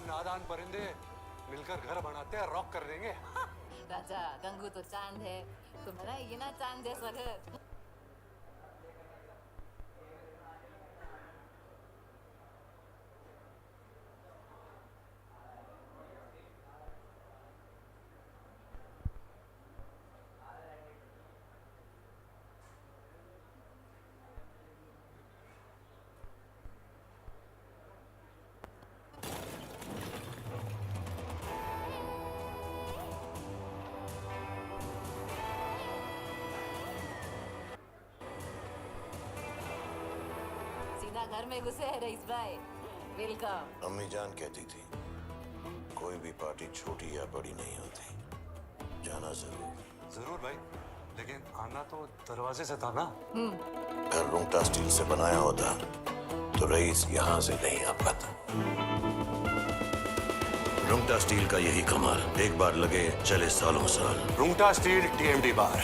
नादान परिंदे मिलकर घर बनाते हैं, रॉक कर देंगे। राजा गंगू तो चांद है, तुम्हारा ये ना चांद जैसा घर। सीधा घर में घुसे है रईस भाई, वेलकम। अम्मी जान कहती थी कोई भी पार्टी छोटी या बड़ी नहीं होती, जाना जरूर। जरूर भाई, लेकिन आना तो दरवाजे से था ना। घर रुंगटा स्टील से बनाया होता तो रईस यहाँ से नहीं आ पाता। रुंगटा स्टील का यही कमाल, एक बार लगे चले सालों साल। रुंगटा स्टील टीएमडी बार।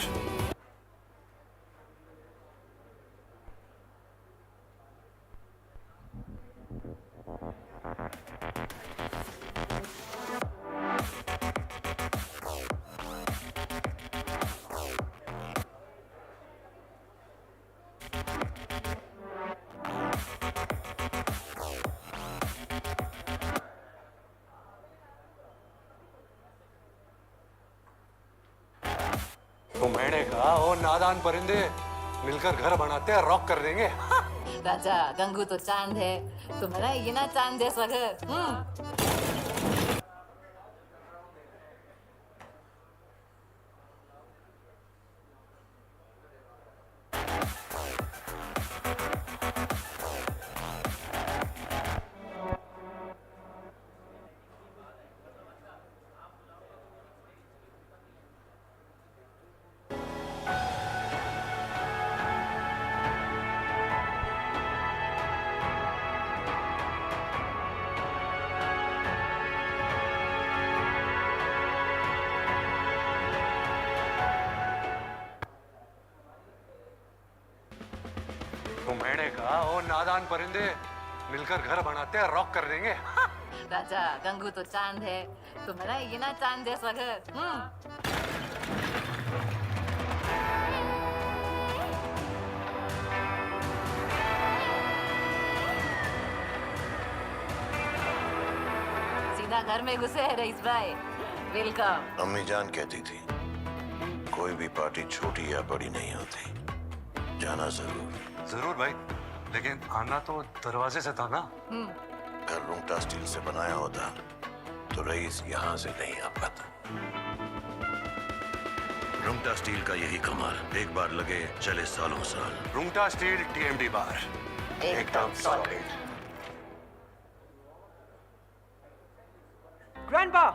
तो मैंने कहा ओ नादान परिंदे मिलकर घर बनाते हैं, रॉक कर देंगे। राजा गंगू तो चांद है, तुम्हारा ये ना चांद जैसा घर। तो मैंने कहा ओ नादान परिंदे मिलकर घर बनाते हैं, रॉक कर देंगे। राजा गंगू तो चांद है, तुम्हारा ये ना चांद जैसा घर। सीधा घर में घुसे है रईस भाई, वेलकम। अम्मी जान कहती थी कोई भी पार्टी छोटी या बड़ी नहीं होती, जाना जरूर। जरूर भाई, लेकिन आना तो दरवाजे से था ना। घर रुंगटा स्टील से बनाया होता तो रईस यहाँ से नहीं आ पाता। रुंगटा स्टील का यही कमाल, एक बार लगे चले सालों साल। रुंगटा स्टील टीएमडी बार, एकदम सॉलिड। ग्रैंडपा,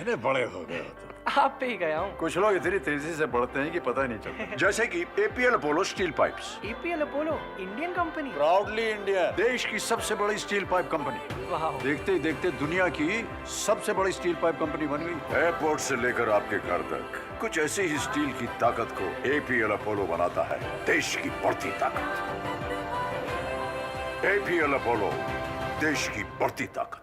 इतने बड़े हो गए हो तुम। आप पे ही गया हूँ। कुछ लोग इतनी तेजी से बढ़ते हैं कि पता ही नहीं चलता। जैसे कि APL Apollo steel pipes. APL Apollo Indian company. Proudly India, देश की सबसे बड़ी स्टील पाइप कंपनी। वाह। देखते ही देखते दुनिया की सबसे बड़ी स्टील पाइप कंपनी बन गई। एयरपोर्ट से लेकर आपके घर तक कुछ ऐसी ही स्टील की ताकत को एपीएल अपोलो बनाता है, देश की बढ़ती ताकत। एपीएल अपोलो, देश की बढ़ती ताकत।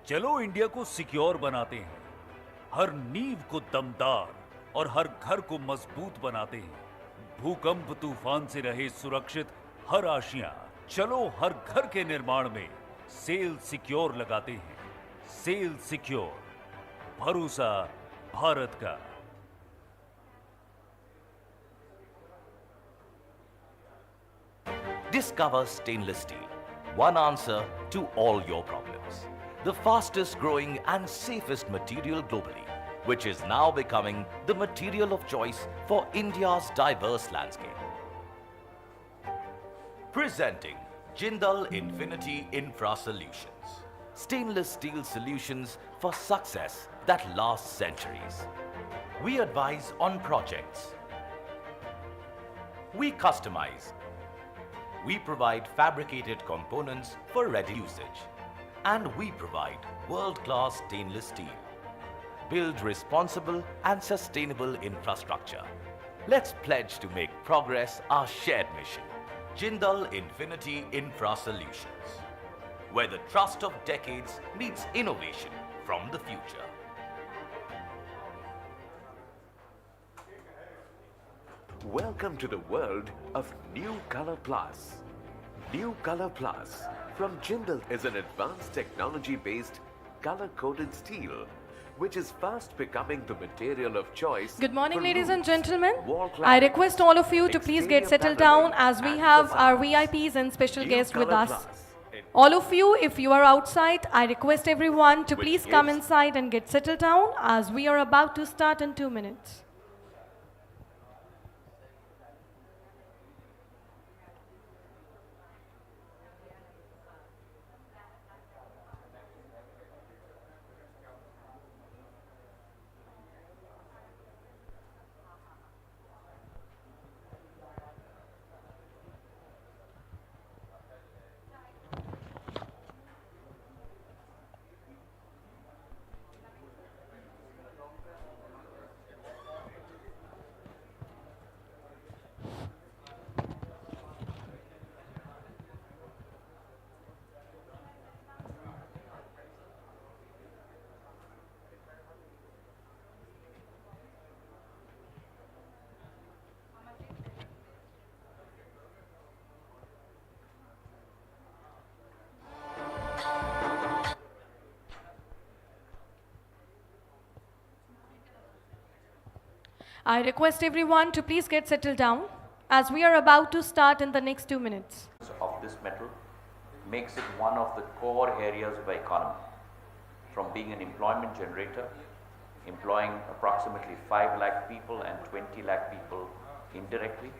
चलो इंडिया को सिक्योर बनाते हैं, हर नींव को दमदार और हर घर को मजबूत बनाते हैं। भूकंप तूफान से रहे सुरक्षित हर आशियां। चलो हर घर के निर्माण में सेल सिक्योर लगाते हैं। सेल सिक्योर, भरोसा भारत का। Discover stainless steel, one answer to all your problems. The fastest growing and safest material globally, which is now becoming the material of choice for India's diverse landscape. Presenting Jindal Infinity Infra Solutions. Stainless steel solutions for success that last centuries. We advise on projects. We customize. We provide fabricated components for ready usage. And we provide world-class stainless steel. Build responsible and sustainable infrastructure. Let's pledge to make progress our shared mission. Jindal Infinity Infra Solutions, where the trust of decades meets innovation from the future. Welcome to the world of New Color Plus. New Color Plus from Jindal is an advanced technology-based color-coated steel which is fast becoming the material of choice. Good morning, for ladies and roofs, gentlemen. wall I cladding, request all of you to please get exterior settled down paneling, as we and have our facades. VIPs and special New guests with Color us. Plus in All of you, if you are outside, I request everyone to Which please come gives- inside and get settled down as we are about to start in 2 minutes. I request everyone to please get settled down as we are about to start in the next 2 minutes. Of this metal makes it one of the core areas of our economy, from being an employment generator, employing approximately 5 lakh people and 20 lakh people indirectly,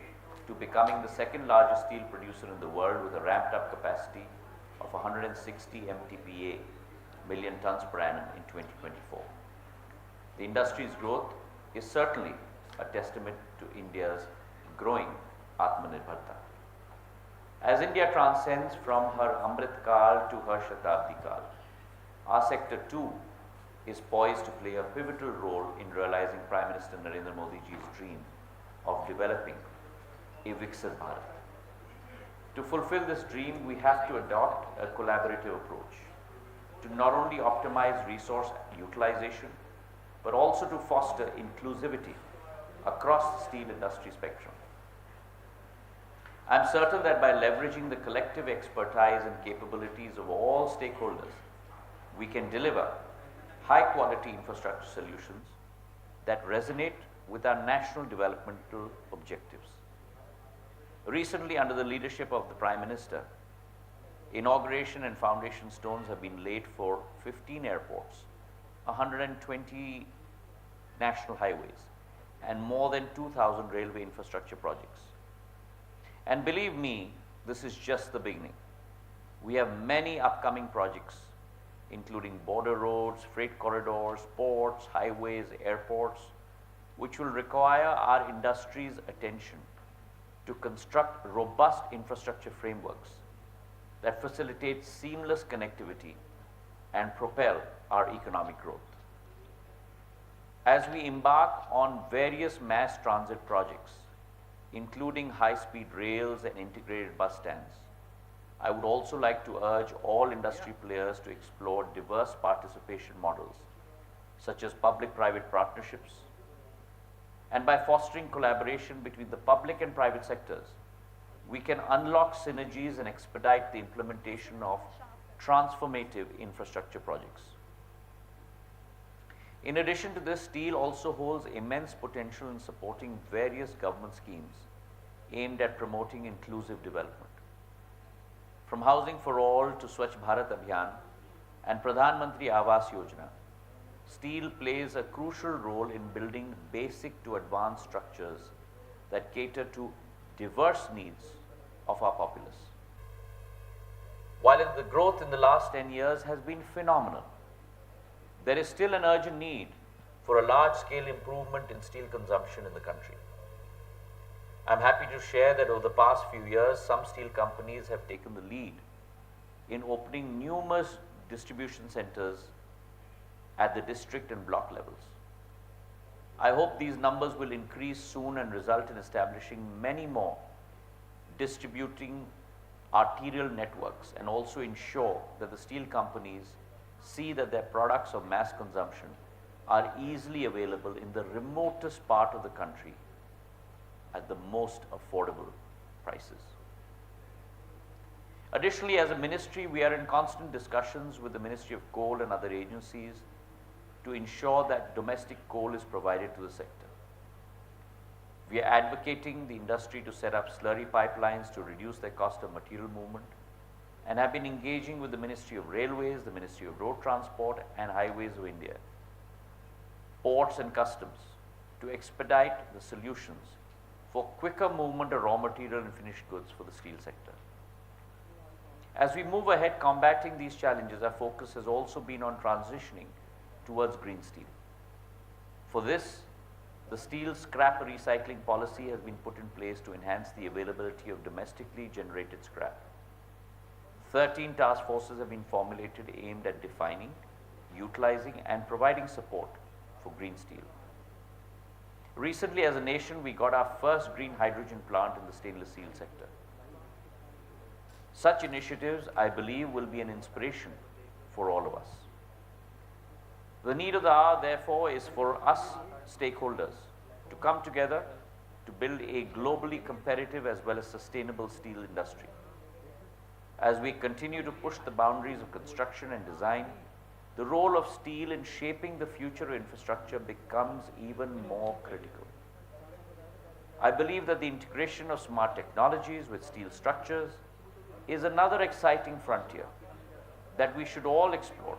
to becoming the second largest steel producer in the world with a ramped up capacity of 160 MTPA, million tons per annum in 2024. The industry's growth is certainly a testament to India's growing Atmanirbharta. As India transcends from her Amrit Kal to her Shatabdi Kal, our sector too is poised to play a pivotal role in realizing Prime Minister Narendra Modi ji's dream of developing a Viksit Bharat. To fulfill this dream, we have to adopt a collaborative approach to not only optimize resource utilization, but also to foster inclusivity across the steel industry spectrum. I am certain that by leveraging the collective expertise and capabilities of all stakeholders, we can deliver high-quality infrastructure solutions that resonate with our national developmental objectives. Recently, under the leadership of the Prime Minister, inauguration and foundation stones have been laid for 15 airports, 120 national highways, and more than 2,000 railway infrastructure projects. And believe me, this is just the beginning. We have many upcoming projects, including border roads, freight corridors, ports, highways, airports, which will require our industry's attention to construct robust infrastructure frameworks that facilitate seamless connectivity and propel our economic growth. As we embark on various mass transit projects, including high-speed rails and integrated bus stands, I would also like to urge all industry players to explore diverse participation models, such as public-private partnerships. And by fostering collaboration between the public and private sectors, we can unlock synergies and expedite the implementation of transformative infrastructure projects. In addition to this, steel also holds immense potential in supporting various government schemes aimed at promoting inclusive development. From Housing for All to Swachh Bharat Abhiyan and Pradhan Mantri Awas Yojana, steel plays a crucial role in building basic to advanced structures that cater to diverse needs of our populace. While the growth in the last 10 years has been phenomenal, there is still an urgent need for a large-scale improvement in steel consumption in the country. I'm happy to share that over the past few years, some steel companies have taken the lead in opening numerous distribution centers at the district and block levels. I hope these numbers will increase soon and result in establishing many more distributing arterial networks, and also ensure that the steel companies see that their products of mass consumption are easily available in the remotest part of the country at the most affordable prices. Additionally, as a ministry, we are in constant discussions with the Ministry of Coal and other agencies to ensure that domestic coal is provided to the sector. We are advocating the industry to set up slurry pipelines to reduce their cost of material movement, and have been engaging with the Ministry of Railways, the Ministry of Road Transport and Highways of India, ports and customs to expedite the solutions for quicker movement of raw material and finished goods for the steel sector. As we move ahead combating these challenges, our focus has also been on transitioning towards green steel. For this, the steel scrap recycling policy has been put in place to enhance the availability of domestically generated scrap. 13 task forces have been formulated aimed at defining, utilizing and providing support for green steel. Recently, as a nation, we got our first green hydrogen plant in the stainless steel sector. Such initiatives, I believe, will be an inspiration for all of us. The need of the hour, therefore, is for us stakeholders to come together to build a globally competitive as well as sustainable steel industry. As we continue to push the boundaries of construction and design, the role of steel in shaping the future of infrastructure becomes even more critical. I believe that the integration of smart technologies with steel structures is another exciting frontier that we should all explore.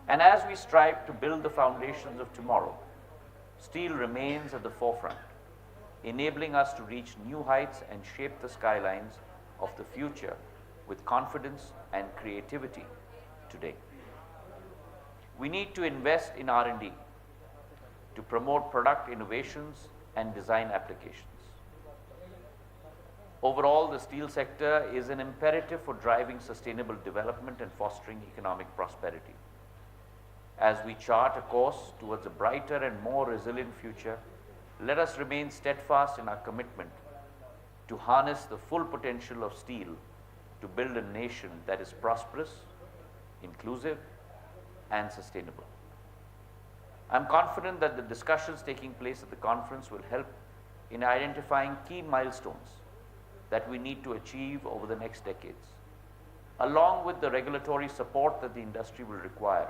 And as we strive to build the foundations of tomorrow, steel remains at the forefront, enabling us to reach new heights and shape the skylines of the future with confidence and creativity today. We need to invest in R&D to promote product innovations and design applications. Overall, the steel sector is an imperative for driving sustainable development and fostering economic prosperity. As we chart a course towards a brighter and more resilient future, let us remain steadfast in our commitment to harness the full potential of steel to build a nation that is prosperous, inclusive, and sustainable. I'm confident that the discussions taking place at the conference will help in identifying key milestones that we need to achieve over the next decades, along with the regulatory support that the industry will require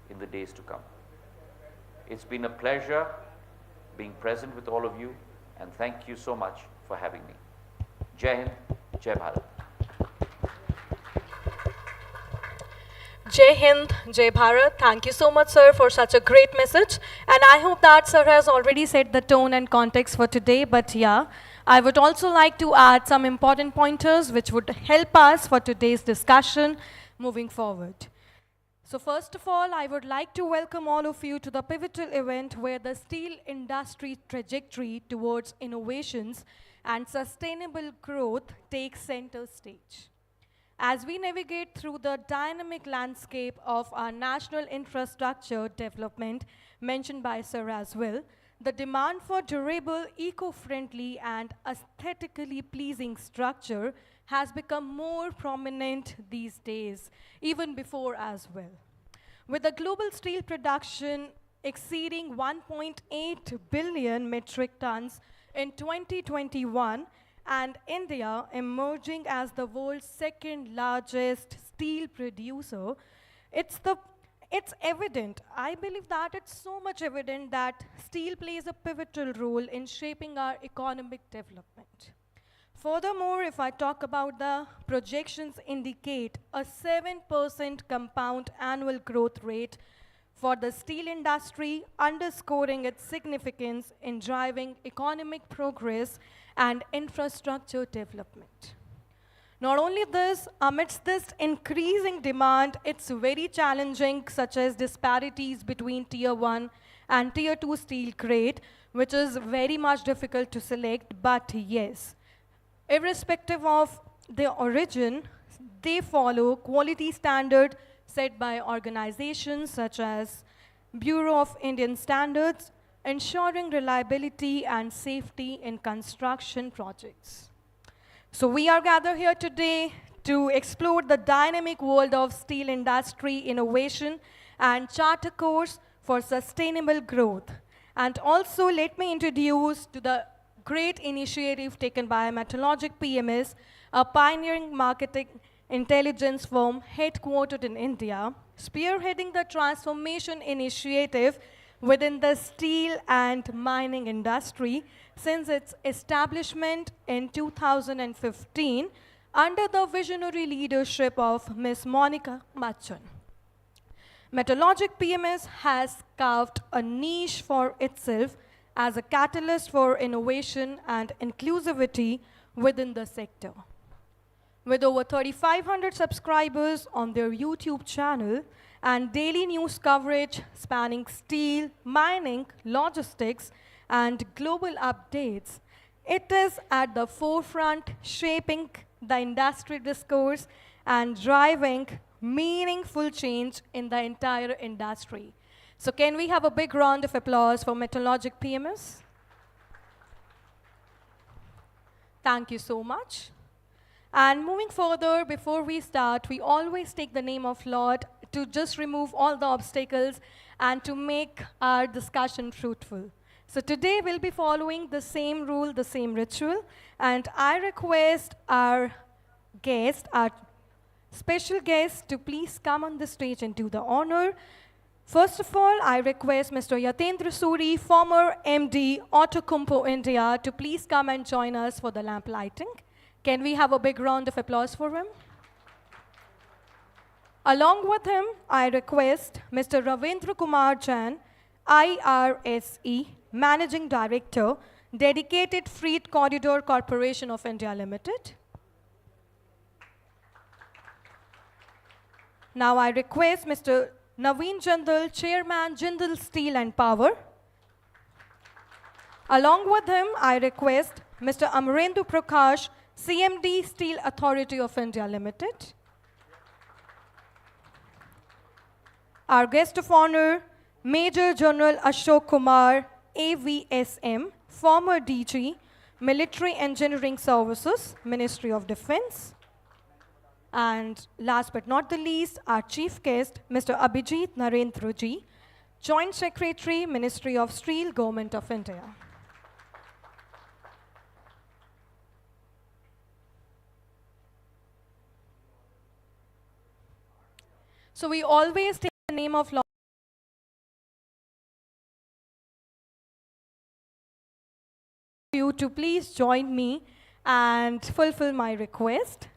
in the days to come. It's been a pleasure being present with all of you, and thank you so much for having me. Jai Hind, Jai Bharat. Jai Hind, Jai Bharat. Thank you so much, sir, for such a great message. And I hope that sir has already set the tone and context for today. But yeah, I would also like to add some important pointers which would help us for today's discussion moving forward. So first of all, I would like to welcome all of you to the pivotal event where the steel industry trajectory towards innovations and sustainable growth takes center stage. As we navigate through the dynamic landscape of our national infrastructure development mentioned by Sir as well, the demand for durable, eco-friendly and aesthetically pleasing structure has become more prominent these days, even before as well. With the global steel production exceeding 1.8 billion metric tons in 2021, and India emerging as the world's second largest steel producer, it's evident, I believe that it's so much evident that steel plays a pivotal role in shaping our economic development. Furthermore, if I talk about the projections indicate a 7% compound annual growth rate for the steel industry, underscoring its significance in driving economic progress and infrastructure development. Not only this, amidst this increasing demand, it's very challenging, such as disparities between Tier 1 and Tier 2 steel grade, which is very much difficult to select, but yes, irrespective of their origin, they follow quality standard set by organizations such as Bureau of Indian Standards, ensuring reliability and safety in construction projects. So we are gathered here today to explore the dynamic world of steel industry innovation and chart a course for sustainable growth. And also let me introduce to the great initiative taken by Metalogic PMS, a pioneering marketing intelligence firm headquartered in India, spearheading the transformation initiative within the steel and mining industry since its establishment in 2015 under the visionary leadership of Ms. Monica Bachchan. Metalogic PMS has carved a niche for itself as a catalyst for innovation and inclusivity within the sector. With over 3,500 subscribers on their YouTube channel and daily news coverage spanning steel, mining, logistics, and global updates, it is at the forefront shaping the industry discourse and driving meaningful change in the entire industry. So can we have a big round of applause for Metalogic PMS? Thank you so much. And moving further, before we start, we always take the name of Lord to just remove all the obstacles and to make our discussion fruitful. So today we'll be following the same rule, the same ritual, and I request our guest, our special guest, to please come on the stage and do the honor. First of all, I request Mr. Yatendra Suri, former MD, Autocompo India, to please come and join us for the lamp lighting. Can we have a big round of applause for him? Along with him, I request Mr. Ravindra Kumar Jain, IRSE, Managing Director, Dedicated Freight Corridor Corporation of India Limited. Now I request Mr. Naveen Jindal, Chairman, Jindal Steel and Power. Along with him, I request Mr. Amarendu Prakash, CMD, Steel Authority of India Limited. Our guest of honor, Major General Ashok Kumar, AVSM, former DG, Military Engineering Services, Ministry of Defense. And last but not the least, our chief guest, Mr. Abhijit Narendraji, Joint Secretary, Ministry of Steel, Government of India. So we always take the name of Lord you to please join me and fulfill my request.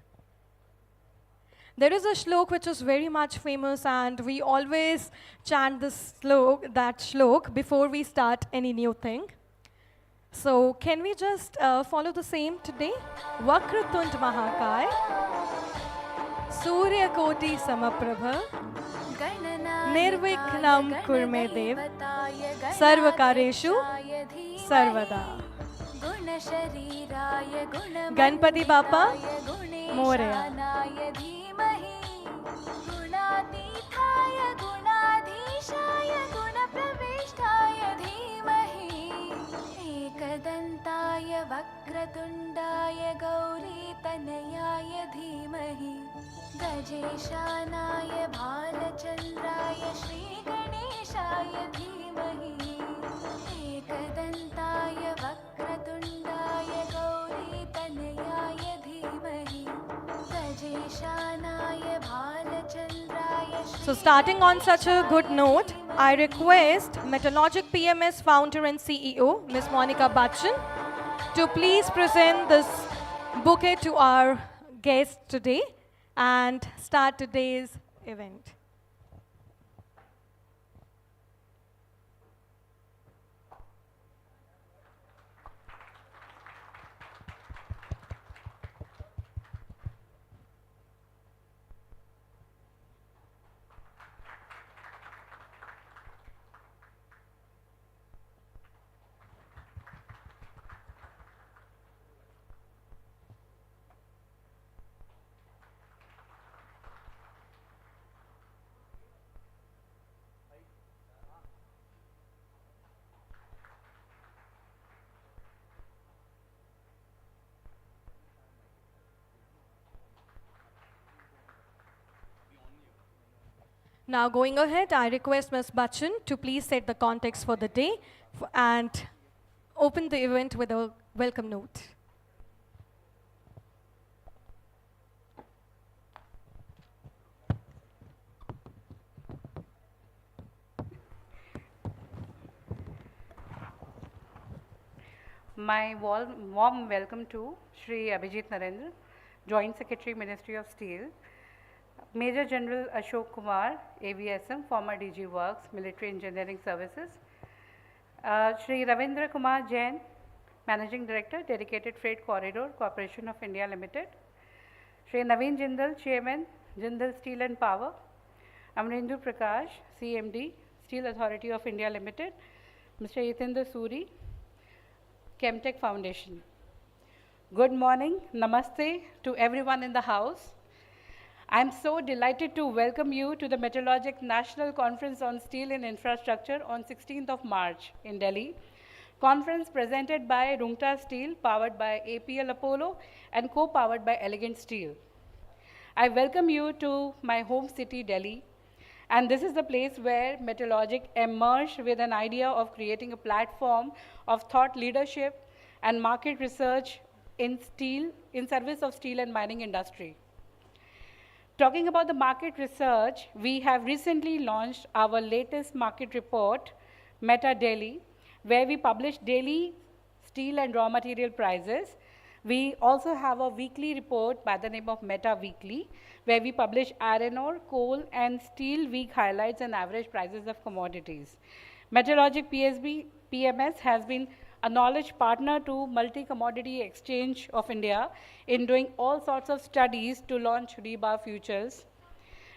There is a shlok which is very much famous, and we always chant this shlok, that shlok before we start any new thing. So can we just follow the same today? Vakratund Mahakay, Surya Koti Samaprabha, Nirvikhnam Kurme Dev, Sarvakareshu Sarvada. Ganpati Bappa Moria. एकदन्ताय वक्रतुण्डाय गौरीतनयाय धीमहि गजेशानाय भालचन्द्राय श्रीगणेशाय धीमहि एकदन्ताय वक्रतुण्डाय गौरीतनयाय धीमहि गजेशानाय भालचन्द्राय So starting on such a good note, I request Metalogic PMS founder and CEO, Ms. Monica Bachchan, to please present this bouquet to our guests today and start today's event. Now going ahead, I request Ms. Bachchan to please set the context for the day and open the event with a welcome note. My warm welcome to Shri Abhijit Narendra, Joint Secretary, Ministry of Steel, Major General Ashok Kumar, AVSM, former DG Works, Military Engineering Services, Shri Ravindra Kumar Jain, Managing Director, Dedicated Freight Corridor, Corporation of India Limited, Shri Naveen Jindal, Chairman, Jindal Steel and Power, Amrendra Prakash, CMD, Steel Authority of India Limited, Mr. Yatendra Suri, Chemtech Foundation. Good morning, namaste to everyone in the house. I am so delighted to welcome you to the Metallurgic National Conference on Steel and Infrastructure on 16th of March in Delhi. Conference presented by Rungta Steel, powered by APL Apollo and co-powered by Elegant Steel. I welcome you to my home city, Delhi. And this is the place where Metallurgic emerged with an idea of creating a platform of thought leadership and market research in steel, in service of steel and mining industry. Talking about the market research, we have recently launched our latest market report, Meta Daily, where we publish daily steel and raw material prices. We also have a weekly report by the name of Meta Weekly, where we publish iron ore, coal, and steel week highlights and average prices of commodities. Metallurgic PMS has been a knowledge partner to Multi-Commodity Exchange of India in doing all sorts of studies to launch rebar futures.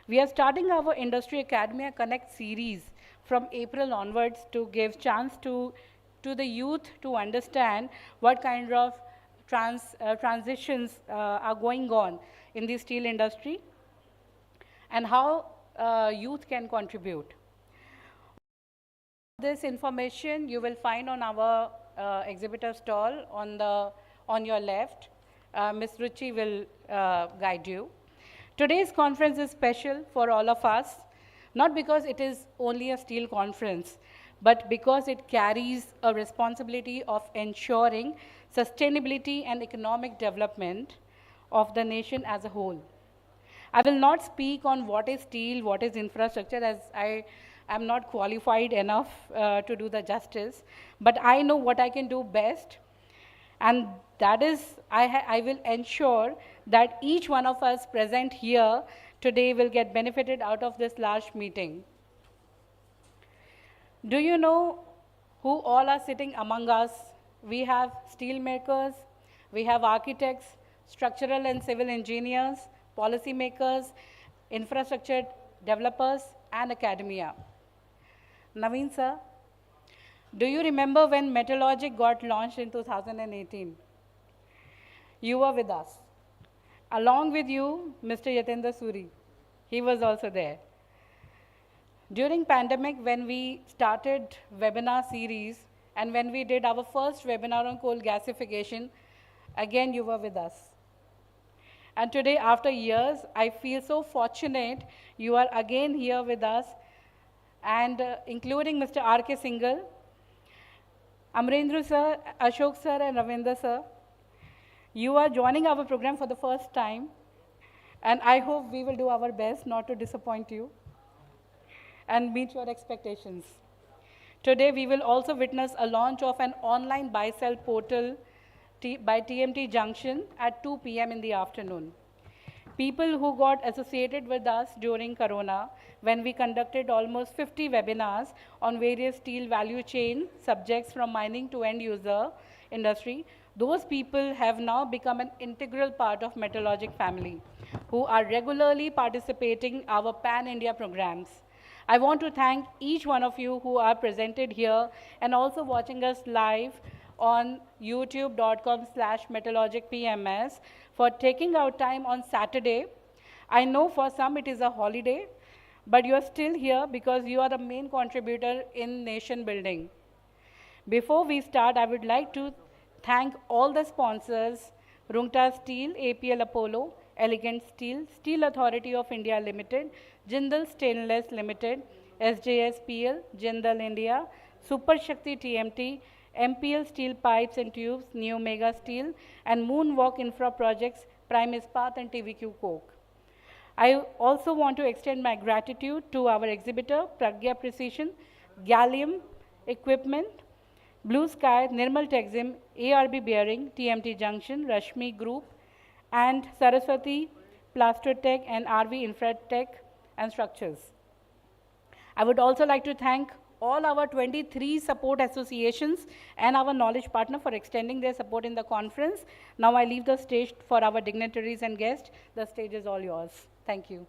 We are starting our Industry Academia Connect series from April onwards to give chance to the youth to understand what kind of transitions are going on in the steel industry and how youth can contribute. This information you will find on our exhibitor stall on your left. Ms. Ruchi will guide you. Today's conference is special for all of us, not because it is only a steel conference, but because it carries a responsibility of ensuring sustainability and economic development of the nation as a whole. I will not speak on what is steel, what is infrastructure, as I am not qualified enough to do the justice, but I know what I can do best, and that is I will ensure that each one of us present here today will get benefited out of this large meeting. Do you know who all are sitting among us? We have steel makers, we have architects, structural and civil engineers, policy makers, infrastructure developers, and academia. Naveen sir, do you remember when Metallurgic got launched in 2018? You were with us. Along with you, Mr. Yatendra Suri. He was also there. During pandemic, when we started webinar series and when we did our first webinar on coal gasification, again you were with us. And today, after years, I feel so fortunate you are again here with us, and including Mr. R.K. Singhal, Amrendra sir, Ashok sir, and Ravindra sir. You are joining our program for the first time, and I hope we will do our best not to disappoint you and meet your expectations. Today, we will also witness a launch of an online buy-sell portal by TMT Junction at 2 p.m. in the afternoon. People who got associated with us during Corona, when we conducted almost 50 webinars on various steel value chain subjects from mining to end user industry, those people have now become an integral part of Metallurgic family, who are regularly participating our pan-India programs. I want to thank each one of you who are presented here and also watching us live on youtube.com/metallurgicpms for taking out time on Saturday. I know for some it is a holiday, but you are still here because you are the main contributor in nation building. Before we start, I would like to thank all the sponsors, Rungta Steel, APL Apollo, Elegant Steel, Steel Authority of India Limited, Jindal Stainless Limited, SJSPL, Jindal India, Super Shakti TMT, MPL Steel Pipes and Tubes, Neo Mega Steel, and Moonwalk Infra Projects, Prime Ispat and TVQ Coke. I also want to extend my gratitude to our exhibitor, Pragya Precision, Gallium Equipment, Blue Sky, Nirmal Texim, ARB Bearing, TMT Junction, Rashmi Group, and Saraswati Plaster Tech and RV Infratech and Structures. I would also like to thank all our 23 support associations and our knowledge partner for extending their support in the conference. Now I leave the stage for our dignitaries and guests. The stage is all yours. Thank you.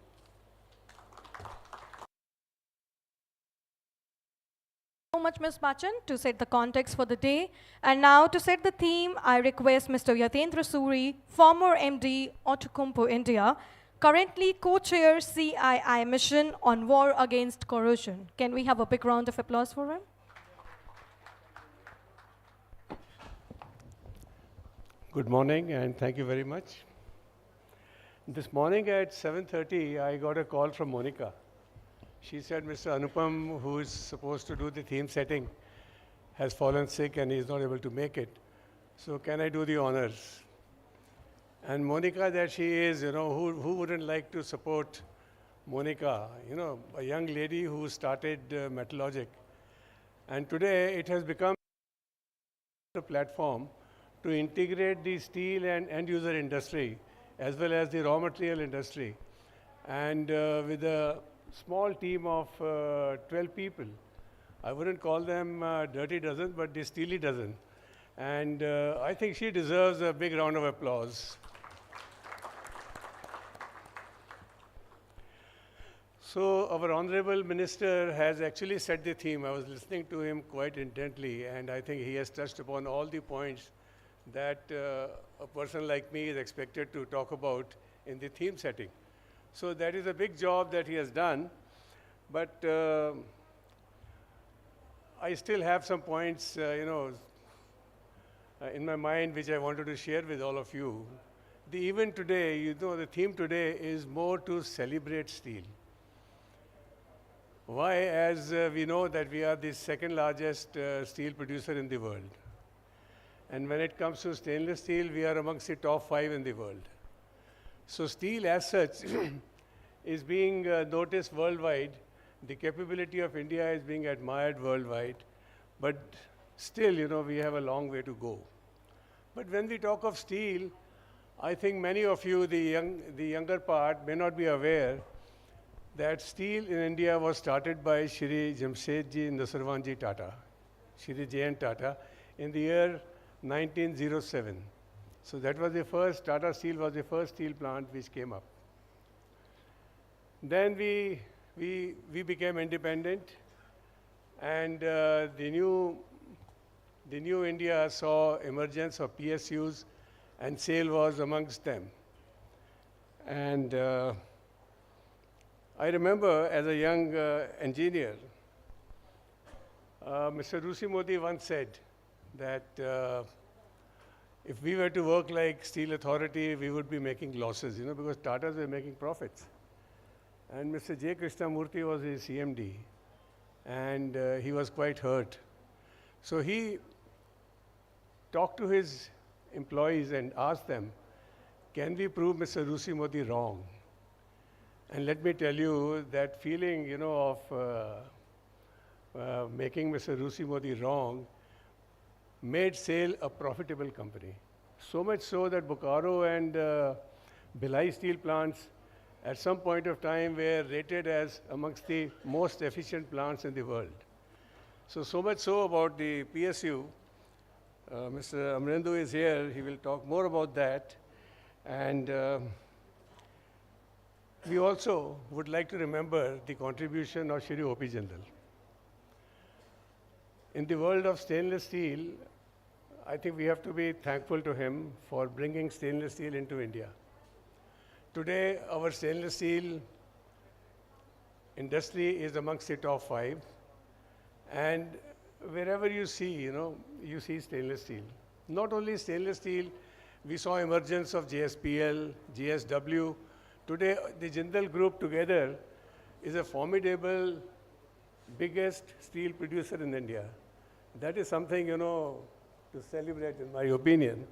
So much, Ms. Bachchan, to set the context for the day. And now to set the theme, I request Mr. Yatendra Suri, former MD, Outokumpu, India, currently co-chair CII mission on war against corrosion. Can we have a big round of applause for him? Good morning and thank you very much. This morning at 7:30, I got a call from Monica. She said Mr. Anupam, who is supposed to do the theme setting, has fallen sick and he is not able to make it. So can I do the honors? And Monica that she is, who wouldn't like to support Monica, a young lady who started Metallogic. And today it has become a platform to integrate the steel and end user industry as well as the raw material industry. And with a small team of 12 people, I wouldn't call them dirty dozen, but the steely dozen. And I think she deserves a big round of applause. So our Honorable Minister has actually set the theme. I was listening to him quite intently, and I think he has touched upon all the points that a person like me is expected to talk about in the theme setting. So that is a big job that he has done, but I still have some points, in my mind which I wanted to share with all of you. The event today, the theme today is more to celebrate steel. Why? As we know that we are the second largest steel producer in the world. And when it comes to stainless steel, we are amongst the top 5 in the world. So steel as such is being noticed worldwide. The capability of India is being admired worldwide. But still, we have a long way to go. But when we talk of steel, I think many of you, the younger part, may not be aware that steel in India was started by Shri Jamshedji Nasarwanji Tata, Shri J.N. Tata, in the year 1907. So that was the first, Tata Steel was the first steel plant which came up. Then we became independent, and the new India saw emergence of PSUs, and SAIL was amongst them. And I remember as a young engineer, Mr. Rusi Modi once said that if we were to work like Steel Authority, we would be making losses, because Tatas were making profits. And Mr. J. Krishnamurthy was his CMD, and he was quite hurt. So he talked to his employees and asked them, can we prove Mr. Rusi Modi wrong? And let me tell you that feeling, of making Mr. Rusi Modi wrong made SAIL a profitable company. So much so that Bokaro and Bhilai steel plants at some point of time were rated as amongst the most efficient plants in the world. So much so about the PSU. Mr. Amrendu is here. He will talk more about that. And we also would like to remember the contribution of Shri O.P. Jindal. In the world of stainless steel, I think we have to be thankful to him for bringing stainless steel into India. Today, our stainless steel industry is amongst the top 5. And wherever you see, you see stainless steel. Not only stainless steel, We saw emergence of JSPL, GSW. Today, the Jindal Group together is a formidable, biggest steel producer in India. That is something, to celebrate, in my opinion.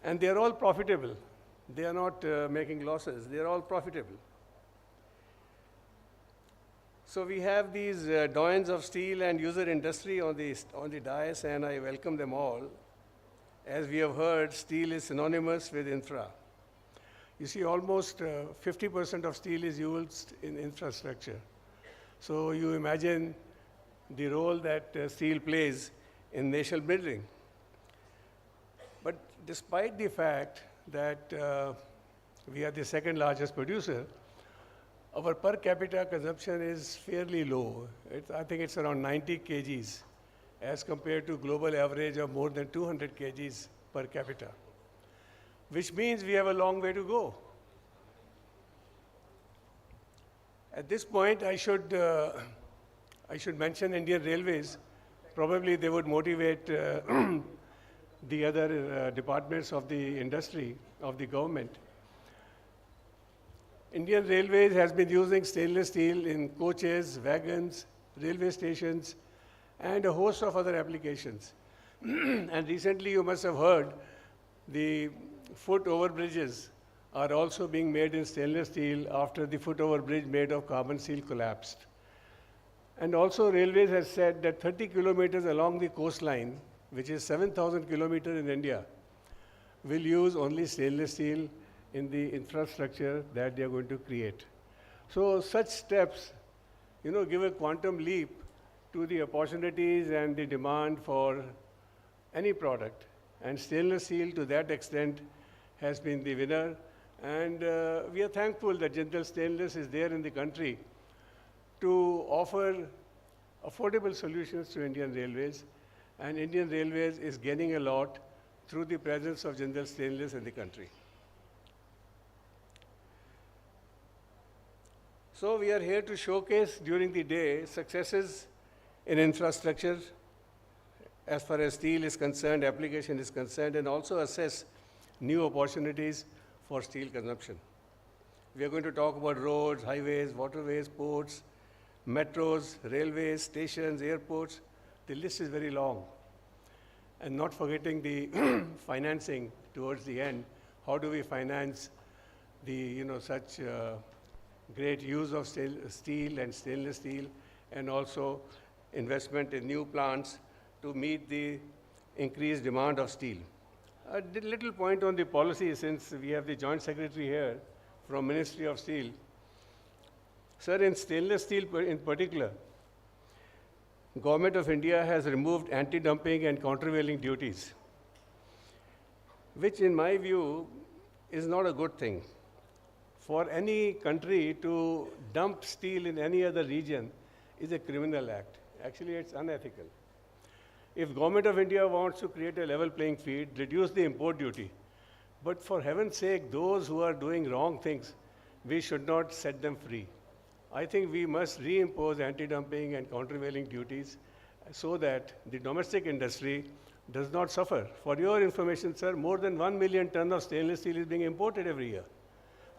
And they are all profitable. They are not making losses. They are all profitable. So we have these doyens of steel and user industry on the dais, and I welcome them all. As we have heard, steel is synonymous with infra. You see, almost 50% of steel is used in infrastructure. So you imagine the role that steel plays in nation building. But despite the fact that we are the second largest producer, our per capita consumption is fairly low. I think it's around 90 kgs as compared to global average of more than 200 kgs per capita, which means we have a long way to go. At this point, I should mention Indian Railways. Probably they would motivate the other departments of the industry, of the government. Indian Railways has been using stainless steel in coaches, wagons, railway stations, and a host of other applications. And recently you must have heard the foot overbridges are also being made in stainless steel after the foot overbridge made of carbon steel collapsed. And also Railways has said that 30 kilometers along the coastline, which is 7,000 kilometers in India, will use only stainless steel in the infrastructure that they are going to create. So such steps, give a quantum leap to the opportunities and the demand for any product. And stainless steel, to that extent, has been the winner. And we are thankful that Jindal Stainless is there in the country to offer affordable solutions to Indian Railways. And Indian Railways is gaining a lot through the presence of Jindal Stainless in the country. So we are here to showcase during the day successes in infrastructure as far as steel is concerned, application is concerned, and also assess new opportunities for steel consumption. We are going to talk about roads, highways, waterways, ports, metros, railways, stations, airports. The list is very long. And not forgetting the financing towards the end. How do we finance the, such great use of steel and stainless steel, and also investment in new plants to meet the increased demand of steel. A little point on the policy, since we have the Joint Secretary here from Ministry of Steel. Sir, in stainless steel in particular, Government of India has removed anti-dumping and countervailing duties, which in my view is not a good thing. For any country to dump steel in any other region is a criminal act. Actually, it's unethical. If Government of India wants to create a level playing field, reduce the import duty. But for heaven's sake, those who are doing wrong things, we should not set them free. I think we must reimpose anti-dumping and countervailing duties so that the domestic industry does not suffer. For your information, sir, more than 1 million tons of stainless steel is being imported every year.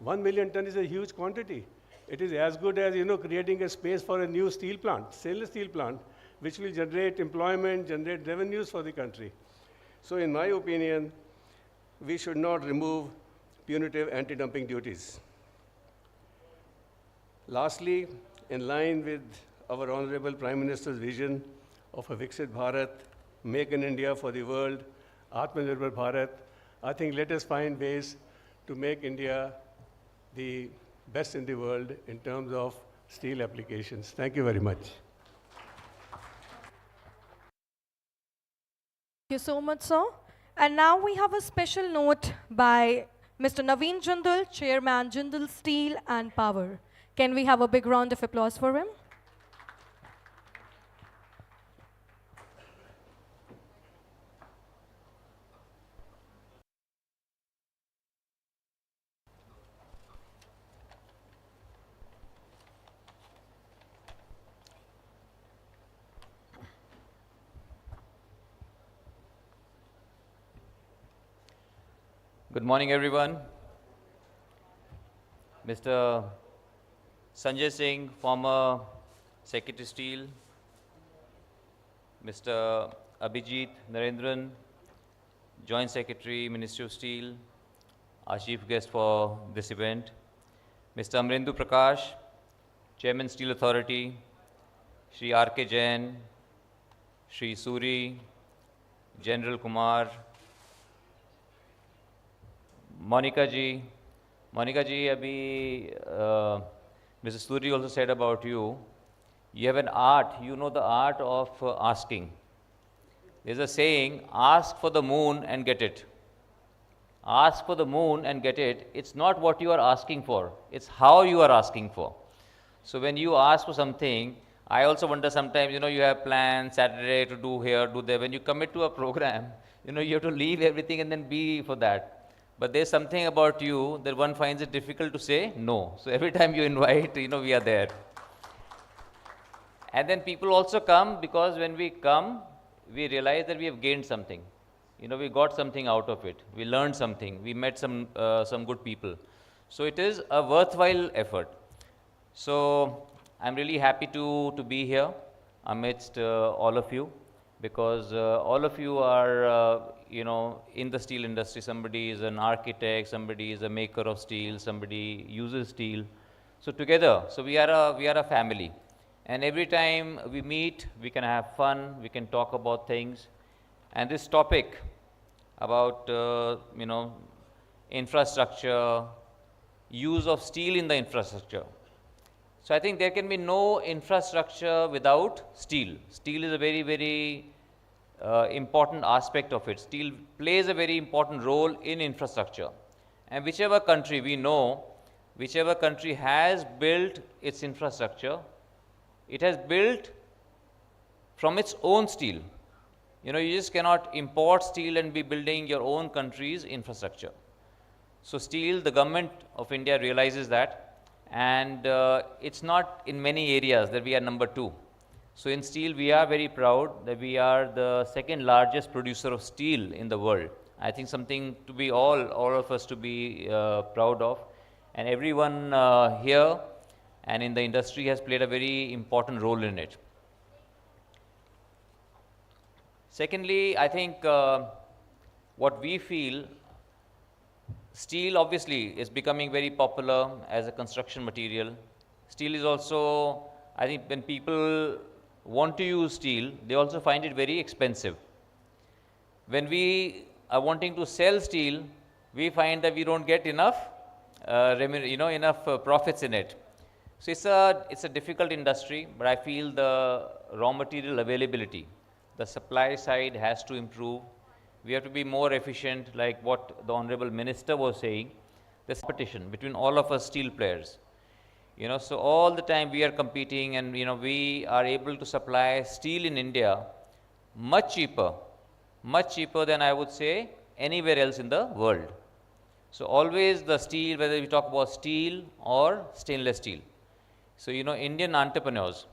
1 million ton is a huge quantity. It is as good as, creating a space for a new steel plant, stainless steel plant, which will generate employment, generate revenues for the country. So in my opinion, we should not remove punitive anti-dumping duties. Lastly, in line with our Honorable Prime Minister's vision of a Viksit Bharat, Make in India for the world, Atmanirbhar Bharat, I think let us find ways to make India the best in the world in terms of steel applications. Thank you very much. Thank you so much, sir. And now we have a special note by Mr. Naveen Jindal, Chairman, Jindal Steel and Power. Can we have a big round of applause for him? Good morning, everyone. Mr. Sanjay Singh, former Secretary Steel, Mr. Abhijit Narendran, Joint Secretary, Ministry of Steel, our chief guest for this event, Mr. Amrendu Prakash, Chairman Steel Authority, Shri R.K. Jain, Shri Suri, General Kumar, Monica ji, abhi, Mr. Suri also said about you, you have an art, you know the art of asking. There's a saying, ask for the moon and get it. Ask for the moon and get it. It's not what you are asking for, it's how you are asking for. So when you ask for something, I also wonder sometimes, you have plans Saturday to do here, do there. When you commit to a program, you have to leave everything and then be for that. But there's something about you that one finds it difficult to say no. So every time you invite, we are there. And then people also come because when we come, we realize that we have gained something. We got something out of it. We learned something. We met some good people. So it is a worthwhile effort. So I'm really happy to be here amidst all of you, because all of you are, in the steel industry. Somebody is an architect, somebody is a maker of steel, somebody uses steel. So together, so we are a family. And every time we meet, we can have fun, we can talk about things. And this topic about, infrastructure, use of steel in the infrastructure. So I think there can be no infrastructure without steel. Steel is a very, very important aspect of it. Steel plays a very important role in infrastructure. And whichever country we know, whichever country has built its infrastructure, it has built from its own steel. You just cannot import steel and be building your own country's infrastructure. So steel, the government of India realizes that, and it's not in many areas that we are number 2. So in steel, we are very proud that we are the second largest producer of steel in the world. I think something to be all of us to be proud of. And everyone here and in the industry has played a very important role in it. Secondly, I think what we feel, steel obviously is becoming very popular as a construction material. Steel is also, I think when people want to use steel, they also find it very expensive. When we are wanting to sell steel, we find that we don't get enough, enough profits in it. So it's a difficult industry, but I feel the raw material availability, the supply side has to improve. We have to be more efficient, like what the Honorable Minister was saying. There's competition between all of us steel players. So all the time we are competing, and we are able to supply steel in India much cheaper than I would say anywhere else in the world. So always the steel, whether we talk about steel or stainless steel. So Indian entrepreneurs,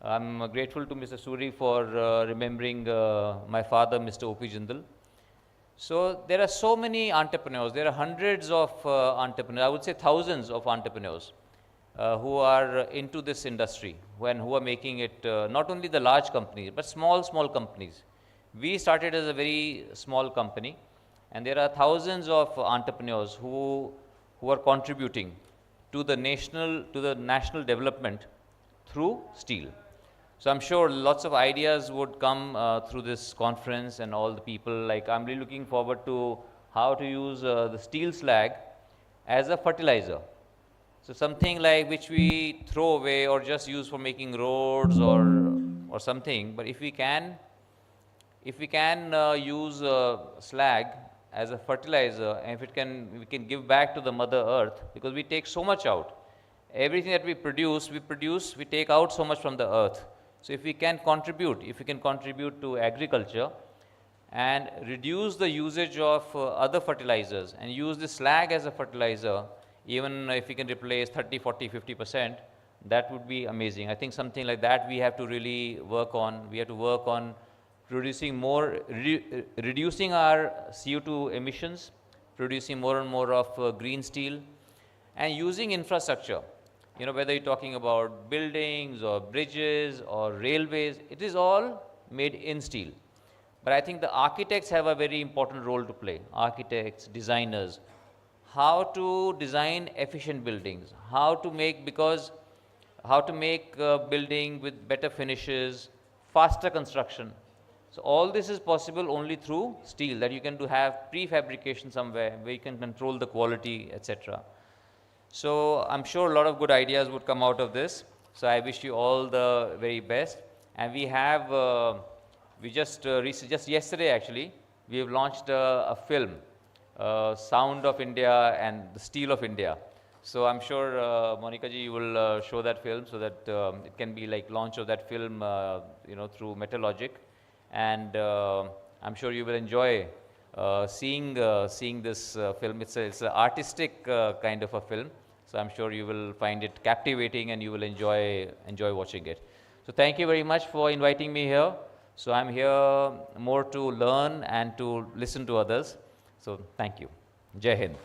I'm grateful to Mr. Suri for remembering my father, Mr. O.P. Jindal. So there are so many entrepreneurs. There are hundreds of entrepreneurs, I would say thousands of entrepreneurs who are into this industry who are making it not only the large companies, but small companies. We started as a very small company, and there are thousands of entrepreneurs who are contributing to the national development through steel. So I'm sure lots of ideas would come through this conference, and all the people, like I'm really looking forward to how to use the steel slag as a fertilizer. So something like which we throw away or just use for making roads or something, but if we can use slag as a fertilizer, and if we can give back to the Mother Earth, because we take so much out. Everything that we produce, we take out so much from the earth. So if we can contribute to agriculture and reduce the usage of other fertilizers and use the slag as a fertilizer, even if we can replace 30, 40, 50%, that would be amazing. I think something like that we have to really work on. We have to work on reducing our CO2 emissions producing more and more of green steel, and using infrastructure. You know, whether you're talking about buildings or bridges or railways, it is all made in steel. But I think the architects have a very important role to play. Architects, designers, how to design efficient buildings, how to make, building with better finishes, faster construction. So all this is possible only through steel, that you can have prefabrication somewhere where you can control the quality, etc. So I'm sure a lot of good ideas would come out of this. So I wish you all the very best. And we have, just yesterday actually, we have launched a film, Sound of India and the Steel of India. So I'm sure, Monica ji, you will show that film so that it can be like launch of that film, through Metalogic. And I'm sure you will enjoy seeing this film. It's an artistic kind of a film. So I'm sure you will find it captivating and you will enjoy watching it. So thank you very much for inviting me here. So I'm here more to learn and to listen to others. So thank you. Jai Hind.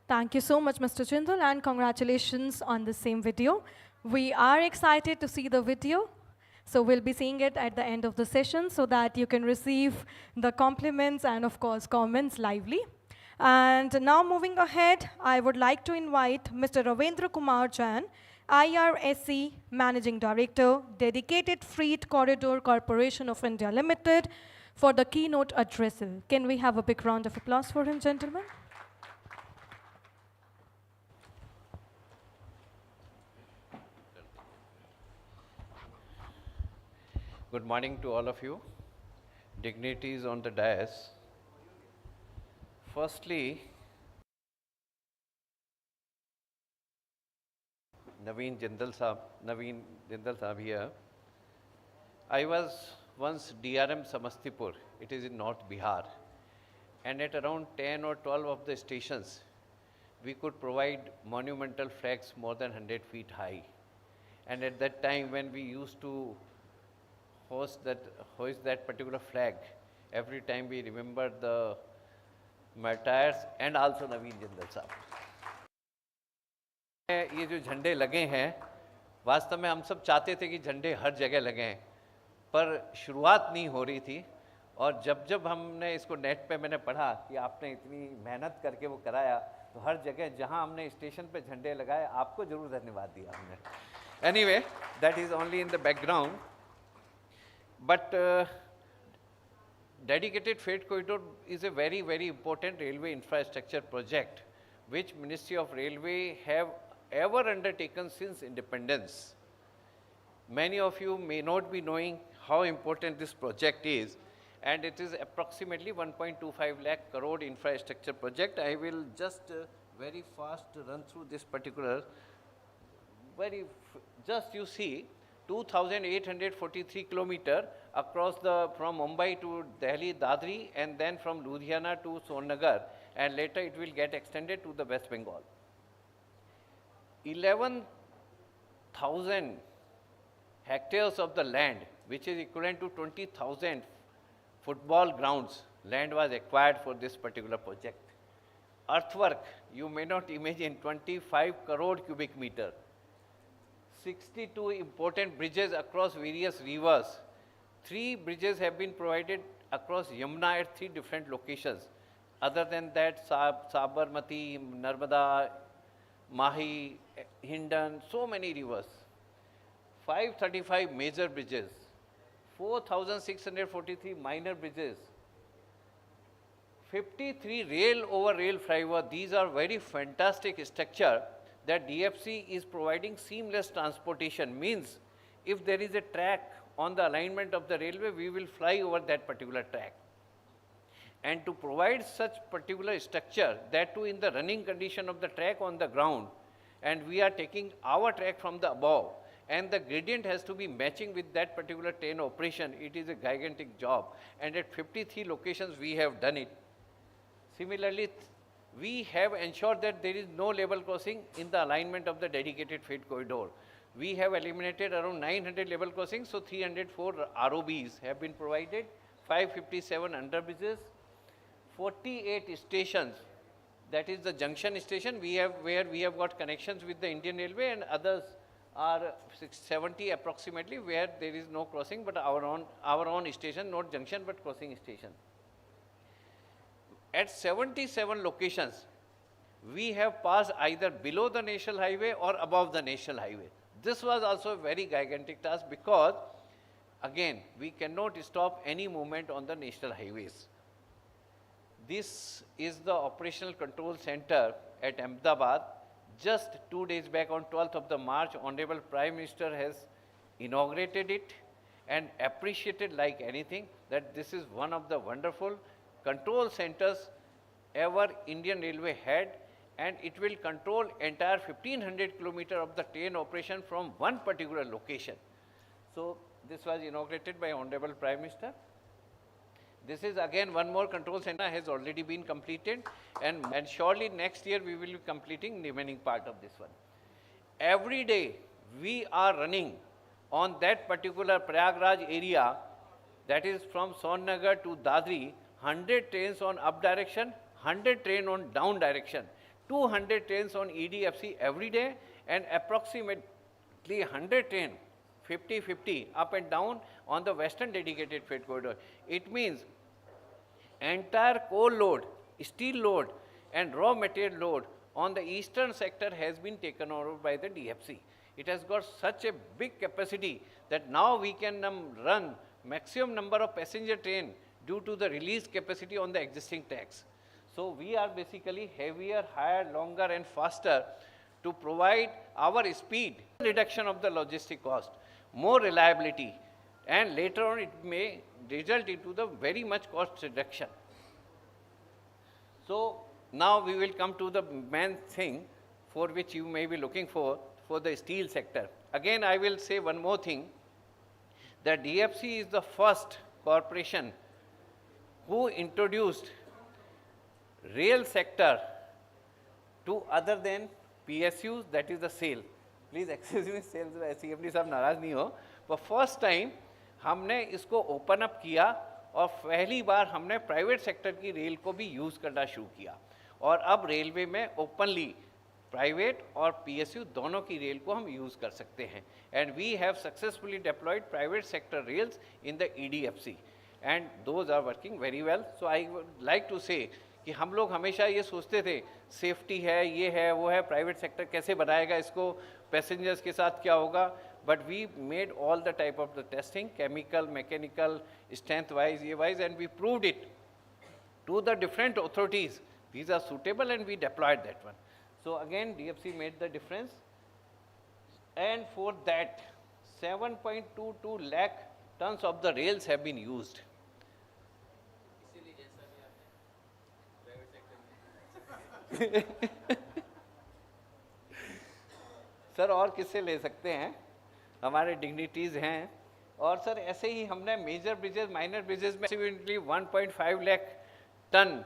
Thank you so much, Mr. Jindal, and congratulations on the same video. We are excited to see the video. So we'll be seeing it at the end of the session so that you can receive the compliments and, of course, comments lively. And now moving ahead, I would like to invite Mr. Ravendra Kumar Jain, IRSC Managing Director, Dedicated Freight Corridor Corporation of India Limited, for the keynote address. Can we have a big round of applause for him, gentlemen? Good morning to all of you, dignitaries on the dais. Firstly, Naveen Jindal Sahab here. I was once DRM Samastipur, it is in North Bihar, and at around 10 or 12 of the stations, we could provide monumental flags more than 100 feet high. And at that time, when we used to hoist that particular flag, every time we remember the martyrs and also Naveen Jindal Sahab. ये जो झंडे लगे हैं, वास्तव में हम सब चाहते थे कि झंडे हर जगह लगे, पर शुरुआत नहीं हो रही थी। और जब हमने इसको नेट पे मैंने पढ़ा कि आपने इतनी मेहनत करके वो कराया, तो हर जगह जहां हमने स्टेशन पे झंडे लगाए, आपको जरूर धन्यवाद दिया हमने। Anyway, that is only in the background. But Dedicated Freight Corridor is a very, very important railway infrastructure project which Ministry of Railway have ever undertaken since independence. Many of you may not be knowing how important this project is, and it is approximately 1.25 lakh crore infrastructure project. I will just very fast run through this particular, just you see, 2,843 kilometer across from Mumbai to Delhi, Dadri, and then from Ludhiana to Sonnagar, and later it will get extended to the West Bengal. 11,000 hectares of the land, which is equivalent to 20,000 football grounds, land was acquired for this particular project. Earthwork, you may not imagine, 25 crore cubic meter. 62 important bridges across various rivers. 3 bridges have been provided across Yamuna at 3 different locations. Other than that, Sabarmati, Narmada, Mahi, Hindan, so many rivers. 535 major bridges, 4,643 minor bridges, 53 rail over rail flyover. These are very fantastic structure that DFC is providing seamless transportation. Means if there is a track on the alignment of the railway, we will fly over that particular track. And to provide such particular structure, that too in the running condition of the track on the ground, and we are taking our track from the above, and the gradient has to be matching with that particular train operation. It is a gigantic job, and at 53 locations we have done it. Similarly, we have ensured that there is no level crossing in the alignment of the dedicated freight corridor. We have eliminated around 900 level crossings, so 304 ROBs have been provided, 557 underbridges, 48 stations, that is the junction station where we have got connections with the Indian Railway, and others are 70 approximately where there is no crossing but our own station, not junction but crossing station. At 77 locations, we have passed either below the national highway or above the national highway. This was also a very gigantic task because, again, we cannot stop any movement on the national highways. This is the operational control center at Ahmedabad. Just 2 days back on 12th of the March, Honorable Prime Minister has inaugurated it and appreciated like anything that this is one of the wonderful control centers ever Indian Railway had, and it will control entire 1500 kilometer of the train operation from one particular location. So this was inaugurated by Honorable Prime Minister. This is again one more control center has already been completed, and surely next year we will be completing the remaining part of this one. Every day we are running on that particular Prayagraj area, that is from Sonnagar to Dadri, 100 trains on up direction, 100 train on down direction, 200 trains on EDFC every day, and approximately 100 train 50-50 up and down on the western dedicated freight corridor. It means entire coal load, steel load and raw material load on the eastern sector has been taken over by the DFC. It has got such a big capacity that now we can run maximum number of passenger train due to the released capacity on the existing tracks. So we are basically heavier, higher, longer and faster to provide our speed, reduction of the logistic cost, more reliability, and later on it may result into the very much cost reduction. So now we will come to the main thing for which you may be looking for the steel sector. Again, I will say one more thing, that DFC is the first corporation who introduced rail sector to other than PSUs, that is the sale. Please excuse me, sales CMD साहब नाराज नहीं हो, पर first time हमने इसको open up किया और पहली बार हमने प्राइवेट सेक्टर की रेल को भी यूज़ करना शुरू किया, और अब रेलवे में ओपनली प्राइवेट और PSU दोनों की रेल को हम यूज़ कर सकते हैं. And we have successfully deployed private sector rails in the EDFC and those are working very well. So I would like to say कि हम लोग हमेशा ये सोचते थे सेफ्टी है, ये है, वो है, प्राइवेट सेक्टर कैसे बनाएगा इसको, पैसेंजर्स के साथ क्या होगा, but we made all the type of the testing, chemical, mechanical, strength wise, ये wise, and we proved it to the different authorities. These are suitable and we deployed that one. So again DFC made the difference, and for that 7.22 lakh tons of the rails have been used. Sir और किससे ले सकते हैं, हमारे dignitaries हैं. और sir ऐसे ही हमने मेजर ब्रिजेस, माइनर ब्रिजेस में 1.5 lakh ton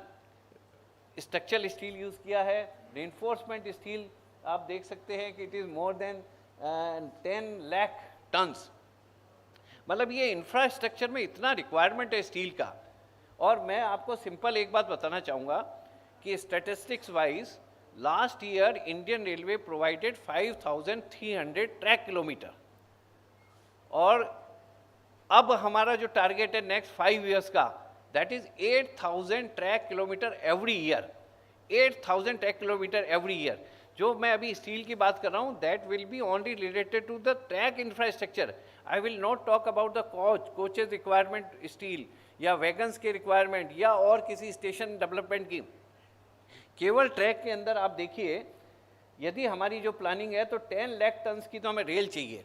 structural steel use किया है. रेनफोर्समेंट स्टील आप देख सकते हैं कि it is more than 10 lakh tons. मतलब ये इंफ्रास्ट्रक्चर में इतना रिक्वायरमेंट है स्टील का. और मैं आपको सिंपल एक बात बताना चाहूँगा कि statistics wise last year Indian railway provided 5,300 track kilometre, और अब हमारा जो टारगेट है नेक्स्ट 5 इयर्स का, that is 8,000 track kilometre every year. 8,000 track kilometre every year. जो मैं अभी स्टील की बात कर रहा हूँ, that will be only related to the track infrastructure. I will not talk about the coaches requirement steel, या वैगन्स के रिक्वायरमेंट, या और किसी स्टेशन डेवलपमेंट की. केवल ट्रैक के अंदर आप देखिए, यदि हमारी जो प्लानिंग है तो 10 लाख टन की तो हमें रेल चाहिए,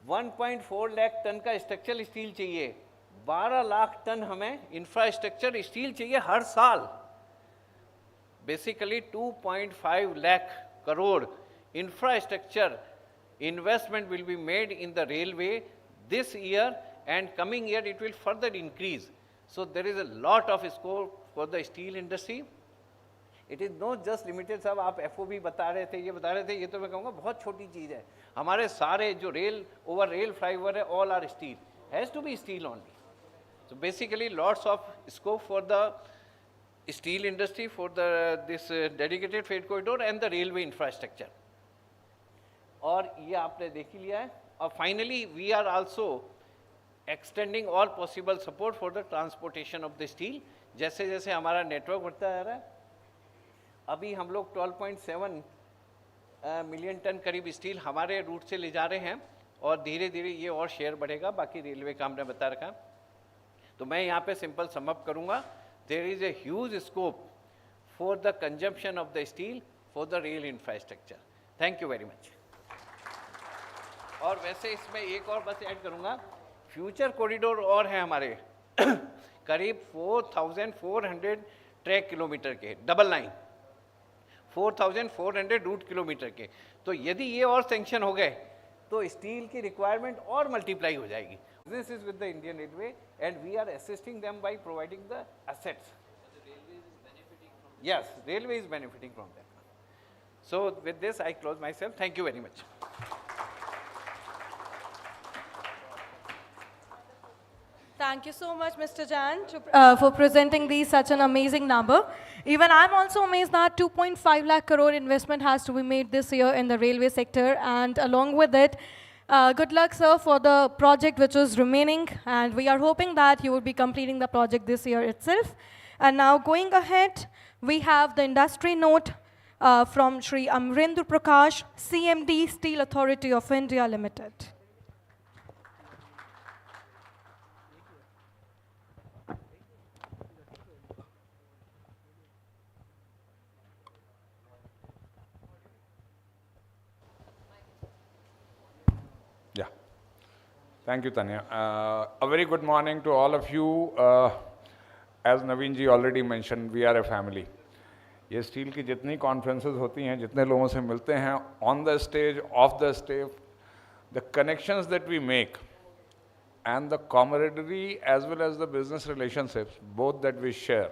1.4 लाख टन का स्ट्रक्चरल स्टील चाहिए, 12 लाख टन हमें इंफ्रास्ट्रक्चर स्टील चाहिए हर साल. Basically 2.5 lakh crore infrastructure investment will be made in the railway this year, and coming year it will further increase. So there is a lot of scope for the steel industry. It is not just limited, साहब आप FOB बता रहे थे, ये बता रहे थे, ये तो मैं कहूँगा बहुत छोटी चीज़ है. हमारे सारे जो रेल ओवर रेल फ्लाईओवर है, all are steel, has to be steel only. So basically lots of scope for the steel industry, for the this dedicated freight corridor and the railway infrastructure. और ये आपने देख ही लिया है. और finally we are also extending all possible support for the transportation of the steel. जैसे जैसे हमारा नेटवर्क बढ़ता जा रहा है, अभी हम लोग 12.7 मिलियन टन करीब स्टील हमारे रूट से ले जा रहे हैं और धीरे धीरे ये और शेयर बढ़ेगा. बाकी रेलवे का हमने बता रखा. तो मैं यहाँ पे सिंपल समअप करूँगा. There is a huge scope for the consumption of the steel for the rail infrastructure. Thank you very much. और वैसे इसमें एक और बस ऐड करूँगा, फ्यूचर कॉरिडोर और हैं हमारे करीब 4,400 ट्रैक किलोमीटर के, डबल लाइन 4,400 रूट किलोमीटर के. तो यदि ये और सेंक्शन हो गए तो स्टील की रिक्वायरमेंट और मल्टीप्लाई हो जाएगी. This is with the Indian railway and we are assisting them by providing the assets. Yes, railway is benefiting from that. So with this I close myself. Thank you very much. Thank you so much, Mr. Jan, for presenting these such an amazing number. Even I'm also amazed that 2.5 lakh crore investment has to be made this year in the railway sector. And along with it, good luck, sir, for the project which is remaining. And we are hoping that you will be completing the project this year itself. And now going ahead, we have the industry note from Shri Amrendra Prakash, CMD, Steel Authority of India Limited. Thank you, Tanya. A very good morning to all of you. As Naveen ji already mentioned, we are a family. ये steel की जितनी conferences होती हैं, जितने लोगों से मिलते हैं, on the stage, off the stage, the connections that we make and the camaraderie as well as the business relationships, both that we share,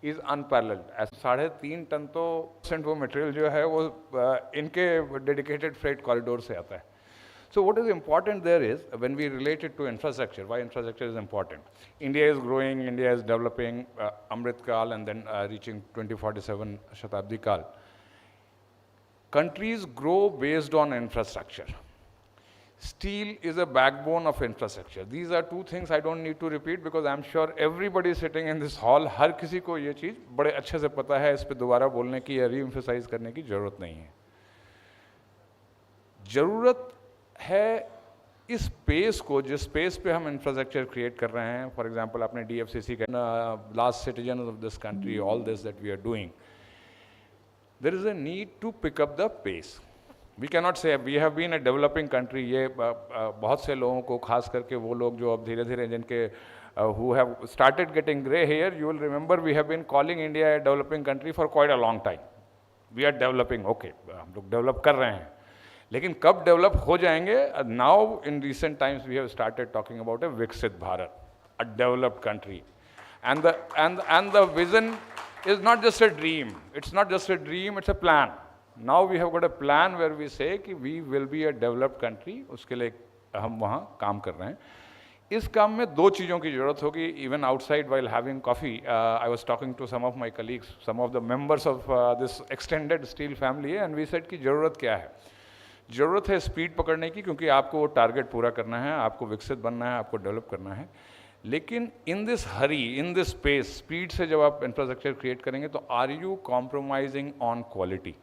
is unparalleled. 3.5 ton तो वो मटेरियल जो है वो इनके डेडिकेटेड फ्रेट कॉरिडोर से आता है. So what is important there is, when we relate it to infrastructure, why infrastructure is important. India is growing, India is developing, Amrit Kal and then reaching 2047 Shatabdi Kal. Countries grow based on infrastructure. Steel is a backbone of infrastructure. These are two things I don't need to repeat because I'm sure everybody sitting in this hall, हर किसी को ये चीज़ बड़े अच्छे से पता है, इस पे दोबारा बोलने की या री-emphasize करने की ज़रूरत नहीं है. ज़रूरत है इस स्पेस को, जिस स्पेस पे हम इंफ्रास्ट्रक्चर क्रिएट कर रहे हैं. फॉर एग्जांपल आपने DFCC का last citizen of this country, all this that we are doing, there is a need to pick up the pace. We can not say we have been a developing country. ये बहुत से लोगों को, खास करके वो लोग जो अब धीरे धीरे जिनके who have started getting grey hair, you will remember we have been calling India a developing country for quite a long time. We are developing, okay, हम लोग डेवलप कर रहे हैं, लेकिन कब डेवलप हो जाएंगे. Now in recent times we have started talking about a विकसित Bharat, a developed country. And the vision is not just a dream, it's not just a dream, it's a plan. Now we have got a plan where we say कि we will be a developed country. उसके लिए हम वहाँ काम कर रहे हैं. इस काम में दो चीज़ों की ज़रूरत होगी. Even outside while having coffee, I was talking to some of my colleagues, some of the members of this extended steel family, and we said की ज़रूरत क्या है. ज़रूरत है स्पीड पकड़ने की, क्योंकि आपको वो टारगेट पूरा करना है, आपको विकसित बनना है, आपको डेवलप करना है. लेकिन in this hurry, in this space, speed से जब आप इंफ्रास्ट्रक्चर क्रिएट करेंगे तो are you compromising on quality.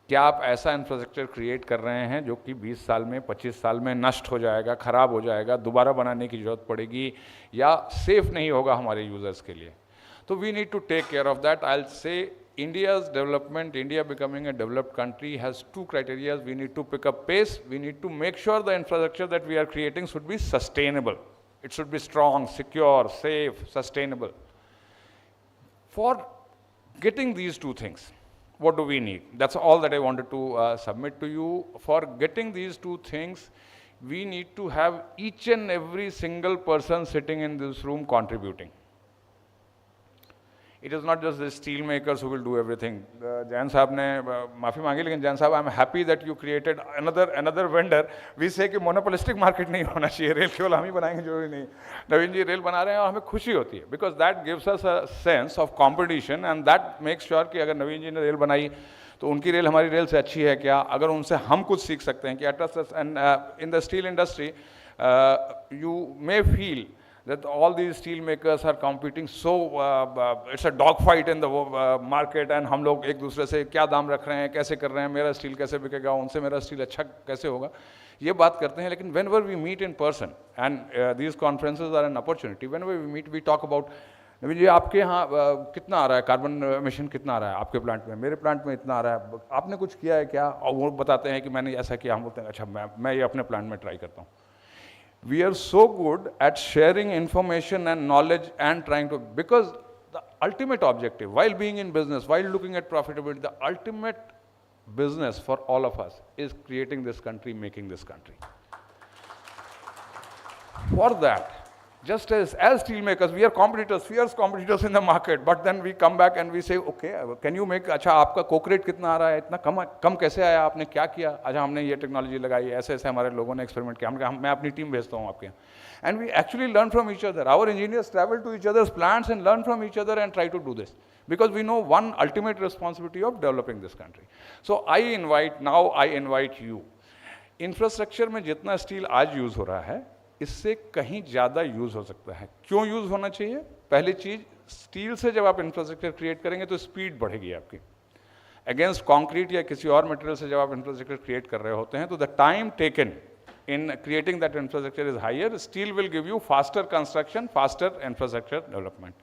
क्या आप ऐसा इंफ्रास्ट्रक्चर क्रिएट कर रहे हैं जो कि 20 साल में, 25 साल में नष्ट हो जाएगा, ख़राब हो जाएगा, दोबारा बनाने की ज़रूरत पड़ेगी, या सेफ नहीं होगा हमारे यूज़र्स के लिए. तो we need to take care of that. I will say India's development, India becoming a developed country, has two criteria. We need to pick up pace. We need to make sure the infrastructure that we are creating should be sustainable. It should be strong, secure, safe, sustainable. For getting these two things, what do we need? That's all that I wanted to submit to you. For getting these two things, we need to have each and every single person sitting in this room contributing. It is not just the steel makers who will do everything. Jain साहब ने माफ़ी मांगी, लेकिन जान साहब, I'm happy that you created another vendor. We say कि monopolistic market नहीं होना चाहिए, रेल केवल हम ही बनाएंगे जरूरी नहीं. नवीन जी रेल बना रहे हैं और हमें खुशी होती है, because that gives us a sense of competition and that makes sure कि अगर नवीन जी ने रेल बनाई तो उनकी रेल हमारी रेल से अच्छी है क्या, अगर उनसे हम कुछ सीख सकते हैं कि at us and in the steel industry you may feel that all these steel makers are competing, so it's a dog fight in the market and हम लोग एक दूसरे से क्या दाम रख रहे हैं, कैसे कर रहे हैं, मेरा स्टील कैसे बिकेगा, उनसे मेरा स्टील अच्छा कैसे होगा, ये बात करते हैं. लेकिन whenever we meet in person and these conferences are an opportunity, whenever we meet we talk about, नवीन जी आपके यहाँ कितना आ रहा है कार्बन एमिशन, कितना आ रहा है आपके प्लांट में, मेरे प्लांट में इतना आ रहा है, आपने कुछ किया है क्या, और वो बताते हैं कि मैंने ऐसा किया, हम बोलते हैं अच्छा मैं ये अपने प्लांट में ट्राई करता हूँ. We are so good at sharing information and knowledge and trying to, because the ultimate objective, while being in business, while looking at profitability, the ultimate business for all of us is creating this country, making this country. For that, just as steel makers, we are competitors, fierce competitors in the market, but then we come back and we say, okay, can you make, अच्छा आपका Coke rate कितना आ रहा है, इतना कम कैसे आया, आपने क्या किया, अच्छा हमने ये टेक्नोलॉजी लगाई, ऐसे ऐसे हमारे लोगों ने एक्सपेरिमेंट किया, मैं अपनी टीम भेजता हूँ आपके यहाँ. And we actually learn from each other. Our engineers travel to each other's plants and learn from each other and try to do this, because we know one ultimate responsibility of developing this country. So I invite you, infrastructure में जितना steel आज use हो रहा है इससे कहीं ज़्यादा use हो सकता है. क्यों यूज़ होना चाहिए? पहली चीज़, स्टील से जब आप इंफ्रास्ट्रक्चर क्रिएट करेंगे तो स्पीड बढ़ेगी आपकी. अगेंस्ट कंक्रीट या किसी और मटेरियल से जब आप इंफ्रास्ट्रक्चर क्रिएट कर रहे होते हैं तो the time taken in creating that infrastructure is higher. Steel will give you faster construction, faster infrastructure development.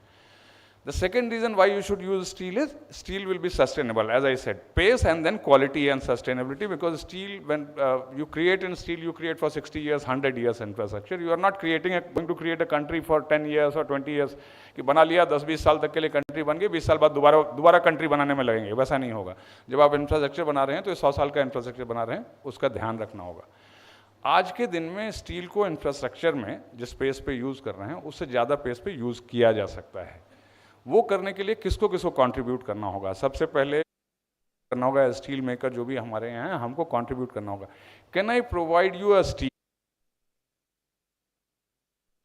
The second reason why you should use steel is steel will be sustainable, as I said, pace and then quality and sustainability, because steel, when you create in steel, you create for 60 years, 100 years infrastructure. You are not going to create a country for 10 years or 20 years, कि बना लिया 10-20 साल तक के लिए country बन गई, 20 साल बाद दोबारा country बनाने में लगेंगे, वैसा नहीं होगा. जब आप infrastructure बना रहे हैं तो 100 साल का infrastructure बना रहे हैं, उसका ध्यान रखना होगा. आज के दिन में स्टील को इंफ्रास्ट्रक्चर में जिस पेस पे यूज़ कर रहे हैं उससे ज़्यादा पेस पे यूज़ किया जा सकता है. वो करने के लिए किसको कंट्रीब्यूट करना होगा? सबसे पहले करना होगा स्टील मेकर जो भी हमारे यहाँ हैं, हमको कंट्रीब्यूट करना होगा. Can I provide you a steel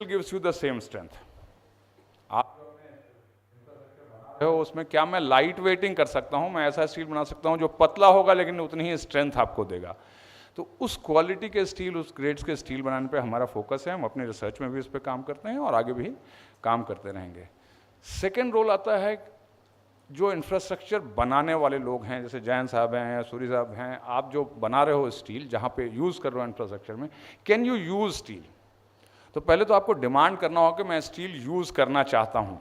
gives you the same strength. आप हो उसमें क्या मैं लाइट वेटिंग कर सकता हूँ, मैं ऐसा स्टील बना सकता हूँ जो पतला होगा लेकिन उतनी ही स्ट्रेंथ आपको देगा. तो उस क्वालिटी के स्टील, उस ग्रेड्स के स्टील बनाने पे हमारा फोकस है. हम अपने रिसर्च में भी इस पे काम करते हैं और आगे भी काम करते रहेंगे. सेकेंड रोल आता है जो इंफ्रास्ट्रक्चर बनाने वाले लोग हैं, जैसे जैन साहब हैं, सूरी साहब हैं, आप जो बना रहे हो स्टील, जहाँ पे यूज़ कर रहे हो इंफ्रास्ट्रक्चर में, कैन यू यूज़ स्टील? तो पहले तो आपको डिमांड करना होगा कि मैं स्टील यूज़ करना चाहता हूँ.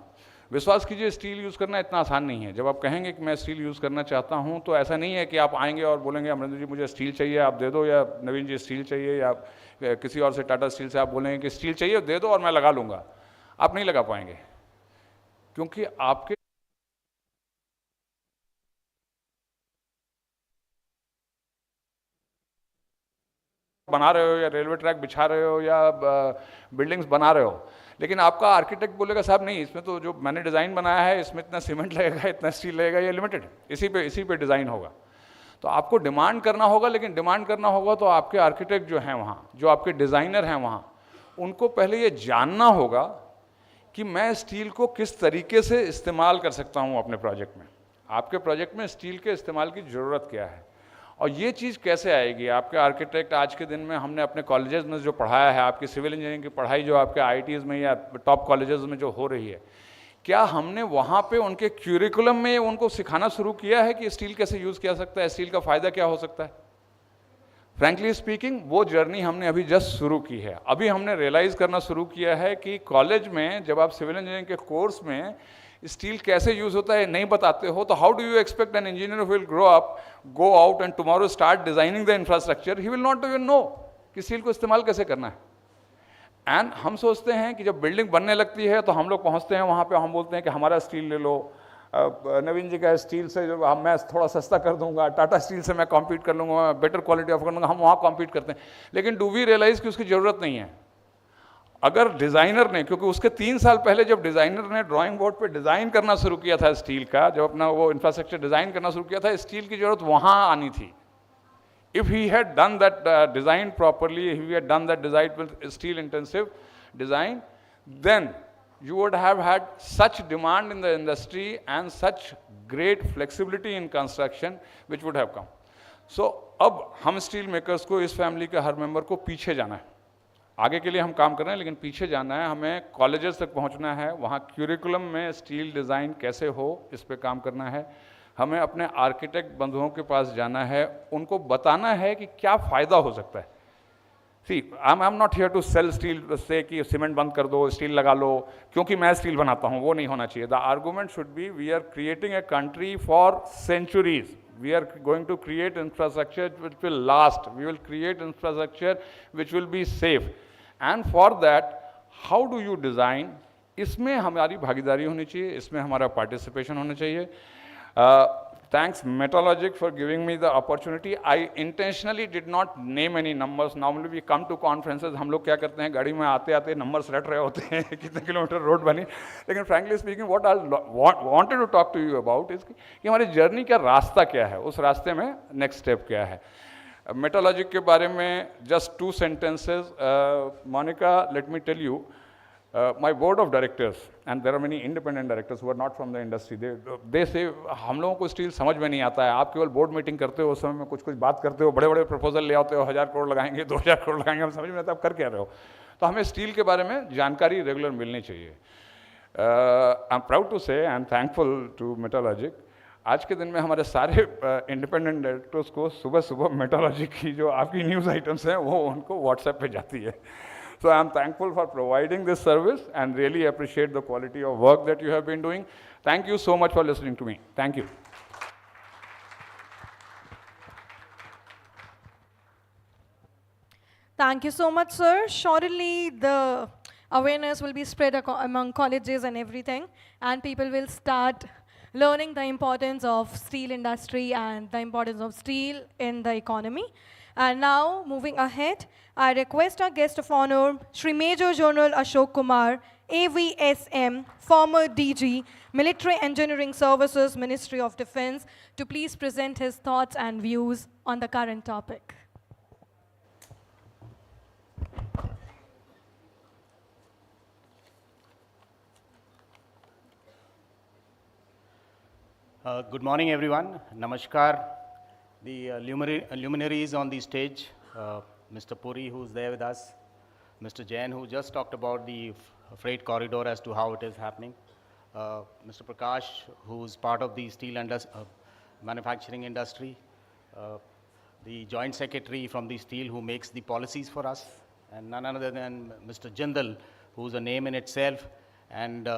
विश्वास कीजिए, स्टील यूज़ करना इतना आसान नहीं है. जब आप कहेंगे कि मैं स्टील यूज़ करना चाहता हूँ तो ऐसा नहीं है कि आप आएंगे और बोलेंगे अमरिंदर जी मुझे स्टील चाहिए आप दे दो, या नवीन जी स्टील चाहिए, या किसी और से टाटा स्टील से आप बोलेंगे कि स्टील चाहिए दे दो और मैं लगा लूँगा. आप नहीं लगा पाएंगे, क्योंकि आपके बना रहे हो या रेलवे ट्रैक बिछा रहे हो या बिल्डिंग्स बना रहे हो, लेकिन आपका आर्किटेक्ट बोलेगा साहब नहीं, इसमें तो जो मैंने डिज़ाइन बनाया है इसमें इतना सीमेंट लगेगा, इतना स्टील लगेगा, ये लिमिटेड, इसी पे डिज़ाइन होगा. तो आपको डिमांड करना होगा, लेकिन डिमांड करना होगा तो आपके आर्किटेक्ट जो हैं वहाँ, जो आपके डिज़ाइनर हैं वहाँ, उनको पहले ये जानना होगा कि मैं स्टील को किस तरीके से इस्तेमाल कर सकता हूँ अपने प्रोजेक्ट में. आपके प्रोजेक्ट में स्टील के इस्तेमाल की ज़रूरत क्या है और ये चीज़ कैसे आएगी. आपके आर्किटेक्ट आज के दिन में हमने अपने कॉलेजेस में जो पढ़ाया है, आपकी सिविल इंजीनियरिंग की पढ़ाई जो आपके आईटीज़ में या टॉप कॉलेजेस में जो हो रही है, क्या हमने वहाँ पे उनके क्यूरिकुलम में उनको सिखाना शुरू किया है कि स्टील कैसे यूज़ किया सकता है, स्टील का फ़ायदा क्या हो सकता है? फ्रैंकली स्पीकिंग, वो जर्नी हमने अभी जस्ट शुरू की है. अभी हमने रियलाइज़ करना शुरू किया है कि कॉलेज में जब आप सिविल इंजीनियरिंग के कोर्स में स्टील कैसे यूज़ होता है नहीं बताते हो, तो how do you expect an engineer will grow up, go out and tomorrow start designing the infrastructure, he will not even know कि स्टील को इस्तेमाल कैसे करना है. एंड हम सोचते हैं कि जब बिल्डिंग बनने लगती है तो हम लोग पहुंचते हैं वहाँ पे, हम बोलते हैं कि हमारा स्टील ले लो, नवीन जी का स्टील से जो मैं थोड़ा सस्ता कर दूंगा, टाटा स्टील से मैं कॉम्पीट कर लूँगा, बेटर क्वालिटी ऑफ कर लूँगा, हम वहाँ कॉम्पीट करते हैं. लेकिन डू वी रियलाइज़ कि उसकी ज़रूरत नहीं है. अगर डिज़ाइनर ने, क्योंकि उसके 3 साल पहले जब डिज़ाइनर ने ड्राइंग बोर्ड पे डिज़ाइन करना शुरू किया था स्टील का, जब अपना वो इंफ्रास्ट्रक्चर डिज़ाइन करना शुरू किया था, स्टील की ज़रूरत वहाँ आनी थी. If he had done that design properly, if he had done that design with steel intensive design, then you would have had such demand in the industry and such great flexibility in construction which would have come. So अब हम steel makers को, इस family के हर member को पीछे जाना है. आगे के लिए हम काम कर रहे हैं, लेकिन पीछे जाना है. हमें कॉलेजेस तक पहुंचना है, वहाँ क्यूरिकुलम में स्टील डिज़ाइन कैसे हो इस पे काम करना है. हमें अपने आर्किटेक्ट बंधुओं के पास जाना है, उनको बताना है कि क्या फ़ायदा हो सकता है. See I am not here to sell steel say कि सीमेंट बंद कर दो, स्टील लगा लो क्योंकि मैं स्टील बनाता हूँ, वो नहीं होना चाहिए. The argument should be we are creating a country for centuries. We are going to create infrastructure which will last. We will create infrastructure which will be safe. And for that, how do you design? इसमें हमारी भागीदारी होनी चाहिए, इसमें हमारा participation होना चाहिए. Thanks Metalogic for giving me the opportunity. I intentionally did not name any numbers. Normally we come to conferences, हम लोग क्या करते हैं, गाड़ी में आते आते numbers रट रहे होते हैं कितने किलोमीटर रोड बनी. लेकिन frankly speaking, what I wanted to talk to you about is कि हमारी जर्नी का रास्ता क्या है, उस रास्ते में नेक्स्ट स्टेप क्या है. Metalogic के बारे में just 2 sentences. Monica, let me tell you. My board of directors, and there are many independent directors who are not from the industry, they say हम लोगों को स्टील समझ में नहीं आता है. आप केवल बोर्ड मीटिंग करते हो, उस समय में कुछ कुछ बात करते हो, बड़े बड़े प्रपोजल ले आते हो, 1000 करोड़ लगाएंगे, 2000 करोड़ लगाएंगे, हम समझ में आता है आप कर क्या रहे हो. तो हमें स्टील के बारे में जानकारी रेगुलर मिलनी चाहिए. आई एम प्राउड टू से एंड थैंकफुल टू मेटालॉजिक. आज के दिन में हमारे सारे इंडिपेंडेंट डायरेक्टर्स को सुबह सुबह मेटालॉजिक की जो आपकी न्यूज़ आइटम्स हैं वो उनको व्हाट्सएप पे जाती है. So I am thankful for providing this service and really appreciate the quality of work that you have been doing. Thank you so much for listening to me. Thank you. Thank you so much, sir. Surely the awareness will be spread among colleges and everything, and people will start learning the importance of steel industry and the importance of steel in the economy. And now, moving ahead, I request our guest of honor, Shri Major General Ashok Kumar, AVSM, former DG, Military Engineering Services, Ministry of Defense, to please present his thoughts and views on the current topic. Good morning, everyone. Namaskar. The luminaries on the stage, Mr. Puri, who's there with us, Mr. Jain, who just talked about the freight corridor as to how it is happening, Mr. Prakash, who's part of the steel manufacturing industry, the joint secretary from the steel who makes the policies for us, and none other than Mr. Jindal, who's a name in itself. And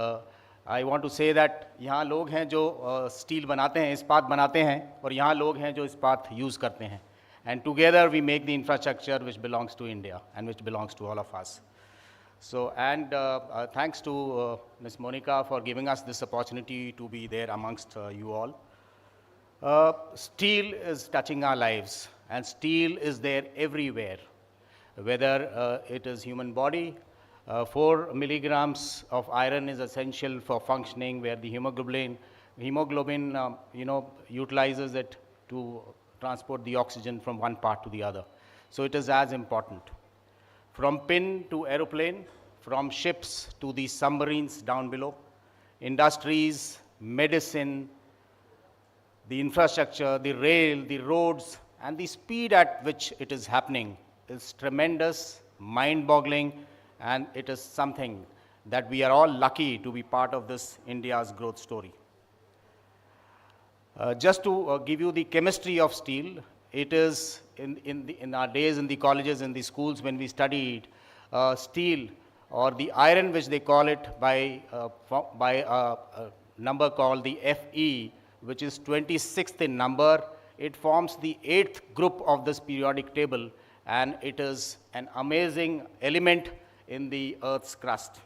I want to say that यहाँ लोग हैं जो steel बनाते हैं, इस्पात बनाते हैं, और यहाँ लोग हैं जो इस्पात यूज़ करते हैं. And together we make the infrastructure which belongs to India and which belongs to all of us. So, and thanks to Ms. Monica for giving us this opportunity to be there amongst you all. Steel is touching our lives, and steel is there everywhere, whether it is human body. 4 milligrams of iron is essential for functioning, where the hemoglobin utilizes it to transport the oxygen from one part to the other. So it is as important. From pin to aeroplane, from ships to the submarines down below, industries, medicine, the infrastructure, the rail, the roads, and the speed at which it is happening is tremendous, mind-boggling, and it is something that we are all lucky to be part of this India's growth story. Just to give you the chemistry of steel, it is in our days in the colleges, in the schools, when we studied steel, or the iron, which they call it by a number called the Fe, which is 26th in number. It forms the 8th group of this periodic table, and it is an amazing element in the Earth's crust.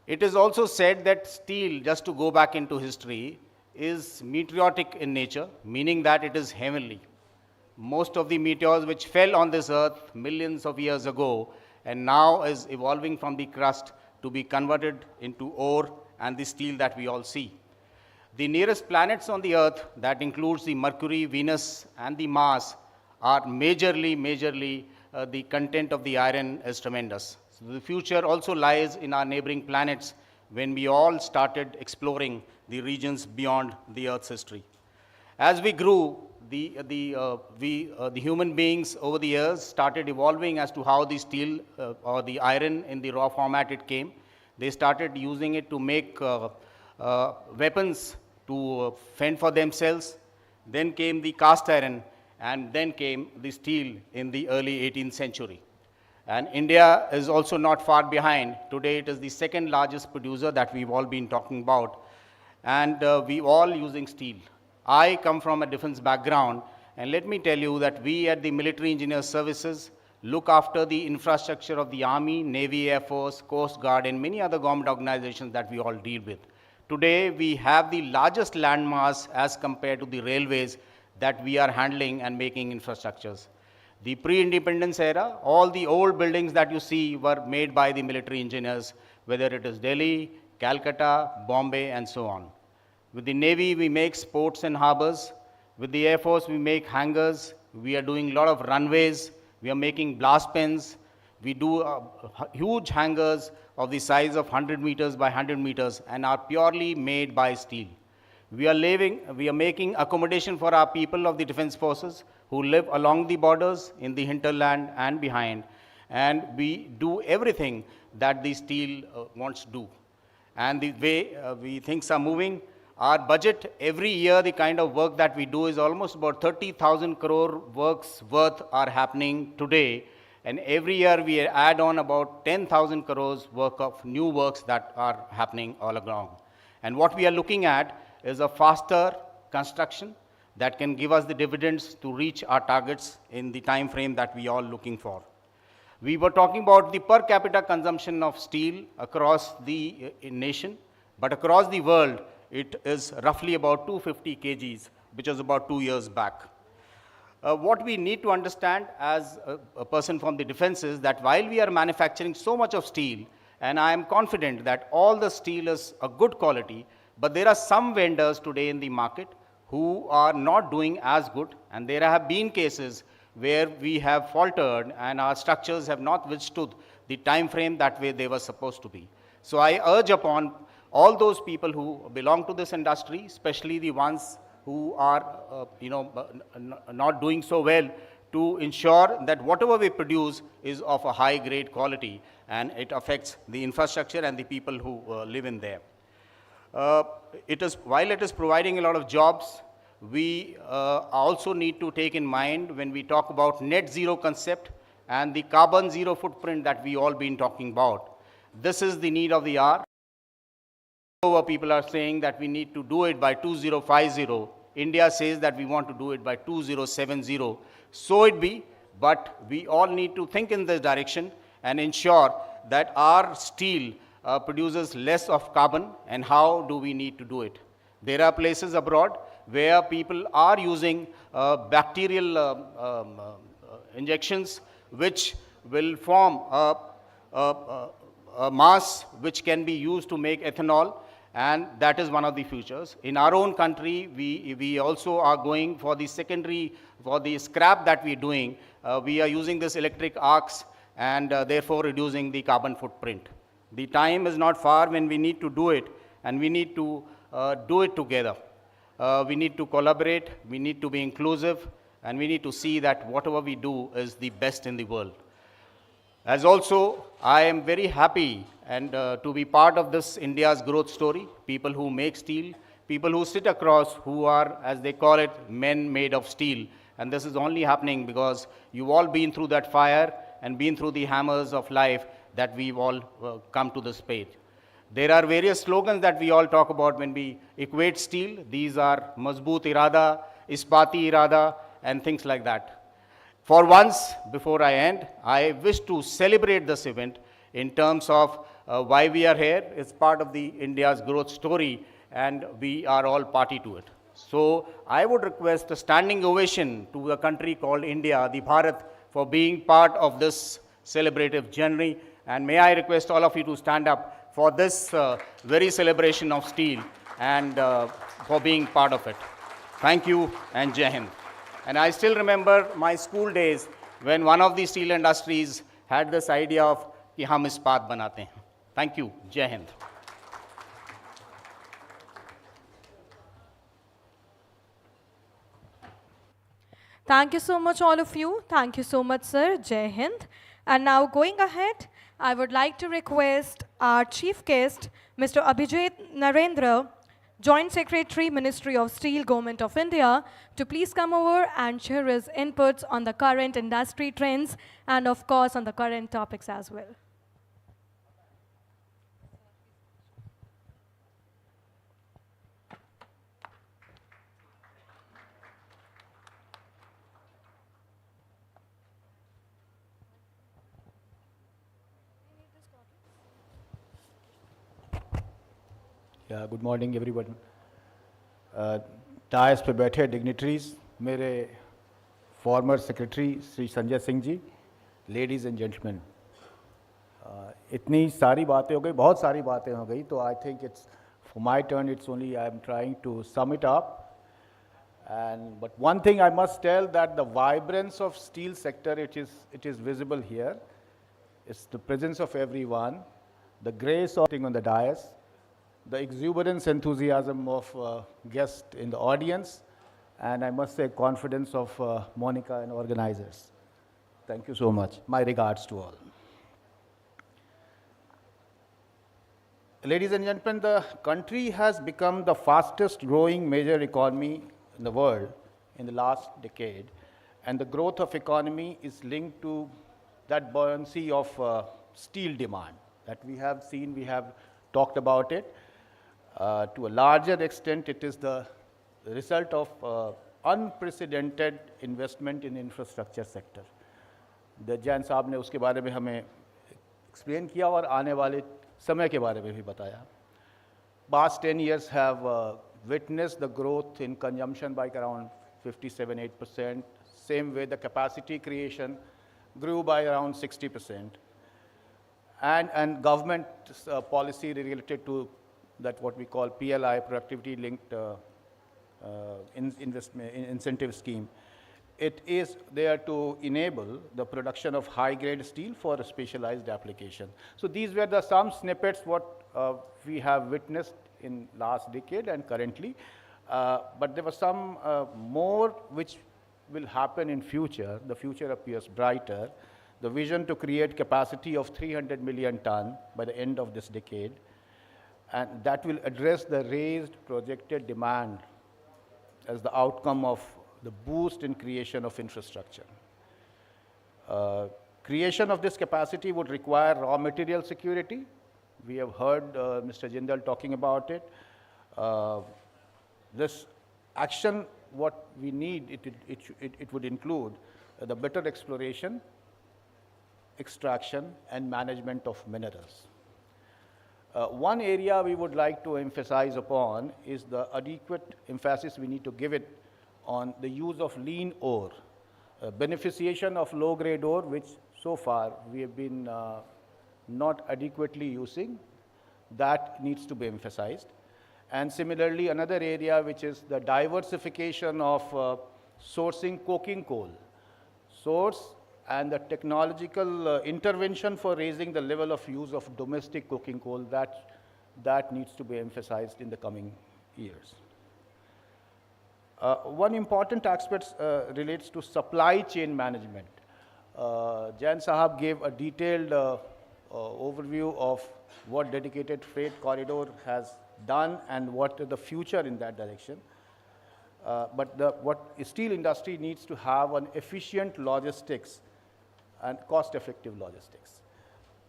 It is also said that steel, just to go back into history, is meteoritic in nature, meaning that it is heavenly. Most of the meteors which fell on this earth millions of years ago and now is evolving from the crust to be converted into ore and the steel that we all see. The nearest planets on the Earth, that includes the Mercury, Venus, and the Mars, are majorly the content of the iron is tremendous. So the future also lies in our neighboring planets when we all started exploring the regions beyond the Earth's history. As we grew, the human beings over the years started evolving as to how the steel or the iron in the raw format it came. They started using it to make weapons to fend for themselves. Then came the cast iron, and then came the steel in the early 18th century. And India is also not far behind. Today it is the second largest producer that we've all been talking about, and we all using steel. I come from a defense background, and let me tell you that we at the Military Engineer Services look after the infrastructure of the Army, Navy, Air Force, Coast Guard, and many other government organizations that we all deal with. Today, we have the largest landmass as compared to the railways that we are handling and making infrastructures. The pre-independence era, all the old buildings that you see were made by the military engineers, whether it is Delhi, Calcutta, Bombay, and so on. With the Navy, we make ports and harbors. With the Air Force, we make hangars. We are doing a lot of runways. We are making blast pens. We do huge hangars of the size of 100 meters by 100 meters and are purely made by steel. We are making accommodation for our people of the defense forces who live along the borders, in the hinterland and behind. And we do everything that the steel wants to do. And the way things are moving, our budget every year, the kind of work that we do is almost about 30,000 crore works worth are happening today. And every year we add on about 10,000 crores worth of new works that are happening all along. And what we are looking at is a faster construction that can give us the dividends to reach our targets in the time frame that we are looking for. We were talking about the per capita consumption of steel across the nation, but across the world, it is roughly about 250 kgs, which is about 2 years back. What we need to understand as a person from the defense is that while we are manufacturing so much of steel, and I am confident that all the steel is a good quality, but there are some vendors today in the market who are not doing as good, and there have been cases where we have faltered and our structures have not withstood the time frame that way they were supposed to be. So I urge upon all those people who belong to this industry, especially the ones who are not doing so well, to ensure that whatever we produce is of a high grade quality and it affects the infrastructure and the people who live in there. While it is providing a lot of jobs, we also need to take in mind when we talk about net zero concept and the carbon zero footprint that we all been talking about. This is the need of the hour. People are saying that we need to do it by 2050. India says that we want to do it by 2070. So it be, but we all need to think in this direction and ensure that our steel produces less of carbon, and how do we need to do it. There are places abroad where people are using bacterial injections which will form a mass which can be used to make ethanol, and that is one of the futures. In our own country, we also are going for the secondary, for the scrap that we're doing. We are using this electric arcs and therefore reducing the carbon footprint. The time is not far when we need to do it, and we need to do it together. We need to collaborate, we need to be inclusive, and we need to see that whatever we do is the best in the world. As also, I am very happy and to be part of this India's growth story, people who make steel, people who sit across, who are, as they call it, men made of steel. And this is only happening because you've all been through that fire and been through the hammers of life that we've all come to this page. There are various slogans that we all talk about when we equate steel. These are Mazboot Irada, Ispati Irada, and things like that. For once, before I end, I wish to celebrate this event in terms of why we are here. It's part of the India's growth story, and we are all party to it. So I would request a standing ovation to a country called India, the Bharat, for being part of this celebrative journey. And may I request all of you to stand up for this very celebration of steel and for being part of it. Thank you and Jai Hind. And I still remember my school days when one of the steel industries had this idea of कि हम इस्पात बनाते हैं. Thank you. Jai Hind. Thank you so much, all of you. Thank you so much, sir. Jai Hind. And now going ahead, I would like to request our chief guest, Mr. Abhijit Narendra, Joint Secretary, Ministry of Steel, Government of India, to please come over and share his inputs on the current industry trends and, of course, on the current topics as well. या good morning everyone. Dais पे बैठे dignitaries, मेरे former secretary Shri Sanjay Singh ji, ladies and gentleman, इतनी सारी बातें हो गई, बहुत सारी बातें हो गई, तो I think it's for my turn, it's only I am trying to sum it up. And but one thing I must tell, that the vibrance of steel sector, it is visible here. It's the presence of everyone, the grace of sitting on the dais, the exuberance, enthusiasm of guests in the audience, and I must say confidence of Monica and organizers. Thank you so much. My regards to all. Ladies and gentlemen, the country has become the fastest growing major economy in the world in the last decade, and the growth of economy is linked to that buoyancy of steel demand that we have seen, we have talked about it. To a larger extent, it is the result of unprecedented investment in infrastructure sector. The Jain साहब ने उसके बारे में हमें explain किया और आने वाले समय के बारे में भी बताया. Past 10 years have witnessed the growth in consumption by around 57-8%. Same way, the capacity creation grew by around 60%. And government policy related to that what we call PLI, productivity linked incentive scheme. It is there to enable the production of high grade steel for a specialized application. So these were the some snippets what we have witnessed in last decade and currently, but there was some more which will happen in future. The future appears brighter. The vision to create capacity of 300 million ton by the end of this decade, and that will address the raised projected demand as the outcome of the boost in creation of infrastructure. Creation of this capacity would require raw material security. We have heard Mr. Jindal talking about it. This action, what we need, it would include the better exploration, extraction, and management of minerals. One area we would like to emphasize upon is the adequate emphasis we need to give it on the use of lean ore, beneficiation of low-grade ore, which so far we have been not adequately using. That needs to be emphasized. And similarly, another area which is the diversification of sourcing coking coal, source and the technological intervention for raising the level of use of domestic coking coal, that needs to be emphasized in the coming years. One important aspect relates to supply chain management. Jain Sahab gave a detailed overview of what dedicated freight corridor has done and what is the future in that direction. But what steel industry needs to have an efficient logistics and cost-effective logistics.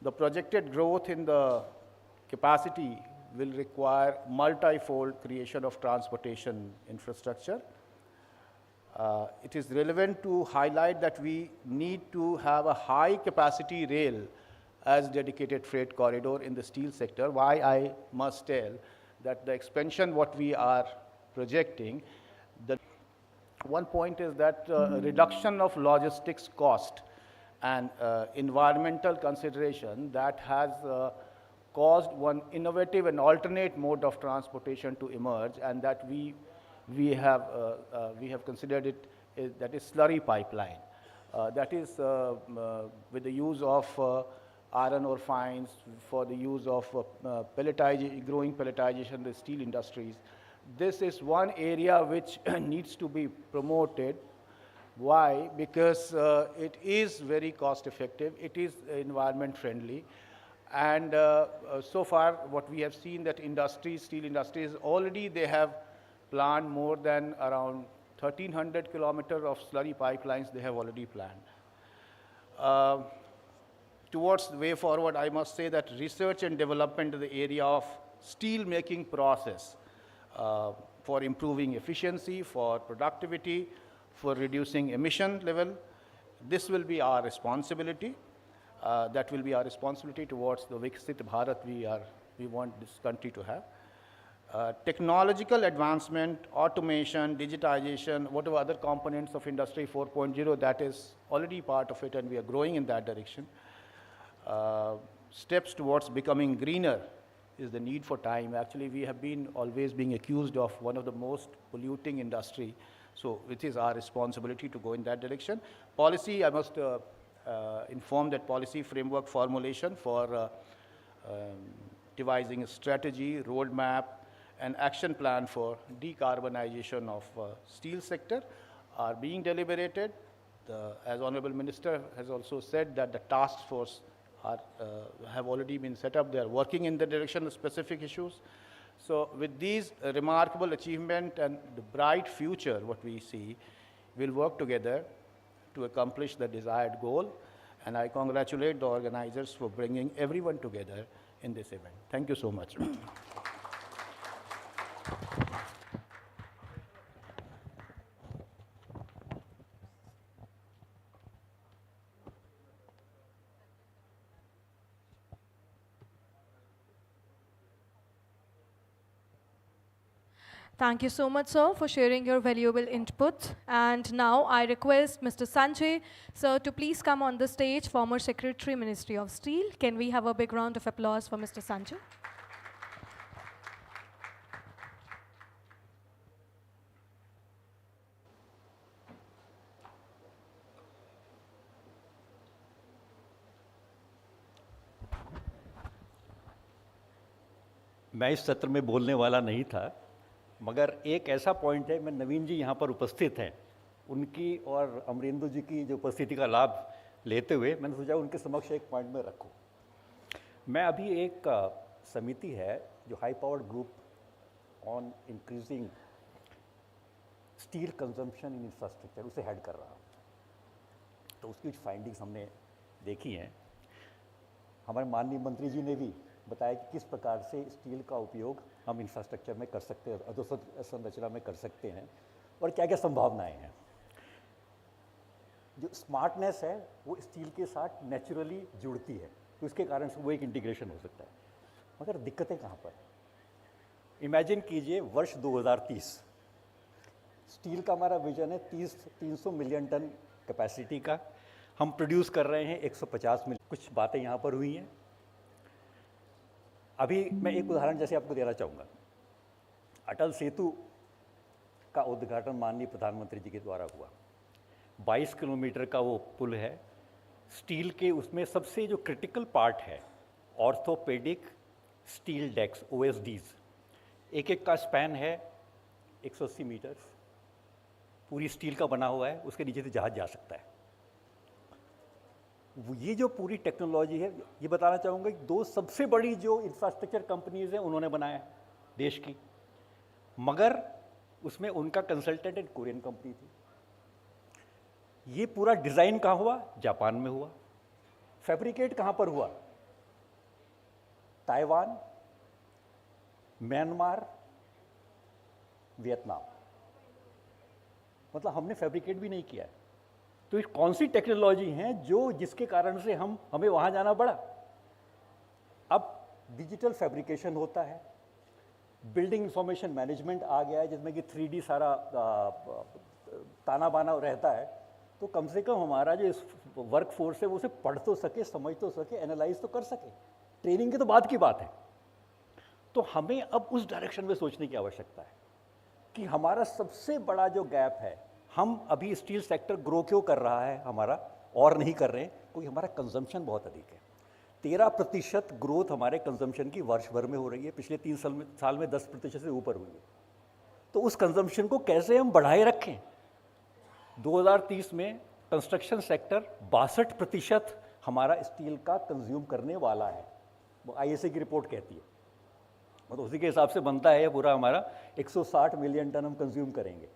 The projected growth in the capacity will require multi-fold creation of transportation infrastructure. It is relevant to highlight that we need to have a high-capacity rail as dedicated freight corridor in the steel sector. Why I must tell that the expansion what we are projecting, the one point is that reduction of logistics cost and environmental consideration that has caused one innovative and alternate mode of transportation to emerge, and that we have considered it that is slurry pipeline. That is with the use of iron ore fines, for the use of growing pelletization in the steel industries. This is one area which needs to be promoted. Why? Because it is very cost effective, it is environment friendly, and so far what we have seen that steel industries already they have planned more than around 1,300 kilometers of slurry pipelines they have already planned. Towards the way forward, I must say that research and development in the area of steel making process for improving efficiency, for productivity, for reducing emission level, this will be our responsibility. That will be our responsibility towards the Viksit Bharat we want this country to have. Technological advancement, automation, digitization, whatever other components of Industry 4.0, that is already part of it, and we are growing in that direction. Steps towards becoming greener is the need for time. Actually, we have been always being accused of one of the most polluting industry, so it is our responsibility to go in that direction. Policy, I must inform that policy framework formulation for devising a strategy, roadmap, and action plan for decarbonization of steel sector are being deliberated. As Honorable Minister has also said that the task force have already been set up. They are working in the direction of specific issues. So with these remarkable achievement and the bright future what we see, we'll work together to accomplish the desired goal. And I congratulate the organizers for bringing everyone together in this event. Thank you so much. Thank you so much, sir, for sharing your valuable input. And now I request Mr. Sanjay, sir, to please come on the stage, former Secretary, Ministry of Steel. Can we have a big round of applause for Mr. Sanjay? मैं इस सत्र में बोलने वाला नहीं था, मगर एक ऐसा पॉइंट है, मैं नवीन जी यहाँ पर उपस्थित हैं, उनकी और अमरेंद्र जी की जो उपस्थिति का लाभ लेते हुए मैंने सोचा उनके समक्ष एक पॉइंट में रखूँ। मैं अभी एक समिति है जो high powered group on increasing steel consumption in infrastructure, उसे हेड कर रहा हूँ। तो उसकी फाइंडिंग्स हमने देखी हैं। हमारे माननीय मंत्री जी ने भी बताया कि किस प्रकार से स्टील का उपयोग हम इंफ्रास्ट्रक्चर में कर सकते हैं, अधोसंरचना में कर सकते हैं, और क्या क्या संभावनाएं हैं। जो स्मार्टनेस है वो स्टील के साथ नेचुरली जुड़ती है, तो इसके कारण से वो एक इंटीग्रेशन हो सकता है। मगर दिक्कतें कहाँ पर? इमेजिन कीजिए वर्ष 2030, स्टील का हमारा विजन है 300 मिलियन टन कैपेसिटी का, हम प्रोड्यूस कर रहे हैं 150 मिलियन। कुछ बातें यहाँ पर हुई हैं। अभी मैं एक उदाहरण जैसे आपको देना चाहूँगा। अटल सेतु का उद्घाटन माननीय प्रधानमंत्री जी के द्वारा हुआ। 22 किलोमीटर का वो पुल है। स्टील के उसमें सबसे जो क्रिटिकल पार्ट है ऑर्थोपेडिक स्टील डेक्स, OSDs, एक एक का स्पैन है 180 मीटर, पूरी स्टील का बना हुआ है, उसके नीचे से जहाज जा सकता है। ये जो पूरी टेक्नोलॉजी है, ये बताना चाहूँगा कि 2 सबसे बड़ी जो इंफ्रास्ट्रक्चर कंपनीज हैं उन्होंने बनाया है देश की, मगर उसमें उनका कंसल्टेंट एक कोरियन कंपनी थी। ये पूरा डिज़ाइन कहाँ हुआ? जापान में हुआ। फैब्रिकेट कहाँ पर हुआ? Taiwan, Myanmar, Vietnam. मतलब हमने फैब्रिकेट भी नहीं किया है। तो ये कौन सी टेक्नोलॉजी हैं जो जिसके कारण से हमें वहाँ जाना पड़ा? अब डिजिटल फैब्रिकेशन होता है, बिल्डिंग इंफॉर्मेशन मैनेजमेंट आ गया है, जिसमें कि 3D सारा ताना बाना रहता है। तो कम से कम हमारा जो इस वर्क फोर्स है वो उसे पढ़ तो सके, समझ तो सके, एनालाइज तो कर सके। ट्रेनिंग की तो बाद की बात है। तो हमें अब उस डायरेक्शन में सोचने की आवश्यकता है कि हमारा सबसे बड़ा जो गैप है, हम अभी स्टील सेक्टर ग्रो क्यों कर रहा है हमारा और नहीं कर रहे हैं, क्योंकि हमारा कंजम्पशन बहुत अधिक है। 13% ग्रोथ हमारे कंजम्पशन की वर्ष भर में हो रही है, पिछले 3 साल में 10% से ऊपर हुई है। तो उस कंजम्पशन को कैसे हम बढ़ाए रखें। 2030 में कंस्ट्रक्शन सेक्टर 62% हमारा स्टील का कंज्यूम करने वाला है, वो ISA की रिपोर्ट कहती है। मतलब उसी के हिसाब से बनता है पूरा हमारा 160 मिलियन टन हम कंज्यूम करेंगे।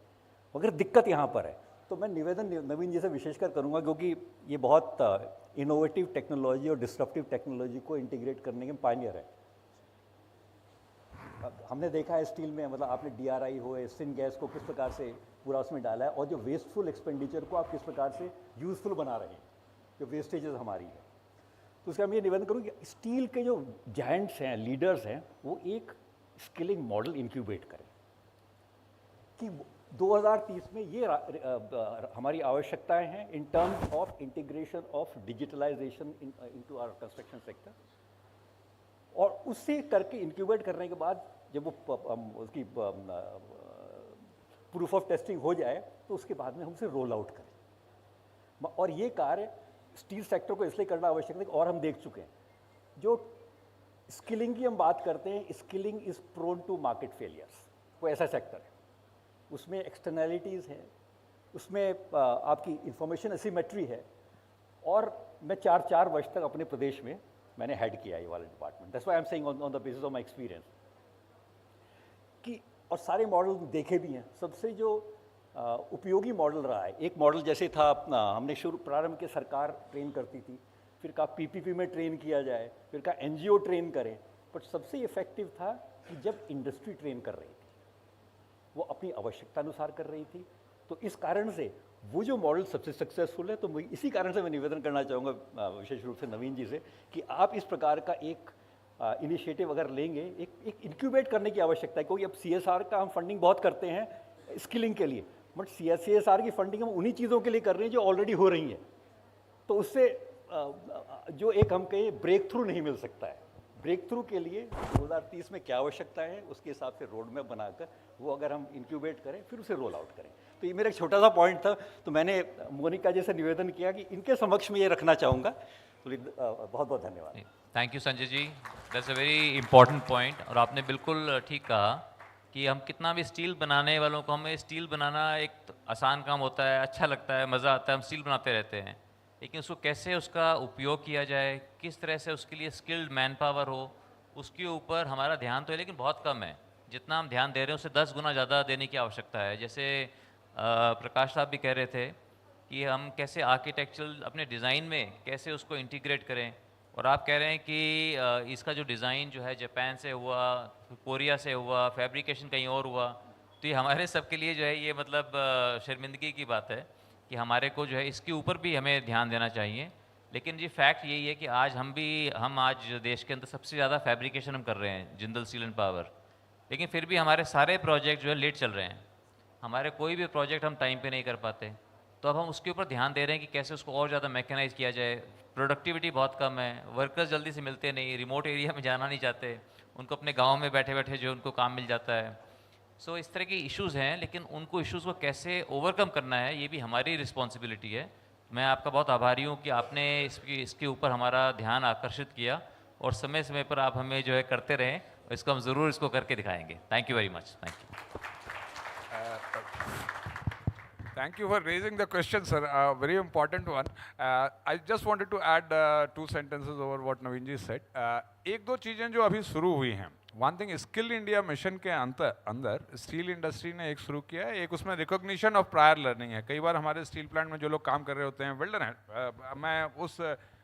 मगर दिक्कत यहाँ पर है, तो मैं निवेदन नवीन जी से विशेषकर करूँगा, क्योंकि ये बहुत इनोवेटिव टेक्नोलॉजी और डिस्ट्रप्टिव टेक्नोलॉजी को इंटीग्रेट करने के पायनियर है। हमने देखा है स्टील में, मतलब आपने DRI हो, सिन गैस को किस प्रकार से पूरा उसमें डाला है, और जो वेस्टफुल एक्सपेंडिचर को आप किस प्रकार से यूजफुल बना रहे हैं, जो वेस्टेजेस हमारी है। तो उसका मैं ये निवेदन करूँ कि स्टील के जो जायंट्स हैं, लीडर्स हैं, वो एक स्किलिंग मॉडल इंक्यूबेट करें कि 2030 में ये हमारी आवश्यकताएं हैं in terms of integration of digitalisation into our construction sector. और उससे करके इंक्यूबेट करने के बाद जब वो उसकी प्रूफ ऑफ टेस्टिंग हो जाए, तो उसके बाद में हम उसे रोल आउट करें। और ये कार्य स्टील सेक्टर को इसलिए करना आवश्यक है, और हम देख चुके हैं, जो स्किलिंग की हम बात करते हैं, skilling is prone to market failures. वो ऐसा सेक्टर है, उसमें एक्सटर्नैलिटीज़ हैं, उसमें आपकी इंफॉर्मेशन एसिमेट्री है। और मैं 4 वर्ष तक अपने प्रदेश में मैंने हेड किया ये वाला department. That's why I am saying on the basis of my experience कि, और सारे मॉडल देखे भी हैं। सबसे जो उपयोगी मॉडल रहा है, एक मॉडल जैसे था अपना, हमने शुरू प्रारंभ के सरकार ट्रेन करती थी, फिर कहा PPP में ट्रेन किया जाए, फिर कहा NGO ट्रेन करें। बट सबसे इफेक्टिव था कि जब इंडस्ट्री ट्रेन कर रही थी, वो अपनी आवश्यकता अनुसार कर रही थी। तो इस कारण से वो जो मॉडल सबसे सक्सेसफुल है। तो इसी कारण से मैं निवेदन करना चाहूँगा विशेष रूप से नवीन जी से कि आप इस प्रकार का एक इनिशिएटिव अगर लेंगे, एक इंक्यूबेट करने की आवश्यकता है। क्योंकि अब CSR का हम फंडिंग बहुत करते हैं स्किलिंग के लिए, बट CSR की फंडिंग हम उन्हीं चीज़ों के लिए कर रहे हैं जो ऑलरेडी हो रही हैं। तो उससे जो एक हम कहें ब्रेक थ्रू नहीं मिल सकता है। ब्रेक थ्रू के लिए 2030 में क्या आवश्यकता है, उसके हिसाब से रोड मैप बनाकर वो अगर हम इंक्यूबेट करें, फिर उसे रोल आउट करें। तो ये मेरा एक छोटा सा पॉइंट था, तो मैंने मोनिका जी से निवेदन किया कि इनके समक्ष में ये रखना चाहूँगा। तो बहुत बहुत धन्यवाद। Thank you Sanjay ji, that's a very important point. और आपने बिल्कुल ठीक कहा कि हम कितना भी स्टील बनाने वालों को, हमें स्टील बनाना एक आसान काम होता है, अच्छा लगता है, मज़ा आता है, हम स्टील बनाते रहते हैं। लेकिन उसको कैसे उसका उपयोग किया जाए, किस तरह से उसके लिए स्किल्ड मैन पावर हो, उसके ऊपर हमारा ध्यान तो है, लेकिन बहुत कम है। जितना हम ध्यान दे रहे हैं उससे 10 गुना ज़्यादा देने की आवश्यकता है। जैसे प्रकाश साहब भी कह रहे थे कि हम कैसे आर्किटेक्चरल अपने डिज़ाइन में कैसे उसको इंटीग्रेट करें। और आप कह रहे हैं कि इसका जो डिज़ाइन जो है जापान से हुआ, कोरिया से हुआ, फैब्रिकेशन कहीं और हुआ, तो ये हमारे सब के लिए जो है ये मतलब शर्मिंदगी की बात है कि हमारे को जो है इसके ऊपर भी हमें ध्यान देना चाहिए। लेकिन ये फैक्ट यही है कि आज हम आज देश के अंदर सबसे ज़्यादा फैब्रिकेशन हम कर रहे हैं, जिंदल स्टील एंड पावर। लेकिन फिर भी हमारे सारे प्रोजेक्ट जो है लेट चल रहे हैं, हमारे कोई भी प्रोजेक्ट हम टाइम पे नहीं कर पाते। तो अब हम उसके ऊपर ध्यान दे रहे हैं कि कैसे उसको और ज़्यादा मैकेनाइज किया जाए। प्रोडक्टिविटी बहुत कम है, वर्कर्स जल्दी से मिलते नहीं, रिमोट एरिया में जाना नहीं चाहते, उनको अपने गाँव में बैठे बैठे जो उनको काम मिल जाता है। सो इस तरह की इश्यूज़ हैं, लेकिन उनको इश्यूज़ को कैसे ओवरकम करना है ये भी हमारी रिस्पॉन्सिबिलिटी है। मैं आपका बहुत आभारी हूँ कि आपने इसके ऊपर हमारा ध्यान आकर्षित किया, और समय समय पर आप हमें जो है करते रहें, इसको हम ज़रूर इसको करके दिखाएंगे। Thank you very much. Thank you. Thank you for raising the question, sir. Very important one. I just wanted to add 2 sentences over what Naveen ji said. एक दो चीज़ें जो अभी शुरू हुई हैं। One thing, skill India mission के अंदर स्टील इंडस्ट्री ने एक शुरू किया है, एक उसमें रिकॉग्निशन ऑफ प्रायर लर्निंग है। कई बार हमारे स्टील प्लांट में जो लोग काम कर रहे होते हैं, वेल्डर हैं, मैं उस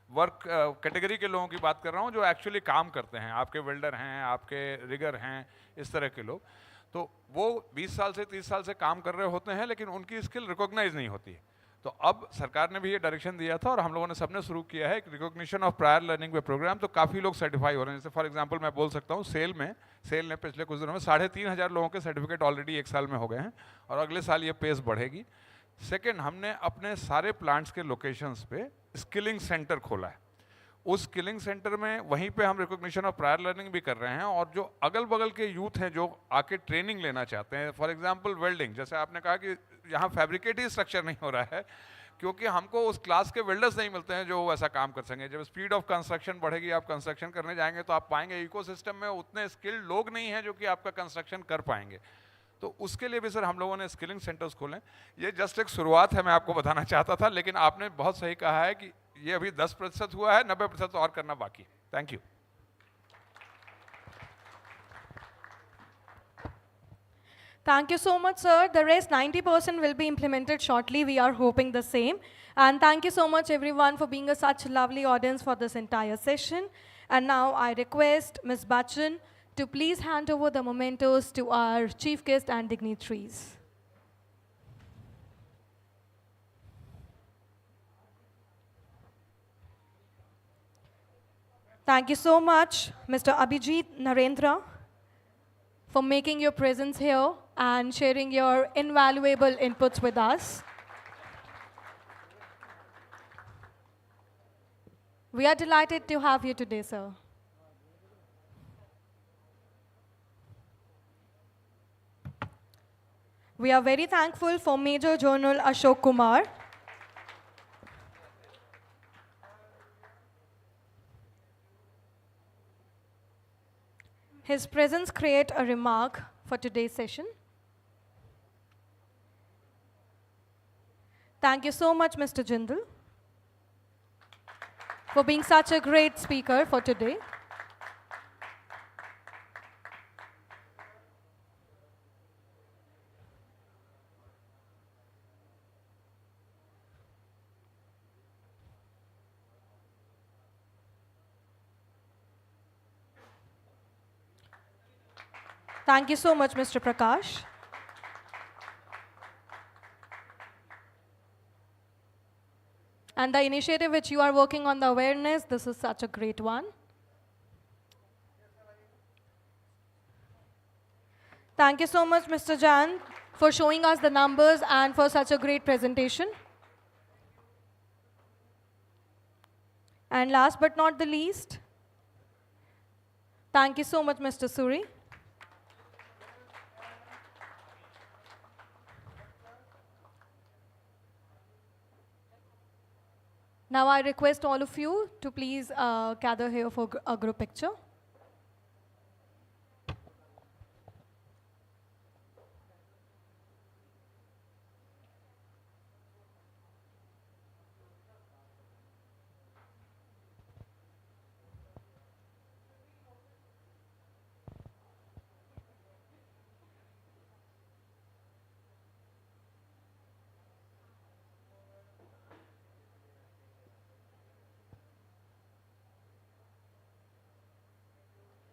वर्क कैटेगरी के लोगों की बात कर रहा हूँ जो एक्चुअली काम करते हैं, आपके वेल्डर हैं, आपके रिगर हैं, इस तरह के लोग। तो वो 20 साल से 30 साल से काम कर रहे होते हैं, लेकिन उनकी स्किल रिकॉग्नाइज नहीं होती है। तो अब सरकार ने भी ये डायरेक्शन दिया था और हम लोगों ने सबने शुरू किया है रिकॉग्निशन ऑफ प्रायर लर्निंग पे प्रोग्राम। तो काफ़ी लोग सर्टिफाई हो रहे हैं। जैसे फॉर एग्जांपल मैं बोल सकता हूँ, सेल ने पिछले कुछ दिनों में 3500 लोगों के सर्टिफिकेट ऑलरेडी 1 साल में हो गए हैं, और अगले साल ये पेस बढ़ेगी। सेकेंड, हमने अपने सारे प्लांट्स के लोकेशंस पे स्किलिंग सेंटर खोला है। उस स्किलिंग सेंटर में वहीं पे हम रिकॉग्निशन ऑफ प्रायर लर्निंग भी कर रहे हैं, और जो अगल बगल के यूथ हैं जो आके ट्रेनिंग लेना चाहते हैं, फॉर एग्जांपल वेल्डिंग, जैसे आपने कहा कि यहाँ फैब्रिकेट ही स्ट्रक्चर नहीं हो रहा है क्योंकि हमको उस क्लास के वेल्डर्स नहीं मिलते हैं जो ऐसा काम कर सकें। जब स्पीड ऑफ कंस्ट्रक्शन बढ़ेगी, आप कंस्ट्रक्शन करने जाएंगे तो आप पाएंगे इकोसिस्टम में उतने स्किल्ड लोग नहीं हैं जो कि आपका कंस्ट्रक्शन कर पाएंगे। तो उसके लिए भी सर हम लोगों ने स्किलिंग सेंटर्स खोले। ये जस्ट एक शुरुआत है, मैं आपको बताना चाहता था, लेकिन आपने बहुत सही कहा है कि ये अभी 10% हुआ है, 90% और करना बाकी। Thank you. Thank you so much, sir. The rest 90% will be implemented shortly. We are hoping the same. And thank you so much, everyone, for being such a lovely audience for this entire session. And now I request Ms. Bachchan to please hand over the mementos to our chief guest and dignitaries. Thank you so much, Mr. Abhijit Narendra, for making your presence here and sharing your invaluable inputs with us. We are delighted to have you today, sir. We are very thankful for Major General Ashok Kumar. His presence creates a remark for today's session. Thank you so much, Mr. Jindal, for being such a great speaker for today. Thank you so much, Mr. Prakash. And the initiative which you are working on, the awareness, this is such a great one. Thank you so much, Mr. Jan, for showing us the numbers and for such a great presentation. And last but not the least, thank you so much, Mr. Suri. Now I request all of you to please gather here for a group picture.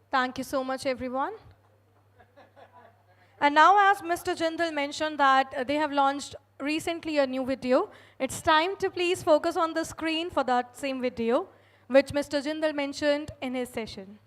Thank you so much, everyone. And now, as Mr. Jindal mentioned that they have launched recently a new video, it's time to please focus on the screen for that same video, which Mr. Jindal mentioned in his session.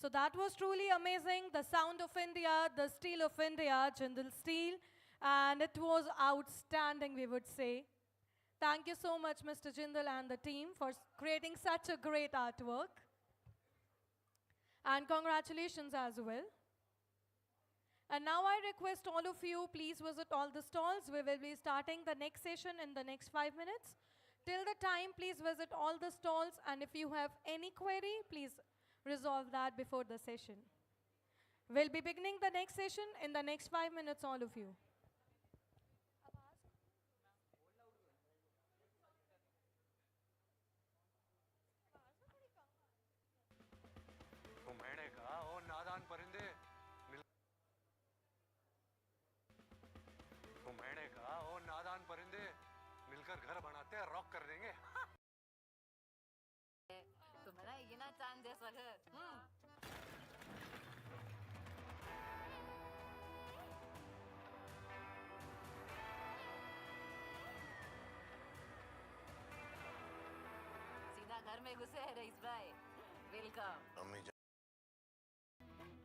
So that was truly amazing. The sound of India, the steel of India, Jindal Steel, and it was outstanding, we would say. Thank you so much, Mr. Jindal and the team, for creating such a great artwork. And congratulations as well. And now I request all of you, please visit all the stalls. We will be starting the next session in the next 5 minutes. Till the time, please visit all the stalls, and if you have any query, please resolve that before the session. We'll be beginning the next session in the next 5 minutes, all of you. तो मैंने कहा ओ नादान परिंदे तो मैंने कहा ओ नादान परिंदे मिलकर घर बनाते हैं, रॉक कर देंगे। तुम्हारा ये ना चांद जैसा घर। सीधा घर में घुसे है रईस भाई। वेलकम। अम्मी जान,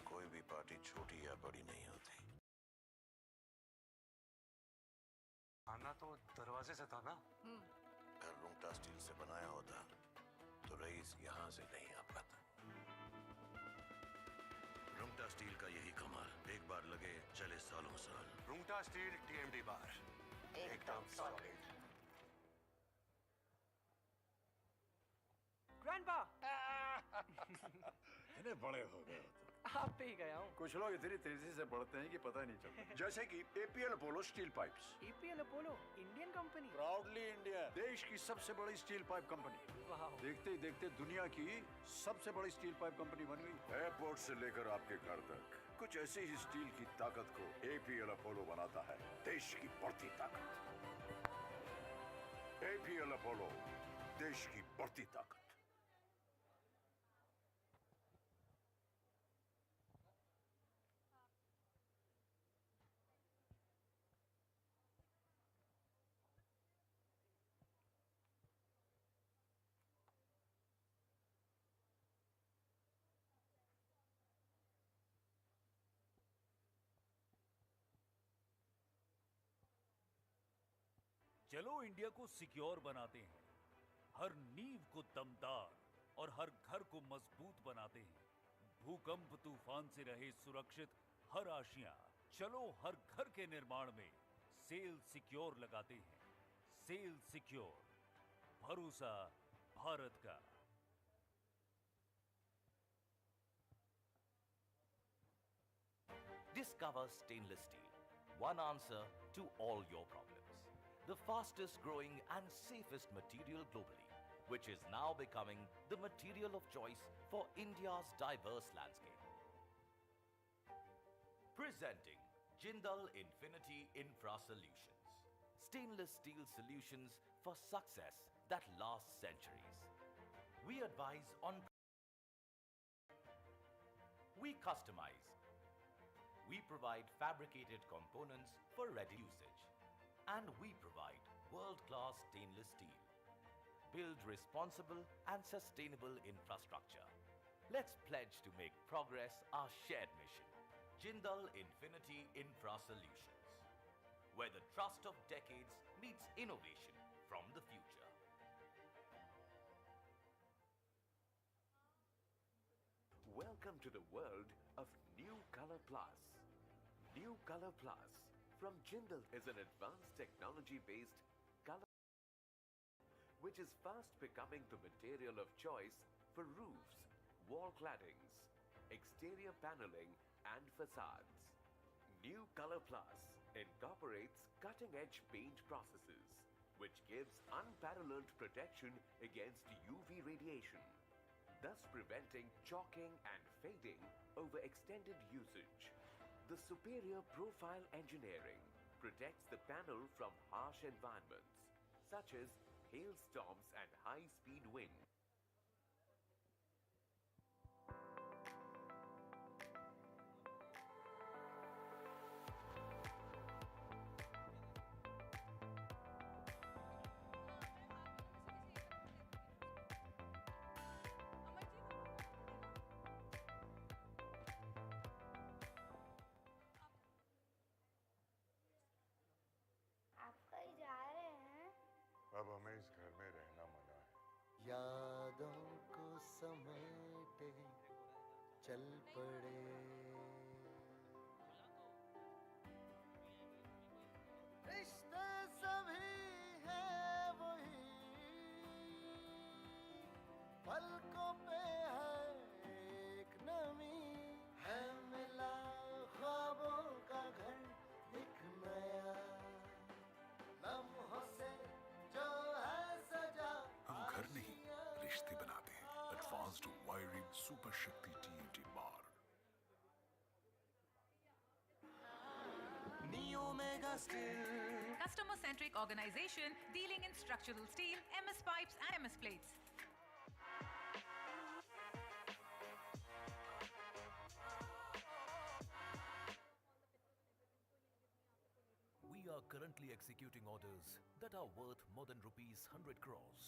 कोई भी पार्टी छोटी या बड़ी नहीं होती। आना तो दरवाजे से था ना। घर रूंगटा स्टील से बनाया होता तो रईस यहाँ से नहीं आ पाता। रूंगटा स्टील का यही कमाल, एक बार लगे चले सालों साल। रूंगटा स्टील टीएमडी बार, एकदम सॉलिड। ग्रैंडपा इतने बड़े हो गए हो तुम। आप पे ही गया हूँ। कुछ लोग इतनी तेजी से बढ़ते हैं कि पता ही नहीं चलता। जैसे कि APL Apollo steel pipes. APL Apollo Indian company. Proudly India, देश की सबसे बड़ी स्टील पाइप कंपनी। वाह। देखते ही देखते दुनिया की सबसे बड़ी स्टील पाइप कंपनी बन गई। एयरपोर्ट से लेकर आपके घर तक कुछ ऐसी ही स्टील की ताकत को एपीएल अपोलो बनाता है, देश की बढ़ती ताकत। एपीएल अपोलो, देश की बढ़ती ताकत। चलो इंडिया को सिक्योर बनाते हैं, हर नींव को दमदार और हर घर को मजबूत बनाते हैं। भूकंप तूफान से रहे सुरक्षित हर आशियां। चलो हर घर के निर्माण में सेल सिक्योर लगाते हैं। सेल सिक्योर, भरोसा भारत का। Discover stainless steel, one answer to all your problems. The fastest growing and safest material globally, which is now becoming the material of choice for India's diverse landscape. Presenting Jindal Infinity Infra Solutions. Stainless steel solutions for success that lasts centuries. We advise on. We customize. We provide fabricated components for ready usage. And we provide world-class stainless steel. Build responsible and sustainable infrastructure. Let's pledge to make progress our shared mission. Jindal Infinity Infra Solutions, where the trust of decades meets innovation from the future. Welcome to the world of New Color Plus. New Color Plus from Jindal is an advanced technology-based color which is fast becoming the material of choice for roofs, wall claddings, exterior paneling and facades. New Color Plus incorporates cutting-edge paint processes which gives unparalleled protection against UV radiation, thus preventing chalking and fading over extended usage. The superior profile engineering protects the panel from harsh environments such as hailstorms and high-speed wind. समेटे चल पड़े। रिश्ते सभी है वही, पलकों पे है एक नमी, है मिला ख्वाबों का घर एक नया, लम्हों से जो है सजा। हम घर नहीं रिश्ते बनाते हैं। एडवांस्ड वायरिंग सुपर शक्ति TMT bar. Omega Steel. Customer-centric organization dealing in structural steel, MS pipes and MS plates. We are currently executing orders that are worth more than rupees 100 crores.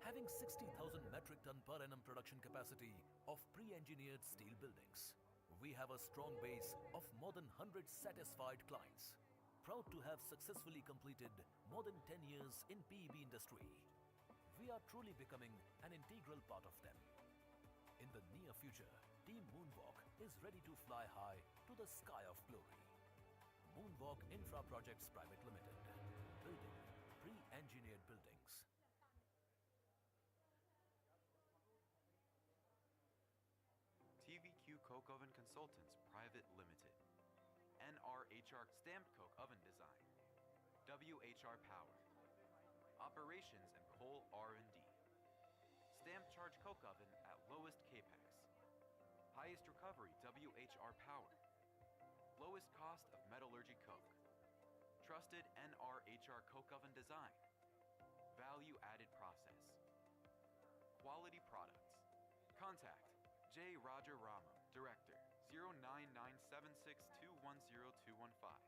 Having 60,000 metric ton per annum production capacity of pre-engineered steel buildings, we have a strong base of more than 100 satisfied clients. Proud to have successfully completed more than 10 years in PEB industry. We are truly becoming an integral part of them. In the near future, Team Moonwalk is ready to fly high to the sky of glory. Moonwalk Infra Projects Private Limited. Building pre-engineered buildings. TVQ Coke Oven Consultants Private Limited. NRHR Stamped Coke Oven Design. WHR Power. Operations and Coal R&D. Stamp Charge Coke Oven at lowest capex. Highest recovery WHR Power. Lowest cost of metallurgy coke. Trusted NRHR Coke Oven Design. Value added process. Quality products. Contact J. Raja Rama, Director, 099762102115.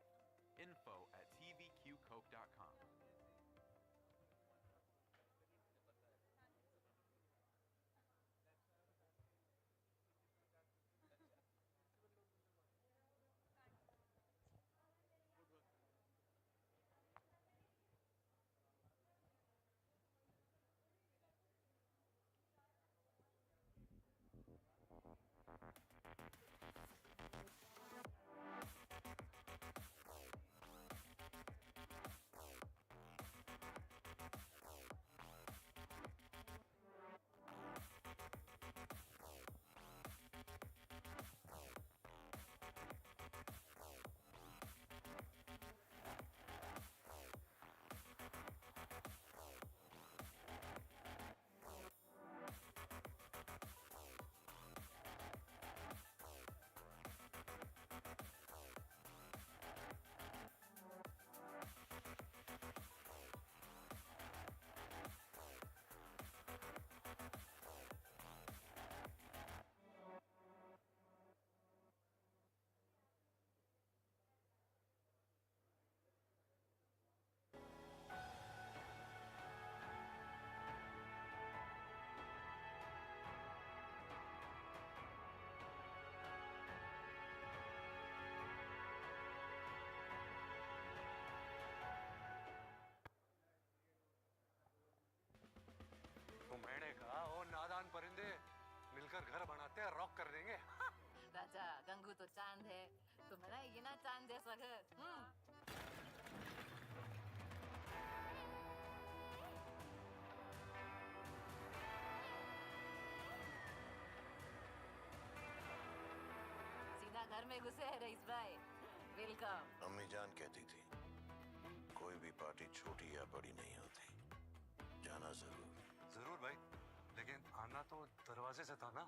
Info at tvqcoke.com. तो मैंने कहा ओ नादान परिंदे मिलकर घर बनाते हैं, rock कर देंगे। राजा गंगू तो चांद है, तो मेरा ये ना चांद जैसा घर। सीधा घर में घुसे है रईस भाई। वेलकम। अम्मी जान कहती थी कोई भी पार्टी छोटी या बड़ी नहीं होती, जाना जरूर। जरूर भाई, लेकिन आना तो दरवाजे से था ना।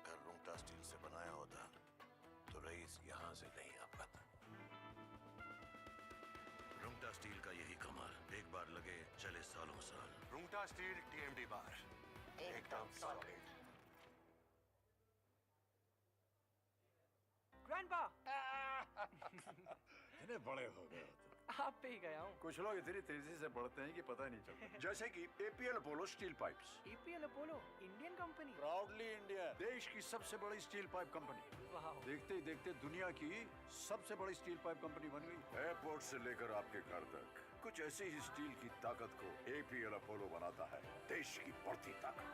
घर रुंगटा स्टील से बनाया होता तो रईस यहाँ से नहीं आ पाता। रुंगटा स्टील का यही कमाल, एक बार लगे चले सालों साल। रुंगटा स्टील टीएमटी बार, एकदम सॉलिड। ग्रैंडपा इतने बड़े हो गए हो तुम। आप पे ही गया हूँ। कुछ लोग इतनी तेजी से बढ़ते हैं कि पता ही नहीं चलता। जैसे कि APL Apollo steel pipes. APL Apollo Indian company. Proudly India, देश की सबसे बड़ी स्टील पाइप कंपनी। देखते ही देखते दुनिया की सबसे बड़ी स्टील पाइप कंपनी बन गई। एयरपोर्ट से लेकर आपके घर तक कुछ ऐसी ही स्टील की ताकत को एपीएल अपोलो बनाता है, देश की बढ़ती ताकत।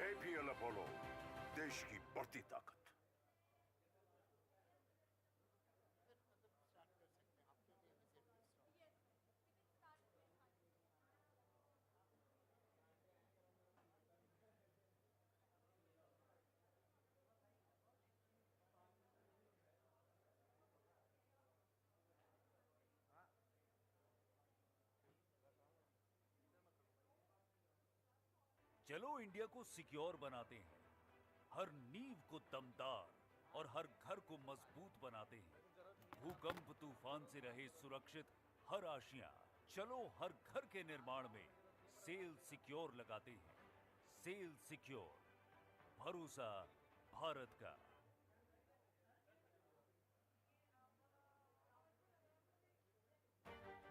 APL अपोलो, देश की बढ़ती ताकत। चलो इंडिया को सिक्योर बनाते हैं, हर नींव को दमदार और हर घर को मजबूत बनाते हैं। भूकंप तूफान से रहे सुरक्षित हर आशियां। चलो हर घर के निर्माण में सेल सिक्योर लगाते हैं। सेल सिक्योर, भरोसा भारत का।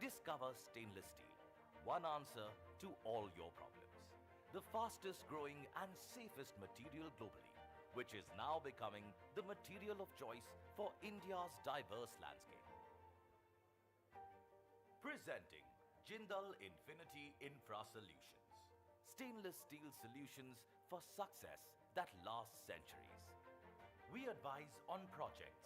Discover stainless steel, one answer to all your problems. The fastest growing and safest material globally, which is now becoming the material of choice for India's diverse landscape. Presenting Jindal Infinity Infra Solutions. Stainless steel solutions for success that lasts centuries. We advise on projects.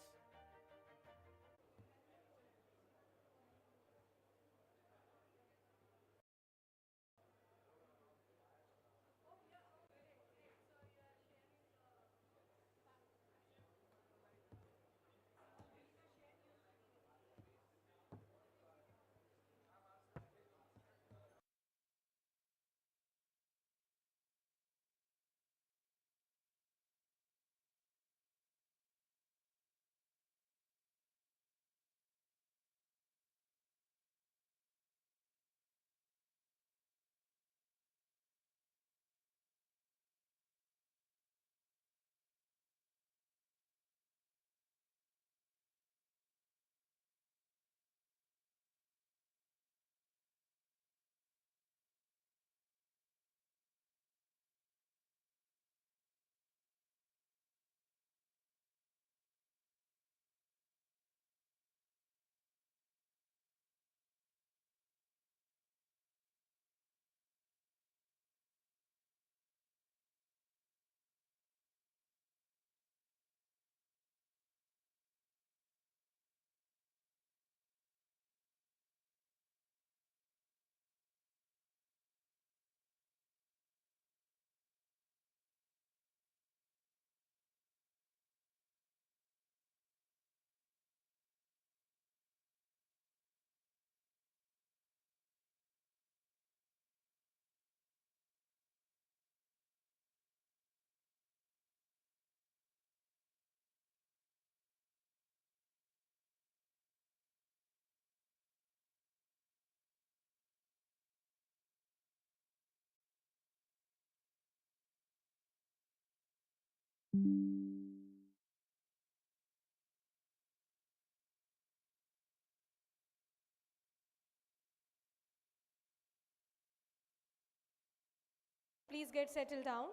Please get settled down.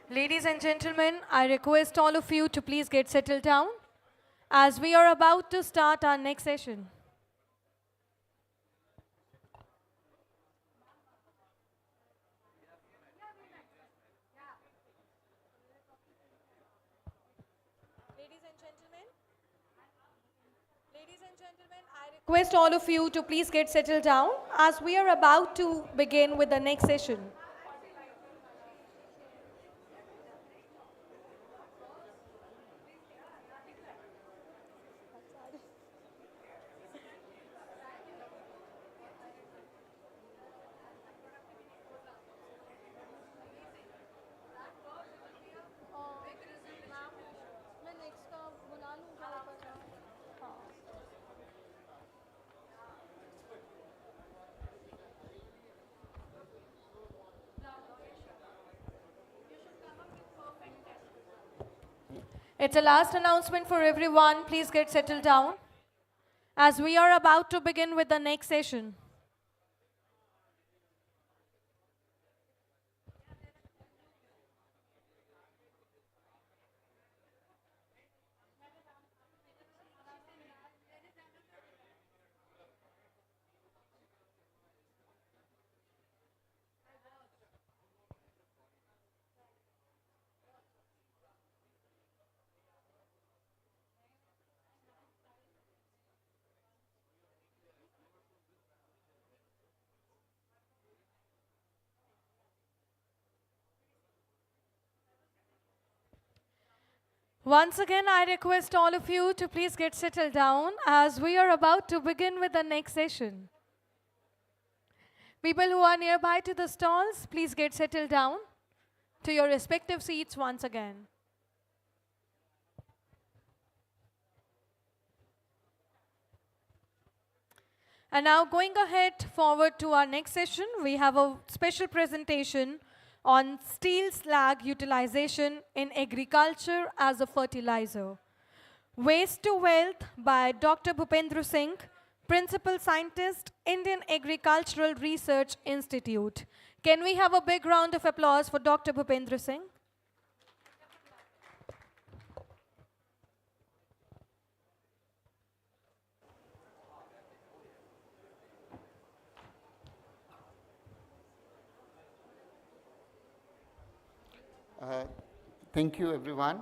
Ladies and gentlemen, I request all of you to please get settled down as we are about to start our next session. Ladies and gentlemen, I request all of you to please get settled down as we are about to begin with the next session. It's a last announcement for everyone. Please get settled down as we are about to begin with the next session. Once again, I request all of you to please get settled down as we are about to begin with the next session. People who are nearby to the stalls, please get settled down to your respective seats once again. And now going ahead forward to our next session, we have a special presentation on steel slag utilization in agriculture as a fertilizer. Waste to Wealth by Dr. Bhupendra Singh, Principal Scientist, Indian Agricultural Research Institute. Can we have a big round of applause for Dr. Bhupendra Singh? Thank you everyone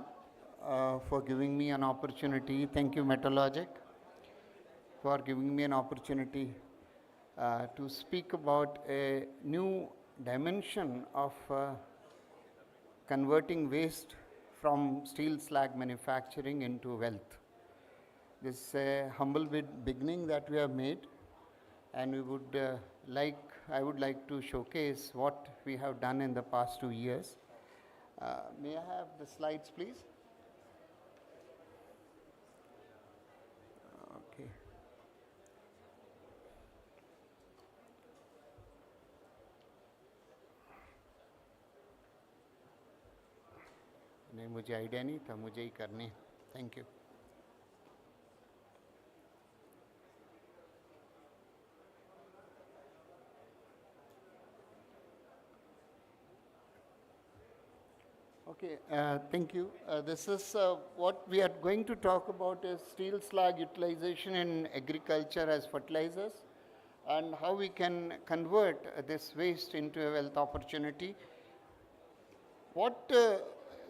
for giving me an opportunity. Thank you Metalogic for giving me an opportunity to speak about a new dimension of converting waste from steel slag manufacturing into wealth. This is a humble beginning that we have made, and I would like to showcase what we have done in the past 2 years. May I have the slides, please? Okay. नहीं, मुझे idea नहीं था, मुझे ही करने. Thank you. Okay, thank you. This is what we are going to talk about is steel slag utilization in agriculture as fertilizers and how we can convert this waste into a wealth opportunity. What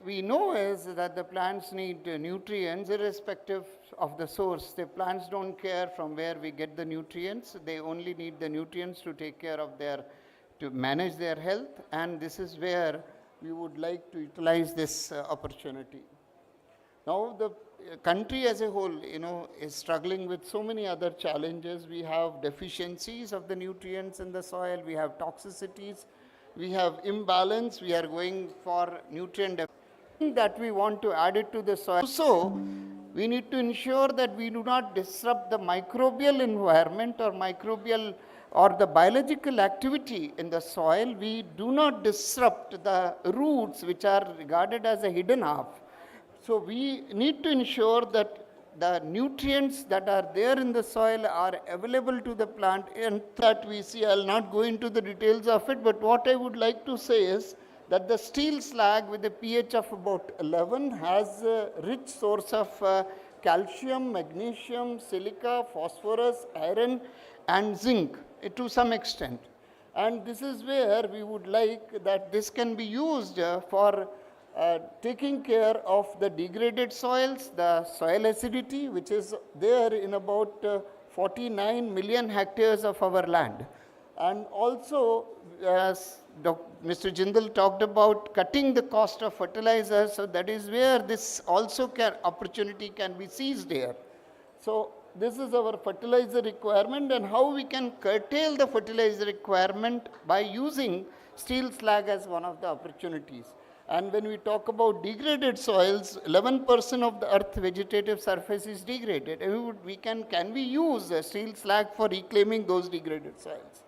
we know is that the plants need nutrients irrespective of the source. The plants don't care from where we get the nutrients. They only need the nutrients to take care of to manage their health, and this is where we would like to utilize this opportunity. Now the country as a whole, is struggling with so many other challenges. We have deficiencies of the nutrients in the soil, we have toxicities, we have imbalance, we are going for nutrient that we want to add it to the soil. So we need to ensure that we do not disrupt the microbial environment or the biological activity in the soil. We do not disrupt the roots which are regarded as a hidden half. So we need to ensure that the nutrients that are there in the soil are available to the plant, and that we see. I'll not go into the details of it, but what I would like to say is that the steel slag with a pH of about 11 has a rich source of calcium, magnesium, silica, phosphorus, iron and zinc to some extent. And this is where we would like that this can be used for taking care of the degraded soils, the soil acidity which is there in about 49 million hectares of our land. And also, as Mr. Jindal talked about cutting the cost of fertilizers, so that is where this also opportunity can be seized here. So this is our fertilizer requirement and how we can curtail the fertilizer requirement by using steel slag as one of the opportunities. And when we talk about degraded soils, 11% of the earth vegetative surface is degraded. And can we use steel slag for reclaiming those degraded soils?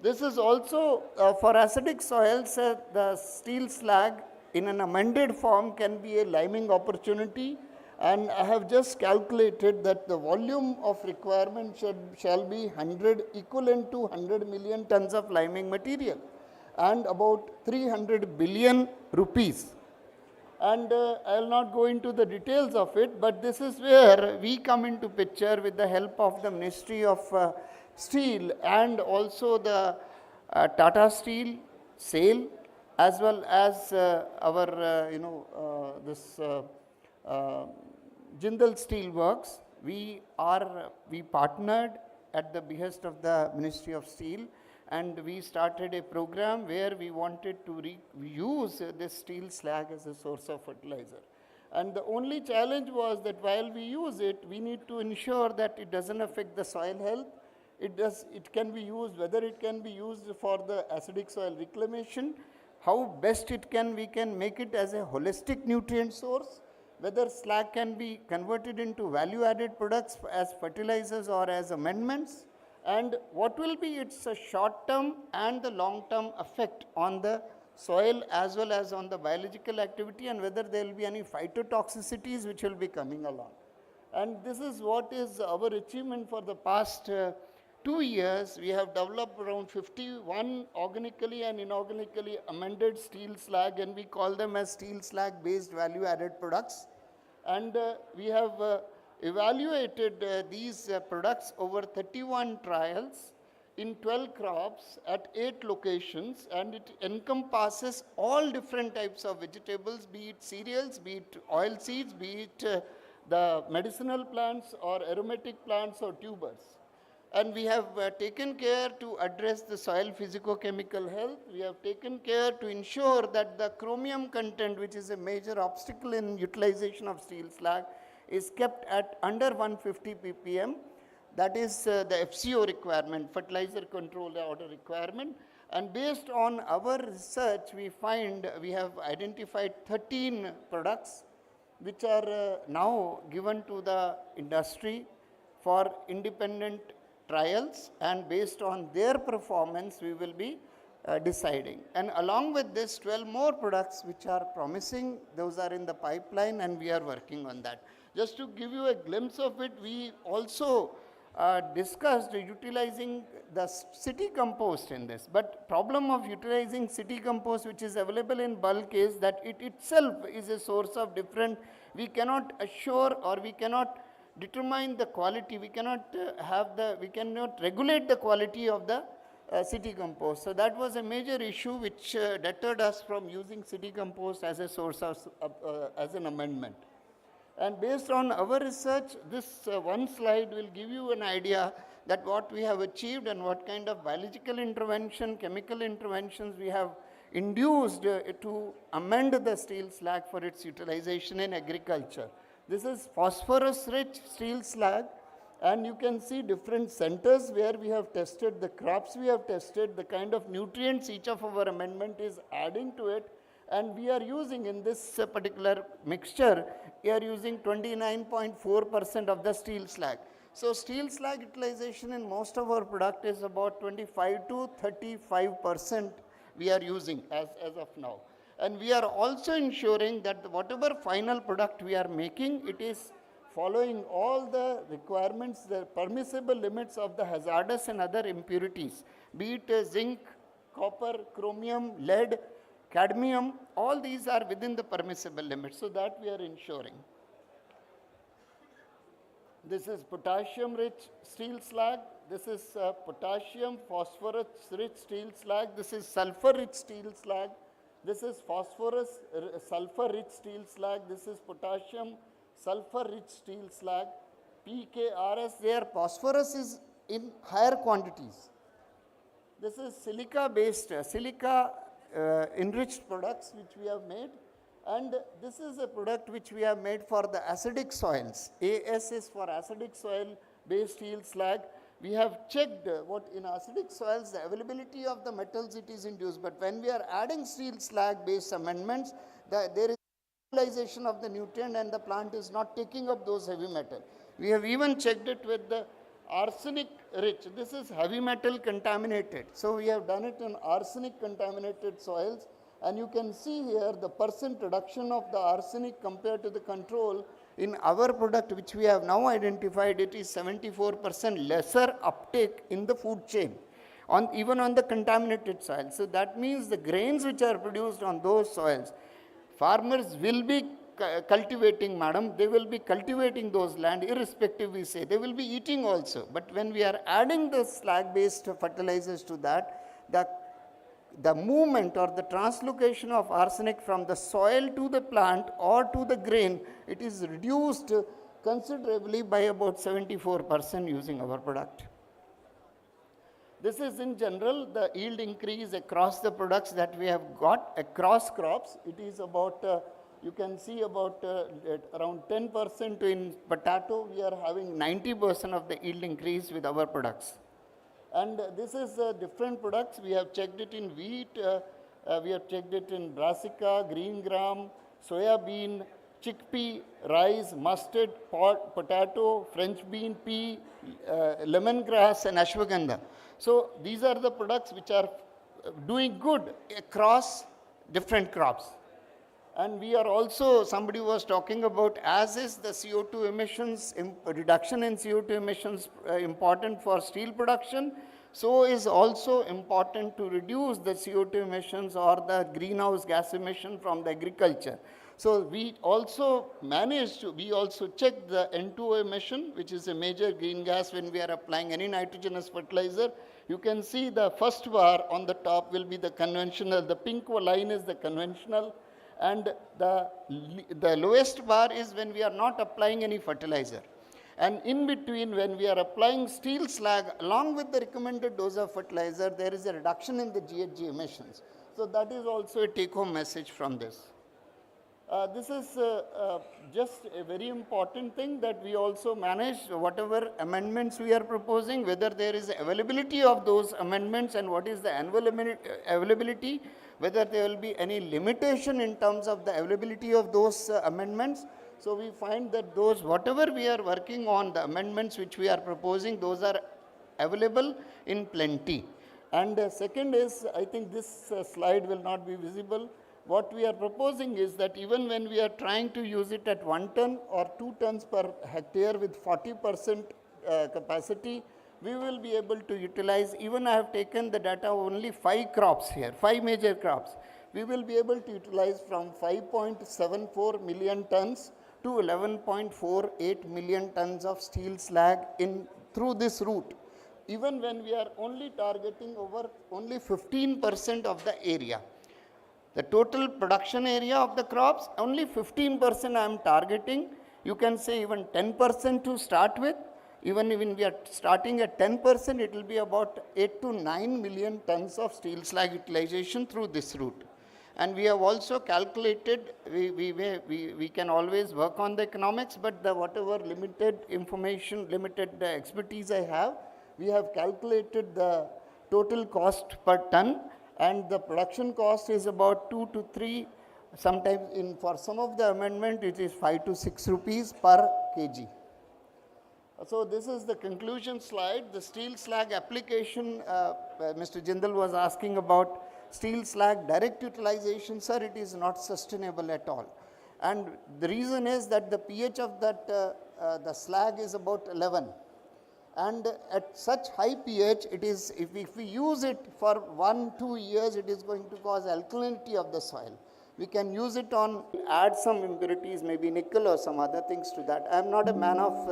This is also for acidic soils, the steel slag in an amended form can be a liming opportunity, and I have just calculated that the volume of requirement shall be 100 equivalent to 100 million tons of liming material and about 300 billion rupees. And I will not go into the details of it, but this is where we come into picture with the help of the Ministry of Steel and also the Tata Steel, SAIL, as well as our, this Jindal Steel Works. We partnered at the behest of the Ministry of Steel, and we started a program where we wanted to use this steel slag as a source of fertilizer. And the only challenge was that while we use it, we need to ensure that it doesn't affect the soil health. It can be used, whether it can be used for the acidic soil reclamation, how best we can make it as a holistic nutrient source, whether slag can be converted into value-added products as fertilizers or as amendments, and what will be its short-term and the long-term effect on the soil as well as on the biological activity, and whether there will be any phytotoxicities which will be coming along. And this is what is our achievement for the past 2 years. We have developed around 51 organically and inorganically amended steel slag, and we call them as steel slag based value added products. And we have evaluated these products over 31 trials in 12 crops at 8 locations, and it encompasses all different types of vegetables, be it cereals, be it oil seeds, be it the medicinal plants or aromatic plants or tubers. And we have taken care to address the soil physicochemical health. We have taken care to ensure that the chromium content, which is a major obstacle in utilization of steel slag, is kept at under 150 ppm. That is the FCO requirement, fertilizer control order requirement. And based on our research, we have identified 13 products which are now given to the industry for independent trials, and based on their performance we will be deciding. And along with this, 12 more products which are promising, those are in the pipeline and we are working on that. Just to give you a glimpse of it, we also discussed utilizing the city compost in this. But problem of utilizing city compost which is available in bulk is that it itself is a source of different, we cannot assure or we cannot determine the quality, we cannot regulate the quality of the city compost. So that was a major issue which deterred us from using city compost as a source of, as an amendment. And based on our research, this one slide will give you an idea that what we have achieved and what kind of biological intervention, chemical interventions we have induced to amend the steel slag for its utilization in agriculture. This is phosphorus-rich steel slag, and you can see different centers where we have tested, the crops we have tested, the kind of nutrients each of our amendment is adding to it, and we are using in this particular mixture, we are using 29.4% of the steel slag. So steel slag utilization in most of our product is about 25 to 35% we are using as of now. And we are also ensuring that whatever final product we are making, it is following all the requirements, the permissible limits of the hazardous and other impurities, be it zinc, copper, chromium, lead, cadmium, all these are within the permissible limits, so that we are ensuring. This is potassium-rich steel slag. This is potassium phosphorus-rich steel slag. This is sulfur-rich steel slag. This is phosphorus sulfur-rich steel slag. This is potassium sulfur-rich steel slag. PKRS there, phosphorus is in higher quantities. This is silica-based, enriched products which we have made. And this is a product which we have made for the acidic soils. AS is for acidic soil based steel slag. We have checked what in acidic soils the availability of the metals it is induced, but when we are adding steel slag based amendments, there is utilization of the nutrient and the plant is not taking up those heavy metal. We have even checked it with the arsenic rich. This is heavy metal contaminated. So we have done it in arsenic contaminated soils, And you can see here the percent reduction of the arsenic compared to the control in our product, which we have now identified, it is 74% lesser uptake in the food chain, even on the contaminated soil. So that means the grains which are produced on those soils, farmers will be cultivating, madam, they will be cultivating those land irrespective, we say. They will be eating also. But when we are adding the slag-based fertilizers to that, the movement or the translocation of arsenic from the soil to the plant or to the grain, it is reduced considerably by about 74% using our product. This is in general the yield increase across the products that we have got across crops. It is about, you can see about around 10% in potato. We are having 90% of the yield increase with our products. And this is different products. We have checked it in wheat, we have checked it in brassica, green gram, soya bean, chickpea, rice, mustard, potato, French bean, pea, lemongrass and ashwagandha. So these are the products which are doing good across different crops. And we are also, somebody was talking about, as is the CO2 emissions, reduction in CO2 emissions important for steel production, so is also important to reduce the CO2 emissions or the greenhouse gas emission from the agriculture. So we also we also check the N2O emission, which is a major green gas when we are applying any nitrogenous fertilizer. You can see the first bar on the top will be the conventional, the pink line is the conventional, and the lowest bar is when we are not applying any fertilizer. And in between, when we are applying steel slag along with the recommended dose of fertilizer, there is a reduction in the GHG emissions. So that is also a take-home message from this. This is just a very important thing, that we also manage whatever amendments we are proposing, whether there is availability of those amendments and what is the annual availability, whether there will be any limitation in terms of the availability of those amendments. So we find that those, whatever we are working on, the amendments which we are proposing, those are available in plenty. And second is, I think this slide will not be visible. What we are proposing is that even when we are trying to use it at 1 ton or 2 tons per hectare with 40% capacity, we will be able to utilize, even I have taken the data only 5 crops here, 5 major crops. We will be able to utilize from 5.74 million tons to 11.48 million tons of steel slag through this route, even when we are only targeting over only 15% of the area. The total production area of the crops, only 15% I am targeting. You can say even 10% to start with. Even when we are starting at 10%, it will be about 8 to 9 million tons of steel slag utilization through this route. And we have also calculated, we can always work on the economics, but the whatever limited information, limited expertise I have, we have calculated the total cost per ton, and the production cost is about 2 to 3, sometimes for some of the amendment it is 5 to 6 rupees per kg. So this is the conclusion slide. The steel slag application, Mr. Jindal was asking about steel slag direct utilization. Sir, it is not sustainable at all. And the reason is that the pH of that the slag is about 11. And at such high pH, it is, if we use it for 1-2 years, it is going to cause alkalinity of the soil. We can use it on, add some impurities, maybe nickel or some other things to that. I am not a man of,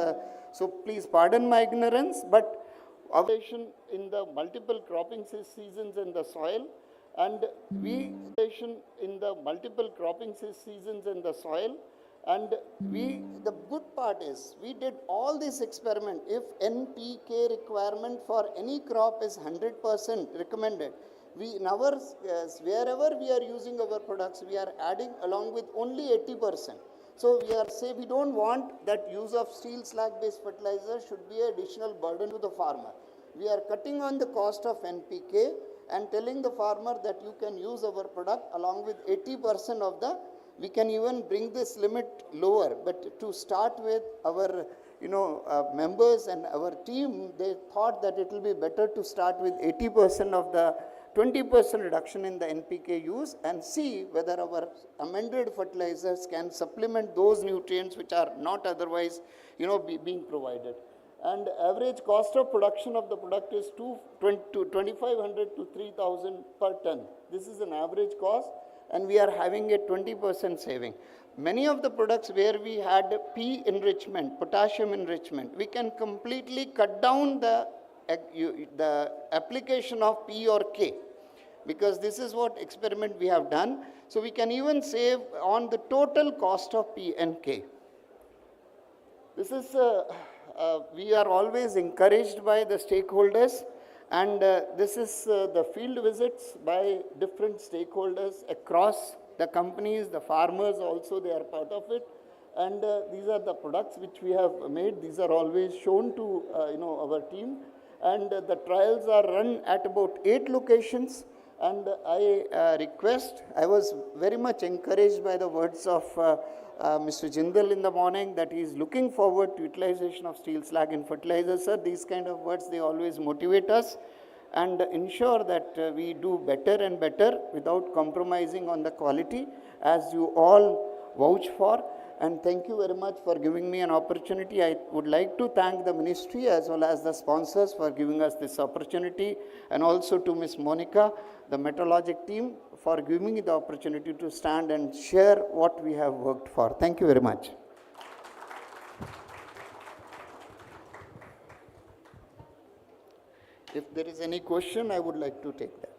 so please pardon my ignorance, but observation in the multiple cropping seasons in the soil, and the good part is, we did all this experiment. If NPK requirement for any crop is 100% recommended, wherever we are using our products, we are adding along with only 80%. So we don't want that use of steel slag based fertilizer should be an additional burden to the farmer. We are cutting on the cost of NPK and telling the farmer that you can use our product along with 80% of the, we can even bring this limit lower, but to start with our members and our team, they thought that it will be better to start with 80% of the 20% reduction in the NPK use and see whether our amended fertilizers can supplement those nutrients which are not otherwise, being provided. And average cost of production of the product is 2,500 to 3,000 per ton. This is an average cost, and we are having a 20% saving. Many of the products where we had P enrichment, potassium enrichment, we can completely cut down the application of P or K, because this is what experiment we have done. So we can even save on the total cost of P and K. This is, we are always encouraged by the stakeholders, and this is the field visits by different stakeholders across the companies, the farmers also, they are part of it. And these are the products which we have made. These are always shown to our team. And the trials are run at about 8 locations. And I was very much encouraged by the words of Mr. Jindal in the morning, that he is looking forward to utilization of steel slag in fertilizers. Sir, these kind of words, they always motivate us and ensure that we do better and better without compromising on the quality, as you all vouch for. And thank you very much for giving me an opportunity. I would like to thank the ministry as well as the sponsors for giving us this opportunity, and also to Ms. Monica, the Metrologic team, for giving me the opportunity to stand and share what we have worked for. Thank you very much. If there is any question, I would like to take that.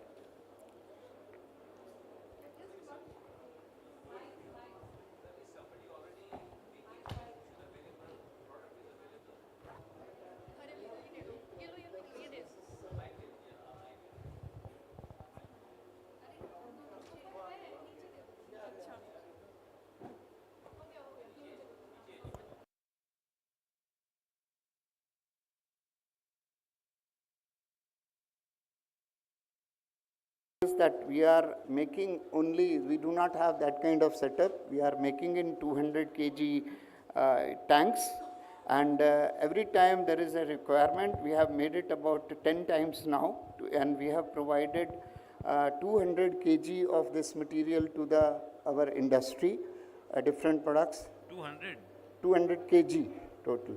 That we are making only, we do not have that kind of setup. We are making in 200 kg tanks, and every time there is a requirement, we have made it about 10 times now, and we have provided 200 kg of this material to our industry, different products. 200 kg total.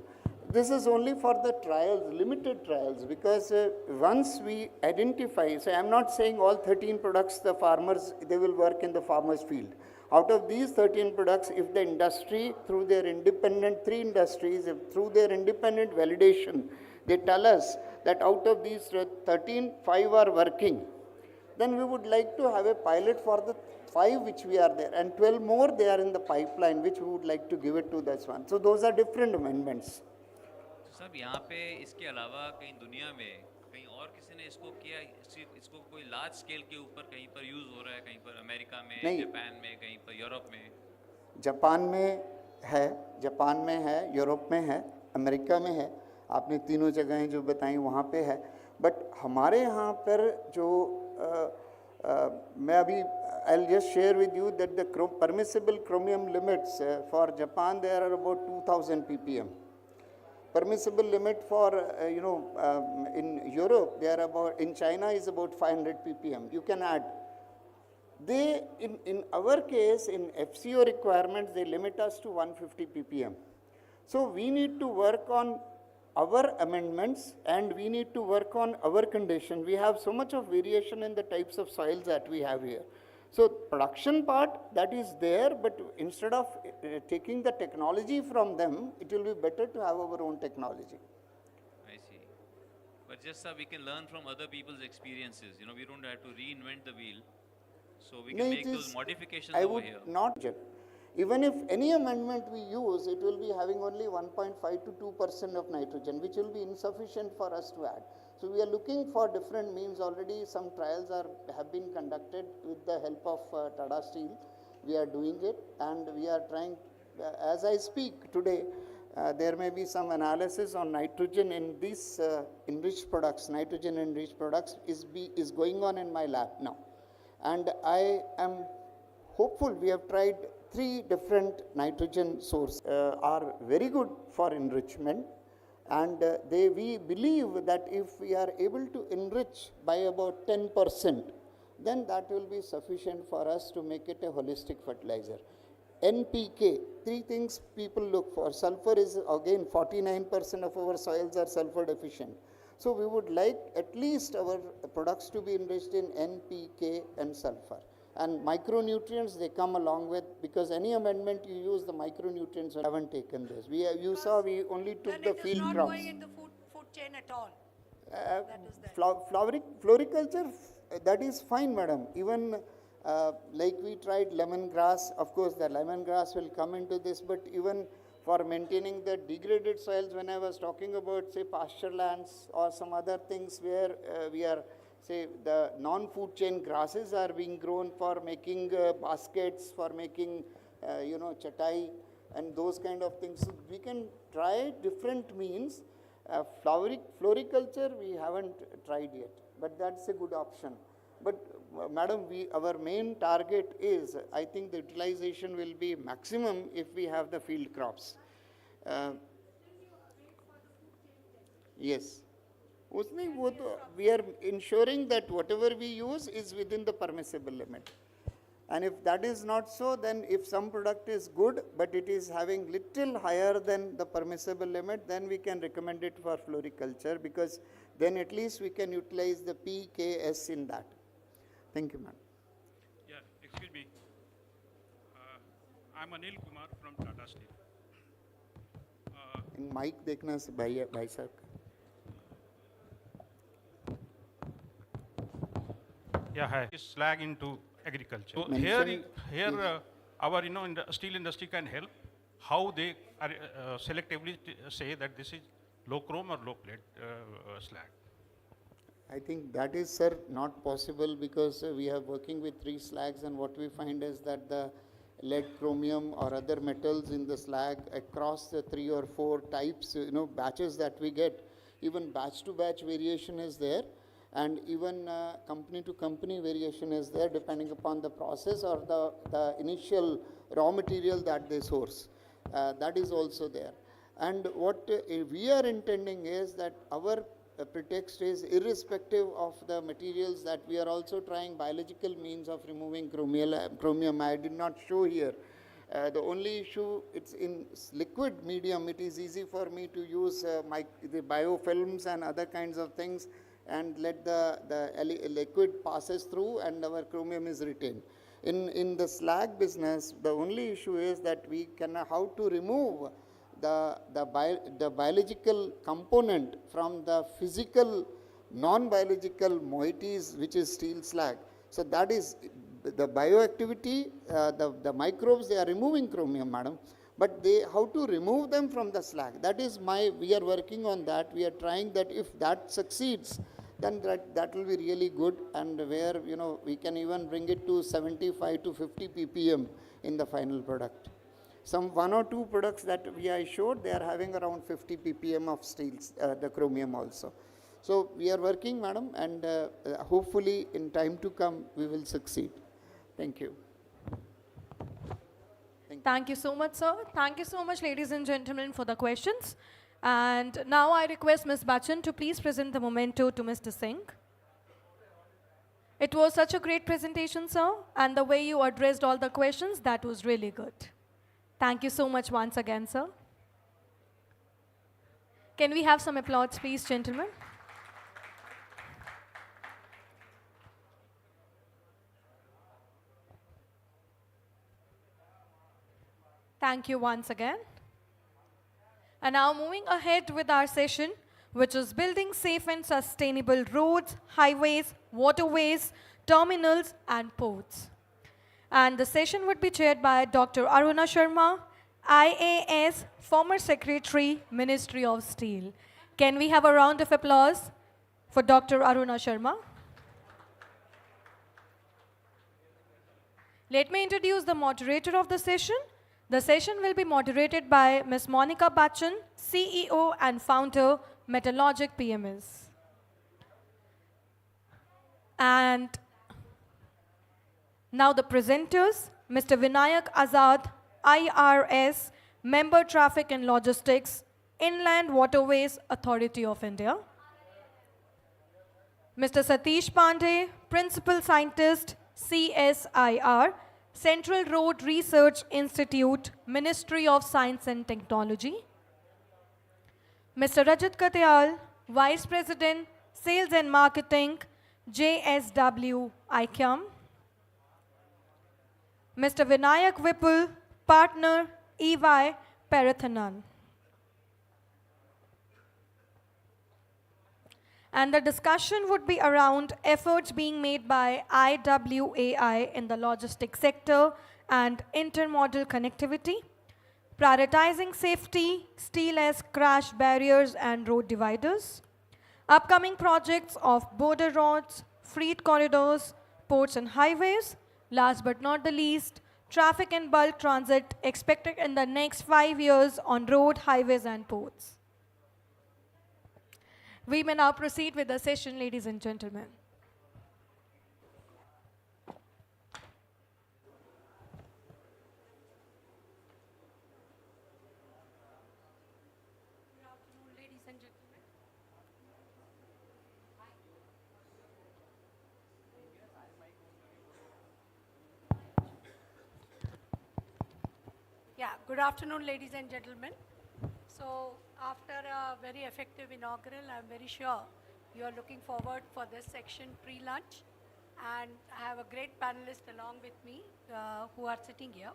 This is only for the trials, limited trials, because once we identify, so I am not saying all 13 products the farmers, they will work in the farmer's field. Out of these 13 products, if the industry, through their independent, 3 industries, if through their independent validation, they tell us that out of these 13, 5 are working, then we would like to have a pilot for the 5 which we are there, and 12 more they are in the pipeline, which we would like to give it to this one. So those are different amendments. साहब यहाँ पे इसके अलावा कहीं दुनिया में कहीं और किसी ने इसको किया, इसको कोई लार्ज स्केल के ऊपर कहीं पर यूज हो रहा है, कहीं पर अमेरिका में, जापान में, कहीं पर यूरोप में? जापान में है, यूरोप में है, अमेरिका में है, आपने तीनों जगहें जो बताई वहाँ पे है। बट हमारे यहाँ पर जो मैं अभी I'll just share with you that the permissible chromium limits for Japan, there are about 2000 ppm. Permissible limit for, in Europe, they are about, in China is about 500 ppm. You can add. They, in our case, in FCO requirements, they limit us to 150 ppm. So we need to work on our amendments, and we need to work on our condition. We have so much of variation in the types of soils that we have here. So production part, that is there, but instead of taking the technology from them, it will be better to have our own technology. I see. But just so we can learn from other people's experiences, we don't have to reinvent the wheel. So we can make those modifications over here. Even if any amendment we use, it will be having only 1.5 to 2% of nitrogen, which will be insufficient for us to add. So we are looking for different means. Already some trials have been conducted with the help of Tata Steel. We are doing it, and we are trying, as I speak today, there may be some analysis on nitrogen in these enriched products. Nitrogen enriched products is going on in my lab now. And I am hopeful. We have tried 3 different nitrogen sources, are very good for enrichment. And we believe that if we are able to enrich by about 10%, then that will be sufficient for us to make it a holistic fertilizer. NPK, three things people look for. Sulfur is again 49% of our soils are sulfur deficient. So we would like at least our products to be enriched in NPK and sulfur. And micronutrients they come along with, because any amendment you use the micronutrients, we haven't taken this. You saw we only took the field crops. Not going in the food chain at all. Floriculture, that is fine, madam. Even like we tried lemongrass, of course the lemongrass will come into this, but even for maintaining the degraded soils, when I was talking about say pasture lands or some other things where we are, say the non-food chain grasses are being grown for making baskets, for making chatai and those kind of things. So we can try different means. Floriculture we haven't tried yet, but that's a good option. But madam, our main target is, I think the utilization will be maximum if we have the field crops. Yes. We are ensuring that whatever we use is within the permissible limit. And if that is not so, then if some product is good, but it is having little higher than the permissible limit, then we can recommend it for floriculture, because then at least we can utilize the PKS in that. Thank you, ma'am. Yeah, excuse me. I'm Anil Kumar from Tata Steel. In mic देखना भाई साहब. Yeah, hi. Slag into agriculture. So Mention- here, our steel industry can help. How they are, selectively say that this is low chrome or low plate slag. I think that is, sir, not possible, because we are working with 3 slags, and what we find is that the lead, chromium or other metals in the slag across the 3 or 4 types, batches that we get, even batch to batch variation is there, and even company to company variation is there, depending upon the process or the initial raw material that they source. That is also there. And what we are intending is that our pretext is irrespective of the materials, that we are also trying biological means of removing chromium. I did not show here. The only issue, it's in liquid medium. It is easy for me to use the biofilms and other kinds of things and let the liquid passes through and our chromium is retained. In the slag business, the only issue is that we can how to remove the biological component from the physical non-biological moieties, which is steel slag. So that is the bioactivity, the microbes, they are removing chromium, madam, but how to remove them from the slag, that is we are working on that. We are trying that. If that succeeds, then that will be really good, and where we can even bring it to 75 to 50 ppm in the final product. Some 1 or 2 products that I showed, they are having around 50 ppm of steels, the chromium also. So we are working, madam, and hopefully in time to come we will succeed. Thank you. Thank you so much, sir. Thank you so much, ladies and gentlemen, for the questions. And now I request Ms. Bachchan to please present the memento to Mr. Singh. It was such a great presentation, sir, and the way you addressed all the questions, that was really good. Thank you so much once again, sir. Can we have some applause, please, gentlemen? Thank you once again. And now moving ahead with our session, which is building safe and sustainable roads, highways, waterways, terminals, and ports. And the session would be chaired by Dr. Aruna Sharma, IAS, former Secretary, Ministry of Steel. Can we have a round of applause for Dr. Aruna Sharma? Let me introduce the moderator of the session. The session will be moderated by Ms. Monica Bachchan, CEO and founder, Metalogic PMS. And now the presenters, Mr. Vinayak Azad, IRS, Member Traffic and Logistics, Inland Waterways Authority of India. Mr. Satish Pandey, Principal Scientist, CSIR, Central Road Research Institute, Ministry of Science and Technology. Mr. Rajat Katyal, Vice President, Sales and Marketing, JSW ICAM. Mr. Vinayak Vipul, Partner, EY Parathanan. And the discussion would be around efforts being made by IWAI in the logistics sector and intermodal connectivity, prioritizing safety, steel as crash barriers and road dividers, upcoming projects of border roads, freight corridors, ports and highways, last but not the least, traffic and bulk transit expected in the next 5 years on road, highways and ports. We may now proceed with the session, ladies and gentlemen. Ladies and gentlemen. Yeah, good afternoon, ladies and gentlemen. So, after a very effective inaugural, I'm very sure you are looking forward for this section pre-lunch. And I have a great panelist along with me who are sitting here.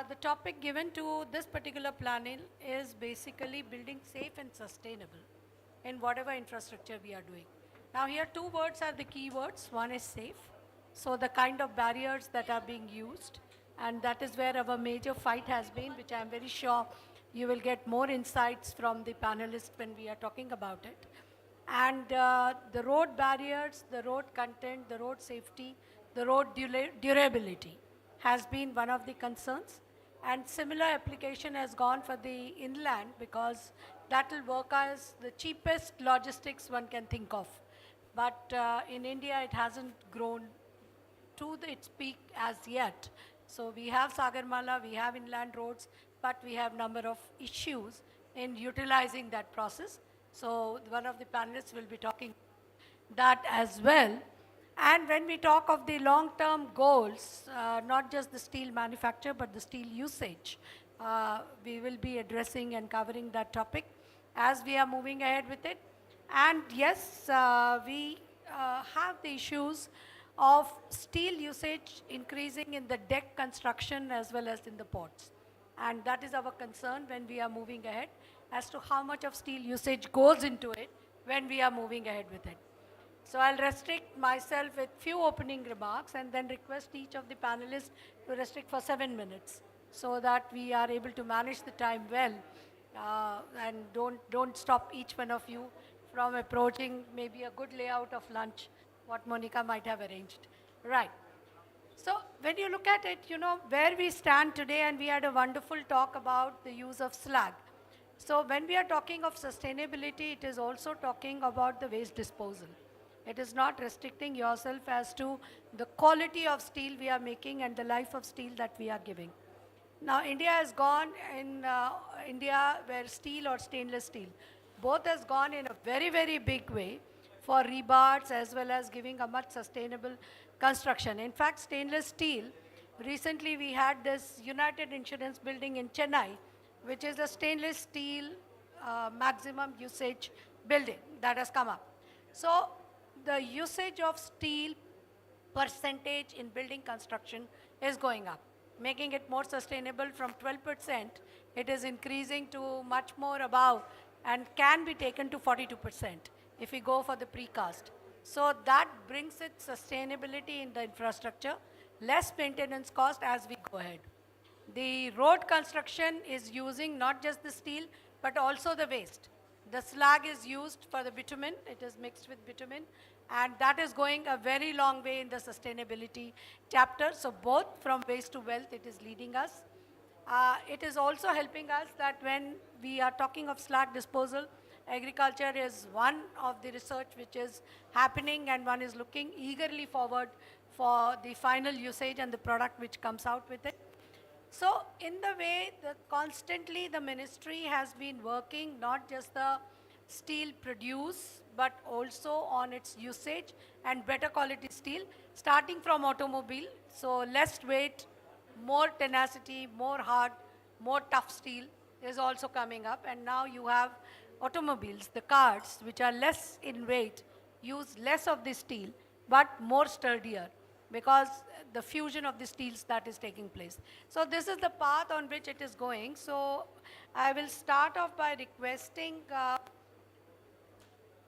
The topic given to this particular panel is basically building safe and sustainable in whatever infrastructure we are doing. Now here two words are the key words. One is safe. So the kind of barriers that are being used, and that is where our major fight has been, which I'm very sure you will get more insights from the panelists when we are talking about it. And the road barriers, the road content, the road safety, the road durability has been one of the concerns. And similar application has gone for the inland because that will work as the cheapest logistics one can think of. But in India, it hasn't grown to its peak as yet. So we have Sagarmala, we have inland roads, but we have number of issues in utilizing that process. So one of the panelists will be talking that as well. And when we talk of the long-term goals, not just the steel manufacture, but the steel usage, we will be addressing and covering that topic as we are moving ahead with it. And yes, we have the issues of steel usage increasing in the deck construction as well as in the ports. And that is our concern when we are moving ahead as to how much of steel usage goes into it when we are moving ahead with it. So I'll restrict myself with few opening remarks and then request each of the panelists to restrict for 7 minutes so that we are able to manage the time well and don't stop each one of you from approaching maybe a good layout of lunch, what Monica might have arranged. Right. So when you look at it, you know, where we stand today, and we had a wonderful talk about the use of slag. So when we are talking of sustainability, it is also talking about the waste disposal. It is not restricting yourself as to the quality of steel we are making and the life of steel that we are giving. Now India has gone in India where steel or stainless steel, both has gone in a very, very big way for rebars as well as giving a much sustainable construction. In fact, stainless steel, recently we had this United Insurance building in Chennai, which is a stainless steel maximum usage building that has come up. So the usage of steel percentage in building construction is going up, making it more sustainable. From 12%, it is increasing to much more above and can be taken to 42% if we go for the precast. So that brings it sustainability in the infrastructure, less maintenance cost as we go ahead. The road construction is using not just the steel, but also the waste. The slag is used for the bitumen, it is mixed with bitumen, and that is going a very long way in the sustainability chapter. So both from waste to wealth, it is leading us. It is also helping us that when we are talking of slag disposal, agriculture is one of the research which is happening, and one is looking eagerly forward for the final usage and the product which comes out with it. So in the way, constantly the ministry has been working not just the steel produce, but also on its usage and better quality steel, starting from automobile. So less weight, more tenacity, more hard, more tough steel is also coming up. And now you have automobiles, the cars, which are less in weight, use less of the steel, but more sturdier because the fusion of the steels that is taking place. So this is the path on which it is going. So I will start off by requesting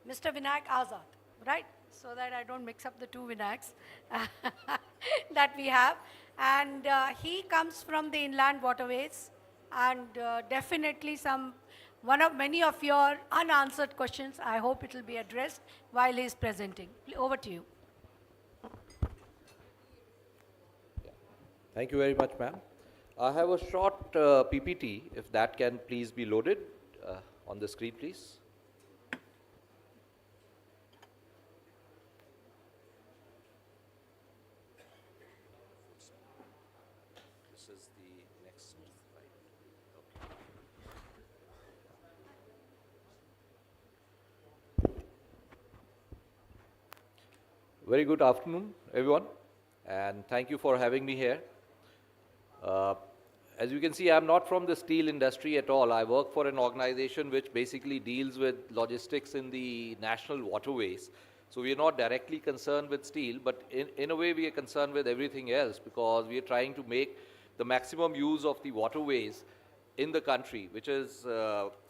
Mr. Vinayak Azad, right? So that I don't mix up the two Vinayaks that we have. And he comes from the inland waterways, and definitely one of many of your unanswered questions, I hope it will be addressed while he is presenting. Over to you. Thank you very much, ma'am. I have a short PPT, if that can please be loaded on the screen, please. This is the next slide. Okay. Very good afternoon, everyone, and thank you for having me here. As you can see, I'm not from the steel industry at all. I work for an organization which basically deals with logistics in the national waterways. So we are not directly concerned with steel, but in a way we are concerned with everything else because we are trying to make the maximum use of the waterways in the country, which is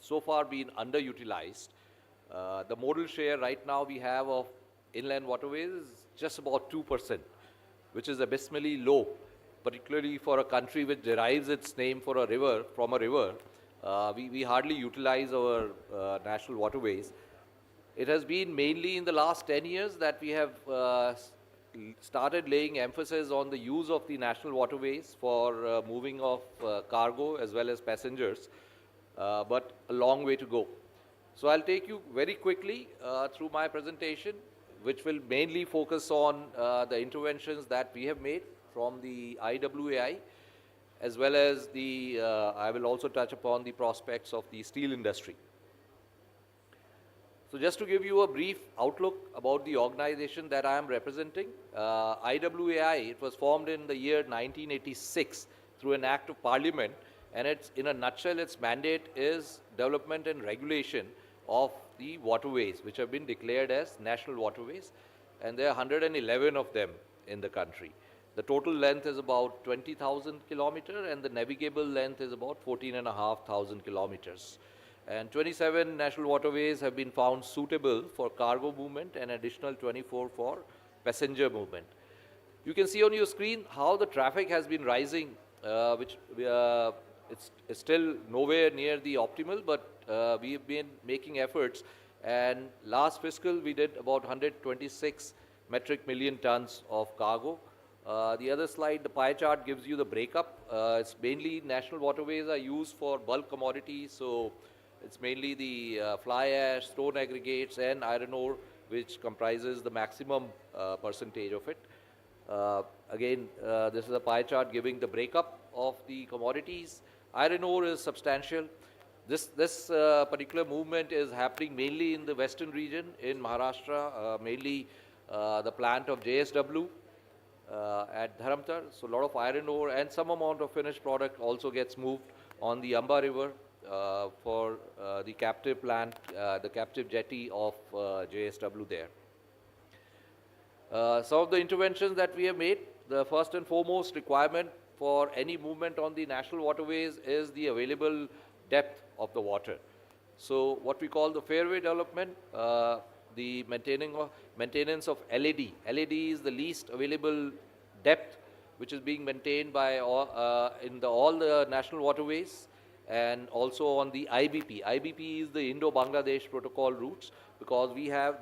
so far been underutilized. The modal share right now we have of inland waterways is just about 2%, which is abysmally low, particularly for a country which derives its name from a river. We hardly utilize our national waterways. It has been mainly in the last 10 years that we have started laying emphasis on the use of the national waterways for moving of cargo as well as passengers, but a long way to go. So I'll take you very quickly through my presentation, which will mainly focus on the interventions that we have made from the IWAI, as well as I will also touch upon the prospects of the steel industry. So just to give you a brief outlook about the organization that I am representing, IWAI, it was formed in the year 1986 through an act of parliament, and it's, in a nutshell, its mandate is development and regulation of the waterways, which have been declared as national waterways, and there are 111 of them in the country. The total length is about 20,000 kilometers, and the navigable length is about 14,500 kilometers. And 27 national waterways have been found suitable for cargo movement and additional 24 for passenger movement. You can see on your screen how the traffic has been rising, which it's still nowhere near the optimal, but we've been making efforts. And last fiscal, we did about 126 metric million tons of cargo. The other slide, the pie chart, gives you the breakup. It's mainly national waterways are used for bulk commodities, so it's mainly the fly ash, stone aggregates, and iron ore, which comprises the maximum percentage of it. Again, this is a pie chart giving the breakup of the commodities. Iron ore is substantial. This particular movement is happening mainly in the western region, in Maharashtra, mainly the plant of JSW. At Dharamtar, so a lot of iron ore and some amount of finished product also gets moved on the Amba River for the captive plant, the captive jetty of JSW there. Some of the interventions that we have made, the first and foremost requirement for any movement on the national waterways is the available depth of the water. So what we call the fairway development, the maintenance of LAD. LAD is the least available depth, which is being maintained by all the national waterways, and also on the IBP. IBP is the Indo-Bangladesh protocol routes, because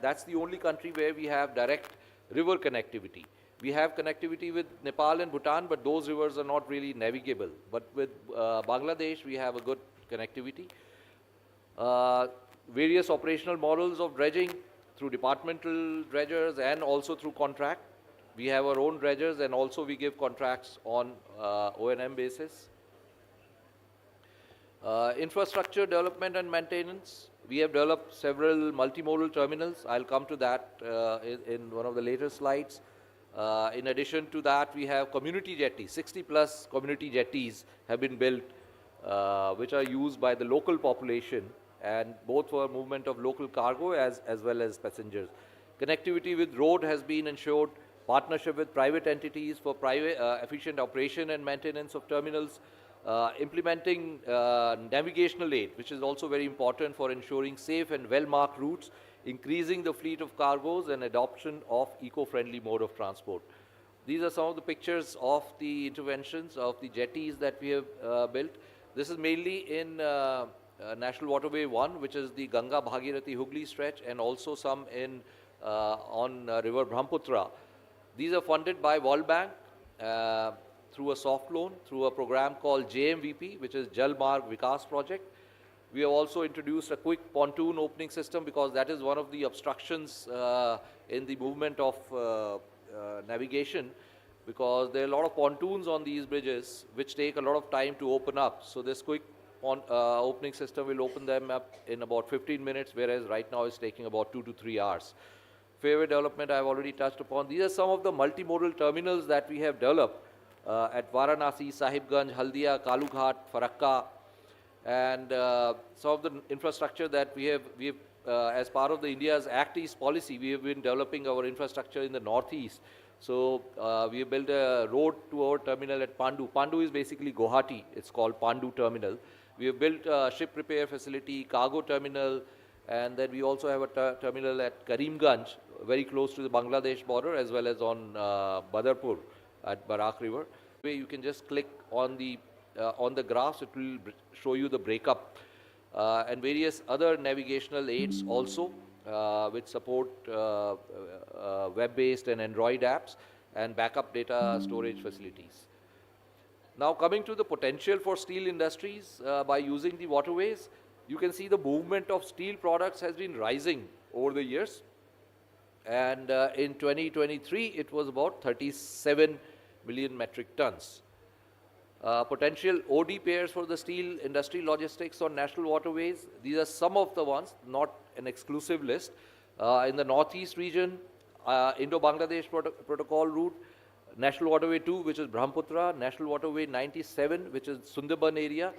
that's the only country where we have direct river connectivity. We have connectivity with Nepal and Bhutan, but those rivers are not really navigable. But with Bangladesh, we have a good connectivity. Various operational models of dredging through departmental dredgers and also through contract. We have our own dredgers, and also we give contracts on O&M basis. Infrastructure development and maintenance. We have developed several multimodal terminals. I'll come to that in one of the later slides. In addition to that, we have community jetties. 60 plus community jetties have been built, which are used by the local population, and both for movement of local cargo as well as passengers. Connectivity with road has been ensured. Partnership with private entities for efficient operation and maintenance of terminals. Implementing navigational aid, which is also very important for ensuring safe and well-marked routes, increasing the fleet of cargoes, and adoption of eco-friendly mode of transport. These are some of the pictures of the interventions of the jetties that we have built. This is mainly in National Waterway 1, which is the Ganga Bhagirathi Hooghly stretch, and also some in on River Brahmaputra. These are funded by World Bank through a soft loan, through a program called JMVP, which is Jal Marg Vikas Project. We have also introduced a quick pontoon opening system because that is one of the obstructions in the movement of navigation, because there are a lot of pontoons on these bridges which take a lot of time to open up. So this quick opening system will open them up in about 15 minutes, whereas right now it's taking about 2 to 3 hours. Fairway development I have already touched upon. These are some of the multimodal terminals that we have developed at Varanasi, Sahibganj, Haldia, Kalughat, Farakka, and some of the infrastructure that we have as part of the India's Act East policy, we have been developing our infrastructure in the northeast. So we have built a road to our terminal at Pandu. Pandu is basically Guwahati. It's called Pandu Terminal. We have built a ship repair facility, cargo terminal, and then we also have a terminal at Karimganj, very close to the Bangladesh border, as well as on Badarpur at Barak River. You can just click on the graphs, it will show you the breakup, and various other navigational aids also, which support web-based and Android apps and backup data storage facilities. Now coming to the potential for steel industries by using the waterways, you can see the movement of steel products has been rising over the years, and in 2023 it was about 37 million metric tons. Potential OD pairs for the steel industry logistics on national waterways. These are some of the ones, not an exclusive list. In the northeast region, Indo-Bangladesh Protocol route, National Waterway 2, which is Brahmaputra, National Waterway 97, which is Sundarban area.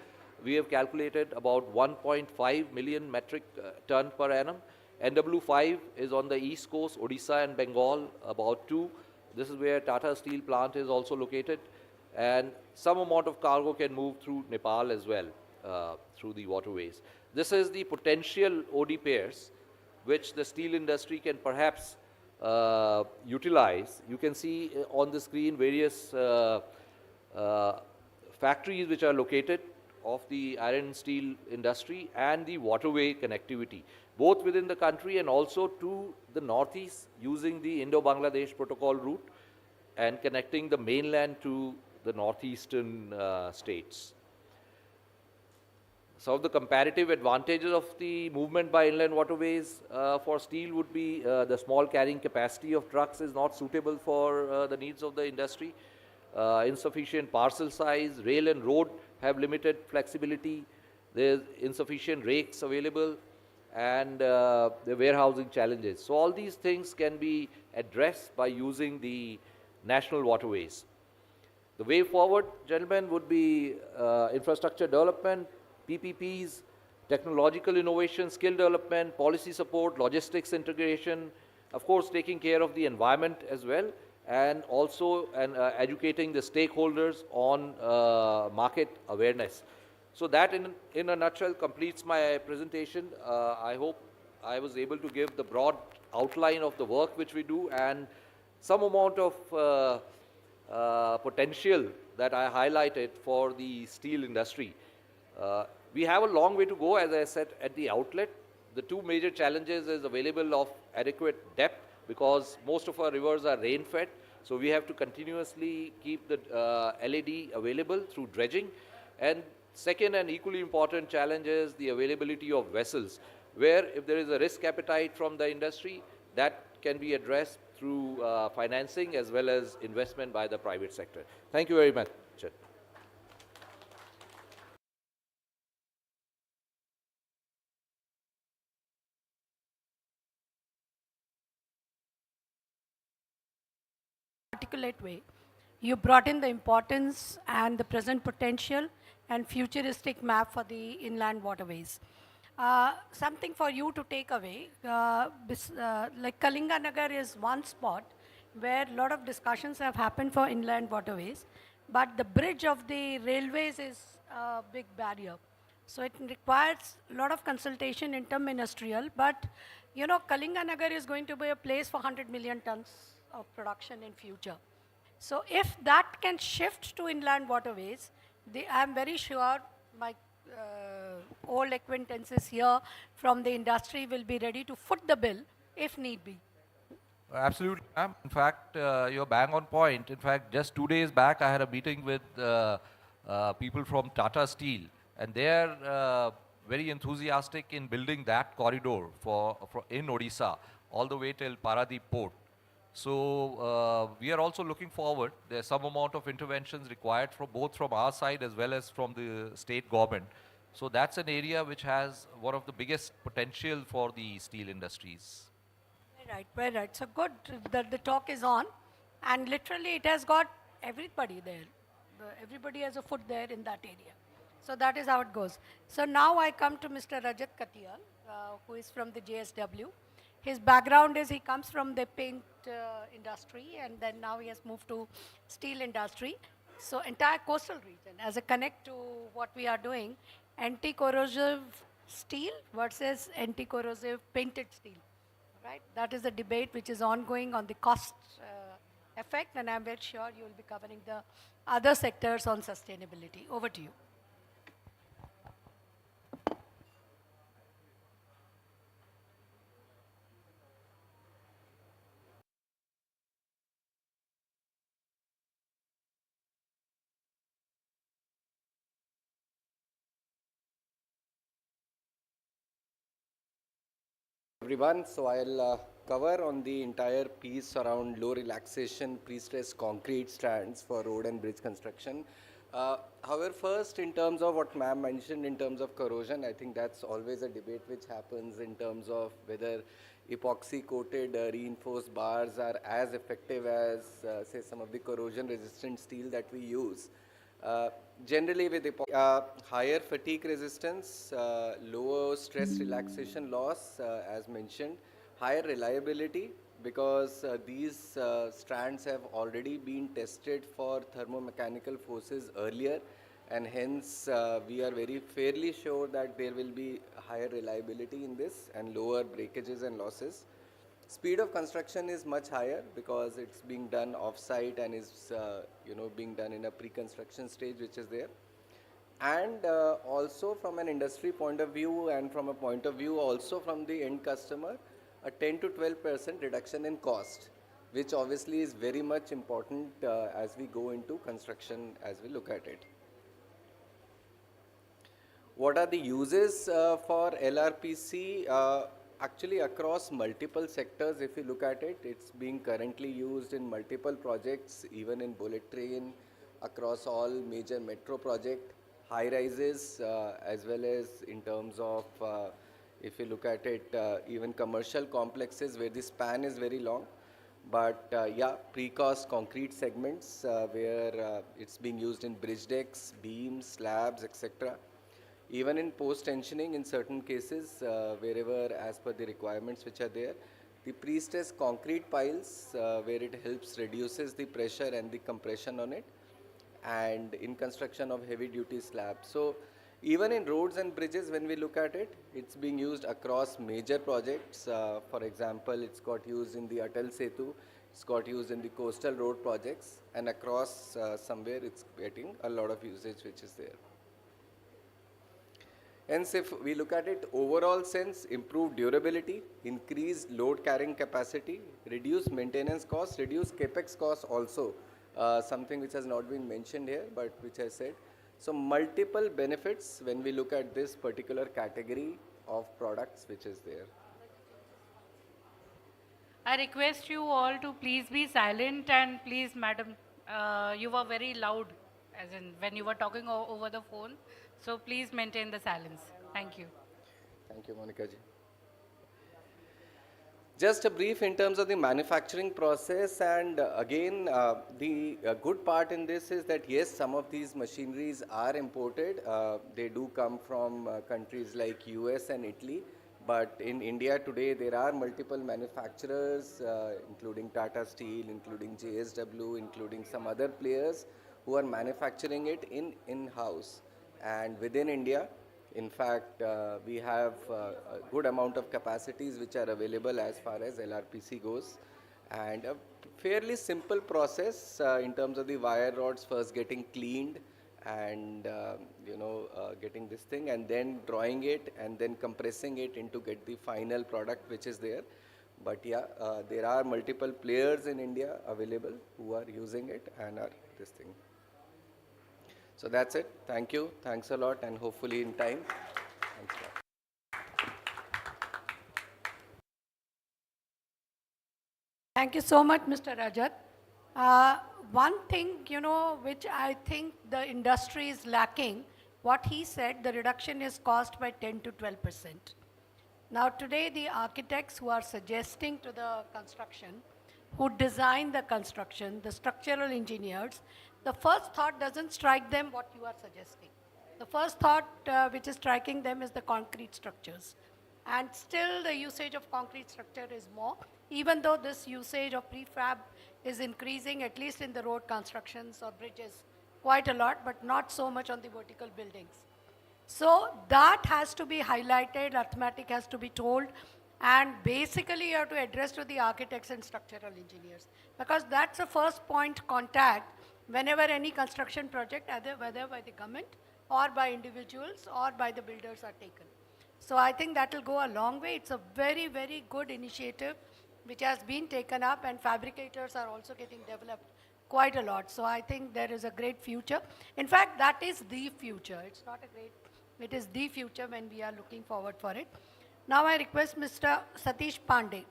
We have calculated about 1.5 million metric ton per annum. NW5 is on the east coast, Odisha and Bengal, about 2. This is where Tata Steel plant is also located. And some amount of cargo can move through Nepal as well, through the waterways. This is the potential OD pairs, which the steel industry can perhaps utilize. You can see on the screen various factories which are located of the iron and steel industry and the waterway connectivity, both within the country and also to the northeast using the Indo-Bangladesh Protocol route and connecting the mainland to the northeastern states. Some of the comparative advantages of the movement by inland waterways for steel would be the small carrying capacity of trucks is not suitable for the needs of the industry. Insufficient parcel size, rail and road have limited flexibility, there's insufficient rakes available, and the warehousing challenges. So all these things can be addressed by using the national waterways. The way forward, gentlemen, would be infrastructure development, PPPs, technological innovation, skill development, policy support, logistics integration, of course taking care of the environment as well, and also educating the stakeholders on market awareness. So that in a nutshell completes my presentation. I hope I was able to give the broad outline of the work which we do and some amount of potential that I highlighted for the steel industry. We have a long way to go, as I said at the outlet. The two major challenges is available of adequate depth, because most of our rivers are rain-fed. So we have to continuously keep the LAD available through dredging. And second and equally important challenge is the availability of vessels, where if there is a risk appetite from the industry, that can be addressed through financing as well as investment by the private sector. Thank you very much. articulate way, you brought in the importance and the present potential and futuristic map for the inland waterways. Something for you to take away, like Kalinga Nagar is one spot where a lot of discussions have happened for inland waterways, but the bridge of the railways is a big barrier. So it requires a lot of consultation interministerial, but you know, Kalinga Nagar is going to be a place for 100 million tons of production in future. So if that can shift to inland waterways, I'm very sure my old acquaintances here from the industry will be ready to foot the bill if need be. Absolutely, ma'am. In fact, you're bang on point. In fact, just 2 days back, I had a meeting with people from Tata Steel, and they are very enthusiastic in building that corridor for in Odisha, all the way till Paradip Port. So we are also looking forward. There's some amount of interventions required from both from our side as well as from the state government. So that's an area which has one of the biggest potential for the steel industries. Very right. So good, the talk is on, and literally it has got everybody there. Everybody has a foot there in that area. So that is how it goes. So now I come to Mr. Rajat Katiyal, who is from the JSW. His background is he comes from the paint industry, and then now he has moved to steel industry. So entire coastal region, as a connect to what we are doing, anti-corrosive steel versus anti-corrosive painted steel. Right? That is the debate which is ongoing on the cost effect, and I'm very sure you will be covering the other sectors on sustainability. Over to you. Everyone, so I'll cover on the entire piece around low relaxation pre-stressed concrete strands for road and bridge construction. However, first in terms of what ma'am mentioned in terms of corrosion, I think that's always a debate which happens in terms of whether epoxy coated reinforced bars are as effective as say some of the corrosion resistant steel that we use. Generally with higher fatigue resistance, lower stress relaxation loss as mentioned, higher reliability because these strands have already been tested for thermomechanical forces earlier, and hence we are very fairly sure that there will be higher reliability in this and lower breakages and losses. Speed of construction is much higher because it's being done off-site and is being done in a pre-construction stage which is there. And also from an industry point of view and from a point of view also from the end customer, a 10 to 12% reduction in cost, which obviously is very much important as we go into construction as we look at it. What are the uses for LRPC? Actually across multiple sectors, if you look at it, it's being currently used in multiple projects, even in bullet train, across all major metro project, high rises, as well as in terms of, if you look at it, even commercial complexes where the span is very long. But yeah, precast concrete segments where it's being used in bridge decks, beams, slabs, etc. Even in post-tensioning in certain cases, wherever as per the requirements which are there, the pre-stressed concrete piles where it helps reduces the pressure and the compression on it, and in construction of heavy duty slabs. So even in roads and bridges when we look at it, it's being used across major projects. For example, it's got used in the Atal Setu, it's got used in the coastal road projects, and across somewhere it's getting a lot of usage which is there. Hence, if we look at it overall sense, improved durability, increased load carrying capacity, reduced maintenance costs, reduced capex costs also, something which has not been mentioned here, but which I said. So multiple benefits when we look at this particular category of products which is there. I request you all to please be silent, and please, madam, you were very loud, as in when you were talking over the phone. So please maintain the silence. Thank you. Thank you, Monica ji. Just a brief in terms of the manufacturing process, and again, the good part in this is that yes, some of these machineries are imported. They do come from countries like US and Italy, but in India today there are multiple manufacturers, including Tata Steel, including JSW, including some other players who are manufacturing it in-house and within India. In fact, we have a good amount of capacities which are available as far as LRPC goes, and a fairly simple process in terms of the wire rods first getting cleaned and getting this thing and then drawing it and then compressing it into get the final product which is there. But yeah, there are multiple players in India available who are using it and are this thing. So that's it. Thank you. Thanks a lot, and hopefully in time. Thanks a lot. Thank you so much, Mr. Rajat. One thing, which I think the industry is lacking, what he said, the reduction is cost by 10 to 12%. Now today the architects who are suggesting to the construction, who design the construction, the structural engineers, the first thought doesn't strike them what you are suggesting. The first thought which is striking them is the concrete structures. And still the usage of concrete structure is more, even though this usage of prefab is increasing, at least in the road constructions or bridges, quite a lot, but not so much on the vertical buildings. So that has to be highlighted, arithmetic has to be told, and basically you have to address to the architects and structural engineers, because that's the first point contact whenever any construction project, either whether by the government or by individuals or by the builders are taken. So I think that will go a long way. It's a very, very good initiative which has been taken up, and fabricators are also getting developed quite a lot. So I think there is a great future. In fact, that is the future. It's not a great, it is the future when we are looking forward for it. Now I request Mr. Satish Pandey,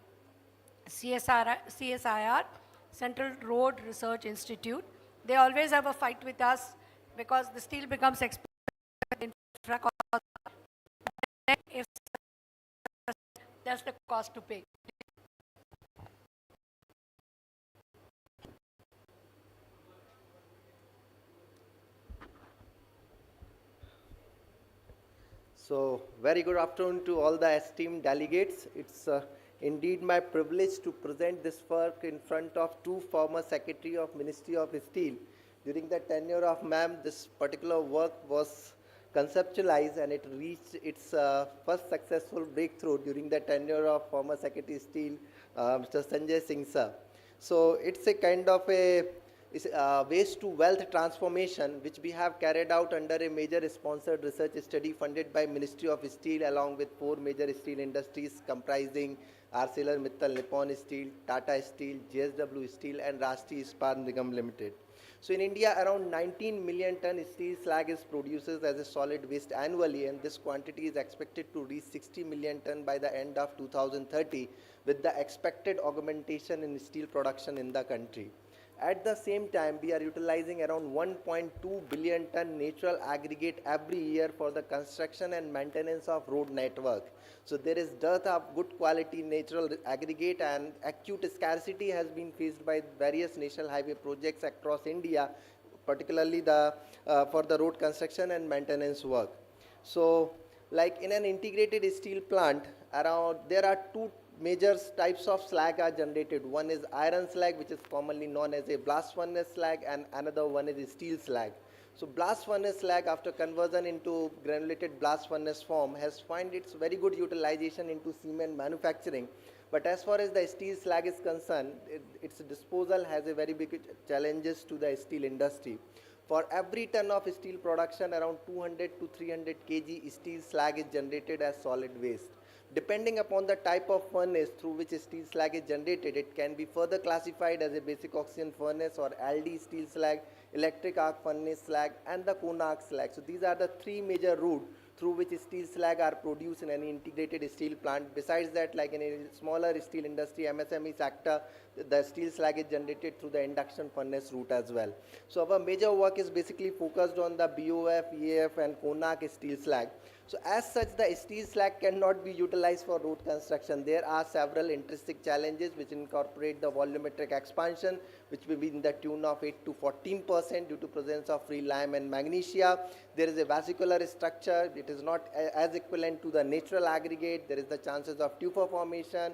CSIR, Central Road Research Institute. They always have a fight with us because the steel becomes expensive in infra cost. If that's the cost to pay. So, very good afternoon to all the esteemed delegates. It's indeed my privilege to present this work in front of two former Secretary of Ministry of Steel. During the tenure of ma'am, this particular work was conceptualized and it reached its first successful breakthrough during the tenure of former Secretary Steel, Mr. Sanjay Singh sir. So, it's a kind of a waste to wealth transformation which we have carried out under a major sponsored research study funded by Ministry of Steel along with 4 major steel industries comprising ArcelorMittal Nippon Steel, Tata Steel, JSW Steel and Rashtriya Ispat Nigam Limited. So in India around 19 million ton steel slag is produced as a solid waste annually, and this quantity is expected to reach 60 million ton by the end of 2030 with the expected augmentation in steel production in the country. At the same time, we are utilizing around 1.2 billion ton natural aggregate every year for the construction and maintenance of road network. So there is dearth of good quality natural aggregate, and acute scarcity has been faced by various national highway projects across India, particularly for the road construction and maintenance work. So like in an integrated steel plant, there are two major types of slag are generated. One is iron slag, which is commonly known as a blast furnace slag, and another one is steel slag. So blast furnace slag, after conversion into granulated blast furnace form, has found its very good utilization into cement manufacturing. But as far as the steel slag is concerned, its disposal has a very big challenges to the steel industry. For every ton of steel production, around 200 to 300 kg steel slag is generated as solid waste. Depending upon the type of furnace through which steel slag is generated, it can be further classified as a basic oxygen furnace or LD steel slag, electric arc furnace slag and the cone arc slag. So these are the 3 major routes through which steel slag are produced in any integrated steel plant. Besides that, like in a smaller steel industry, MSME sector, the steel slag is generated through the induction furnace route as well. So our major work is basically focused on the BOF, EAF and cone arc steel slag. So as such, the steel slag cannot be utilized for road construction. There are several intrinsic challenges which incorporate the volumetric expansion, which will be in the tune of 8 to 14% due to presence of free lime and magnesia. There is a vesicular structure. It is not as equivalent to the natural aggregate. There is the chances of tufa formation,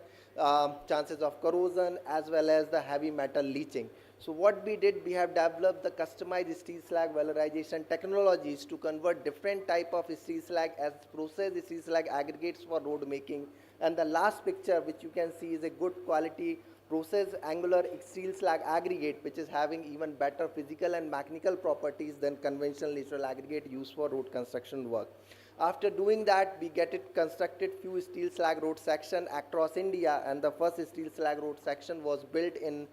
chances of corrosion, as well as the heavy metal leaching. So what we did, we have developed the customized steel slag valorization technologies to convert different type of steel slag as processed steel slag aggregates for road making. And the last picture which you can see is a good quality processed angular steel slag aggregate, which is having even better physical and mechanical properties than conventional natural aggregate used for road construction work. After doing that, we get it constructed few steel slag road section across India, and the first steel slag road section was built in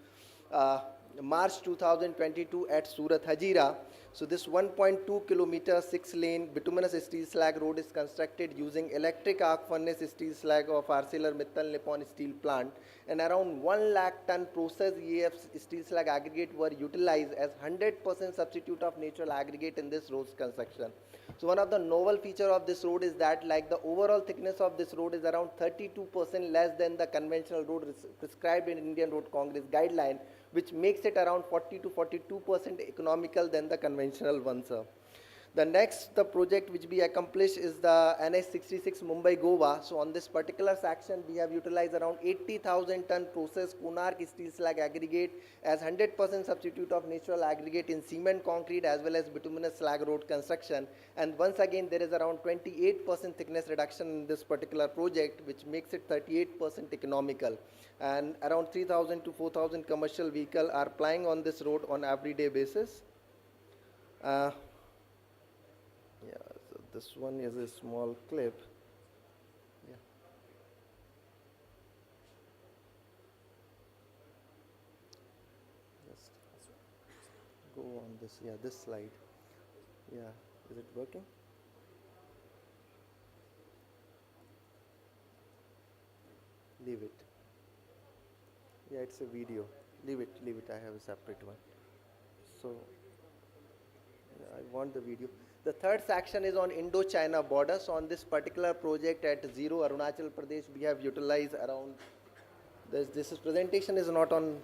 March 2022 at Surat Hazira. So this 1.2 kilometer 6-lane bituminous steel slag road is constructed using electric arc furnace steel slag of ArcelorMittal Nippon Steel plant, and around 1 lakh ton processed EAF steel slag aggregate were utilized as 100% substitute of natural aggregate in this road construction. So one of the novel feature of this road is that, like, the overall thickness of this road is around 32% less than the conventional road prescribed in Indian Road Congress guideline, which makes it around 40 to 42% economical than the conventional one, sir. The next project which we accomplished is the NH66 Mumbai-Goa. So on this particular section, we have utilized around 80,000 ton processed Konark steel slag aggregate as 100% substitute of natural aggregate in cement concrete as well as bituminous slag road construction. And once again, there is around 28% thickness reduction in this particular project, which makes it 38% economical. And around 3,000 to 4,000 commercial vehicles are plying on this road on everyday basis. Yeah, so this one is a small clip. Yeah. Just go on this, yeah, this slide. Yeah, is it working? Leave it. Yeah, it's a video. Leave it, I have a separate one. So, yeah, I want the video. The third section is on Indo-China border. So on this particular project at Zero, Arunachal Pradesh, we have utilized around, this presentation is not on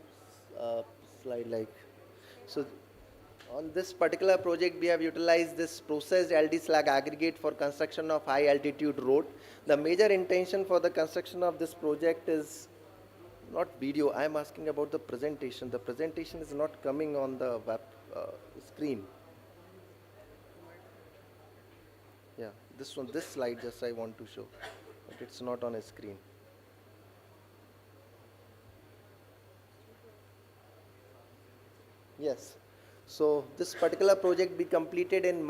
slide like, so on this particular project we have utilized this processed LD slag aggregate for construction of high altitude road. The major intention for the construction of this project is not video. I am asking about the presentation. The presentation is not coming on the web screen. Yeah, this one, this slide just I want to show, but it's not on a screen. Yes. So this particular project be completed in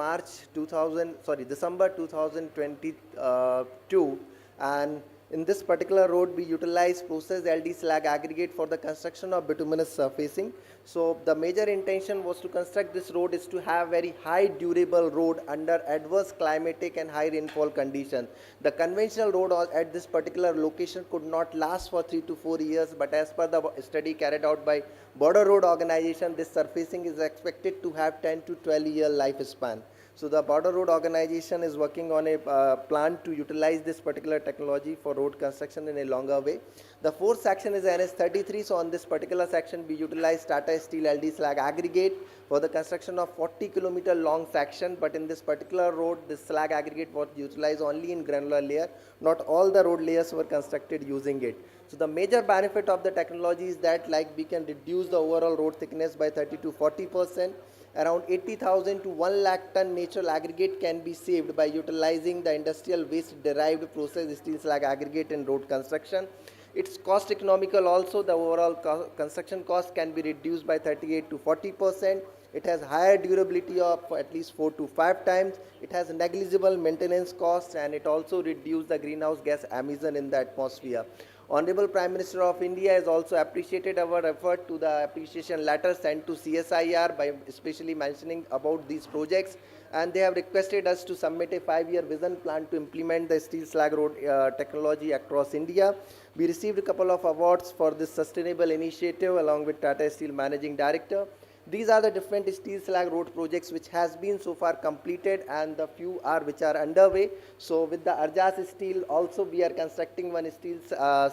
December 2022, and in this particular road we utilize processed LD slag aggregate for the construction of bituminous surfacing. So the major intention was to construct this road is to have very high durable road under adverse climatic and high rainfall conditions. The conventional road at this particular location could not last for 3 to 4 years, but as per the study carried out by Border Road Organization, this surfacing is expected to have 10 to 12 year lifespan. So the Border Road Organization is working on a plan to utilize this particular technology for road construction in a longer way. The fourth section is NS33. So on this particular section, we utilize Tata Steel LD slag aggregate for the construction of 40 kilometer long section. But in this particular road, this slag aggregate was utilized only in granular layer. Not all the road layers were constructed using it. So the major benefit of the technology is that, like, we can reduce the overall road thickness by 30 to 40%. Around 80,000 to 1 lakh ton natural aggregate can be saved by utilizing the industrial waste derived processed steel slag aggregate in road construction. It's cost economical also. The overall construction cost can be reduced by 38 to 40%. It has higher durability of at least 4 to 5 times. It has negligible maintenance costs, and it also reduces the greenhouse gas emission in the atmosphere. Honorable Prime Minister of India has also appreciated our effort to the appreciation letter sent to CSIR by especially mentioning about these projects, and they have requested us to submit a 5-year vision plan to implement the steel slag road technology across India. We received a couple of awards for this sustainable initiative along with Tata Steel Managing Director. These are the different steel slag road projects which has been so far completed, and the few are which are underway. So with the Arjas Steel also we are constructing one steel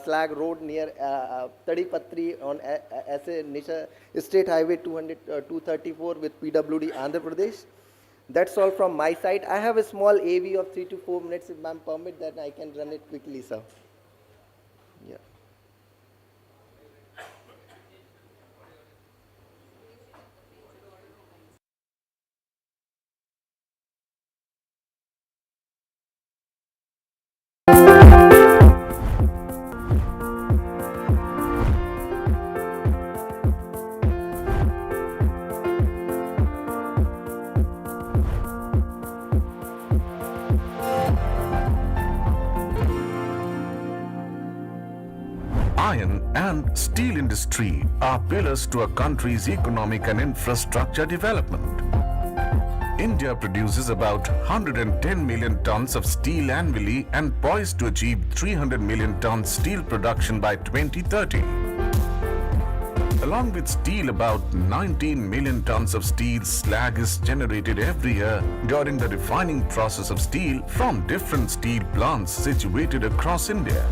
slag road near Tadipatri on as a State Highway 234 with PWD Andhra Pradesh. That's all from my side. I have a small AV of 3 to 4 minutes. If ma'am permit, then I can run it quickly, sir. Yeah. Iron and steel industry are pillars to a country's economic and infrastructure development. India produces about 110 million tons of steel annually and poised to achieve 300 million tons steel production by 2030. Along with steel, about 19 million tons of steel slag is generated every year during the refining process of steel from different steel plants situated across India.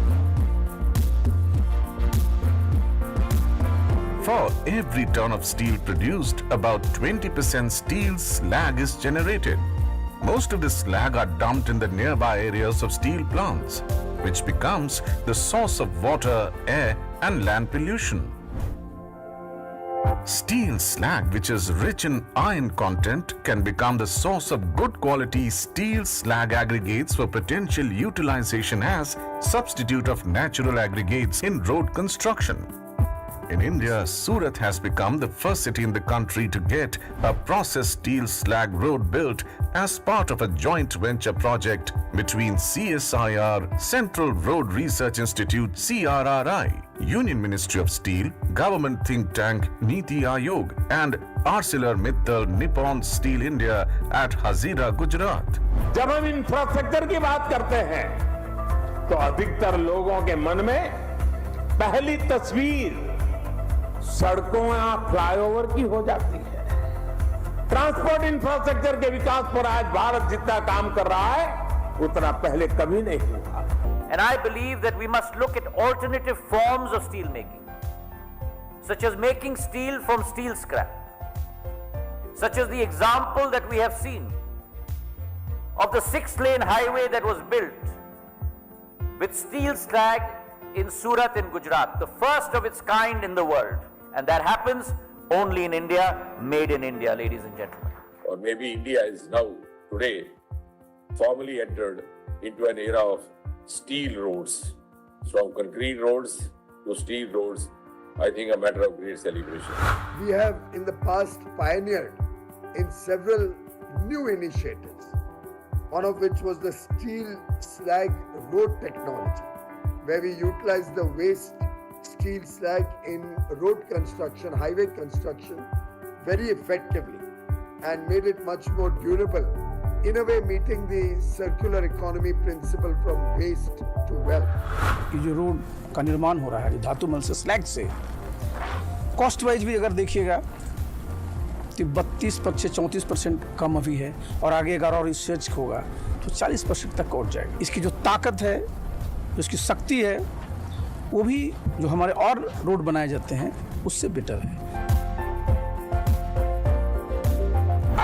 For every ton of steel produced, about 20% steel slag is generated. Most of the slag are dumped in the nearby areas of steel plants, which becomes the source of water, air, and land pollution. Steel slag, which is rich in iron content, can become the source of good quality steel slag aggregates for potential utilization as substitute of natural aggregates in road construction. In India, Surat has become the first city in the country to get a processed steel slag road built as part of a joint venture project between CSIR, Central Road Research Institute CRRI, Union Ministry of Steel, Government Think Tank Niti Aayog, and ArcelorMittal Nippon Steel India at Hazira, Gujarat. जब हम infrastructure की बात करते हैं तो अधिकतर लोगों के मन में पहली तस्वीर सड़कों या फ्लाईओवर की हो जाती है। ट्रांसपोर्ट इंफ्रास्ट्रक्चर के विकास पर आज भारत जितना काम कर रहा है उतना पहले कभी नहीं हुआ। And I believe that we must look at alternative forms of steel making, such as making steel from steel scrap, such as the example that we have seen of the 6-lane highway that was built with steel slag in Surat in Gujarat, the first of its kind in the world. And that happens only in India, made in India, ladies and gentlemen. Or maybe India is now, today, formally entered into an era of steel roads. From concrete roads to steel roads, I think a matter of great celebration. We have in the past pioneered in several new initiatives, one of which was the steel slag road technology, where we utilize the waste steel slag in road construction, highway construction very effectively and made it much more durable, in a way meeting the circular economy principle from waste to wealth. ये जो road का निर्माण हो रहा है धातु मल से स्लैग से कॉस्ट वाइज भी अगर देखिएगा तो 32% से 34% कम अभी है और आगे अगर और रिसर्च होगा तो 40% तक पहुंच जाएगा। इसकी जो ताकत है, इसकी शक्ति है, वो भी जो हमारे और रोड बनाए जाते हैं उससे बेटर है।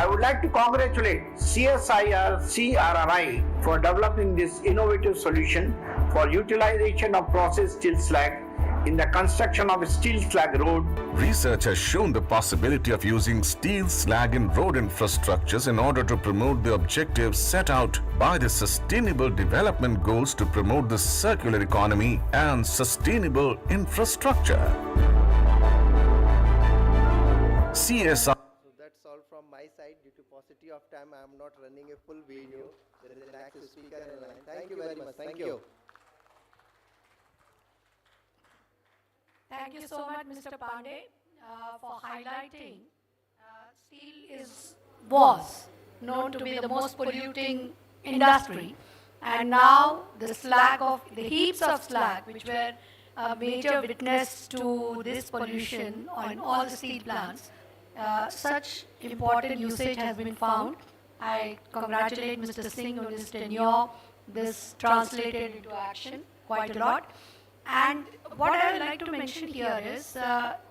I would like to congratulate CSIR CRRI for developing this innovative solution for utilization of processed steel slag in the construction of a steel slag road. Research has shown the possibility of using steel slag in road infrastructures in order to promote the objectives set out by the Sustainable Development Goals to promote the circular economy and sustainable infrastructure. CSI. So that's all from my side. Due to paucity of time, I am not running a full video. There is an active speaker in line. Thank you very much. Thank you. Thank you so much, Mr. Pandey, for highlighting steel was known to be the most polluting industry, and now the heaps of slag, which were a major witness to this pollution on all the steel plants, such important usage has been found. I congratulate Mr. Singh on his tenure. This translated into action quite a lot. And what I would like to mention here is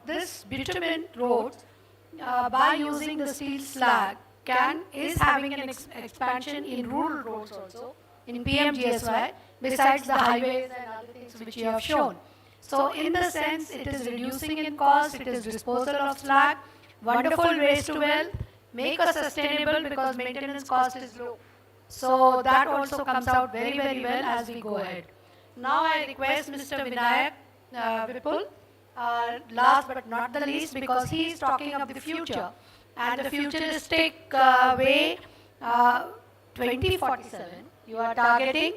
this bitumen roads, by using the steel slag, is having an expansion in rural roads also, in PMGSY, besides the highways and other things which you have shown. So in the sense, it is reducing in cost, it is disposal of slag, wonderful waste to wealth, make us sustainable because maintenance cost is low. So that also comes out very, very well as we go ahead. Now I request Mr. Vinayak Vipul, last but not the least, because he is talking of the future and the futuristic way 2047 you are targeting,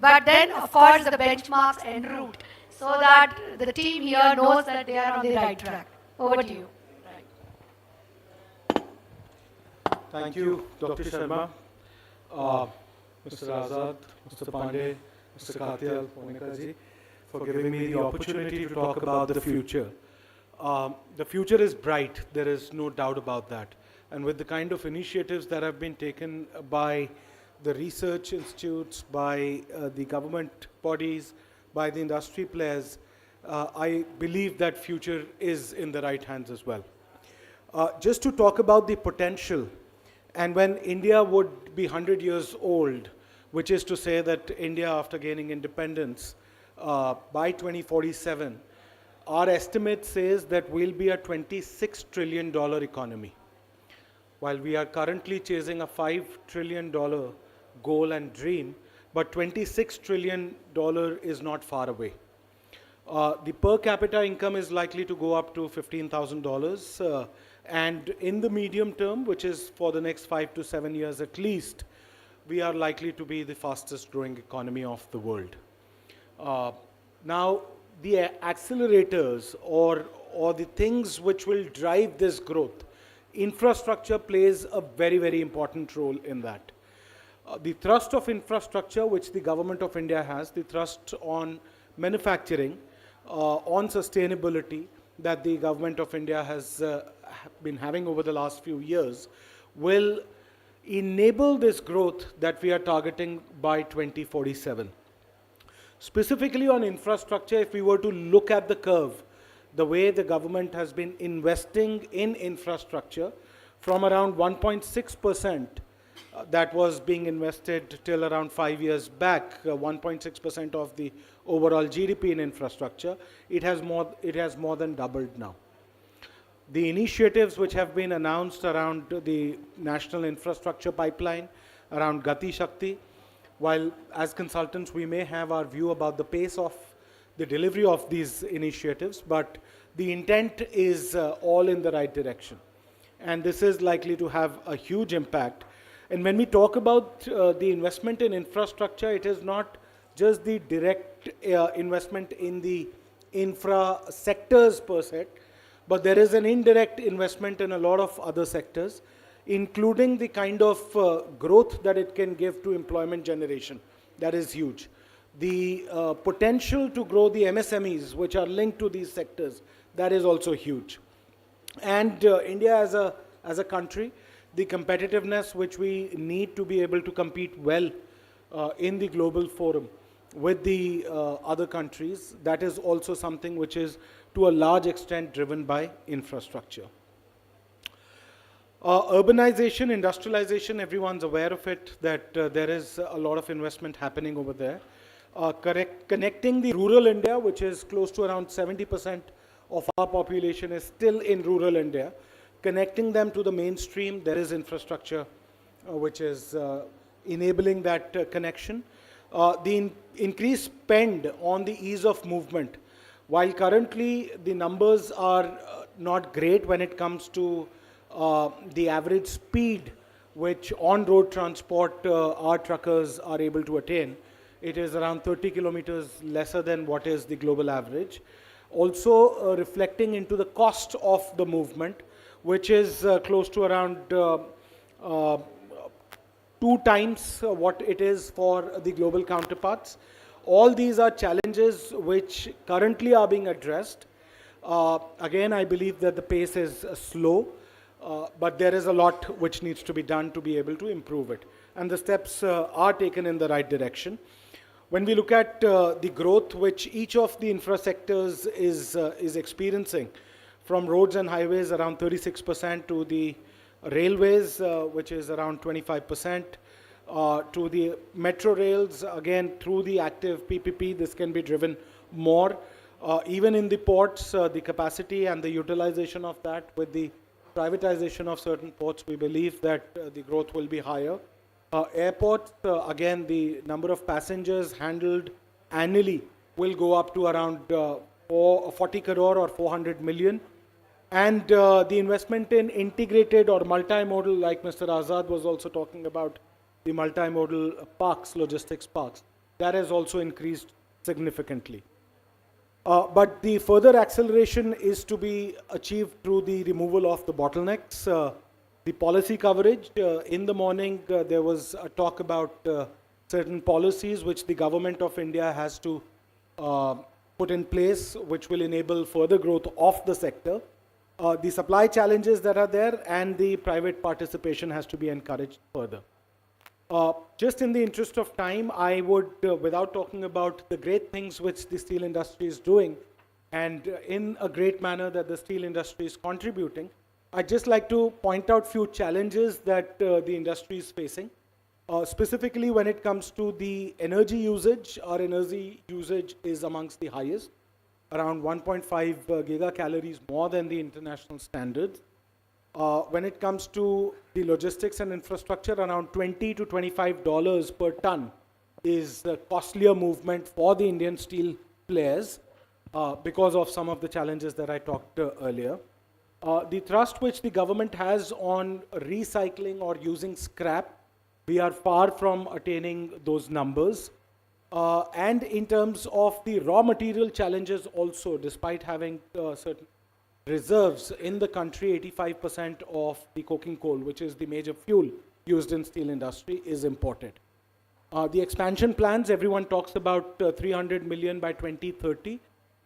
but then of course the benchmarks en route, so that the team here knows that they are on the right track. Over to you. Thank you, Dr. Sharma, Mr. Azad, Mr. Pandey, Mr. Katyal, Monika ji, for giving me the opportunity to talk about the future. The future is bright, there is no doubt about that. And with the kind of initiatives that have been taken by the research institutes, by the government bodies, by the industry players, I believe that future is in the right hands as well. Just to talk about the potential, and when India would be 100 years old, which is to say that India, after gaining independence, by 2047, our estimate says that we'll be a $26 trillion economy. While we are currently chasing a $5 trillion goal and dream, but $26 trillion is not far away. The per capita income is likely to go up to $15,000, and in the medium term, which is for the next 5 to 7 years at least, we are likely to be the fastest growing economy of the world. Now, the accelerators or the things which will drive this growth, infrastructure plays a very, very important role in that. The thrust of infrastructure which the government of India has, the thrust on manufacturing, on sustainability that the government of India has been having over the last few years, will enable this growth that we are targeting by 2047. Specifically on infrastructure, if we were to look at the curve, the way the government has been investing in infrastructure, from around 1.6% that was being invested till around 5 years back, 1.6% of the overall GDP in infrastructure, it has more than doubled now. The initiatives which have been announced around the National Infrastructure Pipeline, around Gati Shakti, while as consultants we may have our view about the pace of the delivery of these initiatives, but the intent is all in the right direction. And this is likely to have a huge impact. And when we talk about the investment in infrastructure, it is not just the direct investment in the infra sectors per se, but there is an indirect investment in a lot of other sectors, including the kind of growth that it can give to employment generation. That is huge. The potential to grow the MSMEs, which are linked to these sectors, that is also huge. And India as a country, the competitiveness which we need to be able to compete well in the global forum with the other countries, that is also something which is to a large extent driven by infrastructure. Urbanization, industrialization, everyone's aware of it, that there is a lot of investment happening over there. Connecting the rural India, which is close to around 70% of our population is still in rural India, connecting them to the mainstream, there is infrastructure which is enabling that connection. The increased spend on the ease of movement, while currently the numbers are not great when it comes to the average speed which on-road transport our truckers are able to attain. It is around 30 kilometers lesser than what is the global average. Also reflecting into the cost of the movement, which is close to around 2 times what it is for the global counterparts. All these are challenges which currently are being addressed. Again, I believe that the pace is slow, but there is a lot which needs to be done to be able to improve it. And the steps are taken in the right direction. When we look at the growth which each of the infra sectors is experiencing, from roads and highways around 36% to the railways, which is around 25%, to the metro rails, again through the active PPP, this can be driven more. Even in the ports, the capacity and the utilization of that with the privatization of certain ports, we believe that the growth will be higher. Airports, again, the number of passengers handled annually will go up to around 40 crore or 400 million. And the investment in integrated or multimodal, like Mr. Azad was also talking about, the multimodal parks, logistics parks, that has also increased significantly. But the further acceleration is to be achieved through the removal of the bottlenecks. The policy coverage, in the morning there was a talk about certain policies which the government of India has to put in place, which will enable further growth of the sector. The supply challenges that are there and the private participation has to be encouraged further. Just in the interest of time, I would, without talking about the great things which the steel industry is doing, and in a great manner that the steel industry is contributing, I'd just like to point out few challenges that the industry is facing. Specifically when it comes to the energy usage, our energy usage is amongst the highest, around 1.5 gigacalories more than the international standards. When it comes to the logistics and infrastructure, around $20 to $25 per ton is the costlier movement for the Indian steel players because of some of the challenges that I talked earlier. The thrust which the government has on recycling or using scrap, we are far from attaining those numbers. And in terms of the raw material challenges also, despite having certain reserves in the country, 85% of the coking coal, which is the major fuel used in steel industry, is imported. The expansion plans, everyone talks about 300 million by 2030.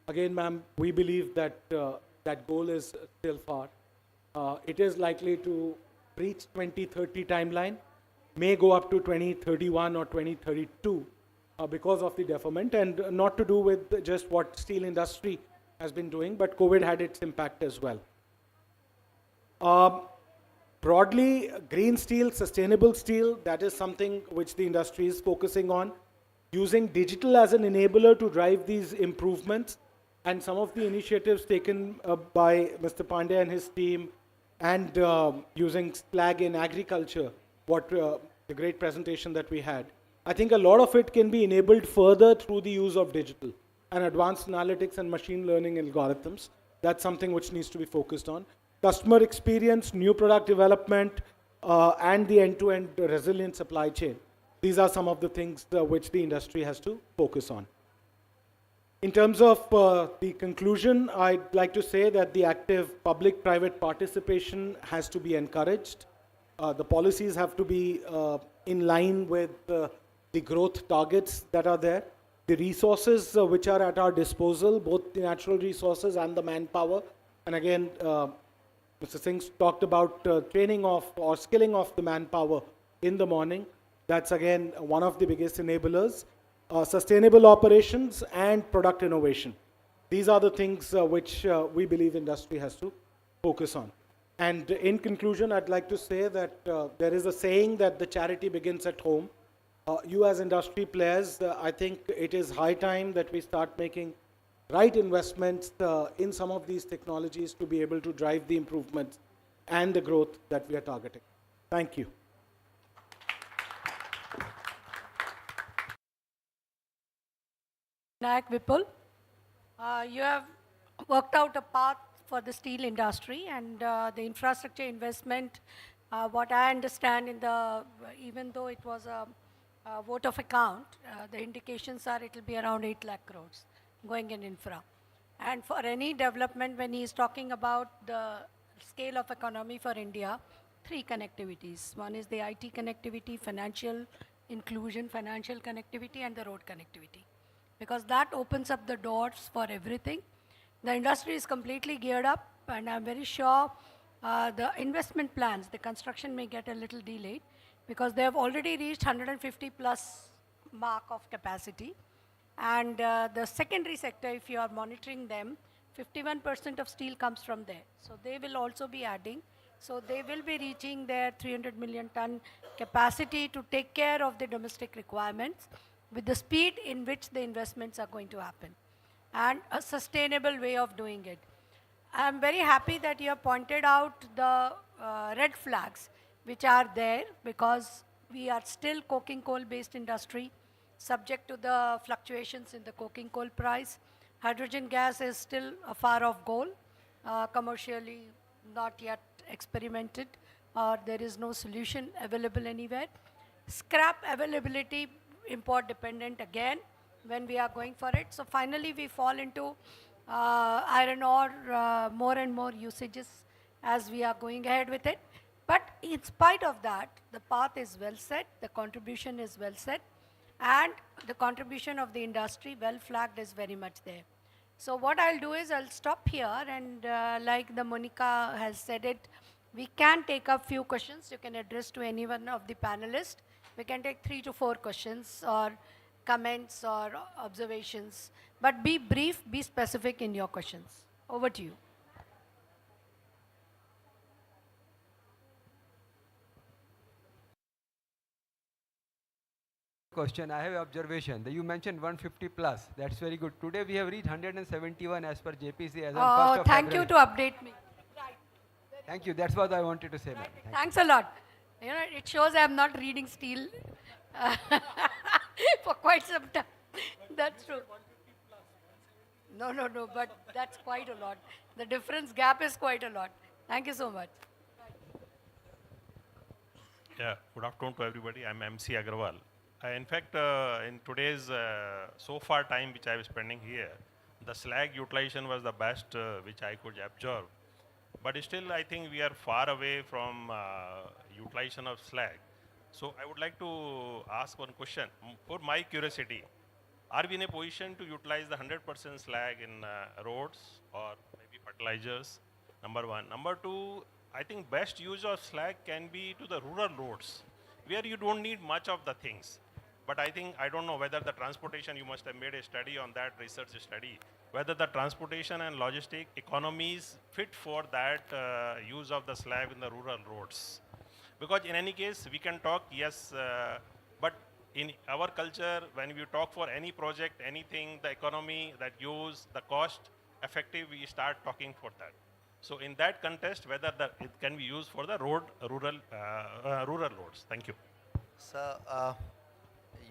Again, ma'am, we believe that that goal is still far. It is likely to reach 2030 timeline, may go up to 2031 or 2032 because of the deferment, and not to do with just what steel industry has been doing, but COVID had its impact as well. Broadly, green steel, sustainable steel, that is something which the industry is focusing on. Using digital as an enabler to drive these improvements, and some of the initiatives taken by Mr. Pandey and his team, and using slag in agriculture, what the great presentation that we had. I think a lot of it can be enabled further through the use of digital and advanced analytics and machine learning algorithms. That's something which needs to be focused on. Customer experience, new product development, and the end-to-end resilient supply chain. These are some of the things which the industry has to focus on. In terms of the conclusion, I'd like to say that the active public-private participation has to be encouraged. The policies have to be in line with the growth targets that are there. The resources which are at our disposal, both the natural resources and the manpower. And again, Mr. Singh talked about training of or skilling of the manpower in the morning. That's again one of the biggest enablers. Sustainable operations and product innovation. These are the things which we believe industry has to focus on. And in conclusion, I'd like to say that there is a saying that the charity begins at home. You as industry players, I think it is high time that we start making right investments in some of these technologies to be able to drive the improvements and the growth that we are targeting. Thank you. Nayak Vipul, you have worked out a path for the steel industry and the infrastructure investment. What I understand even though it was a vote of account, the indications are it will be around 8 lakh crores going in infra. And for any development, when he is talking about the scale of economy for India, 3 connectivities. One is the IT connectivity, financial inclusion, financial connectivity, and the road connectivity. Because that opens up the doors for everything. The industry is completely geared up, and I'm very sure the investment plans, the construction may get a little delayed because they have already reached 150 plus mark of capacity. And the secondary sector, if you are monitoring them, 51% of steel comes from there. So they will also be adding. So they will be reaching their 300 million ton capacity to take care of the domestic requirements with the speed in which the investments are going to happen and a sustainable way of doing it. I am very happy that you have pointed out the red flags which are there because we are still coking coal based industry subject to the fluctuations in the coking coal price. Hydrogen gas is still a far off goal, commercially not yet experimented or there is no solution available anywhere. Scrap availability, import dependent again when we are going for it. So finally we fall into iron ore more and more usages as we are going ahead with it. But in spite of that, the path is well set, the contribution is well set, and the contribution of the industry well flagged is very much there. So what I'll do is I'll stop here and like the Monica has said it, we can take up few questions you can address to any one of the panelists. We can take 3 to 4 questions or comments or observations, but be brief, be specific in your questions. Over to you. Question, I have observation that you mentioned 150 plus. That's very good. Today we have reached 171 as per JPC as on 1st of thank you February. to update me. Thank you. That's what I wanted to say, ma'am. Thanks a lot. You know, it shows I am not reading steel for quite some time. That's true. No, but that's quite a lot. The difference gap is quite a lot. Thank you so much. Yeah, good afternoon to everybody. I'm MC Agarwal. In fact, in today's so far time which I was spending here, the slag utilization was the best which I could observe. But still, I think we are far away from utilization of slag. So I would like to ask one question. For my curiosity, are we in a position to utilize the 100% slag in roads or maybe fertilizers? Number one. Number two, I think best use of slag can be to the rural roads, where you don't need much of the things. But I think, I don't know whether the transportation, you must have made a study on that, research study, whether the transportation and logistic economies fit for that use of the slag in the rural roads. Because in any case, we can talk, yes, but in our culture, when we talk for any project, anything, the economy, that use, the cost effective, we start talking for that. So in that context, whether it can be used for the rural roads. Thank you. Sir,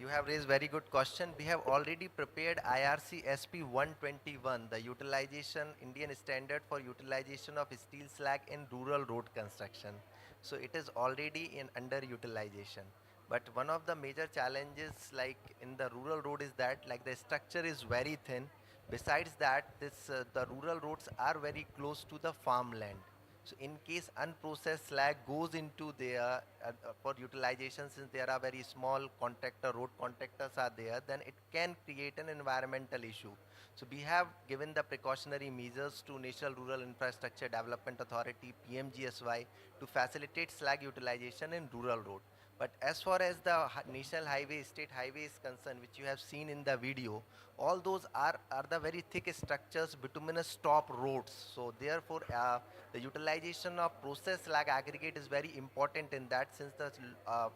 you have raised very good question. We have already prepared IRC SP 121, the utilization, Indian standard for utilization of steel slag in rural road construction. So it is already in underutilization. But one of the major challenges like in the rural road is that like the structure is very thin. Besides that, the rural roads are very close to the farmland. So in case unprocessed slag goes into there for utilization, since there are very small road contactors are there, then it can create an environmental issue. So we have given the precautionary measures to National Rural Infrastructure Development Authority, PMGSY, to facilitate slag utilization in rural road. But as far as the national highway, state highway is concerned, which you have seen in the video, all those are the very thick structures, bituminous top roads. So therefore, the utilization of processed slag aggregate is very important in that, since the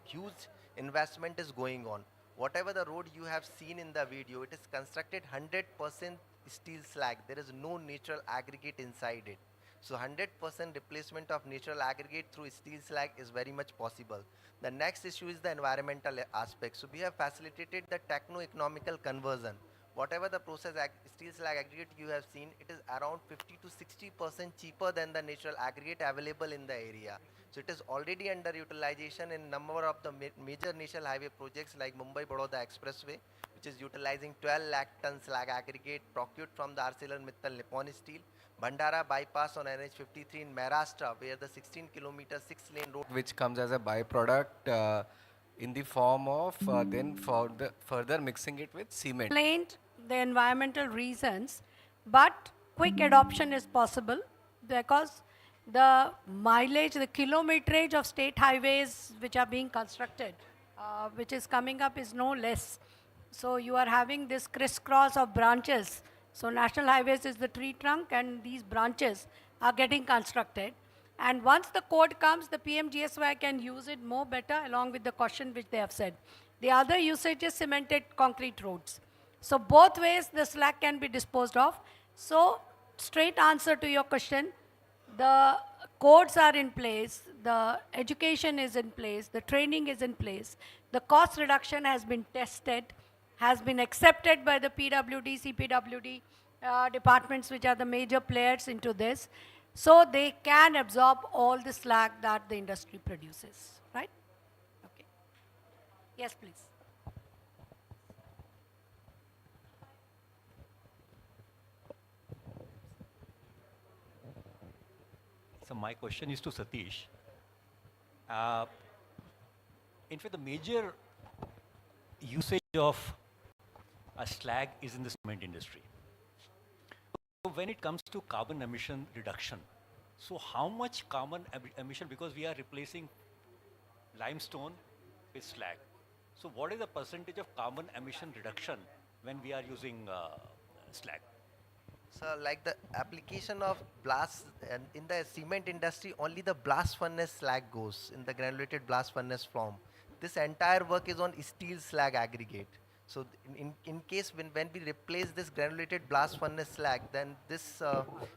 huge investment is going on. Whatever the road you have seen in the video, it is constructed 100% steel slag. There is no natural aggregate inside it. So 100% replacement of natural aggregate through steel slag is very much possible. The next issue is the environmental aspect. So we have facilitated the techno-economical conversion. Whatever the steel slag aggregate you have seen, it is around 50 to 60% cheaper than the natural aggregate available in the area. So it is already under utilization in number of the major national highway projects like Mumbai-Baroda Expressway, which is utilizing 12 lakh ton slag aggregate procured from the ArcelorMittal Nippon Steel. Bandara bypass on NH53 in Maharashtra, where the 16-kilometer 6-lane road, which comes as a byproduct in the form of then for the further mixing it with cement. Explained the environmental reasons, but quick adoption is possible because the mileage, the kilometerage of state highways which are being constructed, which is coming up, is no less. So you are having this crisscross of branches. So national highways is the tree trunk, and these branches are getting constructed. And once the code comes, the PMGSY can use it more better along with the caution which they have said. The other usage is cemented concrete roads. So both ways the slag can be disposed of. So straight answer to your question, the codes are in place, the education is in place, the training is in place, the cost reduction has been tested, has been accepted by the PWD, CPWD departments, which are the major players into this, so they can absorb all the slag that the industry produces, right? Okay. Yes, please. So my question is to Satish. In fact, the major usage of a slag is in the cement industry. So when it comes to carbon emission reduction, so how much carbon emission, because we are replacing limestone with slag. So what is the percentage of carbon emission reduction when we are using slag? So like the application of blast, and in the cement industry, only the blast furnace slag goes in the granulated blast furnace form. This entire work is on steel slag aggregate. So in case when we replace this granulated blast furnace slag, then this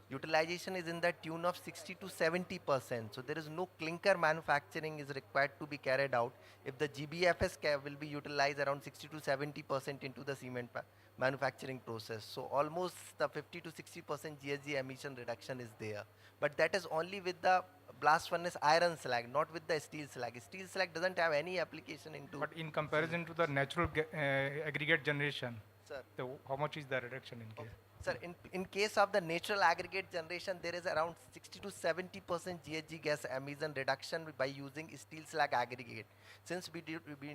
utilization is in the tune of 60 to 70%. So there is no clinker manufacturing is required to be carried out if the GBFS will be utilized around 60 to 70% into the cement manufacturing process. So almost the 50 to 60% GHG emission reduction is there. But that is only with the blast furnace iron slag, not with the steel slag. Steel slag doesn't have any application into. But in comparison to the natural aggregate generation, Sir. how much is the reduction in case? Sir, in case of the natural aggregate generation, there is around 60 to 70% GHG gas emission reduction by using steel slag aggregate. Since we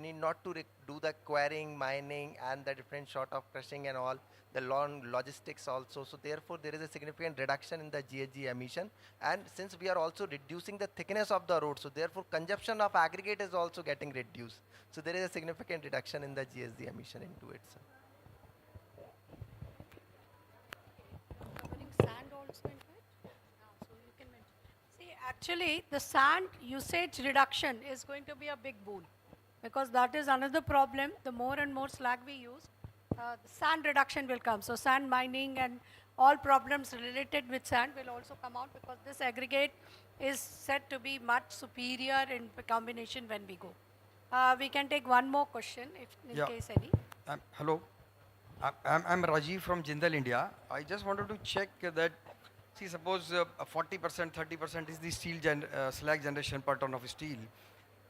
need not to do the quarrying, mining, and the different sort of crushing and all, the long logistics also. So therefore, there is a significant reduction in the GHG emission. And since we are also reducing the thickness of the road, so therefore consumption of aggregate is also getting reduced. So there is a significant reduction in the GHG emission into it, sir. Sand also in it? So you can mention. See, actually, the sand usage reduction is going to be a big boon, because that is another problem. The more and more slag we use, the sand reduction will come. So sand mining and all problems related with sand will also come out, because this aggregate is said to be much superior in combination when we go. We can take one more question if in case any. Hello. I'm Rajiv from Jindal, India. I just wanted to check that, see, suppose 40%, 30% is the steel slag generation per ton of steel.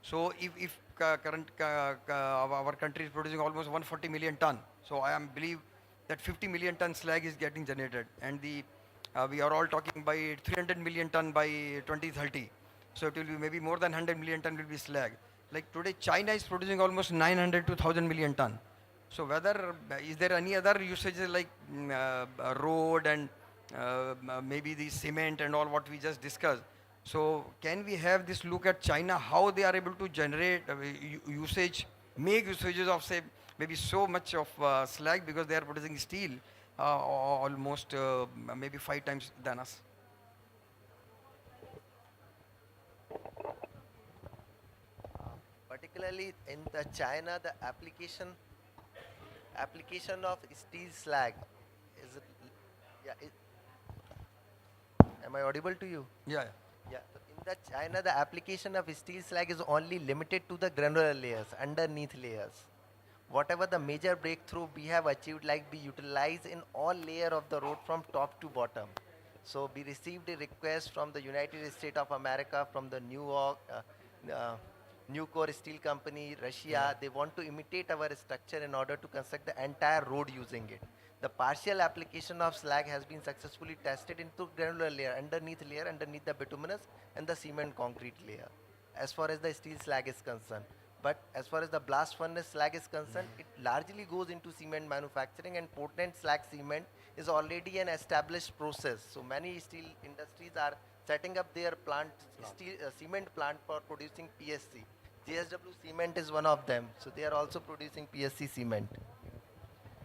So if current our country is producing almost 140 million ton, so I believe that 50 million ton slag is getting generated, and we are all talking by 300 million ton by 2030. So it will be maybe more than 100 million ton will be slag. Like today, China is producing almost 900 to 1000 million ton. So whether is there any other usages like road and maybe the cement and all what we just discussed? So can we have this look at China, how they are able to generate make usages of, say, maybe so much of slag, because they are producing steel almost maybe 5 times than us. Particularly in the China, the application of steel slag is, am I audible to you? Yeah. Yeah. So in the China, the application of steel slag is only limited to the granular layers, underneath layers. Whatever the major breakthrough we have achieved, like we utilize in all layer of the road from top to bottom. So we received a request from the United States of America, from the Nucor Steel Company, Russia. They want to imitate our structure in order to construct the entire road using it. The partial application of slag has been successfully tested into granular layer, underneath the bituminous and the cement concrete layer, as far as the steel slag is concerned. But as far as the blast furnace slag is concerned, it largely goes into cement manufacturing, and Portland slag cement is already an established process. So many steel industries are setting up their plant, cement plant for producing PSC. JSW Cement is one of them. So they are also producing PSC cement.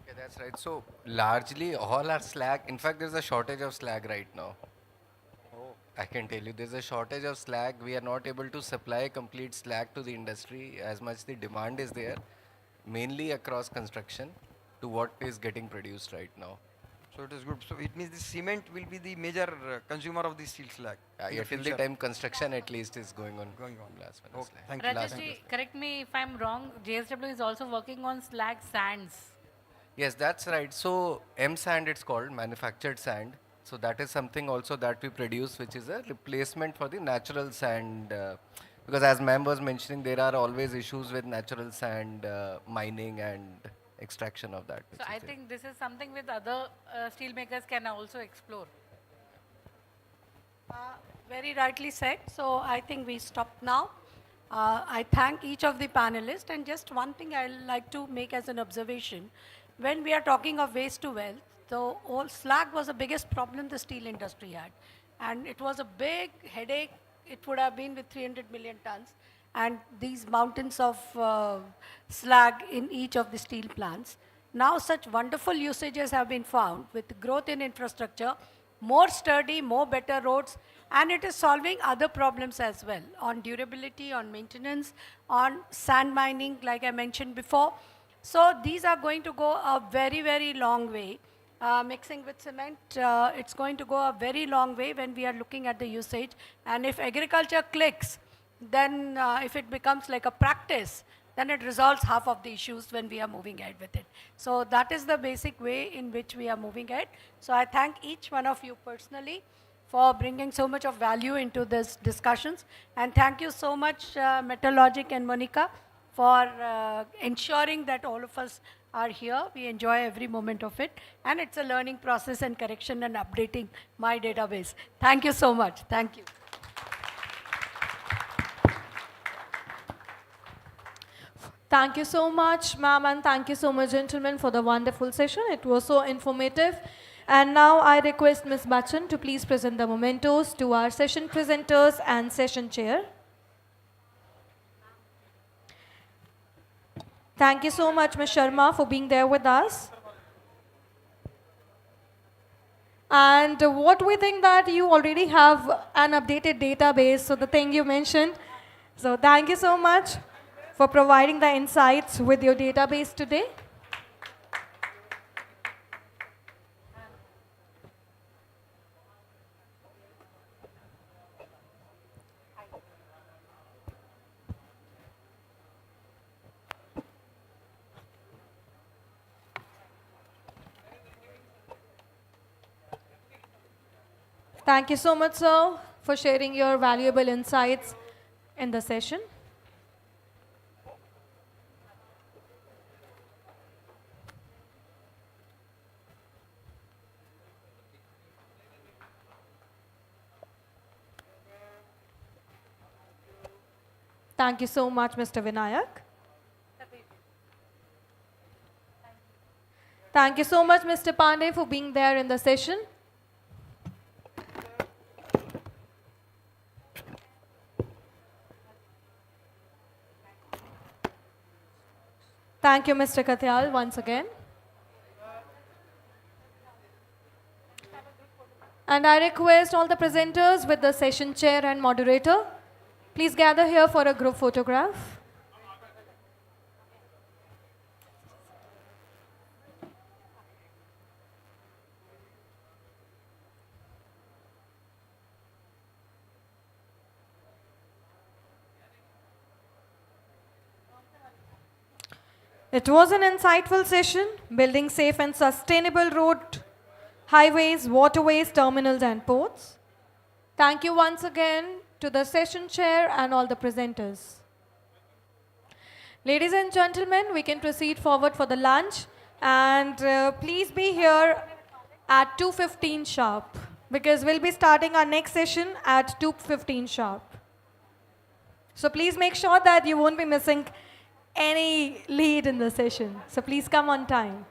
Okay, that's right. So largely all our slag, in fact, there's a shortage of slag right now. I can tell you there's a shortage of slag. We are not able to supply complete slag to the industry as much the demand is there, mainly across construction, to what is getting produced right now. So it is good. So it means the cement will be the major consumer of the steel slag. in Yeah, till the future. time construction at least is going on. Blast furnace Okay, slag. thank you. Blast Rajesh furnace ji, correct me if I'm wrong, JSW is also working on slag sands. Yes, that's right. So M sand it's called, manufactured sand. So that is something also that we produce, which is a replacement for the natural sand. Because as ma'am was mentioning, there are always issues with natural sand mining and extraction of that. So I think this is something with other steel makers can also explore. Very rightly said. So I think we stop now. I thank each of the panelists, and just one thing I like to make as an observation. When we are talking of waste to wealth, the old slag was the biggest problem the steel industry had. And it was a big headache. It would have been with 300 million tons. And these mountains of slag in each of the steel plants. Now such wonderful usages have been found with growth in infrastructure, more sturdy, more better roads, and it is solving other problems as well on durability, on maintenance, on sand mining, like I mentioned before. So these are going to go a very, very long way. Mixing with cement, it's going to go a very long way when we are looking at the usage. And if agriculture clicks, then if it becomes like a practice, then it resolves half of the issues when we are moving ahead with it. So that is the basic way in which we are moving ahead. So I thank each one of you personally for bringing so much of value into these discussions. And thank you so much, Metalogic and Monica, for ensuring that all of us are here. We enjoy every moment of it. And it's a learning process and correction and updating my database. Thank you so much. Thank you. Thank you so much, ma'am, and thank you so much, gentlemen, for the wonderful session. It was so informative. And now I request Ms. Bachchan to please present the mementos to our session presenters and session chair. Thank you so much, Ms. Sharma, for being there with us. And what we think that you already have an updated database, so the thing you mentioned. So thank you so much for providing the insights with your database today. Thank you so much, sir, for sharing your valuable insights in the session. Thank you so much, Mr. Vinayak. Thank you so much, Mr. Pandey, for being there in the session. Thank you, Mr. Katyal, once again. And I request all the presenters with the session chair and moderator, please gather here for a group photograph. It was an insightful session, building safe and sustainable road, highways, waterways, terminals and ports. Thank you once again to the session chair and all the presenters. Ladies and gentlemen, we can proceed forward for the lunch, and please be here at 2:15 sharp, because we'll be starting our next session at 2:15 sharp. So please make sure that you won't be missing any lead in the session. So please come on time.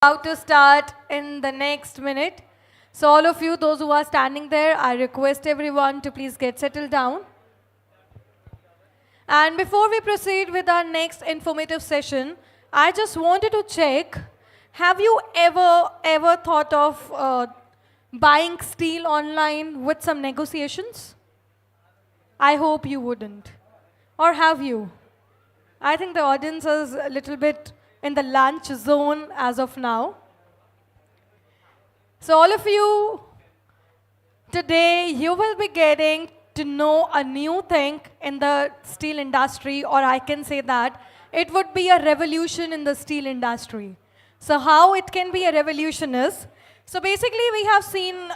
about to start in the next minute. So all of you, those who are standing there, I request everyone to please get settled down. And before we proceed with our next informative session, I just wanted to check, have you ever thought of buying steel online with some negotiations? I hope you wouldn't. Or have you? I think the audience is a little bit in the lunch zone as of now. So all of you, today you will be getting to know a new thing in the steel industry, or I can say that it would be a revolution in the steel industry. So how it can be a revolution is, so basically we have seen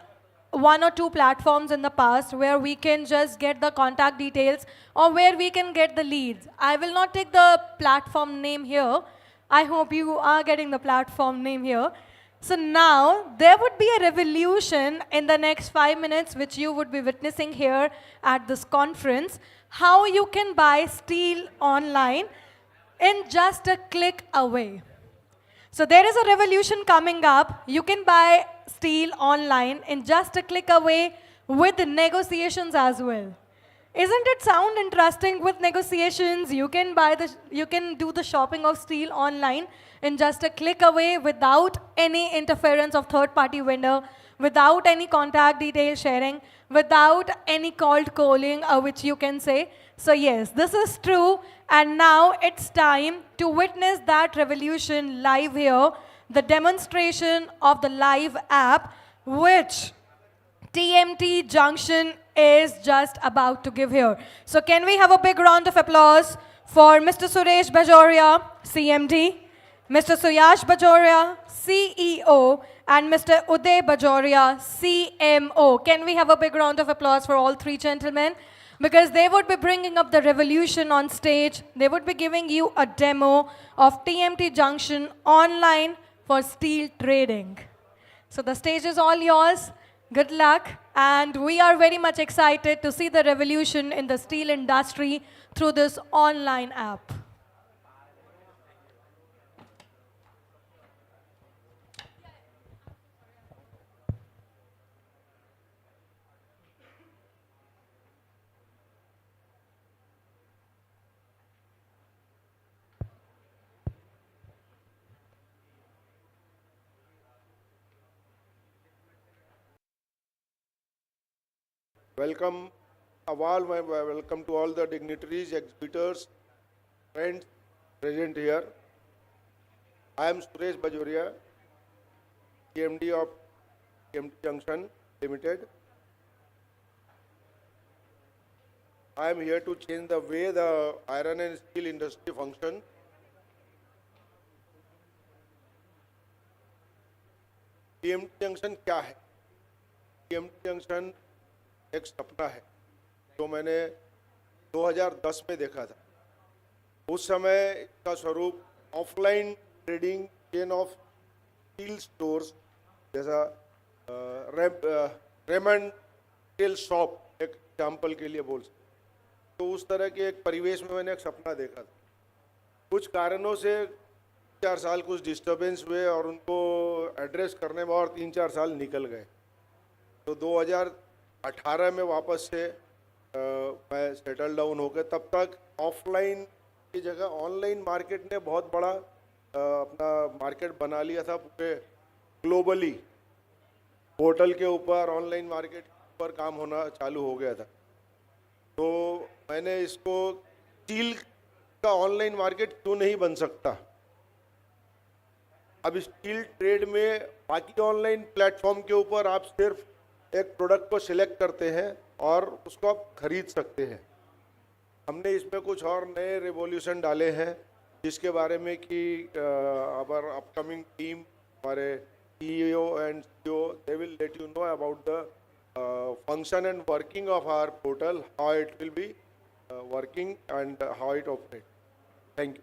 one or two platforms in the past where we can just get the contact details or where we can get the leads. I will not take the platform name here. I hope you are getting the platform name here. So now there would be a revolution in the next 5 minutes which you would be witnessing here at this conference, how you can buy steel online in just a click away. So there is a revolution coming up. You can buy steel online in just a click away with negotiations as well. Isn't it sound interesting with negotiations? You can do the shopping of steel online in just a click away without any interference of third-party vendor, without any contact detail sharing, without any cold calling, which you can say. So yes, this is true, and now it's time to witness that revolution live here, the demonstration of the live app, which TMT Junction is just about to give here. So can we have a big round of applause for Mr. Suresh Bajoria, CMD, Mr. Suyash Bajoria, CEO, and Mr. Uday Bajoria, CMO. Can we have a big round of applause for all three gentlemen? Because they would be bringing up the revolution on stage. They would be giving you a demo of TMT Junction online for steel trading. So the stage is all yours. Good luck. And we are very much excited to see the revolution in the steel industry through this online app. Welcome, welcome to all the dignitaries, exhibitors, friends present here. I am Suresh Bajoria, CMD of TMT Junction Limited. I am here to change the way the iron and steel industry function. TMT Junction क्या है? TMT Junction एक सपना है जो मैंने 2010 में देखा था। उस समय इसका स्वरूप offline trading chain of steel stores जैसा रेमंड स्टील शॉप एक एग्जाम्पल के लिए बोल सकते, तो उस तरह के एक परिवेश में मैंने एक सपना देखा था। कुछ कारणों से 4 साल कुछ डिस्टर्बेंस हुए और उनको एड्रेस करने में और 3-4 साल निकल गए। तो 2018 में वापस से मैं सेटल डाउन हो गया। तब तक ऑफलाइन की जगह ऑनलाइन मार्केट ने बहुत बड़ा अपना मार्केट बना लिया था पूरे ग्लोबली। पोर्टल के ऊपर ऑनलाइन मार्केट पर काम होना चालू हो गया था। तो मैंने इसको स्टील का ऑनलाइन मार्केट क्यों नहीं बन सकता। अब स्टील ट्रेड में बाकी ऑनलाइन प्लेटफॉर्म के ऊपर आप सिर्फ एक प्रोडक्ट को सिलेक्ट करते हैं और उसको आप खरीद सकते हैं। हमने इसमें कुछ और नए रिवॉल्यूशन डाले हैं जिसके बारे में कि आवर अपकमिंग टीम, हमारे CEO and CEO, they will let you know about the function and working of our portal, how it will be working and how it operates. Thank you.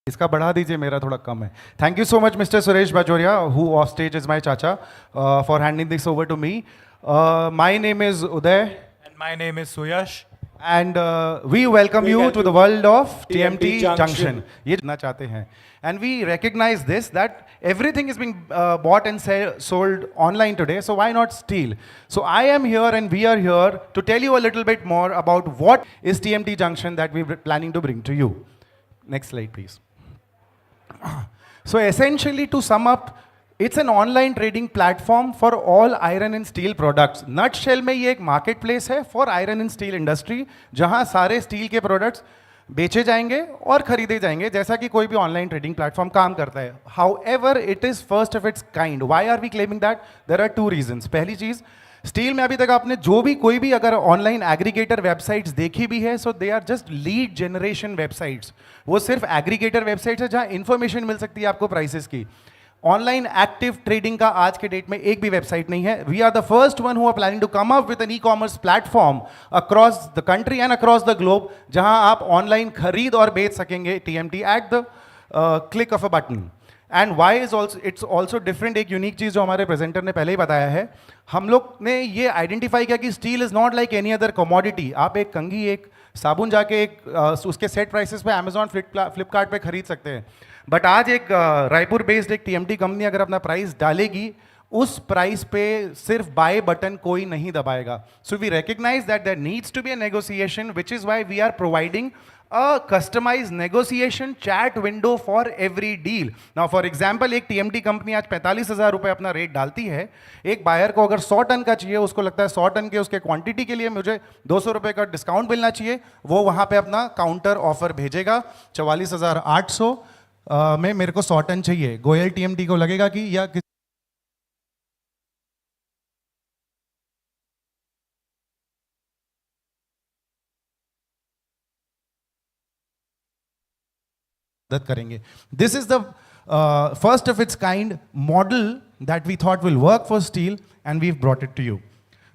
इसका बढ़ा दीजिए, मेरा थोड़ा कम है. Thank you so much, Mr. Suresh Bajoria, who off stage is my chacha, for handing this over to me. My name is Uday. And my name is Suyash. And we welcome you to the world of TMT Junction. ये जानना चाहते हैं. And we recognize this, that everything is being bought and sold online today, so why not steel? So I am here and we are here to tell you a little bit more about what is TMT Junction that we're planning to bring to you. Next slide, please. So essentially, to sum up, it's an online trading platform for all iron and steel products. Nutshell में ये एक marketplace है for iron and steel industry, जहाँ सारे steel के products बेचे जाएंगे और खरीदे जाएंगे, जैसा कि कोई भी ऑनलाइन ट्रेडिंग प्लेटफॉर्म काम करता है. However, it is first of its kind. Why are we claiming that? There are two reasons. पहली चीज, स्टील में अभी तक आपने जो भी कोई भी अगर ऑनलाइन एग्रीगेटर वेबसाइट्स देखी भी है, so they are just lead generation websites. वो सिर्फ एग्रीगेटर वेबसाइट्स है जहां इंफॉर्मेशन मिल सकती है आपको प्राइसेस की. ऑनलाइन एक्टिव ट्रेडिंग का आज के डेट में एक भी वेबसाइट नहीं है. We are the first one who are planning to come up with an e commerce platform across the country and across the globe, जहां आप ऑनलाइन खरीद और बेच सकेंगे TMT at the click of a button. And why is also it's also different. एक unique चीज़ जो हमारे प्रेजेंटर ने पहले ही बताया है, हम लोग ने ये आइडेंटिफाई किया कि steel is not like any other commodity. आप एक कंघी, एक साबुन जाके एक उसके सेट प्राइसेस पे अमेजॉन फ्लिपकार्ट पे खरीद सकते हैं. बट आज एक रायपुर बेस्ड एक टीएमटी कंपनी अगर अपना प्राइस डालेगी, उस प्राइस पे सिर्फ बाय बटन कोई नहीं दबाएगा. So we recognise that there needs to be a negotiation, which is why we are providing a customized negotiation chat window for every deal. Now for example, एक TMT company आज 45,000 रुपए अपना rate डालती है. एक बायर को अगर 100 ton का चाहिए, उसको लगता है 100 टन के उसके क्वांटिटी के लिए मुझे 200 रुपए का डिस्काउंट मिलना चाहिए, वो वहाँ पे अपना काउंटर ऑफर भेजेगा. 44,800 में मेरे को 100 टन चाहिए. गोयल TMT को लगेगा कि या मदद करेंगे. This is the first of its kind model that we thought will work for steel and we brought it to you.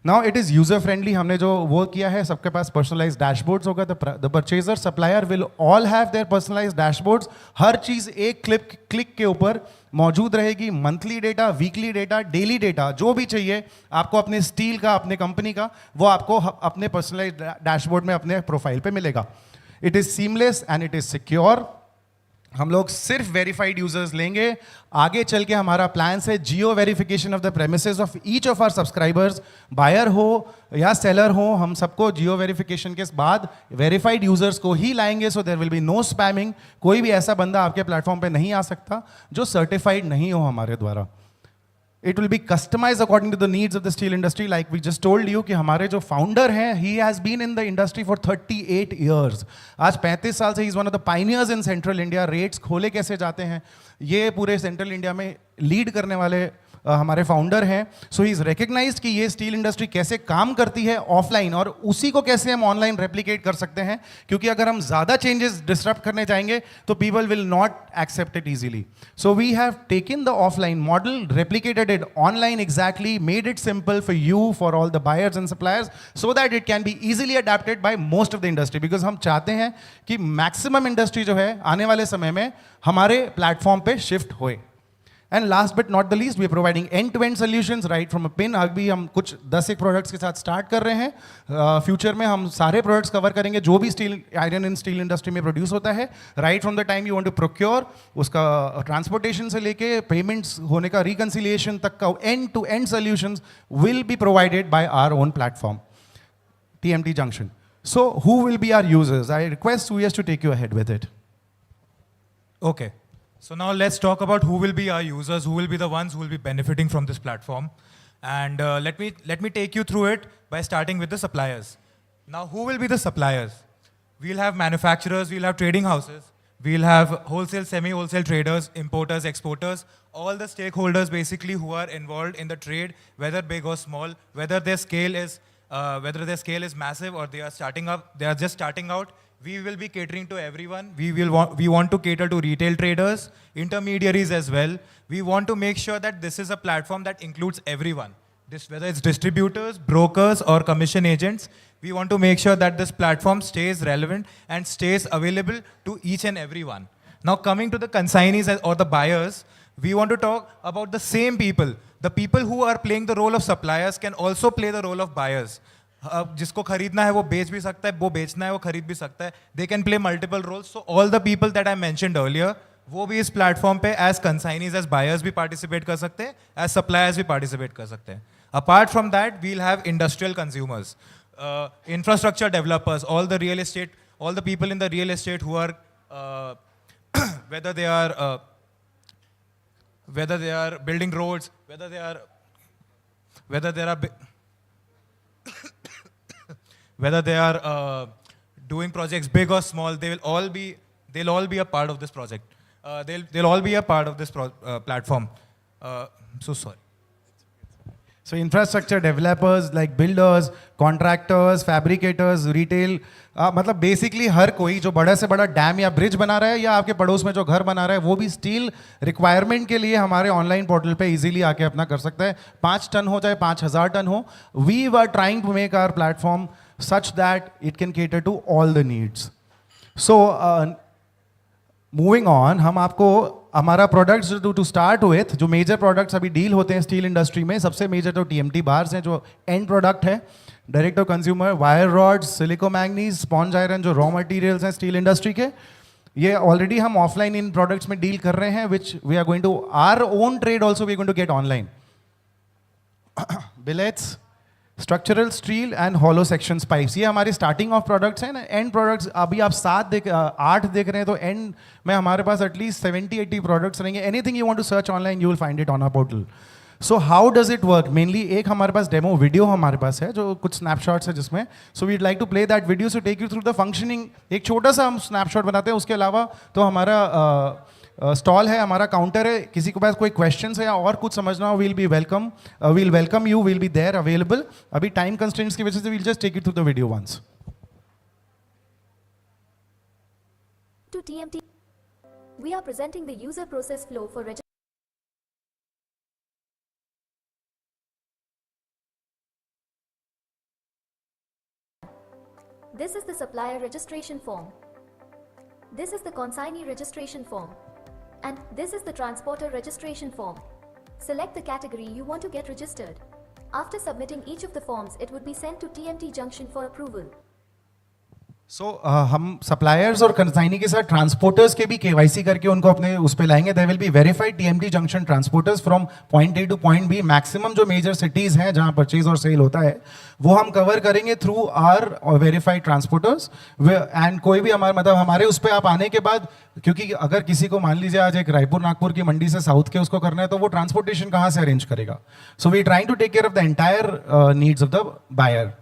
Now it is user friendly. हमने जो वो किया है, सबके पास पर्सनलाइज डैशबोर्ड्स होगा. The purchaser supplier will all have their personalise dashboards. हर चीज एक क्लिक के ऊपर मौजूद रहेगी. Monthly data, weekly data, daily data, जो भी चाहिए आपको अपने स्टील का, अपने कंपनी का, वो आपको अपने पर्सनलाइज डैशबोर्ड में अपने प्रोफाइल पे मिलेगा. It is seamless and it is secure. हम लोग सिर्फ वेरीफाइड यूजर्स लेंगे. आगे चल के हमारा प्लान है geo verification of the premises of each of our subscribers. Buyer हो या सेलर हो, हम सबको जियो वेरिफिकेशन के बाद वेरीफाइड यूजर्स को ही लाएंगे. So there will be no spamming. कोई भी ऐसा बंदा आपके प्लेटफॉर्म पे नहीं आ सकता जो सर्टिफाइड नहीं हो हमारे द्वारा. It will be customized according to the needs of the steel industry. Like we just told you कि हमारे जो founder हैं, he has been in the industry for 38 years. आज 35 साल से he is one of the pioneers in Central India. Rates खोले कैसे जाते हैं, ये पूरे Central India में lead करने वाले हमारे फाउंडर हैं. सो ही इज रिकग्नाइज्ड कि ये स्टील इंडस्ट्री कैसे काम करती है ऑफलाइन, और उसी को कैसे हम ऑनलाइन रेप्लिकेट कर सकते हैं. क्योंकि अगर हम ज़्यादा चेंजेस डिस्टर्ब करने जाएंगे तो people will not accept it easily. So we have taken the offline model, replicated it online exactly, made it simple for you, for all the buyers and suppliers, so that it can be easily adapted by most of the industry. Because हम चाहते हैं कि maximum industry जो है आने वाले समय में हमारे प्लेटफॉर्म पे शिफ्ट होए. And last but not the least, we are providing end-to-end solutions right from a pin. अभी हम कुछ 10 एक प्रोडक्ट्स के साथ स्टार्ट कर रहे हैं. फ्यूचर में हम सारे प्रोडक्ट्स कवर करेंगे जो भी steel, iron and steel industry में प्रोड्यूस होता है. Right from the time you want to procure, उसका ट्रांसपोर्टेशन से लेके पेमेंट्स होने का रिकन्सिलिएशन तक का end-to-end solutions will be provided by our own platform, TMT Junction. So who will be our users? I request Suyash to take you ahead with it. Okay. So now let's talk about who will be our users, who will be the ones who will be benefiting from this platform. And let me take you through it by starting with the suppliers. Now, who will be the suppliers? We'll have manufacturers, we'll have trading houses, we'll have wholesale, semi-wholesale traders, importers, exporters, all the stakeholders basically who are involved in the trade, whether big or small, whether their scale is massive or they are just starting out. We will be catering to everyone. We want to cater to retail traders, intermediaries as well. We want to make sure that this is a platform that includes everyone. Whether it's distributors, brokers, or commission agents, we want to make sure that this platform stays relevant and stays available to each and everyone. Now coming to the consignees or the buyers, we want to talk about the same people. The people who are playing the role of suppliers can also play the role of buyers. जिसको खरीदना है वो बेच भी सकता है, वो बेचना है वो खरीद भी सकता है. They can play multiple roles. So all the people that I mentioned earlier, वो भी इस प्लेटफॉर्म पे as consignees, as buyers भी participate कर सकते हैं, as suppliers भी participate कर सकते हैं. Apart from that, we'll have industrial consumers, infrastructure developers, all the real estate, all the people in the real estate who are whether they are building roads, whether they are doing projects big or small, they'll all be a part of this project. They'll all be a part of this platform. So sorry. So infrastructure developers like builders, contractors, fabricators, retail, मतलब basically हर कोई जो बड़ा से बड़ा dam या bridge बना रहा है या आपके पड़ोस में जो घर बना रहा है वो भी स्टील रिक्वायरमेंट के लिए हमारे ऑनलाइन पोर्टल पे इजीली आके अपना कर सकता है. 5 टन हो चाहे 5000 टन हो, we are trying to make our platform such that it can cater to all the needs. So moving on, हम आपको हमारा प्रोडक्ट्स टू स्टार्ट विथ जो मेजर प्रोडक्ट्स अभी डील होते हैं स्टील इंडस्ट्री में, सबसे मेजर तो टीएमटी बार्स हैं जो एंड प्रोडक्ट है, direct to consumer, wire rods, silico manganese, sponge iron जो रॉ मटेरियल्स हैं स्टील इंडस्ट्री के. ये ऑलरेडी हम ऑफलाइन इन प्रोडक्ट्स में डील कर रहे हैं, which we are going to our own trade also we going to get online. Billets, structural steel and hollow sections pipes, ये हमारी स्टार्टिंग ऑफ प्रोडक्ट्स हैं ना. एंड प्रोडक्ट्स अभी आप 8 देख रहे हैं, तो एंड में हमारे पास एटलीस्ट 70-80 प्रोडक्ट्स रहेंगे. Anything you want to search online you will find it on our portal. So how does it work? Mainly एक हमारे पास डेमो वीडियो हमारे पास है जो कुछ स्नैपशॉट्स है जिसमें, so we'd like to play that video to take you through the functioning. एक छोटा सा हम स्नैपशॉट बनाते हैं. उसके अलावा तो हमारा स्टॉल है, हमारा काउंटर है. किसी के पास कोई क्वेश्चन है या और कुछ समझना हो, we'll welcome you, will be there available. अभी टाइम कंस्ट्रेंट्स की वजह से we'll just take it through the video once. To TMT, we are presenting the user process flow for registration. This is the supplier registration form. This is the consignee registration form. And this is the transporter registration form. Select the category you want to get registered. After submitting each of the forms, it would be sent to TMT Junction for approval. सो हम suppliers और consignee के साथ transporters के भी KYC करके उनको अपने उस पे लाएंगे. They will be verified TMT junction transporters from point A to point B. Maximum जो मेजर सिटीज हैं जहां परचेज और सेल होता है वो हम कवर करेंगे through our verified transporters. And कोई भी हमारे उस पर आप आने के बाद, क्योंकि अगर किसी को मान लीजिए आज एक रायपुर नागपुर की मंडी से साउथ के उसको करना है तो वो ट्रांसपोर्टेशन कहाँ से अरेंज करेगा? So we trying to take care of the entire needs of the buyer.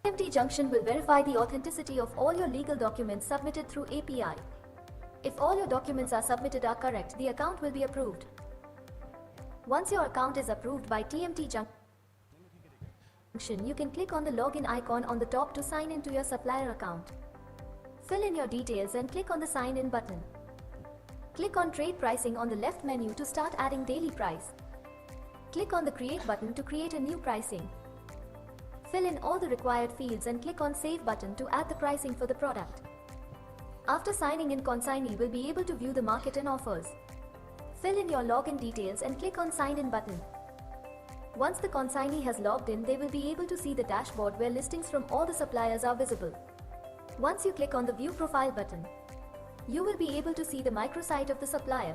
TMT Junction will verify the authenticity of all your legal documents submitted through API. If all your documents are submitted are correct, the account will be approved. Once your account is approved by TMT Junction, you can click on the login icon on the top to sign into your supplier account. Fill in your details and click on the sign in button. Click on trade pricing on the left menu to start adding daily price. Click on the create button to create a new pricing. Fill in all the required fields and click on Save button to add the pricing for the product. After signing in, consignee will be able to view the market and offers. Fill in your login details and click on Sign in button. Once the consignee has logged in, they will be able to see the dashboard where listings from all the suppliers are visible. Once you click on the View Profile button, you will be able to see the microsite of the supplier.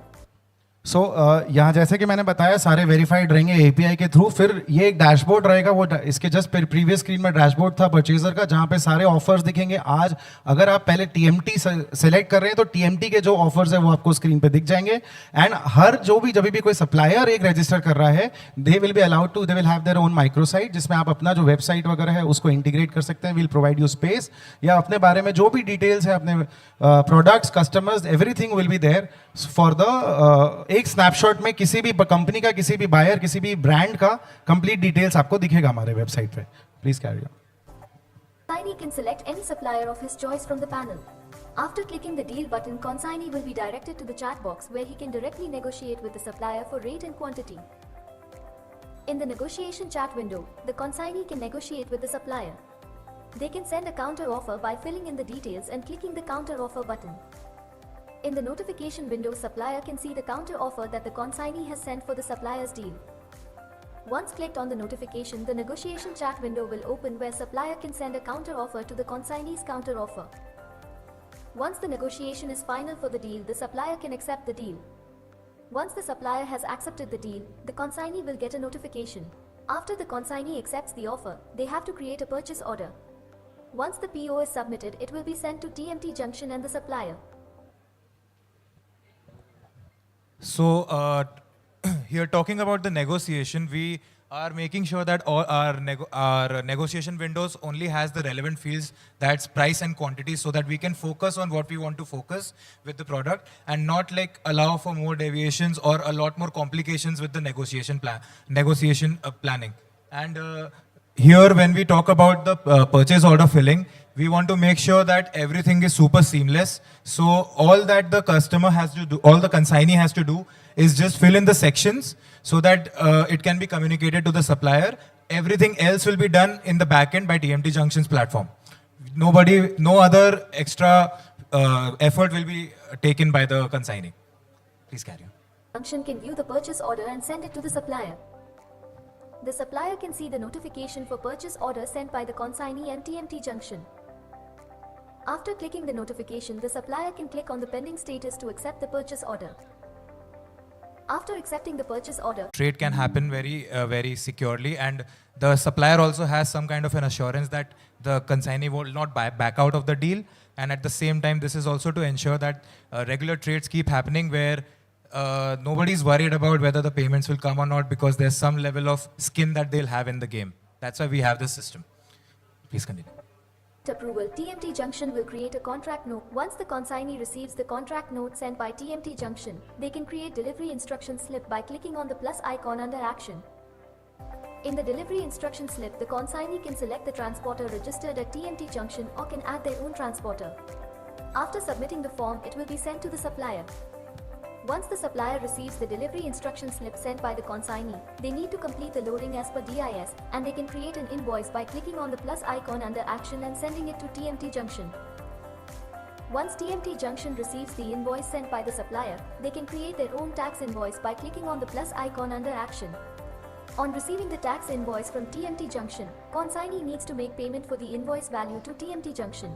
सो यहाँ जैसे कि मैंने बताया सारे verified रहेंगे API के through. फिर ये एक डैशबोर्ड रहेगा, वो इसके जस्ट प्रीवियस स्क्रीन में डैशबोर्ड था परचेजर का जहाँ पे सारे ऑफर्स दिखेंगे. आज अगर आप पहले टीएमटी सेलेक्ट कर रहे हैं तो टीएमटी के जो ऑफर्स है वो आपको स्क्रीन पे दिख जाएंगे. एंड हर जब भी कोई सप्लायर एक रजिस्टर कर रहा है, they will have their own microsite जिसमें आप अपना जो वेबसाइट वगैरह है उसको इंटीग्रेट कर सकते हैं. विल प्रोवाइड यू स्पेस, या अपने बारे में जो भी डिटेल्स है अपने products, customers, everything will be there for the. एक स्नैपशॉट में किसी भी कंपनी का, किसी भी बायर, किसी भी ब्रांड का कंप्लीट डिटेल्स आपको दिखेगा हमारे वेबसाइट पे. Please carry on. Consignee can select any supplier of his choice from the panel. After clicking the deal button, consignee will be directed to the chat box where he can directly negotiate with the supplier for rate and quantity. In the negotiation chat window, the consignee can negotiate with the supplier. They can send a counter offer by filling in the details and clicking the counter offer button. In the notification window, supplier can see the counter offer that the consignee has sent for the supplier's deal. Once clicked on the notification, the negotiation chat window will open where supplier can send a counter offer to the consignee's counter offer. Once the negotiation is final for the deal, the supplier can accept the deal. Once the supplier has accepted the deal, the consignee will get a notification. After the consignee accepts the offer, they have to create a purchase order. Once the PO is submitted, it will be sent to TMT Junction and the supplier. So here talking about the negotiation, we are making sure that all our negotiation windows only has the relevant fields, that's price and quantity, so that we can focus on what we want to focus with the product and not like allow for more deviations or a lot more complications with the negotiation planning. And here when we talk about the purchase order filling, we want to make sure that everything is super seamless. So all that the customer has to do, all the consignee has to do is just fill in the sections so that it can be communicated to the supplier. Everything else will be done in the backend by TMT Junction's platform. No other extra effort will be taken by the consignee. Please carry on. Junction can view the purchase order and send it to the supplier. The supplier can see the notification for purchase order sent by the consignee and TMT Junction. After clicking the notification, the supplier can click on the pending status to accept the purchase order. After accepting the purchase order, Trade can happen very securely, and the supplier also has some kind of an assurance that the consignee will not back out of the deal. And at the same time, this is also to ensure that regular trades keep happening where nobody's worried about whether the payments will come or not, because there's some level of skin that they'll have in the game. That's why we have this system. Please continue. approval, TMT Junction will create a contract note. Once the consignee receives the contract note sent by TMT Junction, they can create delivery instruction slip by clicking on the plus icon under action. In the delivery instruction slip, the consignee can select the transporter registered at TMT Junction or can add their own transporter. After submitting the form, it will be sent to the supplier. Once the supplier receives the delivery instruction slip sent by the consignee, they need to complete the loading as per DIS, and they can create an invoice by clicking on the plus icon under action and sending it to TMT Junction. Once TMT Junction receives the invoice sent by the supplier, they can create their own tax invoice by clicking on the plus icon under action. On receiving the tax invoice from TMT Junction, consignee needs to make payment for the invoice value to TMT Junction.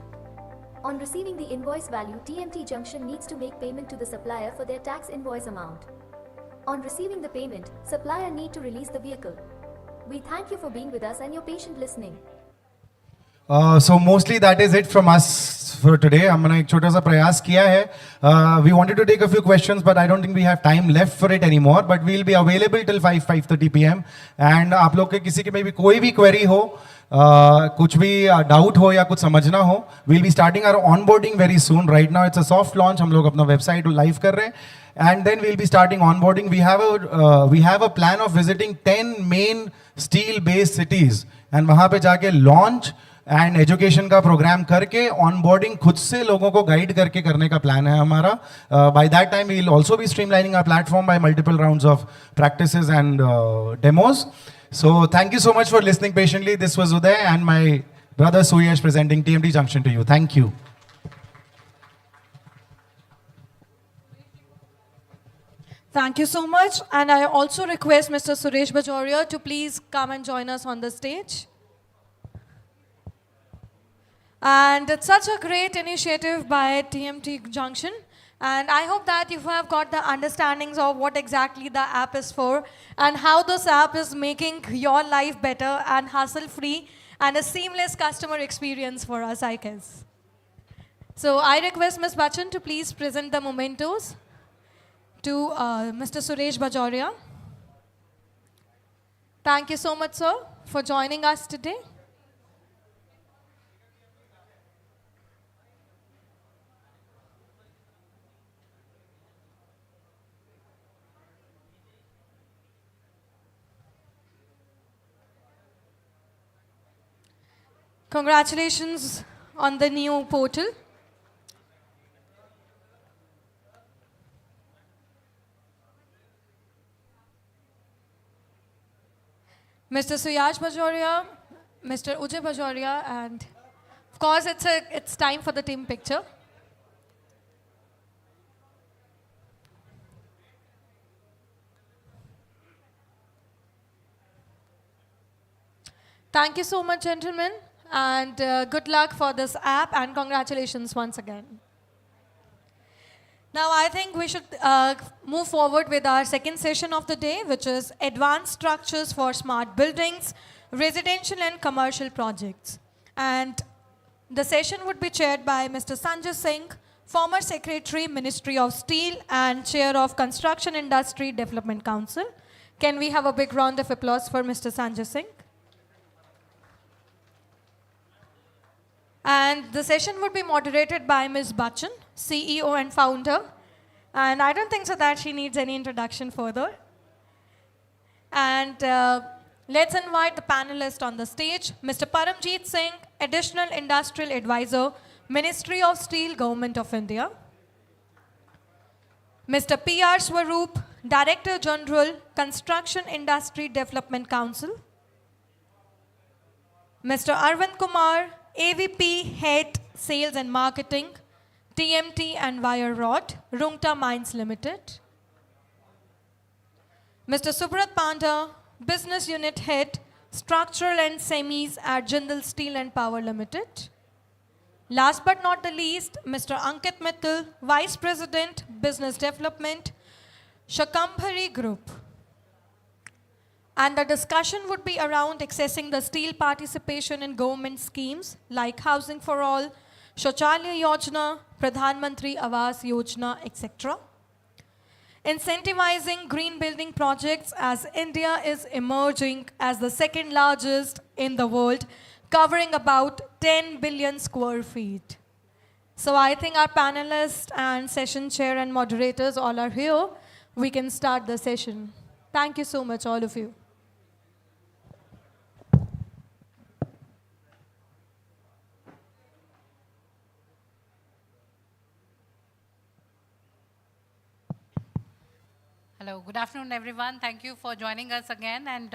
On receiving the invoice value, TMT Junction needs to make payment to the supplier for their tax invoice amount. On receiving the payment, supplier need to release the vehicle. We thank you for being with us and your patient listening. So mostly that is it from us for today. हमने एक छोटा सा प्रयास किया है. We wanted to take a few questions, but I don't think we have time left for it anymore. But we'll be available till 5:30 p.m. And आप लोग के किसी के में भी कोई भी query हो, कुछ भी doubt हो या कुछ समझना हो, we'll be starting our onboarding very soon. Right now it's a soft launch. हम लोग अपना website live कर रहे हैं. And then we'll be starting onboarding. We have a plan of visiting 10 main steel-based cities, and वहाँ पे जाके launch and education का प्रोग्राम करके ऑनबोर्डिंग खुद से लोगों को गाइड करके करने का प्लान है हमारा. By that time we will also be streamlining our platform by multiple rounds of practices and demos. So thank you so much for listening patiently. This was Uday and my brother Suyash presenting TMT Junction to you. Thank you. Thank you so much, and I also request Mr. Suresh Bajoria to please come and join us on the stage. And it's such a great initiative by TMT Junction, and I hope that you have got the understandings of what exactly the app is for and how this app is making your life better and hassle-free and a seamless customer experience for us, I guess. So I request Ms. Bachchan to please present the mementos to Mr. Suresh Bajoria. Thank you so much, sir, for joining us today. Congratulations on the new portal. Mr. Suyash Bajoria, Mr. Ujay Bajoria, and of course it's time for the team picture. Thank you so much, gentlemen, and good luck for this app, and congratulations once again. Now, I think we should move forward with our second session of the day, which is Advanced Structures for Smart Buildings, Residential and Commercial Projects. And the session would be chaired by Mr. Sanjay Singh, former Secretary, Ministry of Steel, and Chair of Construction Industry Development Council. Can we have a big round of applause for Mr. Sanjay Singh? And the session would be moderated by Ms. Bachchan, CEO and founder. And I don't think so that she needs any introduction further. And let's invite the panelists on the stage. Mr. Paramjeet Singh, Additional Industrial Advisor, Ministry of Steel, Government of India. Mr. P.R. Swaroop, Director General, Construction Industry Development Council. Mr. Arvind Kumar, AVP, Head, Sales and Marketing, TMT and Wire Rod, Rungta Mines Limited. Mr. Subrat Panda, Business Unit Head, Structural and Semis at Jindal Steel and Power Limited. Last but not the least, Mr. Ankit Mittal, Vice President, Business Development, Shakambhari Group. And the discussion would be around accessing the steel participation in government schemes like Housing for All, Shauchalaya Yojana, Pradhan Mantri Awas Yojana, etc. Incentivizing green building projects as India is emerging as the second largest in the world, covering about 10 billion square feet. So I think our panelists and session chair and moderators all are here. We can start the session. Thank you so much, all of you. Hello, good afternoon, everyone. Thank you for joining us again. And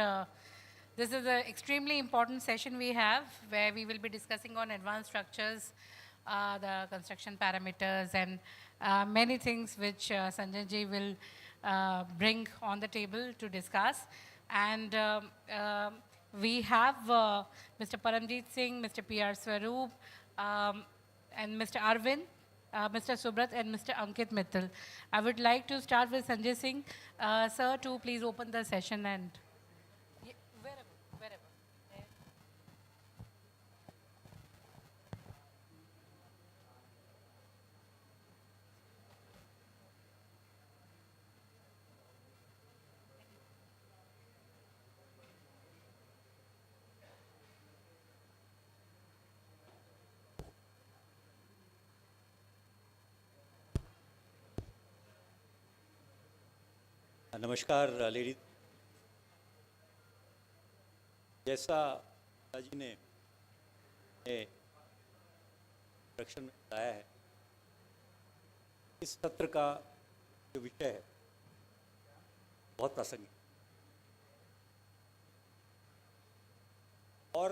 this is an extremely important session we have, where we will be discussing on advanced structures, the construction parameters, and many things which Sanjay ji will bring on the table to discuss. And we have Mr. Paramjeet Singh, Mr. P.R. Swaroop, and Mr. Arvind, Mr. Subrat, and Mr. Ankit Mittal. I would like to start with Sanjay Singh. Sir, to please open the session and wherever. नमस्कार lady, जैसा जी ने introduction में बताया है, इस सत्र का जो विषय है बहुत प्रासंगिक और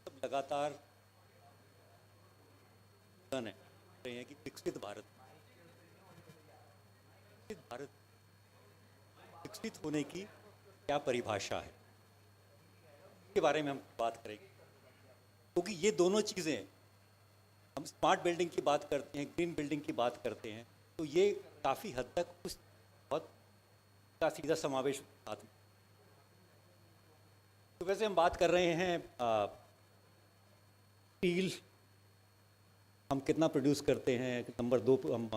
सब लगातार है कि विकसित भारत विकसित होने की क्या परिभाषा है, इसके बारे में हम बात करेंगे। क्योंकि ये दोनों चीज़ें, हम स्मार्ट बिल्डिंग की बात करते हैं, ग्रीन बिल्डिंग की बात करते हैं, तो ये काफ़ी हद तक उस बहुत का सीधा समावेश साथ में। तो वैसे हम बात कर रहे हैं स्टील हम कितना प्रोड्यूस करते हैं, नंबर 2 हम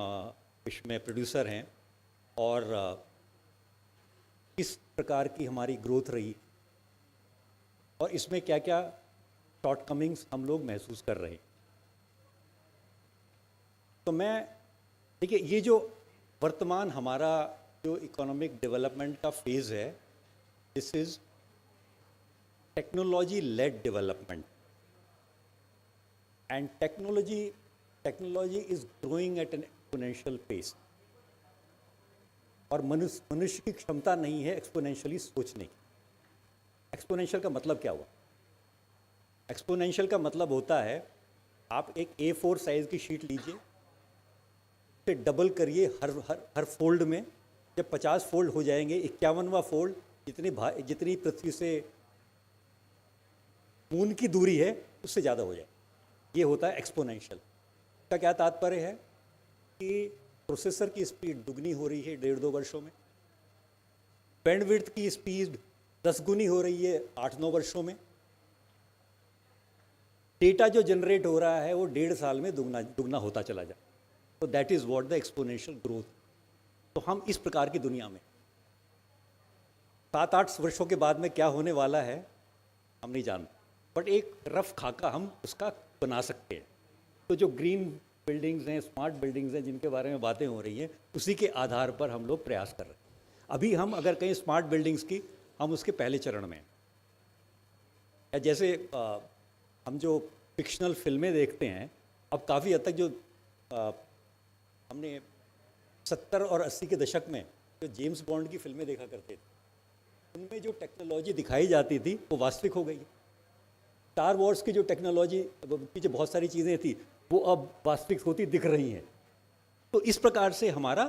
विश्व में प्रोड्यूसर हैं, और किस प्रकार की हमारी ग्रोथ रही और इसमें क्या क्या शॉर्टकमिंग्स हम लोग महसूस कर रहे हैं। तो मैं देखिए, ये जो वर्तमान हमारा जो इकोनॉमिक डेवलपमेंट का फेज़ है, this is technology led development, and technology is growing at an exponential pace. और मनुष्य की क्षमता नहीं है एक्सपोनेंशियली सोचने की। एक्सपोनेंशियल का मतलब क्या हुआ? एक्सपोनेंशियल का मतलब होता है, आप एक A4 साइज़ की शीट लीजिए, उसे डबल करिए हर फोल्ड में। जब 50 फोल्ड हो जाएंगे, 51वां फोल्ड जितनी पृथ्वी से मून की दूरी है उससे ज़्यादा हो जाए। ये होता है एक्सपोनेंशियल। का क्या तात्पर्य है कि प्रोसेसर की स्पीड दुगनी हो रही है 1.5-2 वर्षों में, बैंडविड्थ की स्पीड 10 गुनी हो रही है 8-9 वर्षों में, डेटा जो जनरेट हो रहा है वो 1.5 साल में दुगना होता चला जाए। तो that is what the exponential growth. तो हम इस प्रकार की दुनिया में 7-8 वर्षों के बाद में क्या होने वाला है हम नहीं जानते, बट एक रफ खाका हम उसका बना सकते हैं। तो जो ग्रीन बिल्डिंग्स हैं, स्मार्ट बिल्डिंग्स हैं जिनके बारे में बातें हो रही हैं, उसी के आधार पर हम लोग प्रयास कर रहे हैं। अभी हम अगर कहीं स्मार्ट बिल्डिंग्स की, हम उसके पहले चरण में हैं। या जैसे हम जो फिक्शनल फिल्में देखते हैं, अब काफ़ी हद तक जो हमने 70 और 80 के दशक में जो जेम्स बॉन्ड की फिल्में देखा करते थे, उनमें जो टेक्नोलॉजी दिखाई जाती थी वो वास्तविक हो गई है। स्टार वॉर्स की जो टेक्नोलॉजी की जो बहुत सारी चीज़ें थी वो अब वास्तविक होती दिख रही हैं। तो इस प्रकार से हमारा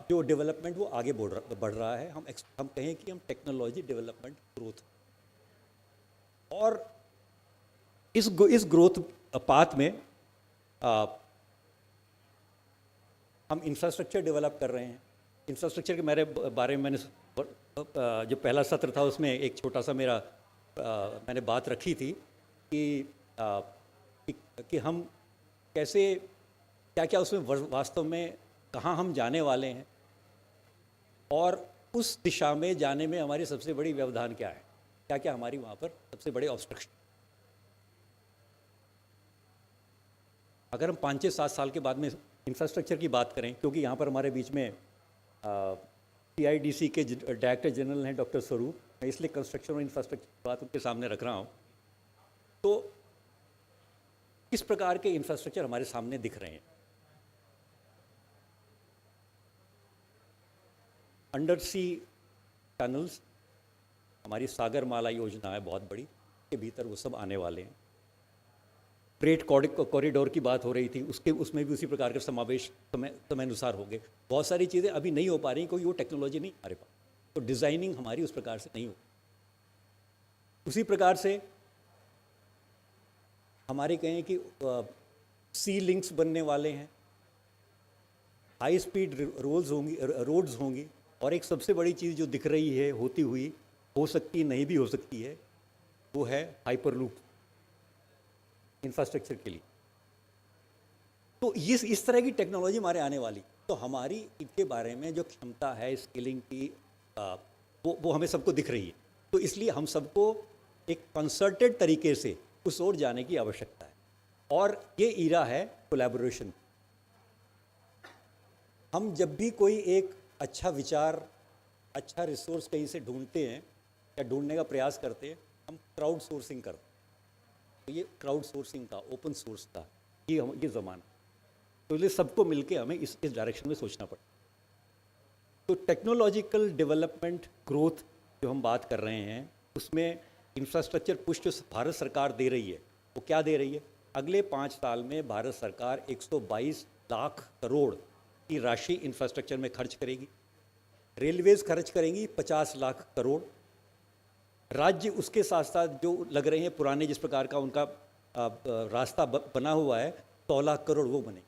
जो डेवलपमेंट वो आगे बढ़ रहा है। हम कहें कि हम टेक्नोलॉजी डेवलपमेंट ग्रोथ, और इस ग्रोथ पाथ में हम इंफ्रास्ट्रक्चर डेवलप कर रहे हैं। इंफ्रास्ट्रक्चर के मेरे बारे में मैंने जो पहला सत्र था उसमें एक छोटा सा मैंने बात रखी थी कि हम कैसे क्या क्या उसमें वास्तव में कहाँ हम जाने वाले हैं, और उस दिशा में जाने में हमारी सबसे बड़ी व्यवधान क्या है, क्या क्या हमारी वहाँ पर सबसे बड़े ऑब्स्ट्रक्शन। अगर हम 5-6-7 साल के बाद में इंफ्रास्ट्रक्चर की बात करें, क्योंकि यहाँ पर हमारे बीच में PIDC के डायरेक्टर जनरल हैं डॉक्टर स्वरूप, मैं इसलिए कंस्ट्रक्शन और इंफ्रास्ट्रक्चर की बात उनके सामने रख रहा हूँ। तो किस प्रकार के इंफ्रास्ट्रक्चर हमारे सामने दिख रहे हैं? अंडर सी टनल्स, हमारी सागरमाला योजना है बहुत बड़ी, के भीतर वो सब आने वाले हैं। फ्रेट कॉरिडोर की बात हो रही थी, उसमें भी उसी प्रकार का समावेश समय अनुसार होंगे। बहुत सारी चीज़ें अभी नहीं हो पा रही क्योंकि वो टेक्नोलॉजी नहीं हमारे पास, तो डिज़ाइनिंग हमारी उस प्रकार से नहीं हो। उसी प्रकार से हमारे कहें कि सी लिंक्स बनने वाले हैं, हाई स्पीड रोड्स होंगी, और एक सबसे बड़ी चीज़ जो दिख रही है होती हुई, हो सकती नहीं भी हो सकती है, वो है हाइपरलूप इंफ्रास्ट्रक्चर के लिए। तो इस तरह की टेक्नोलॉजी हमारे आने वाली, तो हमारी इनके बारे में जो क्षमता है स्केलिंग की वो हमें सबको दिख रही है। तो इसलिए हम सबको एक कंसर्टेड तरीके से उस ओर जाने की आवश्यकता है, और ये ईरा है कोलैबोरेशन। हम जब भी कोई एक अच्छा विचार, अच्छा रिसोर्स कहीं से ढूंढते हैं या ढूंढने का प्रयास करते हैं, हम क्राउड सोर्सिंग करते हैं। तो ये क्राउड सोर्सिंग का, ओपन सोर्स का ये ज़माना, तो इसलिए सबको मिलके हमें इस डायरेक्शन में सोचना पड़ता। तो टेक्नोलॉजिकल डेवलपमेंट ग्रोथ जो हम बात कर रहे हैं, उसमें इंफ्रास्ट्रक्चर पुश जो भारत सरकार दे रही है, वो क्या दे रही है? अगले 5 साल में भारत सरकार 122 लाख करोड़ की राशि इंफ्रास्ट्रक्चर में खर्च करेगी। रेलवेज़ खर्च करेंगी 50 लाख करोड़। राज्य उसके साथ साथ जो लग रहे हैं पुराने जिस प्रकार का उनका रास्ता बना हुआ है, 100 लाख करोड़ वो बने।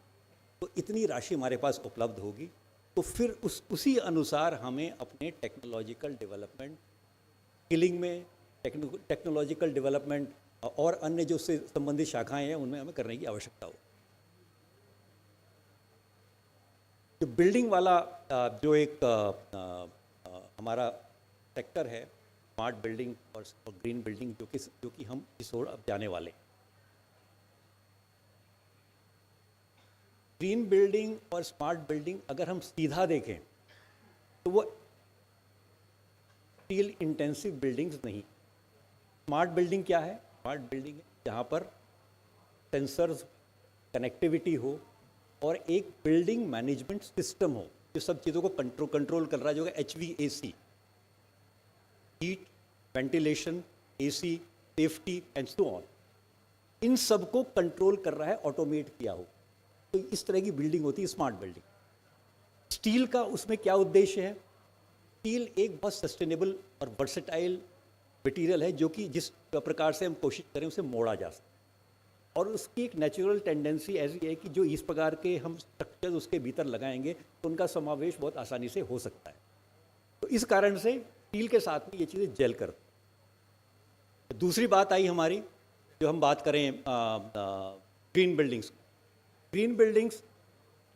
तो इतनी राशि हमारे पास उपलब्ध होगी, तो फिर उसी अनुसार हमें अपने टेक्नोलॉजिकल डेवलपमेंट, स्किलिंग में टेक्नोलॉजिकल डेवलपमेंट और अन्य जो उससे संबंधित शाखाएं हैं उनमें हमें करने की आवश्यकता हो। जो बिल्डिंग वाला जो एक हमारा सेक्टर है, स्मार्ट बिल्डिंग और ग्रीन बिल्डिंग, जो कि हम इस ओर अब जाने वाले हैं। ग्रीन बिल्डिंग और स्मार्ट बिल्डिंग अगर हम सीधा देखें तो वो स्टील इंटेंसिव बिल्डिंग्स नहीं। स्मार्ट बिल्डिंग क्या है? स्मार्ट बिल्डिंग है जहाँ पर सेंसर्स, कनेक्टिविटी हो और एक बिल्डिंग मैनेजमेंट सिस्टम हो जो सब चीज़ों को कंट्रोल कर रहा है, जो है HVAC, heat, ventilation, AC, safety and so on, इन सब को कंट्रोल कर रहा है, ऑटोमेट किया हो। तो इस तरह की बिल्डिंग होती है स्मार्ट बिल्डिंग। स्टील का उसमें क्या उद्देश्य है? स्टील एक बहुत सस्टेनेबल और वर्सेटाइल मटेरियल है जो कि जिस प्रकार से हम कोशिश करें उसे मोड़ा जा सके, और उसकी एक नेचुरल टेंडेंसी ऐसी है कि जो इस प्रकार के हम स्ट्रक्चर उसके भीतर लगाएंगे तो उनका समावेश बहुत आसानी से हो सकता है। तो इस कारण से स्टील के साथ में ये चीज़ें जेल करती हैं। दूसरी बात आई हमारी, जो हम बात करें ग्रीन बिल्डिंग्स। ग्रीन बिल्डिंग्स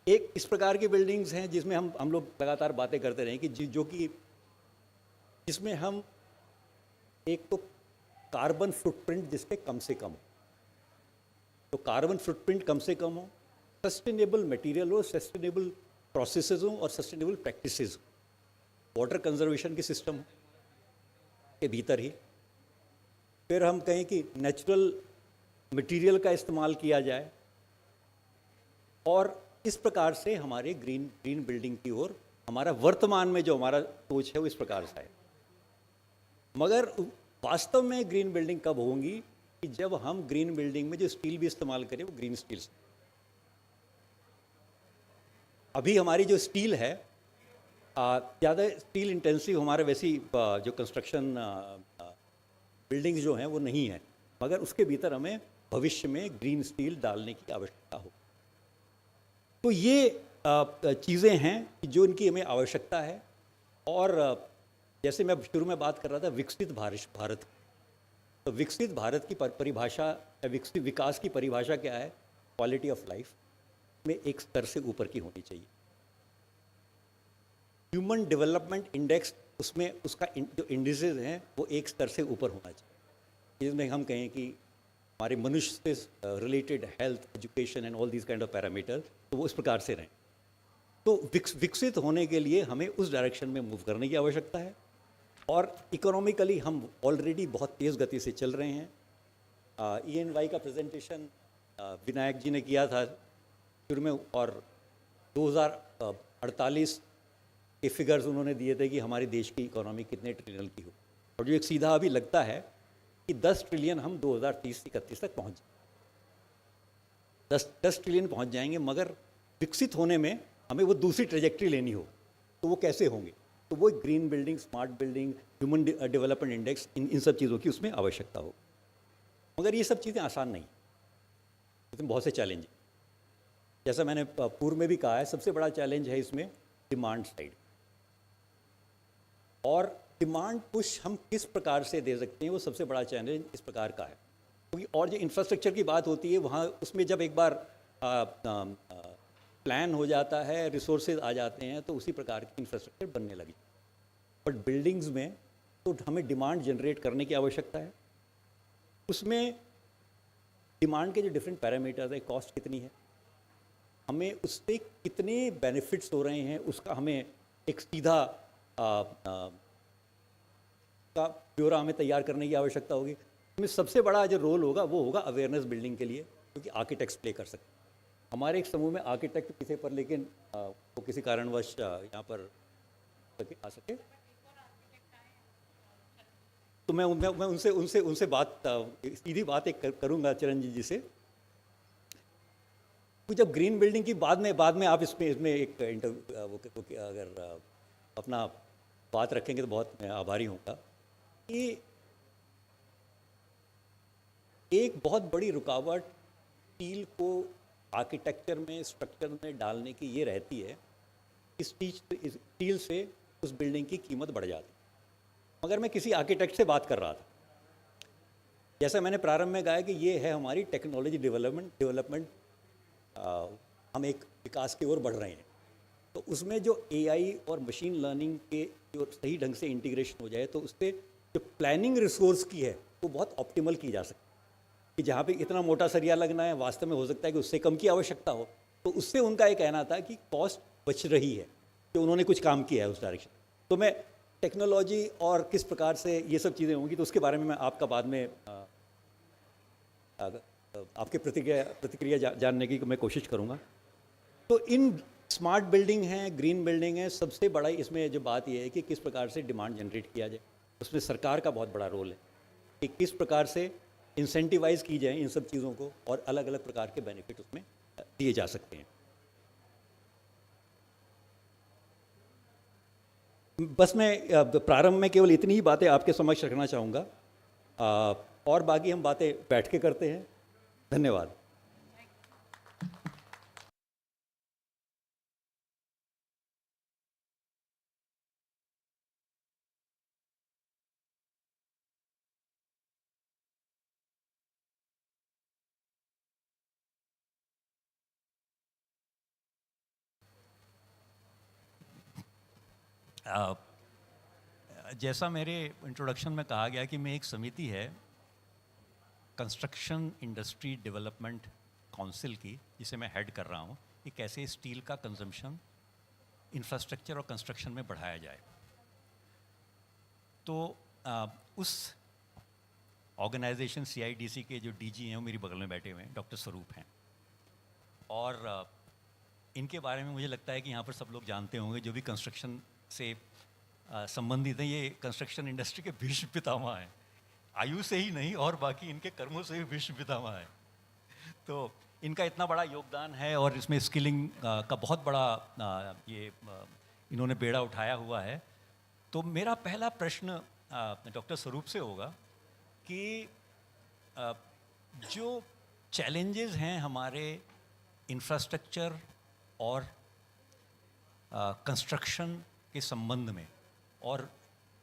एक इस प्रकार की बिल्डिंग्स हैं जिसमें हम लोग लगातार बातें करते रहे कि जो कि जिसमें हम एक तो कार्बन फुटप्रिंट जिसके कम से कम हो, तो कार्बन फुटप्रिंट कम से कम हो, सस्टेनेबल मटेरियल हो, सस्टेनेबल प्रोसेसेस हो और सस्टेनेबल प्रैक्टिसेस हो, वाटर कंजर्वेशन के सिस्टम के भीतर ही। फिर हम कहें कि नेचुरल मटेरियल का इस्तेमाल किया जाए, और इस प्रकार से हमारे ग्रीन बिल्डिंग की ओर हमारा वर्तमान में जो हमारा सोच है वो इस प्रकार से है। मगर वास्तव में ग्रीन बिल्डिंग कब होंगी कि जब हम ग्रीन बिल्डिंग में जो स्टील भी इस्तेमाल करें वो ग्रीन स्टील से। अभी हमारी जो स्टील है ज़्यादा स्टील इंटेंसिव हमारे वैसी जो कंस्ट्रक्शन बिल्डिंग्स जो हैं वो नहीं है, मगर उसके भीतर हमें भविष्य में ग्रीन स्टील डालने की आवश्यकता हो। तो ये चीज़ें हैं कि जो इनकी हमें आवश्यकता है। और जैसे मैं शुरू में बात कर रहा था विकसित भारत, तो विकसित भारत की परिभाषा, विकसित विकास की परिभाषा क्या है? क्वालिटी ऑफ लाइफ में एक स्तर से ऊपर की होनी चाहिए। ह्यूमन डेवलपमेंट इंडेक्स, उसमें उसका जो इंडिसेस हैं वो एक स्तर से ऊपर होना चाहिए, जिसमें हम कहें कि हमारे मनुष्य से related health, education and all these kind of parameter, तो वो इस प्रकार से रहें। तो विकसित होने के लिए हमें उस डायरेक्शन में मूव करने की आवश्यकता है। और इकोनॉमिकली हम ऑलरेडी बहुत तेज़ गति से चल रहे हैं। ENY का प्रेजेंटेशन विनायक जी ने किया था शुरू में, और 2048 के फिगर्स उन्होंने दिए थे कि हमारे देश की इकोनॉमी कितने ट्रिलियन की हो, और जो एक सीधा अभी लगता है कि 10 ट्रिलियन हम 2030-31 तक पहुँच जाएंगे। 10 ट्रिलियन पहुँच जाएंगे, मगर विकसित होने में हमें वो दूसरी ट्रेजेक्ट्री लेनी हो, तो वो कैसे होंगे? तो वो green building, smart building, human development index, इन सब चीज़ों की उसमें आवश्यकता हो। मगर ये सब चीज़ें आसान नहीं, इसमें बहुत से चैलेंज हैं। जैसा मैंने पूर्व में भी कहा है, सबसे बड़ा चैलेंज है इसमें डिमांड साइड। और डिमांड पुश हम किस प्रकार से दे सकते हैं, वो सबसे बड़ा चैलेंज इस प्रकार का है। क्योंकि और जो इंफ्रास्ट्रक्चर की बात होती है, वहाँ उसमें जब एक बार प्लान हो जाता है, रिसोर्सेज आ जाते हैं, तो उसी प्रकार की इंफ्रास्ट्रक्चर बनने लगी। बट बिल्डिंग्स में तो हमें डिमांड जनरेट करने की आवश्यकता है। उसमें डिमांड के जो डिफरेंट पैरामीटर्स है, कॉस्ट कितनी है, हमें उससे कितने बेनिफिट्स हो रहे हैं, उसका हमें एक सीधा का ब्यौरा हमें तैयार करने की आवश्यकता होगी। इसमें सबसे बड़ा जो रोल होगा वो होगा अवेयरनेस बिल्डिंग के लिए, क्योंकि आर्किटेक्ट्स प्ले कर सकते हैं। हमारे एक समूह में आर्किटेक्ट किसी पर, लेकिन वो किसी कारणवश यहाँ पर आ सके, तो मैं उनसे बात, सीधी बात एक करूँगा चिरंजीव जी से। तो जब ग्रीन बिल्डिंग की बाद में आप इसमें एक इंटरव्यू अगर अपना बात रखेंगे तो बहुत मैं आभारी होऊंगा। कि एक बहुत बड़ी रुकावट स्टील को आर्किटेक्चर में, स्ट्रक्चर में डालने की ये रहती है कि स्टील से उस बिल्डिंग की कीमत बढ़ जाती है। मगर मैं किसी आर्किटेक्ट से बात कर रहा था, जैसा मैंने प्रारंभ में कहा कि ये है हमारी टेक्नोलॉजी डेवलपमेंट, हम एक विकास की ओर बढ़ रहे हैं। तो उसमें जो AI और मशीन लर्निंग के जो सही ढंग से इंटीग्रेशन हो जाए, तो उससे जो प्लानिंग रिसोर्स की है वो बहुत ऑप्टिमल की जा सकती है। कि जहाँ पे इतना मोटा सरिया लगना है, वास्तव में हो सकता है कि उससे कम की आवश्यकता हो। तो उससे उनका ये कहना था कि कॉस्ट बच रही है, तो उन्होंने कुछ काम किया है उस डायरेक्शन। तो मैं टेक्नोलॉजी और किस प्रकार से ये सब चीज़ें होंगी, तो उसके बारे में मैं आपका बाद में आपके प्रतिक्रिया जानने की मैं कोशिश करूँगा। तो इन स्मार्ट बिल्डिंग हैं, ग्रीन बिल्डिंग है, सबसे बड़ा इसमें जो बात यह है कि किस प्रकार से डिमांड जनरेट किया जाए। उसमें सरकार का बहुत बड़ा रोल है कि किस प्रकार से इंसेंटिवाइज की जाए इन सब चीज़ों को, और अलग अलग प्रकार के बेनिफिट उसमें दिए जा सकते हैं। बस मैं प्रारंभ में केवल इतनी ही बातें आपके समक्ष रखना चाहूँगा, और बाकी हम बातें बैठ के करते हैं। धन्यवाद। जैसा मेरे इंट्रोडक्शन में कहा गया कि मैं एक समिति है कंस्ट्रक्शन इंडस्ट्री डेवलपमेंट काउंसिल की, जिसे मैं हेड कर रहा हूँ, कि कैसे स्टील का कंजम्पशन इंफ्रास्ट्रक्चर और कंस्ट्रक्शन में बढ़ाया जाए। तो उस ऑर्गेनाइजेशन CIDC के जो DG हैं वो मेरी बगल में बैठे हुए हैं, डॉक्टर स्वरूप हैं, और इनके बारे में मुझे लगता है कि यहाँ पर सब लोग जानते होंगे, जो भी कंस्ट्रक्शन से संबंधित हैं। ये कंस्ट्रक्शन इंडस्ट्री के भीष्म पितामह हैं, आयु से ही नहीं और बाकी इनके कर्मों से भी भीष्म पितामह है। तो इनका इतना बड़ा योगदान है और इसमें स्किलिंग का बहुत बड़ा ये इन्होंने बेड़ा उठाया हुआ है। तो मेरा पहला प्रश्न डॉक्टर स्वरूप से होगा कि जो चैलेंजेस हैं हमारे इंफ्रास्ट्रक्चर और कंस्ट्रक्शन के संबंध में, और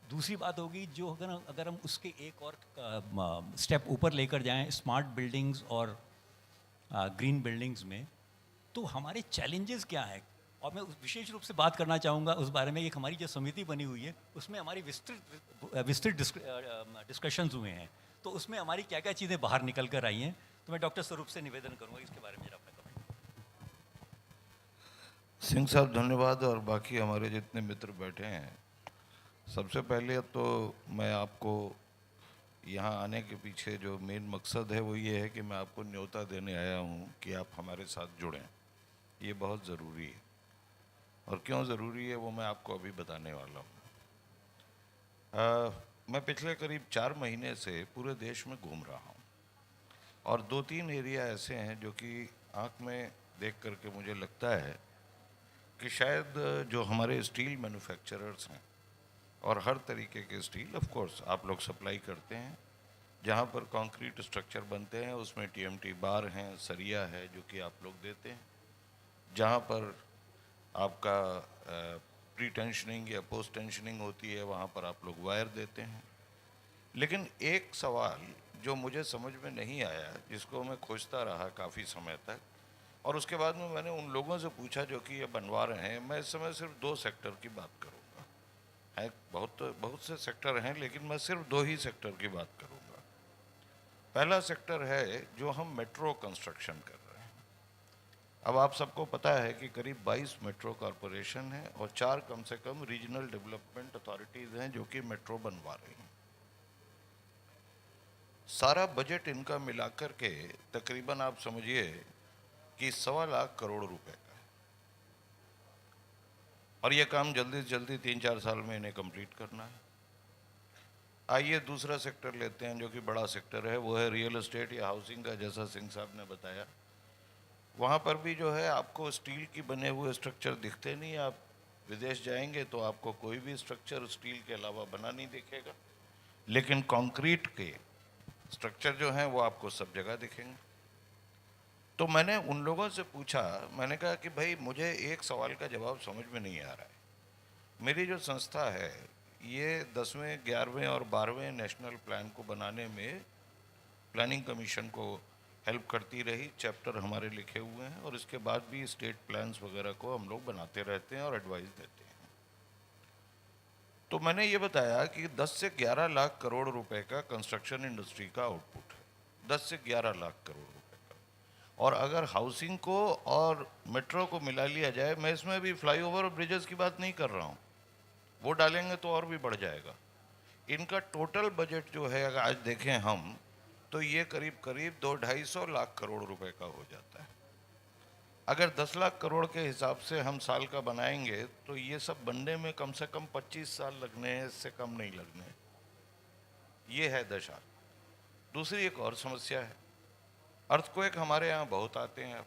दूसरी बात होगी जो अगर हम उसके एक और स्टेप ऊपर लेकर जाएं स्मार्ट बिल्डिंग्स और ग्रीन बिल्डिंग्स में, तो हमारे चैलेंजेस क्या हैं। और मैं विशेष रूप से बात करना चाहूँगा उस बारे में, एक हमारी जो समिति बनी हुई है उसमें हमारी विस्तृत डिस्कशंस हुए हैं, तो उसमें हमारी क्या क्या चीज़ें बाहर निकल कर आई हैं। तो मैं डॉक्टर स्वरूप से निवेदन करूँगा इसके बारे में जरा अपना कमेंट। सिंह साहब धन्यवाद, और बाकी हमारे जितने मित्र बैठे हैं, सबसे पहले तो मैं आपको यहाँ आने के पीछे जो मेन मकसद है वो ये है कि मैं आपको न्योता देने आया हूँ कि आप हमारे साथ जुड़ें। ये बहुत ज़रूरी है, और क्यों ज़रूरी है वो मैं आपको अभी बताने वाला हूँ। मैं पिछले करीब 4 महीने से पूरे देश में घूम रहा हूँ, और 2-3 एरिया ऐसे हैं जो कि आँख में देख करके मुझे लगता है कि शायद जो हमारे स्टील मैन्युफैक्चरर्स हैं, और हर तरीके के स्टील ऑफ कोर्स आप लोग सप्लाई करते हैं, जहाँ पर कंक्रीट स्ट्रक्चर बनते हैं उसमें TMT बार हैं, सरिया है जो कि आप लोग देते हैं, जहाँ पर आपका प्री टेंशनिंग या पोस्ट टेंशनिंग होती है वहाँ पर आप लोग वायर देते हैं। लेकिन एक सवाल जो मुझे समझ में नहीं आया, जिसको मैं खोजता रहा काफ़ी समय तक, और उसके बाद में मैंने उन लोगों से पूछा जो कि ये बनवा रहे हैं। मैं इस समय सिर्फ 2 सेक्टर की बात करूँगा, है बहुत से सेक्टर हैं लेकिन मैं सिर्फ 2 ही सेक्टर की बात करूँगा। पहला सेक्टर है जो हम मेट्रो कंस्ट्रक्शन कर रहे हैं। अब आप सबको पता है कि करीब 22 मेट्रो कॉरपोरेशन हैं और 4 कम से कम रीजनल डेवलपमेंट अथॉरिटीज़ हैं जो कि मेट्रो बनवा रही हैं। सारा बजट इनका मिलाकर के तकरीबन आप समझिए कि 1.25 लाख करोड़ रुपए का है, और ये काम जल्दी से जल्दी 3-4 साल में इन्हें कंप्लीट करना है। आइए दूसरा सेक्टर लेते हैं जो कि बड़ा सेक्टर है, वो है रियल एस्टेट या हाउसिंग का। जैसा सिंह साहब ने बताया, वहाँ पर भी जो है आपको स्टील की बने हुए स्ट्रक्चर दिखते नहीं। आप विदेश जाएंगे तो आपको कोई भी स्ट्रक्चर स्टील के अलावा बना नहीं दिखेगा, लेकिन कंक्रीट के स्ट्रक्चर जो हैं वो आपको सब जगह दिखेंगे। तो मैंने उन लोगों से पूछा, मैंने कहा कि भाई मुझे एक सवाल का जवाब समझ में नहीं आ रहा है। मेरी जो संस्था है ये 10वें, 11वें और 12वें नेशनल प्लान को बनाने में प्लानिंग कमीशन को हेल्प करती रही। चैप्टर हमारे लिखे हुए हैं, और इसके बाद भी स्टेट प्लान्स वगैरह को हम लोग बनाते रहते हैं और एडवाइस देते हैं। तो मैंने ये बताया कि 10 से 11 लाख करोड़ रुपए का कंस्ट्रक्शन इंडस्ट्री का आउटपुट है, 10 से 11 लाख करोड़ रुपए का। और अगर हाउसिंग को और मेट्रो को मिला लिया जाए, मैं इसमें भी फ्लाईओवर और ब्रिजेस की बात नहीं कर रहा हूँ, वो डालेंगे तो और भी बढ़ जाएगा। इनका टोटल बजट जो है अगर आज देखें हम, तो ये करीब करीब 200-250 लाख करोड़ रुपए का हो जाता है। अगर 10 लाख करोड़ के हिसाब से हम साल का बनाएंगे तो ये सब बनने में कम से कम 25 साल लगने हैं, इससे कम नहीं लगने। ये है दशा। दूसरी एक और समस्या है, अर्थक्वेक हमारे यहाँ बहुत आते हैं।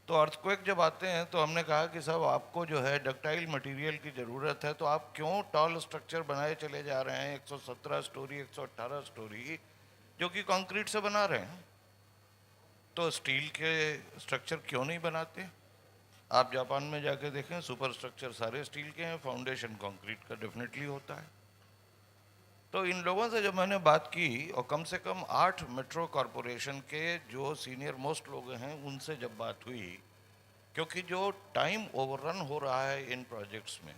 तो अर्थक्वेक जब आते हैं तो हमने कहा कि साहब आपको जो है डक्टाइल मटेरियल की ज़रूरत है, तो आप क्यों टॉल स्ट्रक्चर बनाए चले जा रहे हैं 117 स्टोरी 118 स्टोरी जो कि कंक्रीट से बना रहे हैं? तो स्टील के स्ट्रक्चर क्यों नहीं बनाते? आप जापान में जाके देखें, सुपर स्ट्रक्चर सारे स्टील के हैं, फाउंडेशन कंक्रीट का डेफिनेटली होता है। तो इन लोगों से जब मैंने बात की और कम से कम 8 मेट्रो कॉरपोरेशन के जो सीनियर मोस्ट लोग हैं उनसे जब बात हुई, क्योंकि जो टाइम ओवररन हो रहा है इन प्रोजेक्ट्स में,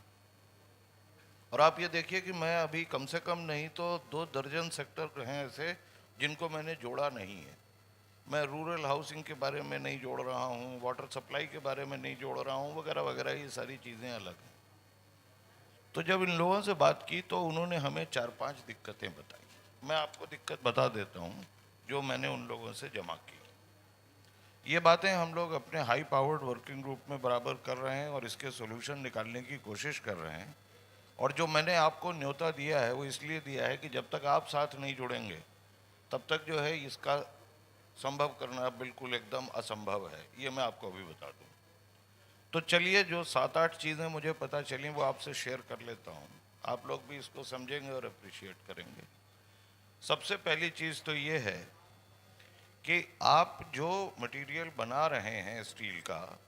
और आप ये देखिए कि मैं अभी कम से कम नहीं तो 2 दर्जन सेक्टर हैं ऐसे जिनको मैंने जोड़ा नहीं है। मैं रूरल हाउसिंग के बारे में नहीं जोड़ रहा हूँ, वाटर सप्लाई के बारे में नहीं जोड़ रहा हूँ, वगैरह वगैरह, ये सारी चीज़ें अलग हैं। तो जब इन लोगों से बात की तो उन्होंने हमें 4-5 दिक्कतें बताई। मैं आपको दिक्कत बता देता हूँ जो मैंने उन लोगों से जमा की। ये बातें हम लोग अपने हाई पावर्ड वर्किंग ग्रुप में बराबर कर रहे हैं और इसके सॉल्यूशन निकालने की कोशिश कर रहे हैं। और जो मैंने आपको न्योता दिया है वो इसलिए दिया है कि जब तक आप साथ नहीं जुड़ेंगे तब तक जो है इसका संभव करना बिल्कुल एकदम असंभव है, ये मैं आपको अभी बता दूँ। तो चलिए, जो 7-8 चीज़ें मुझे पता चली वो आपसे शेयर कर लेता हूँ, आप लोग भी इसको समझेंगे और अप्रिशिएट करेंगे। सबसे पहली चीज़ तो ये है कि आप जो मटेरियल बना रहे हैं स्टील का,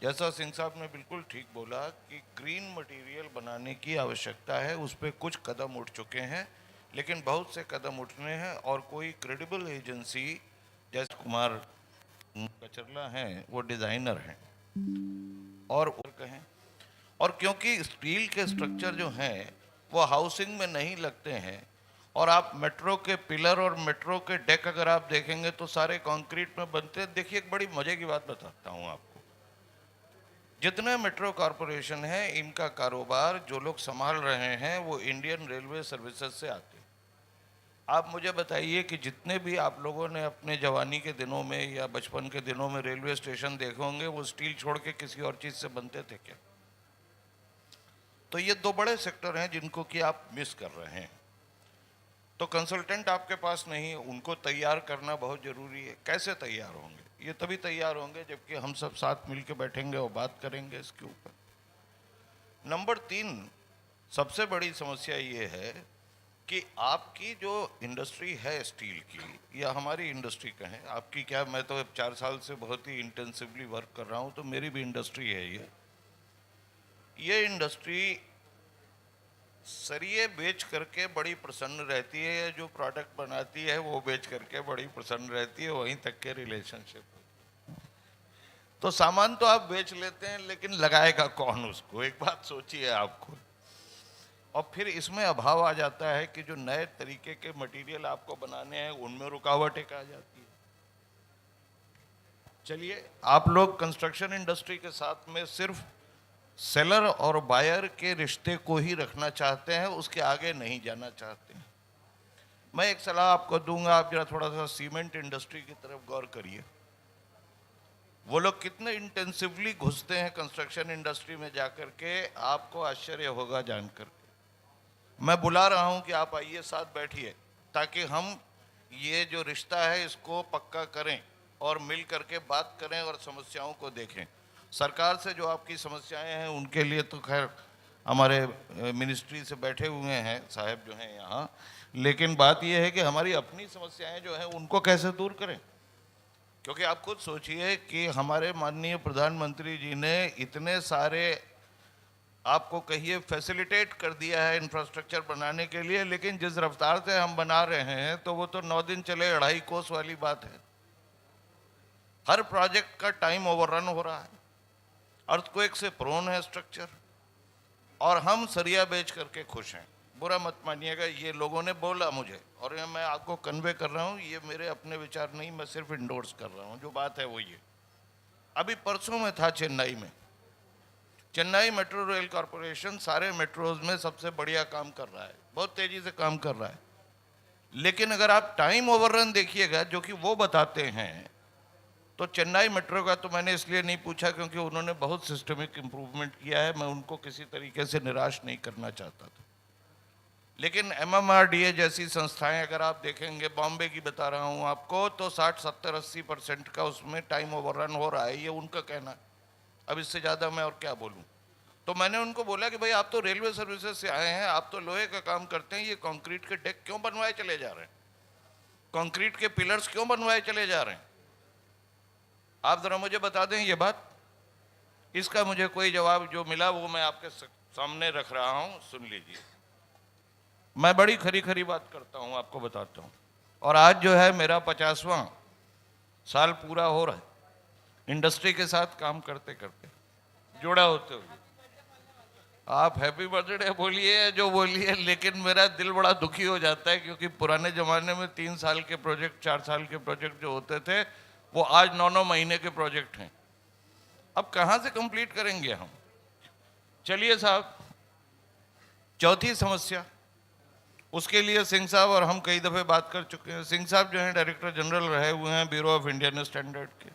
जैसा सिंह साहब ने बिल्कुल ठीक बोला कि ग्रीन मटेरियल बनाने की आवश्यकता है, उस पर कुछ कदम उठ चुके हैं, लेकिन बहुत से कदम उठने हैं। और कोई क्रेडिबल एजेंसी जैसे कुमार कचरला हैं, वो डिज़ाइनर हैं और कहें, और क्योंकि स्टील के स्ट्रक्चर जो हैं वो हाउसिंग में नहीं लगते हैं, और आप मेट्रो के पिलर और मेट्रो के डेक अगर आप देखेंगे तो सारे कंक्रीट में बनते हैं। देखिए, एक बड़ी मजे की बात बताता हूँ आपको, जितने मेट्रो कॉरपोरेशन हैं इनका कारोबार जो लोग संभाल रहे हैं वो इंडियन रेलवे सर्विसेज से आते हैं। आप मुझे बताइए कि जितने भी आप लोगों ने अपने जवानी के दिनों में या बचपन के दिनों में रेलवे स्टेशन देखे होंगे, वो स्टील छोड़ के किसी और चीज़ से बनते थे क्या? तो ये 2 बड़े सेक्टर हैं जिनको कि आप मिस कर रहे हैं। तो कंसल्टेंट आपके पास नहीं, उनको तैयार करना बहुत ज़रूरी है। कैसे तैयार होंगे? ये तभी तैयार होंगे जबकि हम सब साथ मिल के बैठेंगे और बात करेंगे इसके ऊपर। नंबर 3, सबसे बड़ी समस्या ये है कि आपकी जो इंडस्ट्री है स्टील की, या हमारी इंडस्ट्री कहें, आपकी क्या, मैं तो 4 साल से बहुत ही इंटेंसिवली वर्क कर रहा हूँ, तो मेरी भी इंडस्ट्री है ये इंडस्ट्री सरिये बेच करके बड़ी प्रसन्न रहती है, या जो प्रोडक्ट बनाती है वो बेच करके बड़ी प्रसन्न रहती है, वहीं तक के रिलेशनशिप। तो सामान तो आप बेच लेते हैं, लेकिन लगाएगा कौन उसको? एक बात सोचिए आपको। और फिर इसमें अभाव आ जाता है कि जो नए तरीके के मटेरियल आपको बनाने हैं उनमें रुकावटें आ जाती है। चलिए, आप लोग कंस्ट्रक्शन इंडस्ट्री के साथ में सिर्फ सेलर और बायर के रिश्ते को ही रखना चाहते हैं, उसके आगे नहीं जाना चाहते हैं। मैं एक सलाह आपको दूंगा, आप जरा थोड़ा सा सीमेंट इंडस्ट्री की तरफ गौर करिए। वो लोग कितने इंटेंसिवली घुसते हैं कंस्ट्रक्शन इंडस्ट्री में जाकर के, आपको आश्चर्य होगा जानकर। मैं बुला रहा हूं कि आप आइए, साथ बैठिए, ताकि हम ये जो रिश्ता है इसको पक्का करें और मिल करके बात करें और समस्याओं को देखें। सरकार से जो आपकी समस्याएं हैं उनके लिए तो खैर हमारे मिनिस्ट्री से बैठे हुए हैं साहब जो हैं यहाँ, लेकिन बात यह है कि हमारी अपनी समस्याएं जो हैं उनको कैसे दूर करें। क्योंकि आप खुद सोचिए कि हमारे माननीय प्रधानमंत्री जी ने इतने सारे आपको कहिए फैसिलिटेट कर दिया है इंफ्रास्ट्रक्चर बनाने के लिए, लेकिन जिस रफ्तार से हम बना रहे हैं तो वो तो 9 दिन चले 2.5 कोस वाली बात है। हर प्रोजेक्ट का टाइम ओवररन हो रहा है, अर्थक्वेक से प्रोन है स्ट्रक्चर, और हम सरिया बेच करके खुश हैं। बुरा मत मानिएगा, ये लोगों ने बोला मुझे, और ये मैं आपको कन्वे कर रहा हूँ, ये मेरे अपने विचार नहीं, मैं सिर्फ इंडोर्स कर रहा हूँ। जो बात है वो ये, अभी परसों में था चेन्नई में, चेन्नई मेट्रो रेल कॉरपोरेशन सारे मेट्रोज में सबसे बढ़िया काम कर रहा है, बहुत तेजी से काम कर रहा है। लेकिन अगर आप टाइम ओवररन देखिएगा जो कि वो बताते हैं, तो चेन्नई मेट्रो का तो मैंने इसलिए नहीं पूछा क्योंकि उन्होंने बहुत सिस्टमिक इम्प्रूवमेंट किया है, मैं उनको किसी तरीके से निराश नहीं करना चाहता था। लेकिन MMRDA जैसी संस्थाएं अगर आप देखेंगे, बॉम्बे की बता रहा हूं आपको, तो 60, 70, 80% का उसमें टाइम ओवररन हो रहा है, ये उनका कहना है। अब इससे ज़्यादा मैं और क्या बोलूं। तो मैंने उनको बोला कि भाई आप तो रेलवे सर्विसेज से आए हैं, आप तो लोहे का काम करते हैं, ये कंक्रीट के डेक क्यों बनवाए चले जा रहे हैं, कंक्रीट के पिलर्स क्यों बनवाए चले जा रहे हैं, आप जरा मुझे बता दें ये बात। इसका मुझे कोई जवाब जो मिला वो मैं आपके सामने रख रहा हूं, सुन लीजिए। मैं बड़ी खरी खरी बात करता हूं, आपको बताता हूं। और आज जो है मेरा 50वां साल पूरा हो रहा है इंडस्ट्री के साथ काम करते करते, जुड़ा होते हुए। आप हैप्पी बर्थडे बोलिए जो बोलिए, लेकिन मेरा दिल बड़ा दुखी हो जाता है, क्योंकि पुराने ज़माने में 3 साल के प्रोजेक्ट, 4 साल के प्रोजेक्ट जो होते थे, वो आज 9-9 महीने के प्रोजेक्ट हैं। अब कहाँ से कंप्लीट करेंगे हम। चलिए साहब, चौथी समस्या, उसके लिए सिंह साहब और हम कई दफ़े बात कर चुके हैं। सिंह साहब जो हैं डायरेक्टर जनरल रहे हुए हैं ब्यूरो ऑफ इंडियन स्टैंडर्ड के।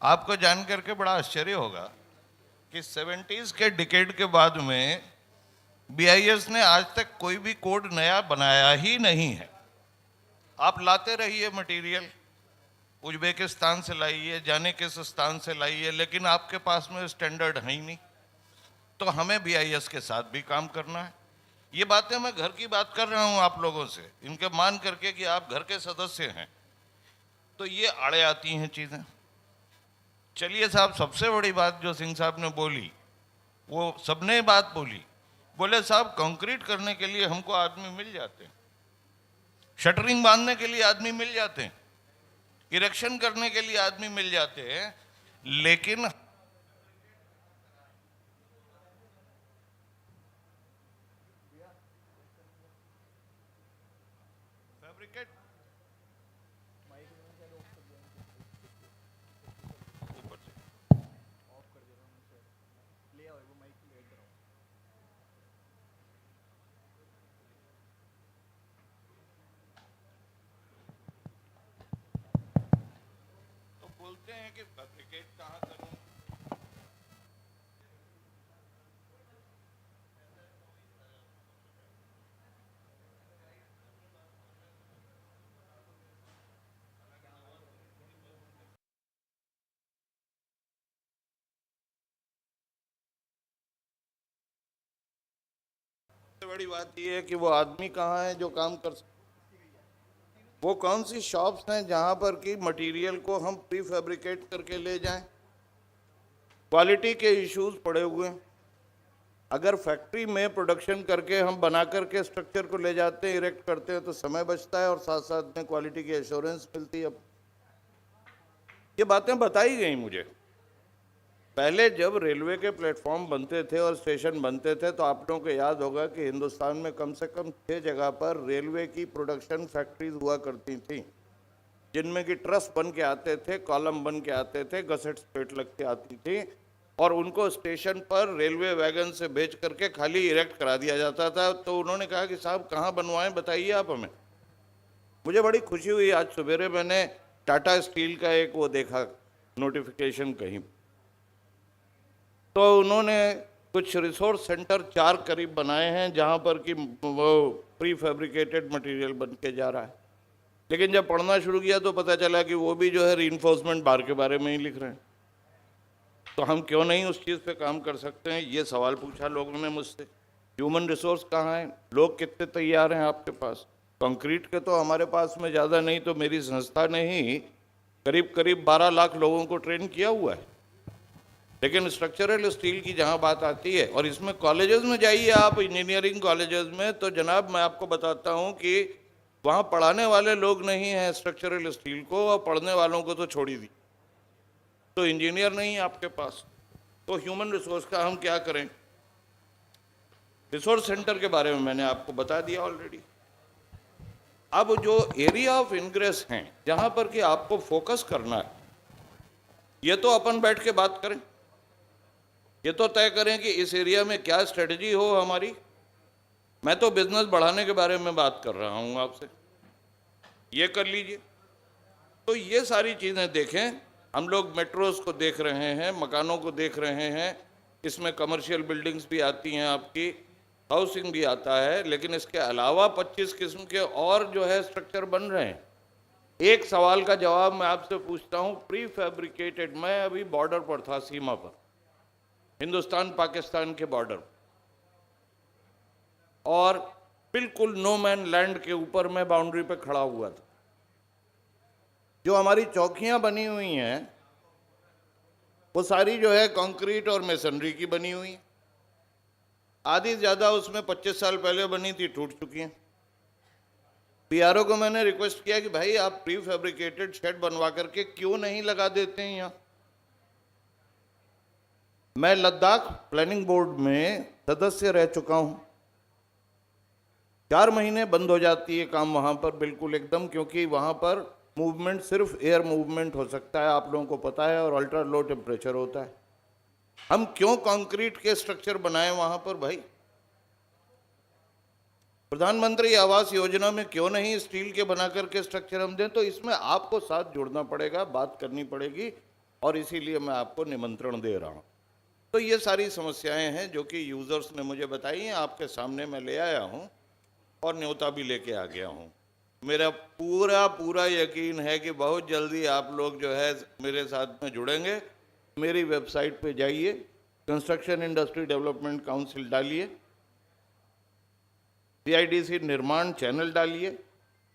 आपको जान करके बड़ा आश्चर्य होगा कि 70s के डिकेड के बाद में BIS ने आज तक कोई भी कोड नया बनाया ही नहीं है। आप लाते रहिए मटेरियल, उज्बेकिस्तान से लाइए, जाने किस स्थान से लाइए, लेकिन आपके पास में स्टैंडर्ड है ही नहीं। तो हमें BIS के साथ भी काम करना है। ये बातें मैं घर की बात कर रहा हूं आप लोगों से, इनके मान करके कि आप घर के सदस्य हैं, तो ये आड़े आती हैं चीज़ें। चलिए साहब, सबसे बड़ी बात जो सिंह साहब ने बोली, वो सबने बात बोली, बोले साहब कंक्रीट करने के लिए हमको आदमी मिल जाते हैं, शटरिंग बांधने के लिए आदमी मिल जाते हैं, इरेक्शन करने के लिए आदमी मिल जाते हैं, लेकिन फैब्रिकेट बोलते हैं कि फैब्रिकेट कहाँ करूं। बड़ी बात यह है कि वो आदमी कहाँ है जो काम कर सकते, वो कौन सी शॉप्स हैं जहां पर कि मटेरियल को हम प्री फैब्रिकेट करके ले जाएं। क्वालिटी के इश्यूज पड़े हुए हैं। अगर फैक्ट्री में प्रोडक्शन करके हम बना करके स्ट्रक्चर को ले जाते हैं, इरेक्ट करते हैं, तो समय बचता है और साथ साथ में क्वालिटी की एश्योरेंस मिलती है। अब ये बातें बताई गई मुझे। पहले जब रेलवे के प्लेटफॉर्म बनते थे और स्टेशन बनते थे, तो आप लोगों को याद होगा कि हिंदुस्तान में कम से कम 6 जगह पर रेलवे की प्रोडक्शन फैक्ट्रीज हुआ करती थी, जिनमें कि ट्रस बन के आते थे, कॉलम बन के आते थे, गसेट्स प्लेट लग के आती थी, और उनको स्टेशन पर रेलवे वैगन से भेज करके खाली इरेक्ट करा दिया जाता था। तो उन्होंने कहा कि साहब कहाँ बनवाएं, बताइए आप हमें। मुझे बड़ी खुशी हुई, आज सवेरे मैंने टाटा स्टील का एक वो देखा नोटिफिकेशन कहीं, तो उन्होंने कुछ रिसोर्स सेंटर 4 करीब बनाए हैं जहां पर कि वो प्री फैब्रिकेटेड मटेरियल बन के जा रहा है। लेकिन जब पढ़ना शुरू किया तो पता चला कि वो भी जो है रीइंफोर्समेंट बार के बारे में ही लिख रहे हैं। तो हम क्यों नहीं उस चीज़ पे काम कर सकते हैं, ये सवाल पूछा लोगों ने मुझसे। ह्यूमन रिसोर्स कहाँ है, लोग कितने तैयार हैं आपके पास। कंक्रीट के तो हमारे पास में ज़्यादा नहीं तो मेरी संस्था ने ही करीब करीब 12 लाख लोगों को ट्रेन किया हुआ है। लेकिन स्ट्रक्चरल स्टील की जहाँ बात आती है, और इसमें कॉलेजेस में जाइए आप, इंजीनियरिंग कॉलेजेस में, तो जनाब मैं आपको बताता हूँ कि वहाँ पढ़ाने वाले लोग नहीं हैं स्ट्रक्चरल स्टील को, और पढ़ने वालों को तो छोड़ ही दी। तो इंजीनियर नहीं है आपके पास, तो ह्यूमन रिसोर्स का हम क्या करें। रिसोर्स सेंटर के बारे में मैंने आपको बता दिया ऑलरेडी। अब जो एरिया ऑफ इनग्रेस हैं जहाँ पर कि आपको फोकस करना है, ये तो अपन बैठ के बात करें, ये तो तय करें कि इस एरिया में क्या स्ट्रेटजी हो हमारी। मैं तो बिजनेस बढ़ाने के बारे में बात कर रहा हूँ आपसे, ये कर लीजिए। तो ये सारी चीज़ें देखें, हम लोग मेट्रोस को देख रहे हैं, मकानों को देख रहे हैं, इसमें कमर्शियल बिल्डिंग्स भी आती हैं आपकी, हाउसिंग भी आता है, लेकिन इसके अलावा 25 किस्म के और जो है स्ट्रक्चर बन रहे हैं। एक सवाल का जवाब मैं आपसे पूछता हूं, प्री फैब्रिकेटेड, मैं अभी बॉर्डर पर था, सीमा पर, हिंदुस्तान पाकिस्तान के बॉर्डर, और बिल्कुल नो मैन लैंड के ऊपर मैं बाउंड्री पे खड़ा हुआ था। जो हमारी चौकियां बनी हुई हैं वो सारी जो है कंक्रीट और मेसनरी की बनी हुई हैं। आधी ज़्यादा उसमें 25 साल पहले बनी थी, टूट चुकी हैं। पीआरओ को मैंने रिक्वेस्ट किया कि भाई आप प्री फैब्रिकेटेड शेड बनवा करके क्यों नहीं लगा देते हैं यहाँ। मैं लद्दाख प्लानिंग बोर्ड में सदस्य रह चुका हूं। 4 महीने बंद हो जाती है काम वहां पर, बिल्कुल एकदम, क्योंकि वहां पर मूवमेंट सिर्फ एयर मूवमेंट हो सकता है, आप लोगों को पता है, और अल्ट्रा लो टेम्परेचर होता है। हम क्यों कंक्रीट के स्ट्रक्चर बनाए वहां पर भाई? प्रधानमंत्री आवास योजना में क्यों नहीं स्टील के बना करके स्ट्रक्चर हम दें? तो इसमें आपको साथ जुड़ना पड़ेगा, बात करनी पड़ेगी, और इसीलिए मैं आपको निमंत्रण दे रहा हूं। तो ये सारी समस्याएं हैं जो कि यूजर्स ने मुझे बताई हैं, आपके सामने मैं ले आया हूं और न्योता भी लेके आ गया हूं। मेरा पूरा यकीन है कि बहुत जल्दी आप लोग जो है मेरे साथ में जुड़ेंगे। मेरी वेबसाइट पे जाइए, कंस्ट्रक्शन इंडस्ट्री डेवलपमेंट काउंसिल डालिए, सीआईडीसी निर्माण चैनल डालिए,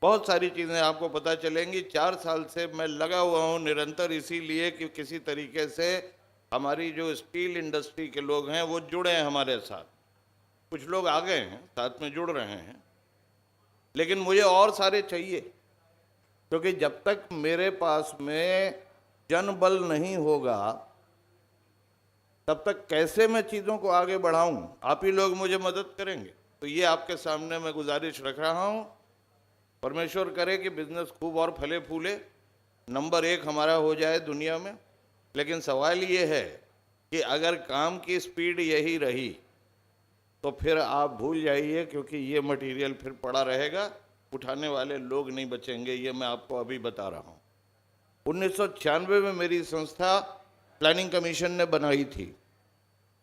बहुत सारी चीज़ें आपको पता चलेंगी। 4 साल से मैं लगा हुआ हूँ निरंतर, इसीलिए कि किसी तरीके से हमारी जो स्टील इंडस्ट्री के लोग हैं वो जुड़े हैं हमारे साथ। कुछ लोग आ गए हैं, साथ में जुड़ रहे हैं, लेकिन मुझे और सारे चाहिए, क्योंकि जब तक मेरे पास में जनबल नहीं होगा तब तक कैसे मैं चीज़ों को आगे बढ़ाऊं? आप ही लोग मुझे मदद करेंगे। तो ये आपके सामने मैं गुजारिश रख रहा हूं। परमेश्वर करे कि बिजनेस खूब और फले फूले, नंबर 1 हमारा हो जाए दुनिया में। लेकिन सवाल ये है कि अगर काम की स्पीड यही रही तो फिर आप भूल जाइए, क्योंकि ये मटेरियल फिर पड़ा रहेगा, उठाने वाले लोग नहीं बचेंगे। ये मैं आपको अभी बता रहा हूँ। 1996 में मेरी संस्था प्लानिंग कमीशन ने बनाई थी।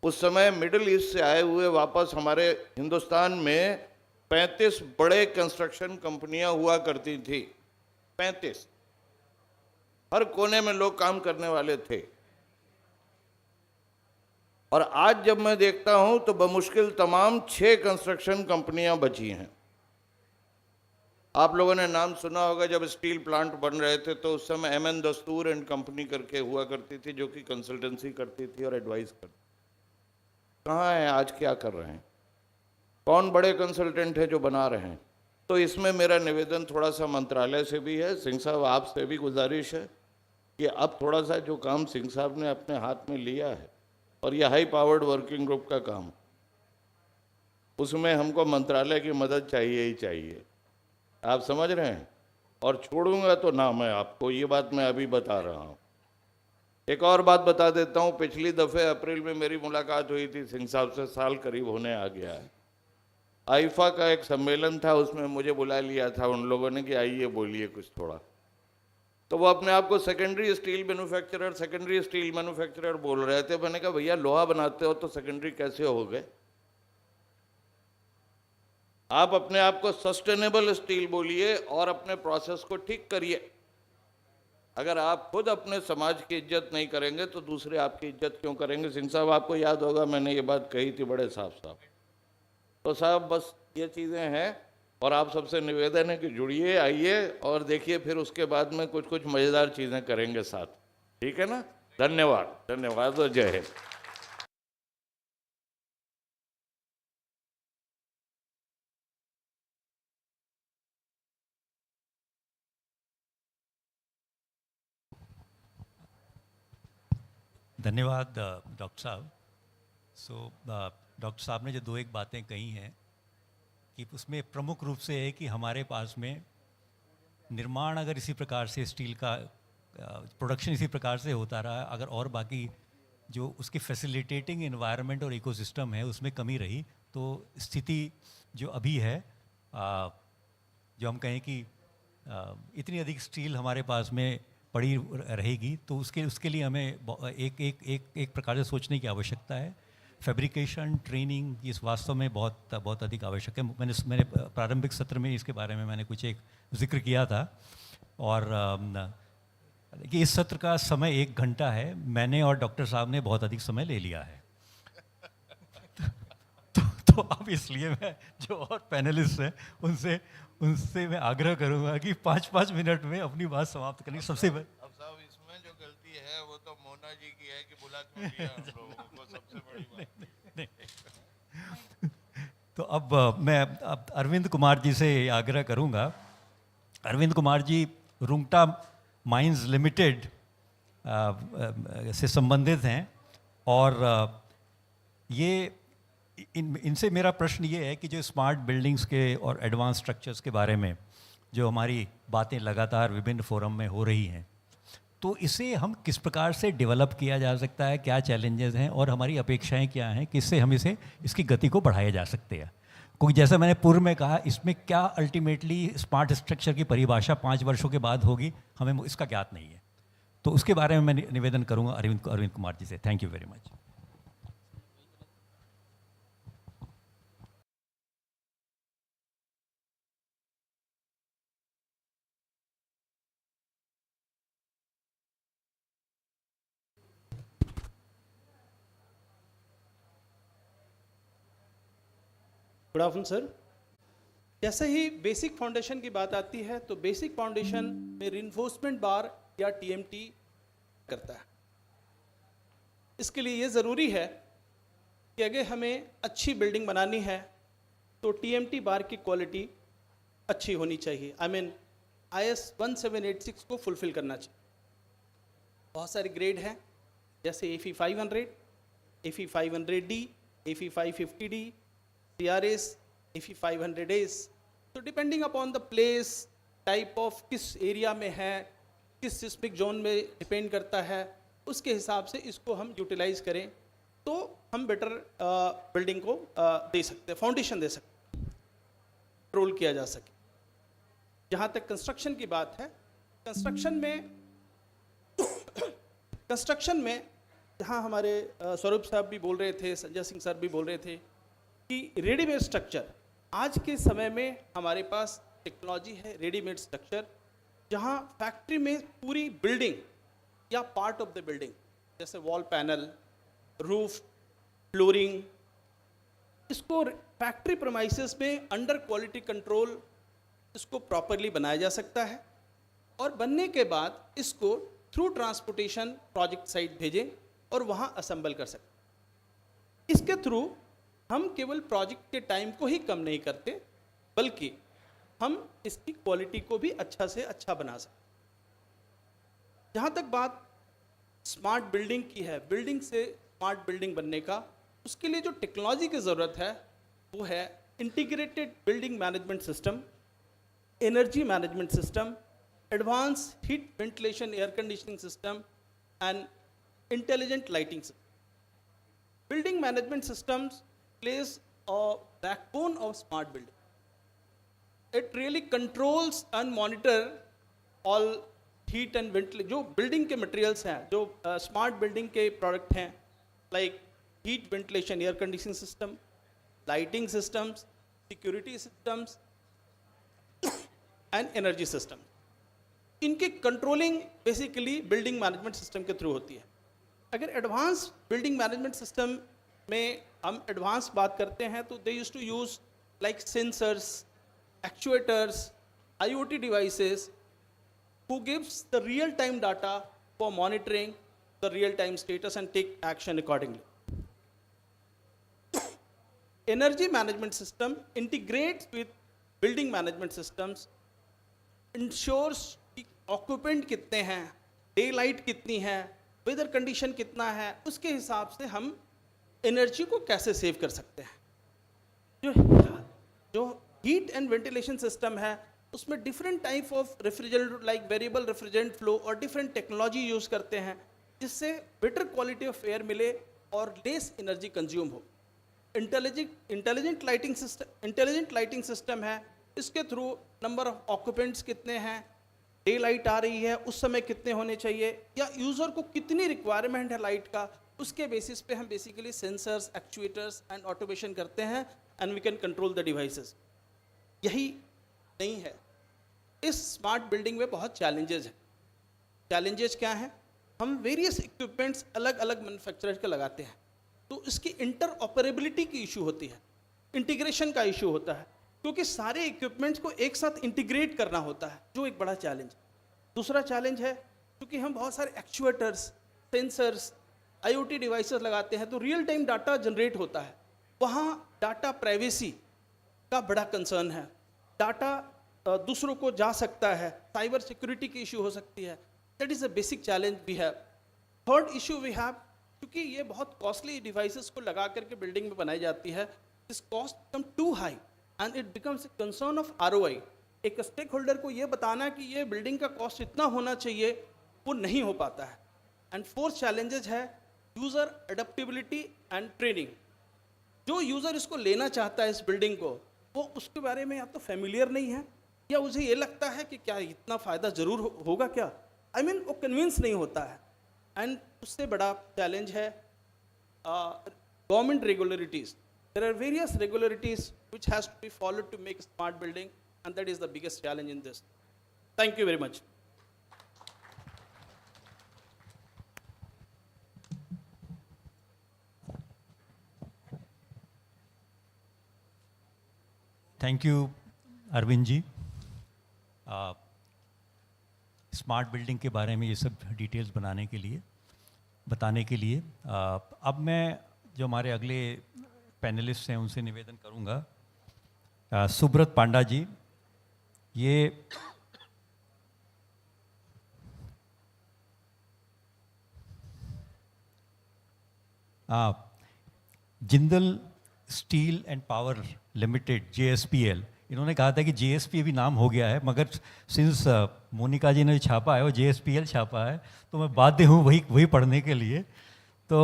उस समय मिडिल ईस्ट से आए हुए वापस हमारे हिंदुस्तान में 35 बड़े कंस्ट्रक्शन कंपनियां हुआ करती थी। 35, हर कोने में लोग काम करने वाले थे। और आज जब मैं देखता हूं तो बमुश्किल तमाम 6 कंस्ट्रक्शन कंपनियां बची हैं। आप लोगों ने नाम सुना होगा, जब स्टील प्लांट बन रहे थे तो उस समय एमएन दस्तूर एंड कंपनी करके हुआ करती थी, जो कि कंसल्टेंसी करती थी और एडवाइस करती। कहाँ हैं आज, क्या कर रहे हैं? कौन बड़े कंसल्टेंट है जो बना रहे हैं? तो इसमें मेरा निवेदन थोड़ा सा मंत्रालय से भी है, सिंह साहब आपसे भी गुजारिश है कि अब थोड़ा सा जो काम सिंह साहब ने अपने हाथ में लिया है, और यह हाई पावर्ड वर्किंग ग्रुप का काम, उसमें हमको मंत्रालय की मदद चाहिए ही चाहिए। आप समझ रहे हैं? और छोड़ूंगा तो ना मैं आपको, ये बात मैं अभी बता रहा हूँ। एक और बात बता देता हूँ, पिछली दफ़े अप्रैल में मेरी मुलाकात हुई थी सिंह साहब से, साल करीब होने आ गया है। आईफा का एक सम्मेलन था, उसमें मुझे बुला लिया था उन लोगों ने कि आइए बोलिए कुछ थोड़ा। तो वो अपने आप को सेकेंडरी स्टील मैन्युफैक्चरर बोल रहे थे। मैंने कहा भैया लोहा बनाते हो तो सेकेंडरी कैसे हो गए? आप अपने आप को सस्टेनेबल स्टील बोलिए और अपने प्रोसेस को ठीक करिए। अगर आप खुद अपने समाज की इज्जत नहीं करेंगे तो दूसरे आपकी इज्जत क्यों करेंगे? सिंह साहब आपको याद होगा मैंने ये बात कही थी बड़े साफ साफ। तो साहब बस ये चीज़ें हैं, और आप सबसे निवेदन है कि जुड़िए, आइए और देखिए, फिर उसके बाद में कुछ कुछ मज़ेदार चीज़ें करेंगे साथ। ठीक है ना? धन्यवाद, धन्यवाद और जय हिंद। धन्यवाद डॉक्टर साहब। डॉक्टर साहब ने जो 2-1 बातें कही हैं कि उसमें प्रमुख रूप से है कि हमारे पास में निर्माण अगर इसी प्रकार से स्टील का प्रोडक्शन इसी प्रकार से होता रहा, अगर और बाकी जो उसकी फैसिलिटेटिंग एनवायरनमेंट और इकोसिस्टम है उसमें कमी रही, तो स्थिति जो अभी है, जो हम कहें कि इतनी अधिक स्टील हमारे पास में पड़ी रहेगी, तो उसके लिए हमें एक प्रकार से सोचने की आवश्यकता है। फैब्रिकेशन ट्रेनिंग इस वास्तव में बहुत अधिक आवश्यक है। मैंने प्रारंभिक सत्र में इसके बारे में मैंने कुछ एक जिक्र किया था, और कि इस सत्र का समय 1 घंटा है, मैंने और डॉक्टर साहब ने बहुत अधिक समय ले लिया है। तो अब इसलिए मैं जो और पैनलिस्ट हैं उनसे मैं आग्रह करूंगा कि 5-5 मिनट में अपनी बात समाप्त करनी। सबसे अब साहब इसमें जो गलती है वो तो मोना जी की है कि बुला क्यों लिया हम लोगों को, सबसे बड़ी बात। तो अब मैं अरविंद कुमार जी से आग्रह करूंगा। अरविंद कुमार जी रुंगटा माइंस लिमिटेड से संबंधित हैं, और ये इनसे मेरा प्रश्न ये है कि जो स्मार्ट बिल्डिंग्स के और एडवांस स्ट्रक्चर्स के बारे में जो हमारी बातें लगातार विभिन्न फोरम में हो रही हैं, तो इसे हम किस प्रकार से डेवलप किया जा सकता है, क्या चैलेंजेस हैं और हमारी अपेक्षाएं क्या हैं, किससे हम इसकी गति को बढ़ाया जा सकते हैं। क्योंकि जैसा मैंने पूर्व में कहा, इसमें क्या अल्टीमेटली स्मार्ट स्ट्रक्चर की परिभाषा 5 वर्षों के बाद होगी, हमें इसका ज्ञात नहीं है। तो उसके बारे में मैं निवेदन करूंगा अरविंद कुमार जी से। Thank you very much. Good afternoon sir. जैसे ही बेसिक फाउंडेशन की बात आती है तो बेसिक फाउंडेशन में रिइंफोर्समेंट बार या टीएमटी करता है। इसके लिए ये ज़रूरी है कि अगर हमें अच्छी बिल्डिंग बनानी है तो टीएमटी बार की क्वालिटी अच्छी होनी चाहिए। आई मीन IS 1786 को फुलफिल करना चाहिए। बहुत सारे ग्रेड हैं, जैसे AFE 500, AFE 500D, AFE 550D, CRS, AFE 500S। तो depending upon the place, type of किस एरिया में है, किस सिस्मिक जोन में डिपेंड करता है, उसके हिसाब से इसको हम यूटिलाइज करें तो हम बेटर बिल्डिंग को दे सकते हैं, फाउंडेशन दे सकते हैं, कंट्रोल किया जा सके। जहाँ तक कंस्ट्रक्शन की बात है, कंस्ट्रक्शन में जहाँ हमारे स्वरूप साहब भी बोल रहे थे, संजय सिंह सर भी बोल रहे थे कि रेडीमेड स्ट्रक्चर, आज के समय में हमारे पास टेक्नोलॉजी है रेडीमेड स्ट्रक्चर, जहाँ फैक्ट्री में पूरी बिल्डिंग या पार्ट ऑफ द बिल्डिंग, जैसे वॉल पैनल, रूफ, फ्लोरिंग, इसको फैक्ट्री प्रेमाइसेस में अंडर क्वालिटी कंट्रोल इसको प्रॉपरली बनाया जा सकता है, और बनने के बाद इसको थ्रू ट्रांसपोर्टेशन प्रोजेक्ट साइट भेजें और वहाँ असेंबल कर सकते। इसके थ्रू हम केवल प्रोजेक्ट के टाइम को ही कम नहीं करते, बल्कि हम इसकी क्वालिटी को भी अच्छा से अच्छा बना सकते। जहाँ तक बात स्मार्ट बिल्डिंग की है, बिल्डिंग से स्मार्ट बिल्डिंग बनने का, उसके लिए जो टेक्नोलॉजी की ज़रूरत है वो है integrated building management system, energy management system, advance heat ventilation air conditioning system and intelligent lighting system. Building management systems plays a backbone of smart building. It really controls and monitor all heat and ventilation. जो building के materials हैं, जो smart building के product हैं, like heat ventilation air conditioning system, lighting systems, security systems and energy system, इनकी controlling basically building management system के through होती है। अगर एडवांस बिल्डिंग मैनेजमेंट सिस्टम में हम एडवांस बात करते हैं तो they used to use like sensors, actuators, IoT devices who gives the real time data for monitoring the real time status and take action accordingly. Energy management system integrates with building management systems, ensures कि occupant कितने हैं, day light कितनी है, weather condition कितना है, उसके हिसाब से हम एनर्जी को कैसे सेव कर सकते हैं। जो हीट एंड वेंटिलेशन सिस्टम है उसमें different type of refrigerant like variable refrigerant flow और डिफरेंट टेक्नोलॉजी यूज़ करते हैं, जिससे बेटर क्वालिटी ऑफ एयर मिले और लेस एनर्जी कंज्यूम हो। इंटेलिजेंट लाइटिंग सिस्टम है, इसके थ्रू नंबर ऑफ ऑक्यूपेंट्स कितने हैं, डे लाइट आ रही है उस समय कितने होने चाहिए, या यूज़र को कितनी रिक्वायरमेंट है लाइट का, उसके बेसिस पे हम basically sensors, actuators and automation करते हैं and we can control the devices. यही नहीं है, इस स्मार्ट बिल्डिंग में बहुत चैलेंजेस हैं। चैलेंजेस क्या हैं? हम वेरियस इक्विपमेंट्स अलग अलग मैन्युफैक्चरर के लगाते हैं, तो इसकी इंटर ऑपरेबिलिटी की इशू होती है, इंटीग्रेशन का इशू होता है, क्योंकि सारे इक्विपमेंट्स को एक साथ इंटीग्रेट करना होता है, जो एक बड़ा चैलेंज है। दूसरा चैलेंज है, क्योंकि हम बहुत सारे एक्चुएटर्स, सेंसर्स, आईओटी डिवाइसेस लगाते हैं, तो रियल टाइम डाटा जनरेट होता है, वहाँ डाटा प्राइवेसी का बड़ा कंसर्न है। डाटा दूसरों को जा सकता है, साइबर सिक्योरिटी की इशू हो सकती है। That is a basic challenge we have. Third issue we have, क्योंकि ये बहुत कॉस्टली डिवाइसेस को लगा करके बिल्डिंग में बनाई जाती है, this cost become too high and it becomes a concern of ROI. एक स्टेक होल्डर को ये बताना कि ये बिल्डिंग का कॉस्ट इतना होना चाहिए, वो नहीं हो पाता है। एंड फोर्थ चैलेंजेज है यूज़र अडेप्टेबिलिटी एंड ट्रेनिंग। जो यूज़र इसको लेना चाहता है इस बिल्डिंग को, वो उसके बारे में या तो फेमिलियर नहीं है, या उसे ये लगता है कि क्या इतना फ़ायदा ज़रूर होगा क्या, आई मीन वो कन्विंस नहीं होता है। एंड उससे बड़ा चैलेंज है government regularities. There are various regularities which has to be followed to make a smart building, and that is the biggest challenge in this. Thank you very much. Thank you, Arvind ji, smart building के बारे में ये सब details बताने के लिए। अब मैं जो हमारे अगले पैनलिस्ट हैं उनसे निवेदन करूंगा, सुब्रत पांडा जी, ये Jindal steel and power limited JSPL, इन्होंने कहा था कि JSP अभी नाम हो गया है, मगर सिंस मोनिका जी ने छापा है वो JSPL छापा है, तो मैं बाध्य हूँ वही पढ़ने के लिए। तो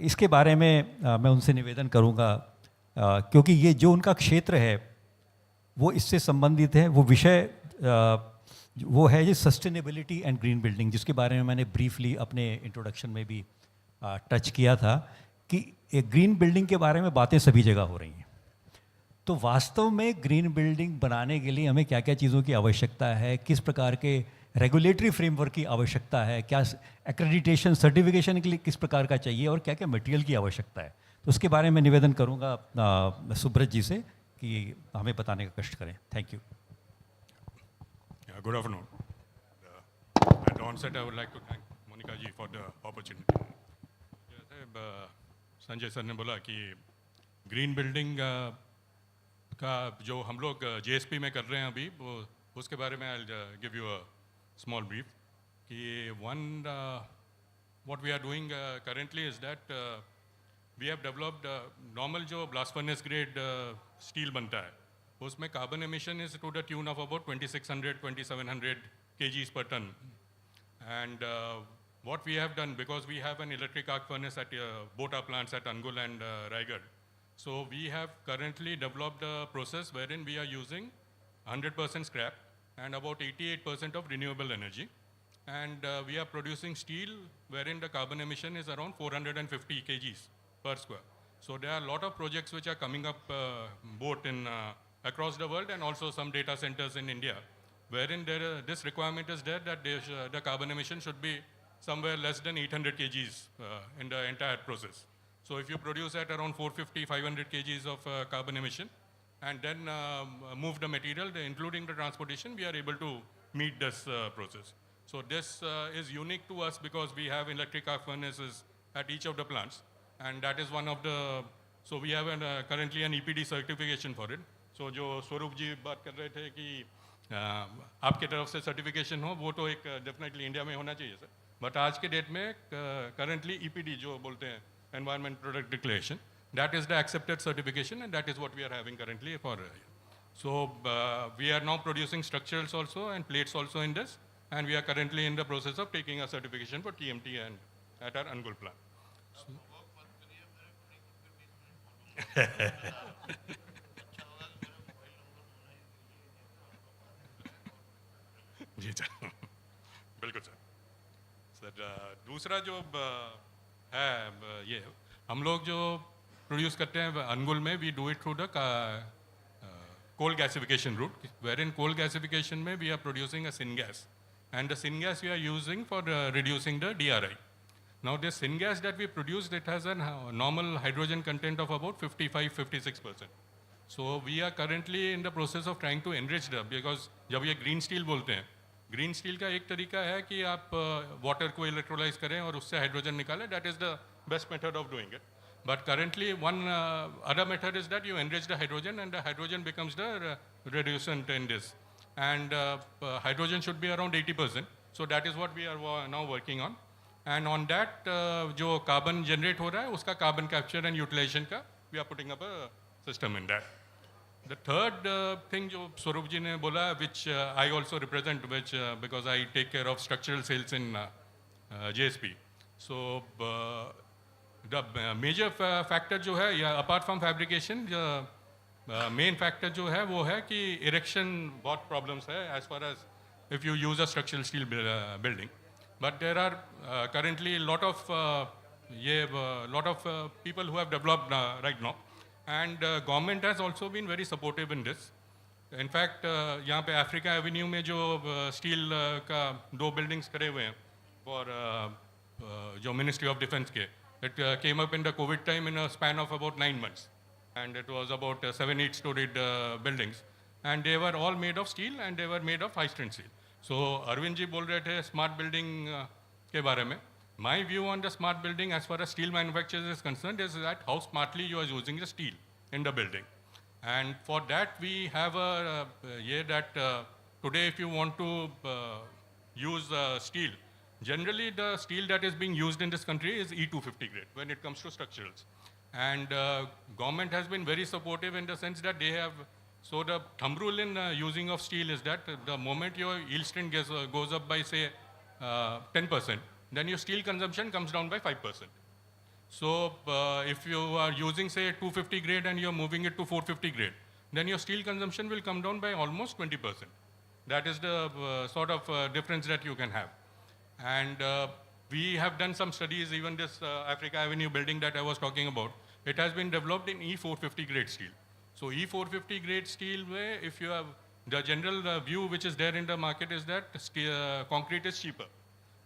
इसके बारे में मैं उनसे निवेदन करूँगा, क्योंकि ये जो उनका क्षेत्र है वो इससे संबंधित है। वो विषय वो है ये सस्टेनेबिलिटी एंड ग्रीन बिल्डिंग, जिसके बारे में मैंने ब्रीफली अपने इंट्रोडक्शन में भी टच किया था कि एक ग्रीन बिल्डिंग के बारे में बातें सभी जगह हो रही हैं। तो वास्तव में ग्रीन बिल्डिंग बनाने के लिए हमें क्या क्या चीज़ों की आवश्यकता है, किस प्रकार के रेगुलेटरी फ्रेमवर्क की आवश्यकता है, क्या एक्रेडिटेशन सर्टिफिकेशन के लिए किस प्रकार का चाहिए, और क्या क्या मटेरियल की आवश्यकता है, तो उसके बारे में निवेदन करूंगा सुब्रत जी से कि हमें बताने का कष्ट करें। Thank you. Good afternoon. At the onset, I would like to thank Monica ji for the opportunity. जैसे संजय सर ने बोला कि ग्रीन बिल्डिंग का जो हम लोग JSP में कर रहे हैं अभी, वो उसके बारे में I'll give you a small brief. कि one what we are doing currently is that we have developed normal जो blast furnace grade steel बनता है, उसमें carbon emission is to the tune of about 2600-2700 kgs per ton. And what we have done, because we have an electric arc furnace at both our plants at Angul and Raigad, so we have currently developed a process wherein we are using 100% scrap and about 88% of renewable energy. And we are producing steel wherein the carbon emission is around 450 kgs per square. So there are a lot of projects which are coming up both in across the world and also some data centers in India, wherein this requirement is there that the carbon emission should be somewhere less than 800 kgs in the entire process. So if you produce at around 450-500 kgs of carbon emission and then move the material, including the transportation, we are able to meet this process. So this is unique to us because we have electric arc furnaces at each of the plants, and that is one of the, so we have currently an EPD certification for it. So जो स्वरूप जी बात कर रहे थे कि आपके तरफ से सर्टिफिकेशन हो, वो तो एक डेफिनेटली इंडिया में होना चाहिए सर, बट आज के डेट में करंटली EPD जो बोलते हैं environment product declaration, that is the accepted certification, and that is what we are having currently for. So we are now producing structurals also and plates also in this, and we are currently in the process of taking a certification for TMT and at our Angul plant. जी sir, बिल्कुल sir. Sir दूसरा जो है ये हम लोग जो produce करते हैं अनगुल में we do it through the coal gasification route, wherein coal gasification में we are producing a syngas, and the syngas we are using for reducing the DRI. Now this syngas that we produced, it has a normal hydrogen content of about 55-56%. So we are currently in the process of trying to enrich the, because जब ये green steel बोलते हैं, green steel का एक तरीका है कि आप water को electrolyze करें और उससे hydrogen निकालें, that is the best method of doing it. But currently, one other method is that you enrich the hydrogen and the hydrogen becomes the reducent in this. And hydrogen should be around 80%. So that is what we are now working on. And on that, जो carbon generate हो रहा है, उसका carbon capture and utilization का, we are putting up a system in that. The third thing जो स्वरूप जी ने बोला, which I also represent, which because I take care of structural sales in JSP. So the major factor जो है, या apart from fabrication, main factor जो है वो है कि erection बहुत problems है as far as if you use a structural steel building. But there are currently a lot of people who have developed right now, and government has also been very supportive in this. In fact, यहाँ पे Africa Avenue में जो steel का 2 buildings करे हुए हैं for जो Ministry of Defense के, it came up in the COVID time in a span of about 9 months, and it was about 7-8 storied buildings, and they were all made of steel and they were made of high strength steel. So Arvind ji बोल रहे थे smart building के बारे में. My view on the smart building as far as steel manufacturers is concerned is that how smartly you are using the steel in the building. And for that we have a today if you want to use steel, generally the steel that is being used in this country is E250 grade when it comes to structurals. And government has been very supportive in the sense that they have, so the thumb rule in using of steel is that the moment your yield strength goes up by say 10%, then your steel consumption comes down by 5%. So if you are using say 250 grade and you're moving it to 450 grade, then your steel consumption will come down by almost 20%. That is the sort of difference that you can have. And we have done some studies, even this Africa Avenue building that I was talking about, it has been developed in E450 grade steel. So E450 grade steel, where if you have the general view which is there in the market is that concrete is cheaper.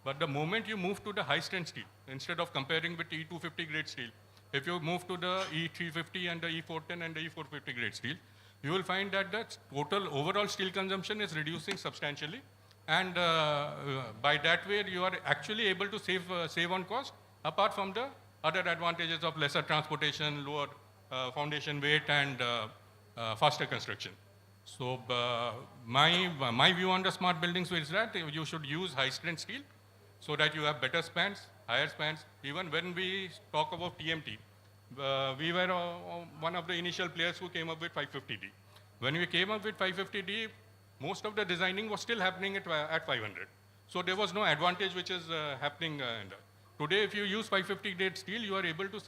But the moment you move to the high strength steel, instead of comparing with E250 grade steel, if you move to the E350 and the E410 and the E450 grade steel, you will find that the total overall steel consumption is reducing substantially. And by that way, you are actually able to save on cost, apart from the other advantages of lesser transportation, lower foundation weight, and faster construction. So my view on the smart buildings is that you should use high strength steel so that you have better spans, higher spans. Even when we talk about TMT, we were one of the initial players who came up with 550D. When we came up with 550D, most of the designing was still happening at 500. So there was no advantage which is happening. Today, if you use 550 grade steel, you are able to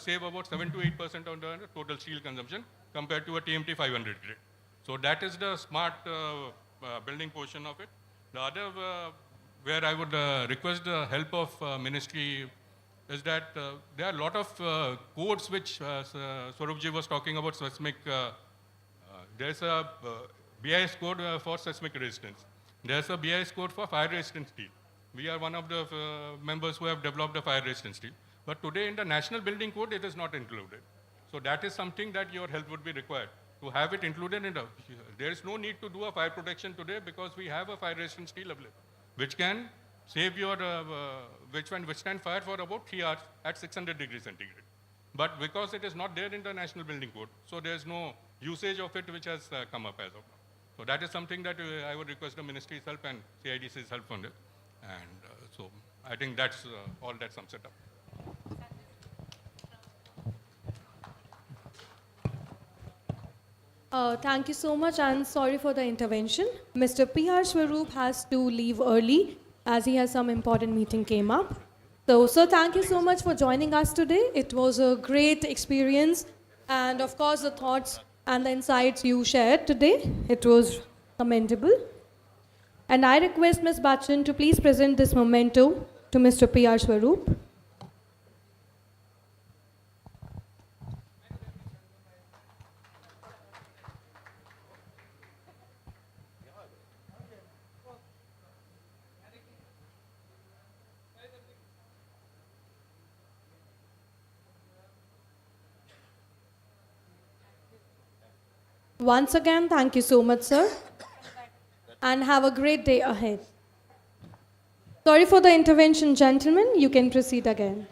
save about 7 to 8% on the total steel consumption compared to a TMT 500 grade. So that is the smart building portion of it. The other where I would request the help of ministry is that there are a lot of codes which Swarupji was talking about seismic. There's a BIS code for seismic resistance. There's a BIS code for fire resistant steel. We are one of the members who have developed a fire resistant steel. But today in the National Building Code, it is not included. So that is something that your help would be required to have it included in the. There is no need to do a fire protection today because we have a fire resistant steel available, which can save your, which can withstand fire for about 3 hours at 600 degrees centigrade. But because it is not there in the National Building Code, so there is no usage of it which has come up as of now. So that is something that I would request the ministry's help and CIDC's help on it. And so I think that's all that sums it up. Thank you so much, and sorry for the intervention. Mr. P.R. Swaroop has to leave early as he has some important meeting came up. So, sir, thank you so much for joining us today. It was a great experience, and of course the thoughts and the insights you shared today, it was commendable. And I request Ms. Bachchan to please present this memento to to Mr. P.R. Swaroop. Once again, thank you so much, sir, and have a great day ahead. Sorry for the intervention, gentlemen. You can proceed again.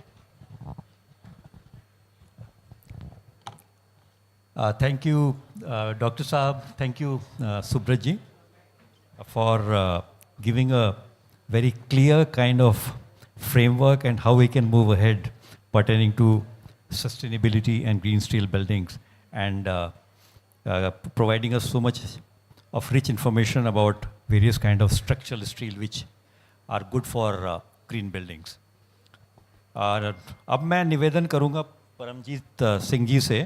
Thank you, Dr. Saab. Thank you, Subrat ji, for giving a very clear kind of framework and how we can move ahead pertaining to sustainability and green steel buildings, and providing us so much of rich information about various kind of structural steel which are good for green buildings. और अब मैं निवेदन करूंगा परमजीत सिंह जी से.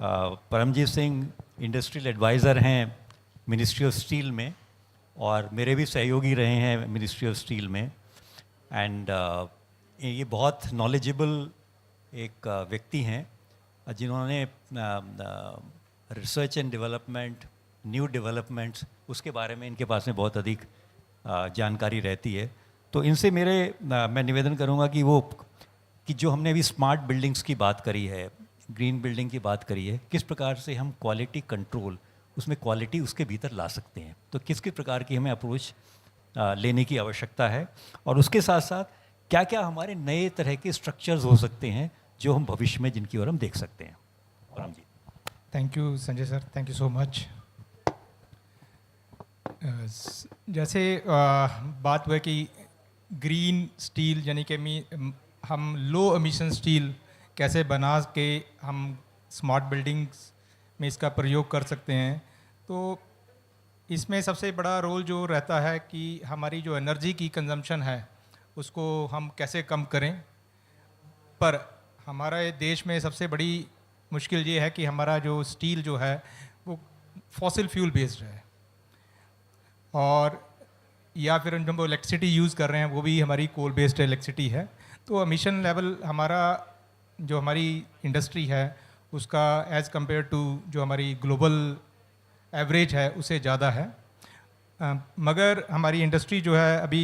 Paramjit Singh industrial adviser हैं ministry of steel में और मेरे भी सहयोगी रहे हैं मिनिस्ट्री ऑफ स्टील में. एंड ये बहुत नॉलेजेबल एक व्यक्ति हैं जिन्होंने research and development, new developments, उसके बारे में इनके पास में बहुत अधिक जानकारी रहती है. तो इनसे मैं निवेदन करूंगा कि जो हमने अभी स्मार्ट बिल्डिंग्स की बात करी है, ग्रीन बिल्डिंग की बात करी है, किस प्रकार से हम क्वालिटी कंट्रोल, उसमें क्वालिटी उसके भीतर ला सकते हैं, तो किस किस प्रकार की हमें अप्रोच लेने की आवश्यकता है, और उसके साथ साथ क्या क्या हमारे नए तरह के स्ट्रक्चर्स हो सकते हैं जो हम भविष्य में जिनकी ओर हम देख सकते हैं. Ram ji. Thank you Sanjay sir, thank you so much. जैसे बात हुआ कि ग्रीन स्टील यानी कि हम लो एमिशन स्टील कैसे बना के हम स्मार्ट बिल्डिंग्स में इसका प्रयोग कर सकते हैं. तो इसमें सबसे बड़ा रोल जो रहता है कि हमारी जो एनर्जी की कंजम्पशन है उसको हम कैसे कम करें. पर हमारे देश में सबसे बड़ी मुश्किल ये है कि हमारा जो स्टील जो है वो फॉसिल फ्यूल बेस्ड है, और या फिर हम जो इलेक्ट्रिसिटी यूज़ कर रहे हैं वो भी हमारी कोल बेस्ड इलेक्ट्रिसिटी है. तो एमिशन लेवल हमारा जो हमारी इंडस्ट्री है उसका एज़ कंपेयर टू जो हमारी ग्लोबल एवरेज है उससे ज़्यादा है. मगर हमारी इंडस्ट्री जो है अभी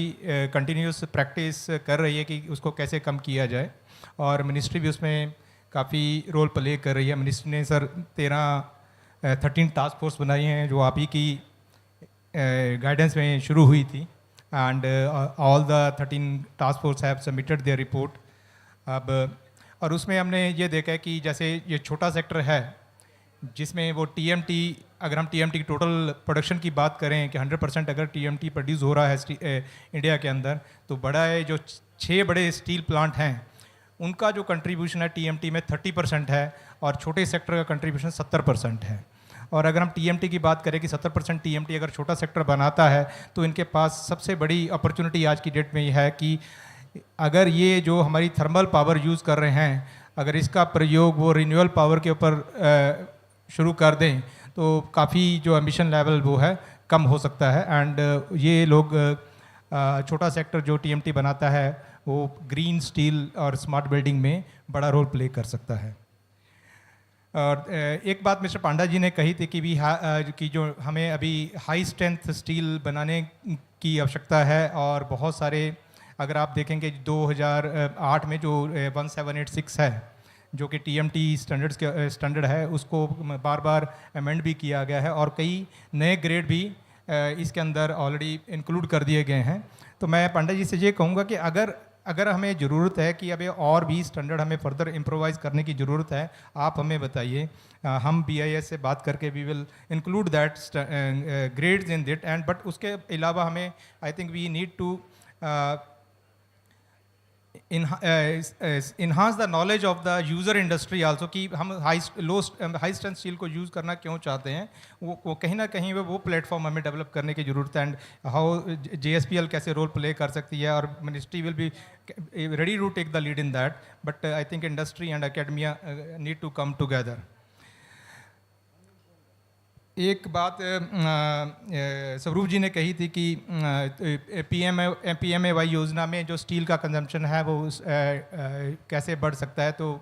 कंटिन्यूस प्रैक्टिस कर रही है कि उसको कैसे कम किया जाए, और मिनिस्ट्री भी उसमें काफ़ी रोल प्ले कर रही है. मिनिस्ट्री ने सर 13 टास्क फोर्स बनाई हैं जो आप ही की गाइडेंस में शुरू हुई थी, and all the 13 task force have submitted there report. अब और उसमें हमने ये देखा है कि जैसे ये छोटा सेक्टर है जिसमें वो टीएमटी, अगर हम टीएमटी की टोटल प्रोडक्शन की बात करें कि 100% अगर टीएमटी प्रोड्यूस हो रहा है इंडिया के अंदर, तो बड़ा है जो 6 बड़े स्टील प्लांट हैं उनका जो कंट्रीब्यूशन है टीएमटी में 30% है, और छोटे सेक्टर का कंट्रीब्यूशन 70% है. और अगर हम टीएमटी की बात करें कि 70% टीएमटी अगर छोटा सेक्टर बनाता है तो इनके पास सबसे बड़ी अपॉर्चुनिटी आज की डेट में ये है कि अगर ये जो हमारी थर्मल पावर यूज़ कर रहे हैं, अगर इसका प्रयोग वो रिन्यूएबल पावर के ऊपर शुरू कर दें तो काफ़ी जो एमिशन लेवल वो है कम हो सकता है. एंड ये लोग छोटा सेक्टर जो टीएमटी बनाता है वो ग्रीन स्टील और स्मार्ट बिल्डिंग में बड़ा रोल प्ले कर सकता है. और एक बात मिस्टर पांडा जी ने कही थी कि जो हमें अभी हाई स्ट्रेंथ स्टील बनाने की आवश्यकता है, और बहुत सारे अगर आप देखेंगे 2008 में जो 1786 है जो कि टीएमटी स्टैंडर्ड है उसको बार बार अमेंड भी किया गया है, और कई नए ग्रेड भी इसके अंदर ऑलरेडी इंक्लूड कर दिए गए हैं. तो मैं पांडा जी से ये कहूँगा कि अगर हमें ज़रूरत है कि अभी और भी स्टैंडर्ड हमें फर्दर इम्प्रोवाइज़ करने की ज़रूरत है, आप हमें बताइए. हम बीआईएस से बात करके we will include that grades in it. And but उसके अलावा हमें I think we need to enhance the knowledge of the user industry also कि हम हाई स्ट्रेंथ स्टील को यूज़ करना क्यों चाहते हैं, वो कहीं ना कहीं वो प्लेटफॉर्म हमें डेवलप करने की ज़रूरत है. एंड हाउ जेएसपीएल कैसे रोल प्ले कर सकती है, और ministry will be ready to take the lead in that, but I think industry and academia need to come together. एक बात स्वरूप जी ने कही थी कि PMAY योजना में जो स्टील का कंजम्पशन है वो कैसे बढ़ सकता है। तो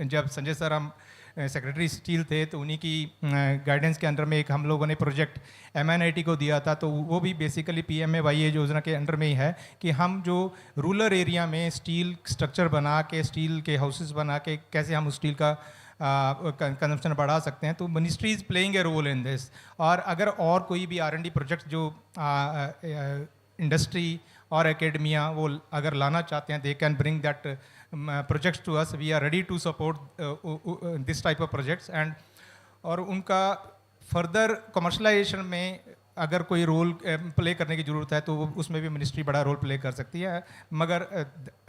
जब संजय सर हम सेक्रेटरी स्टील थे तो उन्हीं की गाइडेंस के अंडर में एक हम लोगों ने प्रोजेक्ट MNIT को दिया था। तो वो भी बेसिकली PMAY योजना के अंडर में ही है कि हम जो रूरल एरिया में स्टील स्ट्रक्चर बना के, स्टील के हाउसेस बना के कैसे हम स्टील का कंजम्पशन बढ़ा सकते हैं। तो ministry is playing a role in this. और अगर और कोई भी R&D प्रोजेक्ट जो इंडस्ट्री और एकेडमिया वो अगर लाना चाहते हैं, they can bring that projects to us. We are ready to support this type of projects and और उनका फर्दर कमर्शलाइजेशन में अगर कोई रोल प्ले करने की ज़रूरत है तो उसमें भी मिनिस्ट्री बड़ा रोल प्ले कर सकती है। मगर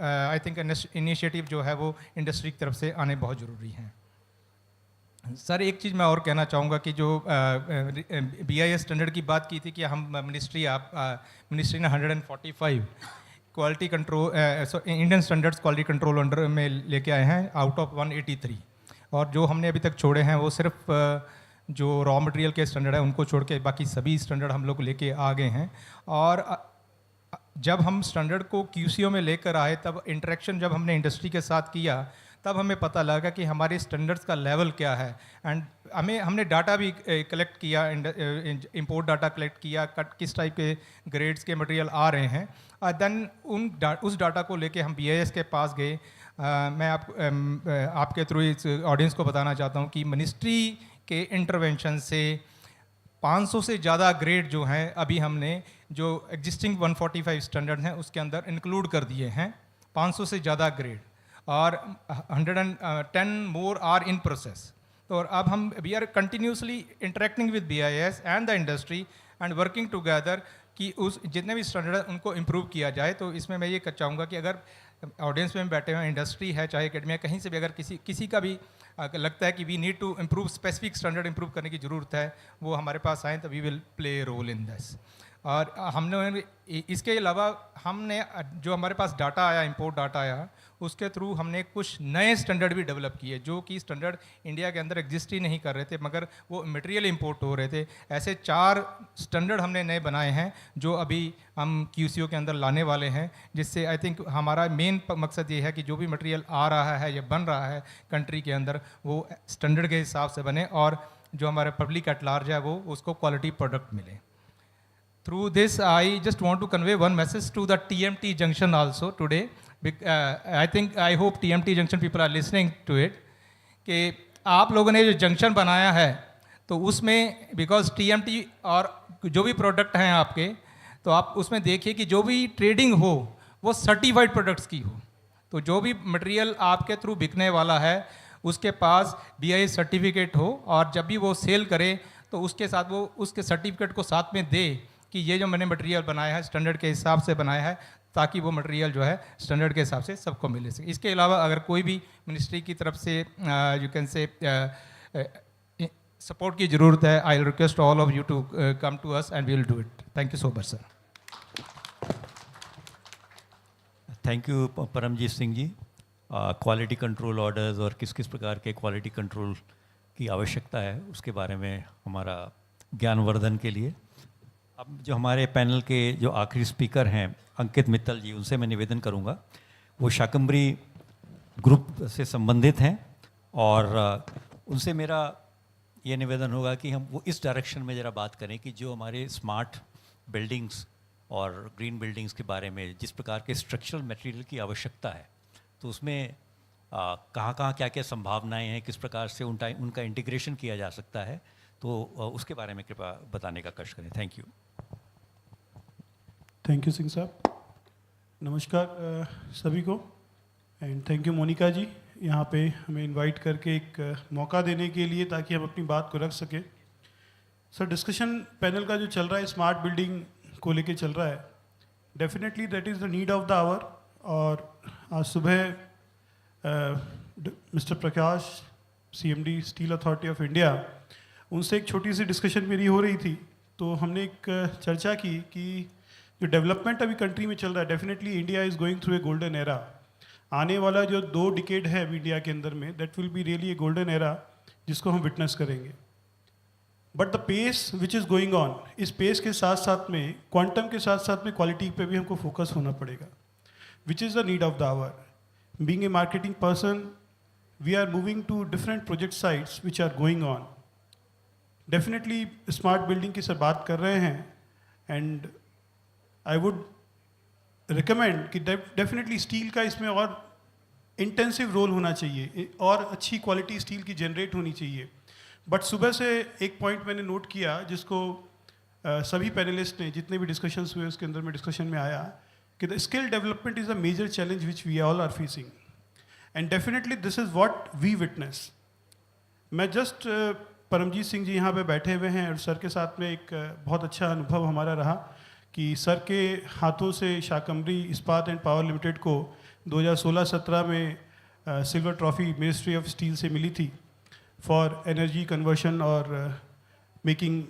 आई थिंक इनिशिएटिव जो है वो इंडस्ट्री की तरफ से आने बहुत ज़रूरी हैं। सर एक चीज़ मैं और कहना चाहूँगा कि जो BIS स्टैंडर्ड की बात की थी कि हम मिनिस्ट्री ने 145 quality control Indian standards quality control under में लेके आए हैं आउट ऑफ 183। और जो हमने अभी तक छोड़े हैं वो सिर्फ जो रॉ मटेरियल के स्टैंडर्ड है उनको छोड़ के बाकी सभी स्टैंडर्ड हम लोग लेके आ गए हैं। और जब हम स्टैंडर्ड को QCO में लेकर आए तब इंटरेक्शन जब हमने इंडस्ट्री के साथ किया तब हमें पता लगा कि हमारे स्टैंडर्ड्स का लेवल क्या है। एंड हमने डाटा भी कलेक्ट किया, इंपोर्ट डाटा कलेक्ट किया, किस टाइप के ग्रेड्स के मटेरियल आ रहे हैं। देन उस डाटा को लेके हम BIS के पास गए। मैं आपके थ्रू इस ऑडियंस को बताना चाहता हूँ कि मिनिस्ट्री के इंटरवेंशन से 500 से ज़्यादा ग्रेड जो हैं अभी हमने जो एग्जिस्टिंग 145 स्टैंडर्ड हैं उसके अंदर इंक्लूड कर दिए हैं। 500 से ज़्यादा ग्रेड और 110 मोर आर इन प्रोसेस। तो और अब हम we are continuously interacting with BIS and the industry and working together कि उस जितने भी स्टैंडर्ड हैं उनको इम्प्रूव किया जाए। तो इसमें मैं ये चाहूँगा कि अगर ऑडियंस में बैठे हुए इंडस्ट्री है चाहे एकेडमिया कहीं से भी अगर किसी का भी लगता है कि we need to improve specific standard improve करने की ज़रूरत है वो हमारे पास आए तो we will play a role in this. और हमने इसके अलावा हमने जो हमारे पास डाटा आया इंपोर्ट डाटा आया उसके थ्रू हमने कुछ नए स्टैंडर्ड भी डेवलप किए जो कि स्टैंडर्ड इंडिया के अंदर एग्जिस्ट ही नहीं कर रहे थे मगर वो मटेरियल इंपोर्ट हो रहे थे। ऐसे 4 स्टैंडर्ड हमने नए बनाए हैं जो अभी हम QCO के अंदर लाने वाले हैं जिससे आई थिंक हमारा मेन मकसद ये है कि जो भी मटेरियल आ रहा है या बन रहा है कंट्री के अंदर वो स्टैंडर्ड के हिसाब से बने और जो हमारे पब्लिक एट लार्ज है वो उसको क्वालिटी प्रोडक्ट मिले। Through this, I just want to convey one message to the TMT junction also today. I hope TMT junction people are listening to it. कि आप लोगों ने जो जंक्शन बनाया है तो उसमें बिकॉज TMT और जो भी प्रोडक्ट हैं आपके तो आप उसमें देखिए कि जो भी ट्रेडिंग हो वो सर्टिफाइड प्रोडक्ट्स की हो। तो जो भी मटेरियल आपके थ्रू बिकने वाला है उसके पास BIS सर्टिफिकेट हो और जब भी वो सेल करे तो उसके साथ वो उसके सर्टिफिकेट को साथ में दे कि ये जो मैंने मटेरियल बनाया है स्टैंडर्ड के हिसाब से बनाया है ताकि वो मटेरियल जो है स्टैंडर्ड के हिसाब से सबको मिले सके। इसके अलावा अगर कोई भी मिनिस्ट्री की तरफ से यू कैन से सपोर्ट की ज़रूरत है I will request all of you to come to us and we will do it. Thank you so much sir. Thank you Paramjit Singh ji. Quality control orders और किस किस प्रकार के क्वालिटी कंट्रोल की आवश्यकता है उसके बारे में हमारा ज्ञानवर्धन के लिए अब जो हमारे पैनल के जो आखिरी स्पीकर हैं अंकित मित्तल जी उनसे मैं निवेदन करूंगा। वो शाकंभरी ग्रुप से संबंधित हैं और उनसे मेरा ये निवेदन होगा कि हम वो इस डायरेक्शन में ज़रा बात करें कि जो हमारे स्मार्ट बिल्डिंग्स और ग्रीन बिल्डिंग्स के बारे में जिस प्रकार के स्ट्रक्चरल मटेरियल की आवश्यकता है तो उसमें कहाँ कहाँ क्या क्या संभावनाएं हैं, किस प्रकार से उनका इंटीग्रेशन किया जा सकता है, तो उसके बारे में कृपया बताने का कष्ट करें। Thank you. Thank you Singh साहब। नमस्कार सभी को एंड थैंक यू मोनिका जी यहाँ पे हमें इनवाइट करके एक मौका देने के लिए ताकि हम अपनी बात को रख सकें। सर डिस्कशन पैनल का जो चल रहा है स्मार्ट बिल्डिंग को लेके चल रहा है, definitely that is the need of the hour. और आज सुबह mister Prakash CMD steel authority of India उनसे एक छोटी सी डिस्कशन मेरी हो रही थी तो हमने एक चर्चा की कि जो डेवलपमेंट अभी कंट्री में चल रहा है definitely India is going through a golden era. आने वाला जो 2 डिकेड है अभी इंडिया के अंदर में that will be really a golden era जिसको हम विटनेस करेंगे। But the pace which is going on, इस पेस के साथ साथ में क्वांटम के साथ साथ में क्वालिटी पे भी हमको फोकस होना पड़ेगा, which is the need of the hour. Being a marketing person, we are moving to different project sites which are going on. Definitely smart building की सर बात कर रहे हैं, and I would recommend कि definitely steel का इसमें और intensive role होना चाहिए और अच्छी quality steel की generate होनी चाहिए. But सुबह से एक point मैंने note किया जिसको सभी panelists ने जितने भी discussions हुए उसके अंदर में discussion में आया कि the skill development is a major challenge which we all are facing. And definitely this is what we witness. मैं just परमजीत सिंह जी यहाँ पे बैठे हुए हैं और सर के साथ में एक बहुत अच्छा अनुभव हमारा रहा कि सर के हाथों से शाकंभरी इस्पात एंड पावर लिमिटेड को 2016-17 में silver trophy ministry of steel से मिली थी फॉर एनर्जी कन्वर्शन और making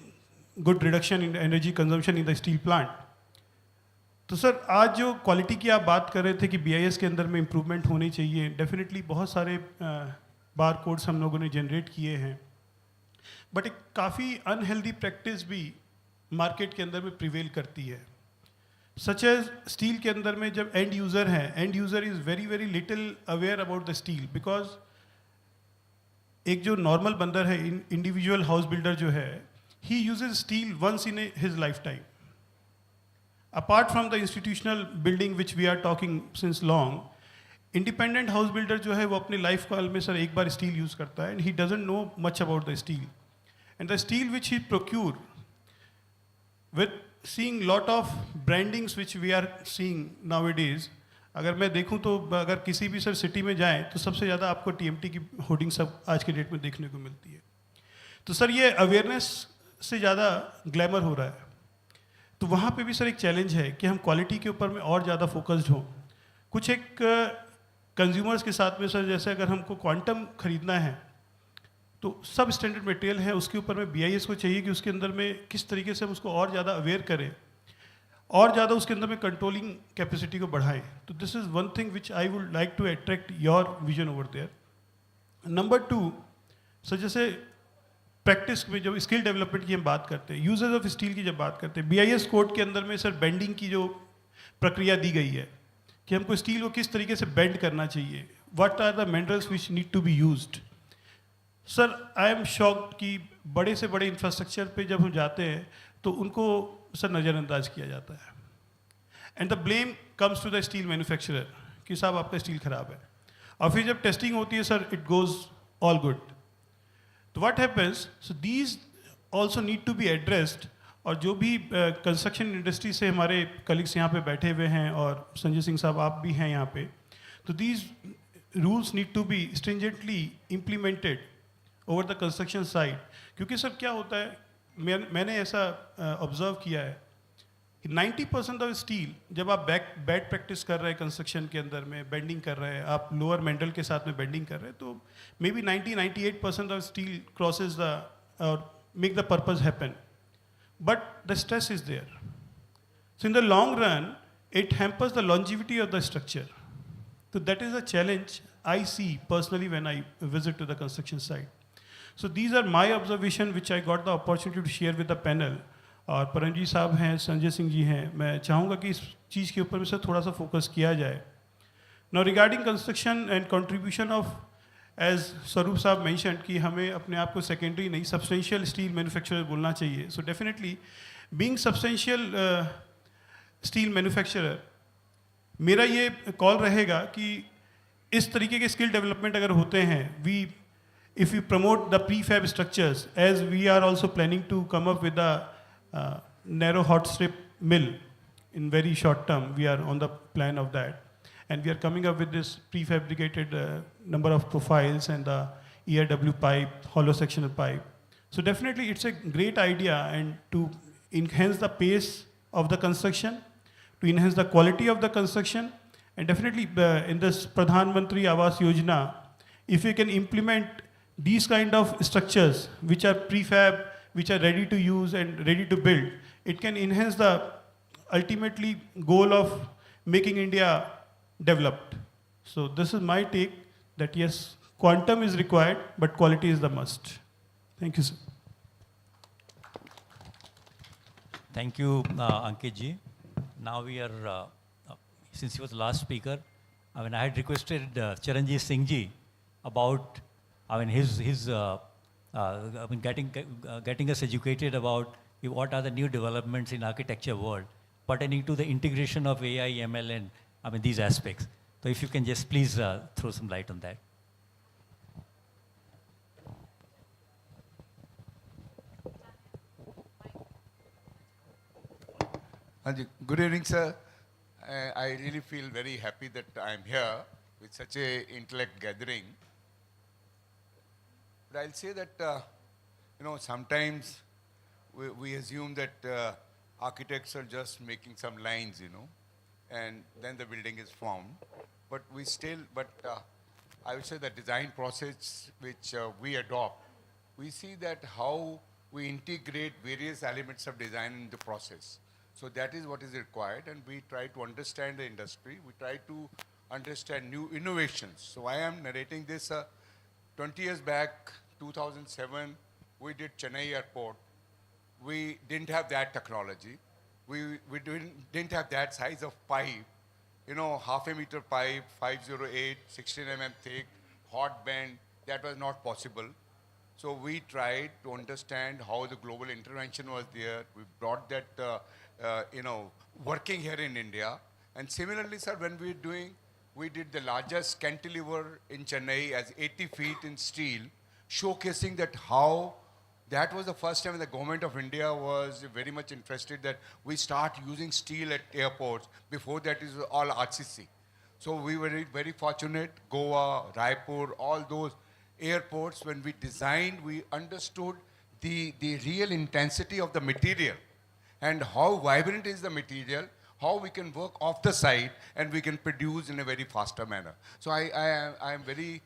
good reduction in energy consumption in the steel plant. तो सर आज जो क्वालिटी की आप बात कर रहे थे कि BIS के अंदर में इम्प्रूवमेंट होनी चाहिए, डेफिनेटली बहुत सारे बार कोड्स हम लोगों ने जनरेट किए हैं, बट एक काफ़ी अनहेल्दी प्रैक्टिस भी मार्केट के अंदर में प्रिवेल करती है. सच एज स्टील के अंदर में जब एंड यूज़र है, end user is very very little aware about the steel, because एक जो नॉर्मल बंदर है, इंडिविजुअल हाउस बिल्डर जो है, he uses steel once in his life time. Apart from the institutional building which we are talking since long, independent house builder जो है वो अपने लाइफ काल में सर एक बार स्टील यूज़ करता है and he doesn't know much about the steel. And the steel which he procure with seeing lot of brandings which we are seeing nowadays, अगर मैं देखूं तो अगर किसी भी सर सिटी में जाएं तो सबसे ज़्यादा आपको TMT की होर्डिंग सब आज के डेट में देखने को मिलती है. तो सर ये अवेयरनेस से ज़्यादा ग्लैमर हो रहा है. तो वहाँ पे भी सर एक चैलेंज है कि हम क्वालिटी के ऊपर में और ज़्यादा फोकस्ड हों. कुछ एक कंज्यूमर्स के साथ में सर जैसे अगर हमको क्वांटम खरीदना है तो सब स्टैंडर्ड मटेरियल है, उसके ऊपर में BIS को चाहिए कि उसके अंदर में किस तरीके से हम उसको और ज़्यादा अवेयर करें और ज़्यादा उसके अंदर में कंट्रोलिंग कैपेसिटी को बढ़ाएं. तो this is one thing which I would like to attract your vision over there. Number 2 sir जैसे प्रैक्टिस में जब स्किल डेवलपमेंट की हम बात करते हैं, यूजेस ऑफ स्टील की जब बात करते हैं, BIS कोड के अंदर में सर बेंडिंग की जो प्रक्रिया दी गई है कि हमको स्टील को किस तरीके से बेंड करना चाहिए, what are the minerals which need to be used. Sir I am shocked कि बड़े से बड़े इंफ्रास्ट्रक्चर पे जब हम जाते हैं तो उनको सर नज़रअंदाज किया जाता है and the blame comes to the steel manufacturer कि साहब आपका स्टील ख़राब है. और फिर जब टेस्टिंग होती है sir it goes all good. तो what happens, so these also need to be addressed. और जो भी कंस्ट्रक्शन इंडस्ट्री से हमारे कलीग्स यहाँ पे बैठे हुए हैं और संजय सिंह साहब आप भी हैं यहाँ पे, तो these rules need to be stringently implemented over the construction site. क्योंकि सर क्या होता है, मैंने ऐसा ऑब्जर्व किया है कि 90% ऑफ स्टील जब आप बैड प्रैक्टिस कर रहे हैं कंस्ट्रक्शन के अंदर में, बेंडिंग कर रहे हैं, आप लोअर मेंडल के साथ में बेंडिंग कर रहे हैं, तो maybe 98% of steel crosses the और make the purpose happen, but the stress is there. So in the long run it hampers the longevity of the structure. तो that is a challenge I see personally when I visit to the construction site. So these are my observation which I got the opportunity to share with the panel. और परमजीत साहब हैं, संजय सिंह जी हैं, मैं चाहूँगा कि इस चीज़ के ऊपर में से थोड़ा सा फोकस किया जाए. Now regarding construction and contribution of, as स्वरूप साहब mentioned कि हमें अपने आप को secondary नहीं substantial steel manufacturer बोलना चाहिए. So definitely being substantial steel manufacturer, मेरा ये कॉल रहेगा कि इस तरीके के स्किल डेवलपमेंट अगर होते हैं, if we promote the prefab structures, as we are also planning to come up with a narrow hot strip mill in very short term, we are on the plan of that, and we are coming up with this prefabricated number of profiles and the ERW pipe, hollow sectional pipe. So definitely it's a great idea, and to enhance the pace of the construction, to enhance the quality of the construction, and definitely in this Pradhan Mantri Awas Yojana, if we can implement these kind of structures which are prefab, which are ready to use and ready to build, it can enhance the ultimately goal of making India developed. So this is my take that yes, quantum is required, but quality is the must. Thank you, sir. Thank you, Ankit ji. Now we are, since he was the last speaker, I had requested Charanjit Singh ji about, getting us educated about what are the new developments in architecture world pertaining to the integration of AI, ML, and these aspects. So if you can just please throw some light on that. Good evening, sir. I really feel very happy that I'm here with such a intellect gathering. But I'll say that, sometimes we assume that architects are just making some lines, and then the building is formed. But I would say the design process which we adopt, we see that how we integrate various elements of design in the process. So that is what is required, and we try to understand the industry. We try to understand new innovations. So I am narrating this 20 years back, 2007, we did Chennai Airport. We didn't have that technology. We didn't have that size of pipe. Half a meter pipe, 508, 16 mm thick, hot bend, that was not possible. So we tried to understand how the global intervention was there. We brought that, working here in India. And similarly, sir, when we did the largest cantilever in Chennai as 80 feet in steel, showcasing that how that was the first time the government of India was very much interested that we start using steel at airports. Before that is all RCC. So we were very fortunate, Goa, Raipur, all those airports, when we designed, we understood the real intensity of the material and how vibrant is the material, how we can work off the site and we can produce in a very faster manner. So I am very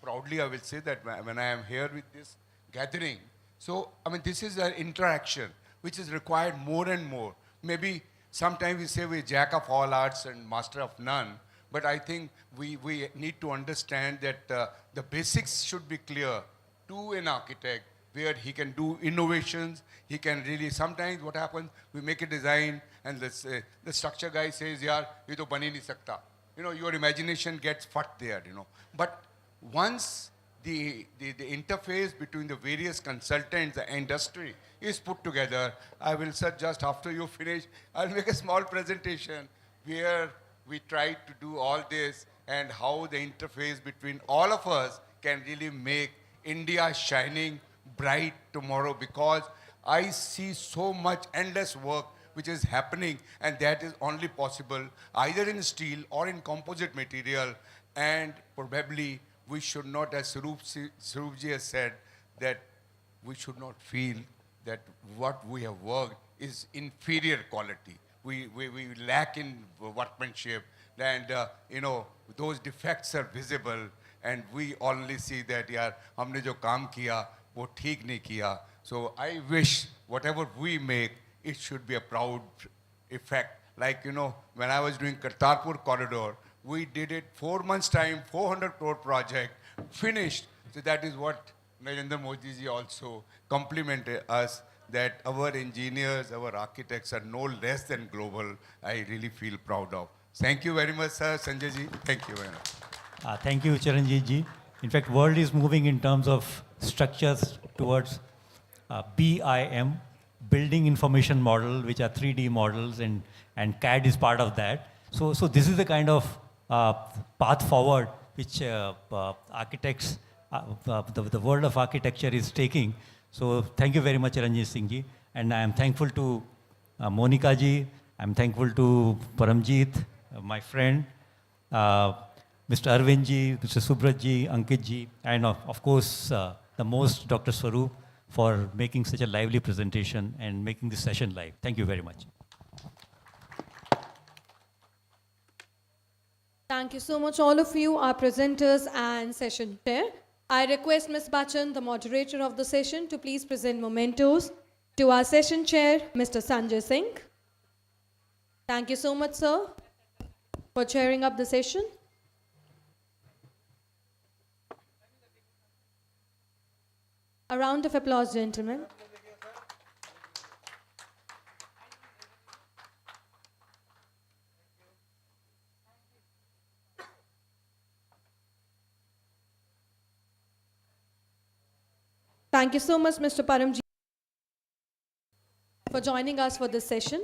proudly, I will say that when I am here with this gathering, so this is an interaction which is required more and more. Maybe sometimes we say we're jack of all arts and master of none, but I think we need to understand that the basics should be clear to an architect where he can do innovations, he can really, sometimes what happens, we make a design and the structure guy says, yaar, ye to ban hi nahi sakta. Your imagination gets fucked there, But once the interface between the various consultants, the industry is put together, I will, sir, just after you finish, I'll make a small presentation where we try to do all this and how the interface between all of us can really make India shining bright tomorrow, because I see so much endless work which is happening, and that is only possible either in steel or in composite material. And probably we should not, as Swarupji has said, that we should not feel that what we have worked is inferior quality. We lack in workmanship, and those defects are visible, and we only see that yaar humne jo kaam kiya wo theek nahi kiya. So I wish whatever we make, it should be a proud effect. Like when I was doing Kartarpur corridor, we did it 4 months time, 400 crore project, finished. So that is what Narendra Modi ji also complimented us, that our engineers, our architects are no less than global. I really feel proud of. Thank you very much, sir. Sanjay ji, thank you very much. Thank you, Charanjit ji. In fact, world is moving in terms of structures towards BIM, Building Information Model, which are 3D models, and CAD is part of that. So this is the kind of path forward which architects, the world of architecture is taking. So thank you very much, Ranjit Singh ji. And I am thankful to Monica ji. I'm thankful to Paramjit, my friend, Mr. Arvind ji, Mr. Subrat ji, Ankit ji, and of course, the most Dr. Swaroop, for making such a lively presentation and making this session live. Thank you very much. Thank you so much, all of you, our presenters and session chair. I request Ms. Bachchan, the moderator of the session, to please present mementos to our session chair, Mr. Sanjay Singh. Thank you so much, sir, for chairing up the session. A round of applause, gentlemen. Thank you so much, Mr. Paramji, for joining us for this session.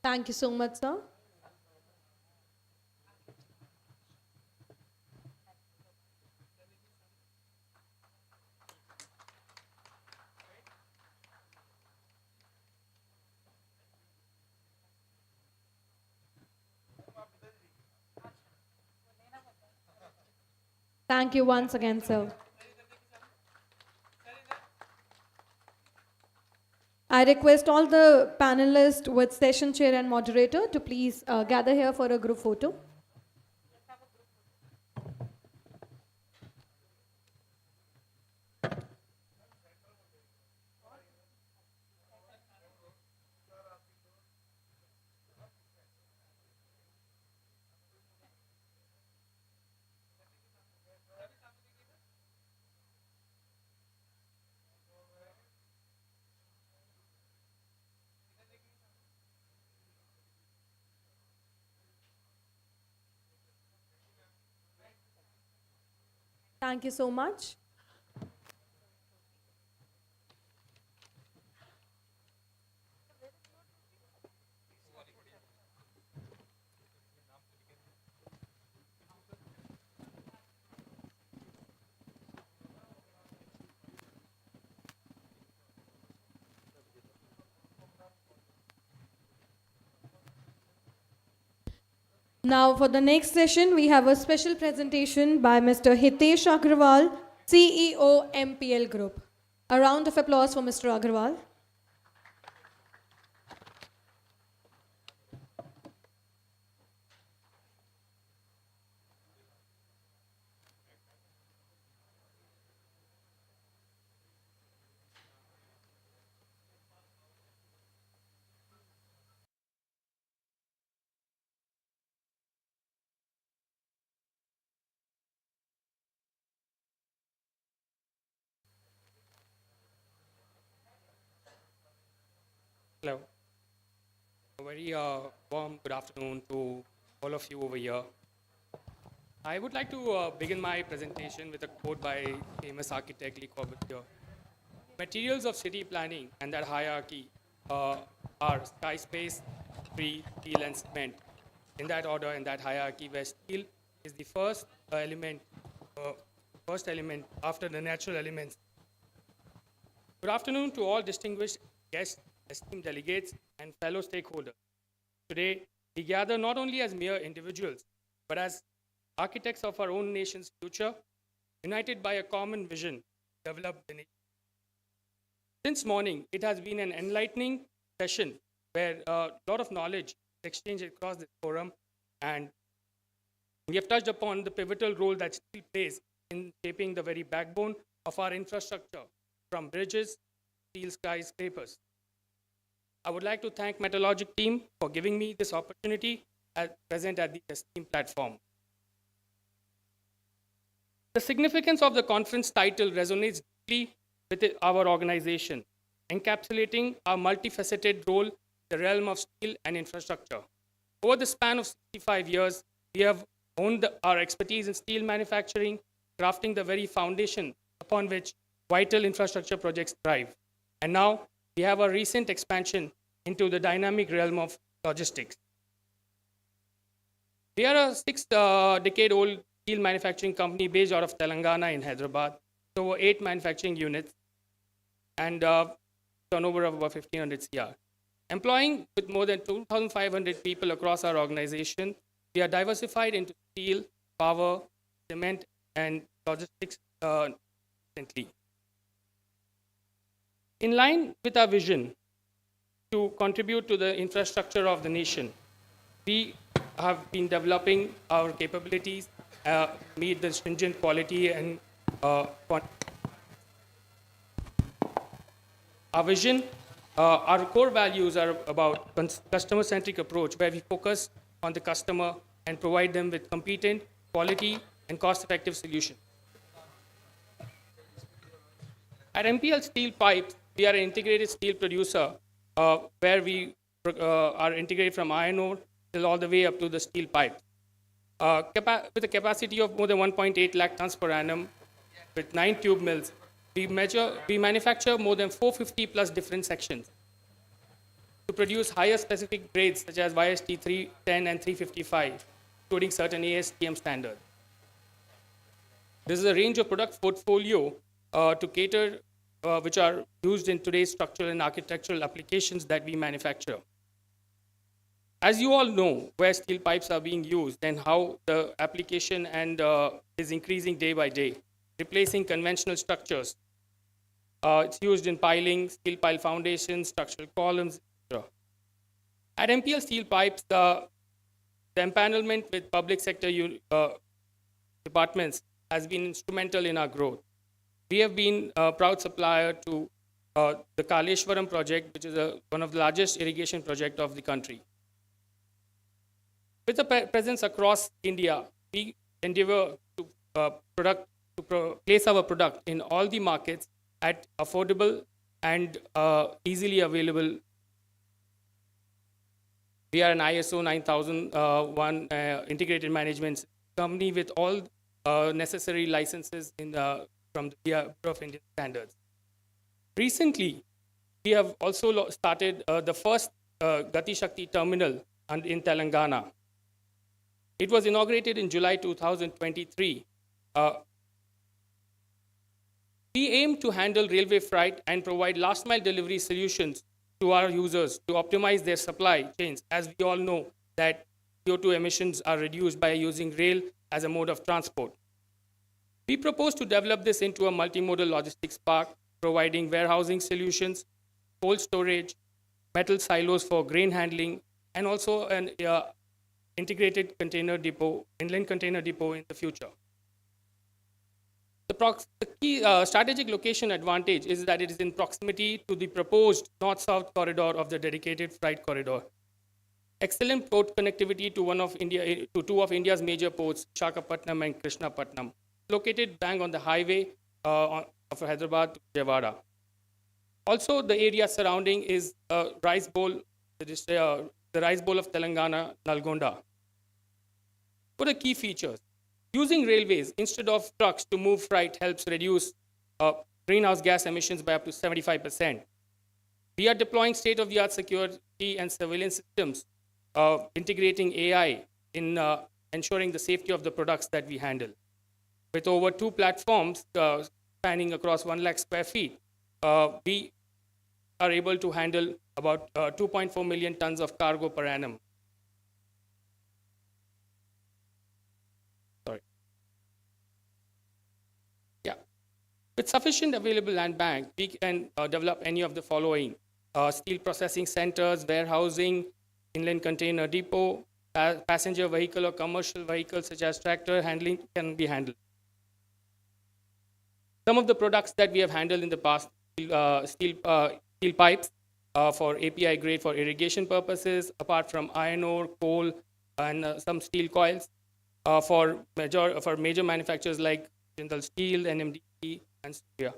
Thank you so much, sir. Thank you once again, sir. I request all the panelists with session chair and moderator to please gather here for a group photo. Thank you so much. Now for the next session, we have a special presentation by Mr. Hitesh Agrawal, CEO MPL Group. A round of applause for Mr. Agrawal. Hello. A very warm good afternoon to all of you over here. I would like to begin my presentation with a quote by famous architect Le Corbusier. Materials of city planning and that hierarchy are sky, space, tree, steel, and cement. In that order, in that hierarchy, where steel is the first element after the natural elements. Good afternoon to all distinguished guests, esteemed delegates, and fellow stakeholders. Today, we gather not only as mere individuals, but as architects of our own nation's future, united by a common vision to develop the nation. Since morning, it has been an enlightening session where a lot of knowledge is exchanged across this forum, and we have touched upon the pivotal role that steel plays in shaping the very backbone of our infrastructure, from bridges, steel skyscrapers. I would like to thank Metalogic team for giving me this opportunity present at the esteemed platform. The significance of the conference title resonates deeply with our organization, encapsulating our multifaceted role in the realm of steel and infrastructure. Over the span of 65 years, we have honed our expertise in steel manufacturing, crafting the very foundation upon which vital infrastructure projects thrive. And now, we have a recent expansion into the dynamic realm of logistics. We are a 6-decade-old steel manufacturing company based out of Telangana in Hyderabad, with over 8 manufacturing units and turnover of about 1,500 CR. Employing with more than 2,500 people across our organization, we are diversified into steel, power, cement, and logistics recently. In line with our vision to contribute to the infrastructure of the nation, we have been developing our capabilities, meet the stringent quality and our vision Our core values are about customer-centric approach, where we focus on the customer and provide them with competent, quality, and cost-effective solutions. At MPL Steel Pipes, we are an integrated steel producer where we are integrated from iron ore till all the way up to the steel pipe. With a capacity of more than 1.8 lakh tons per annum, with 9 tube mills, we manufacture more than 450 plus different sections to produce higher specific grades such as YST 310 and 355, including certain ASTM standards. This is a range of product portfolio to cater, which are used in today's structural and architectural applications that we manufacture. As you all know, where steel pipes are being used and how the application is increasing day by day, replacing conventional structures. It's used in piling, steel pile foundations, structural columns, etc. At MPL Steel Pipes, the empanelment with public sector departments has been instrumental in our growth. We have been a proud supplier to the Kaleshwaram project, which is one of the largest irrigation projects of the country. With a presence across India, we endeavor to place our product in all the markets at affordable and easily available. We are an ISO 9001 integrated management company with all necessary licenses from the Bureau of Indian Standards. Recently, we have also started the first Gati Shakti terminal in Telangana. It was inaugurated in July 2023. We aim to handle railway freight and provide last mile delivery solutions to our users to optimize their supply chains. As we all know that CO2 emissions are reduced by using rail as a mode of transport. We propose to develop this into a multimodal logistics park, providing warehousing solutions, cold storage, metal silos for grain handling, and also an integrated container depot, inland container depot in the future. The key strategic location advantage is that it is in proximity to the proposed north-south corridor of the dedicated freight corridor. Excellent port connectivity to two of India's major ports, Visakhapatnam and Krishnapatnam, located bang on the highway of Hyderabad to Vijayawada. Also, the area surrounding is rice bowl, the rice bowl of Telangana, Nalgonda. What are key features? Using railways instead of trucks to move freight helps reduce greenhouse gas emissions by up to 75%. We are deploying state-of-the-art security and surveillance systems, integrating AI in ensuring the safety of the products that we handle. With over 2 platforms spanning across 1 lakh square feet, we are able to handle about 2.4 million tons of cargo per annum. With sufficient available land bank, we can develop any of the following: steel processing centers, warehousing, inland container depot, passenger vehicle or commercial vehicles such as tractor handling can be handled. Some of the products that we have handled in the past, steel pipes for API grade for irrigation purposes, apart from iron ore, coal, and some steel coils for major manufacturers like Jindal Steel, NMDC, and Syria.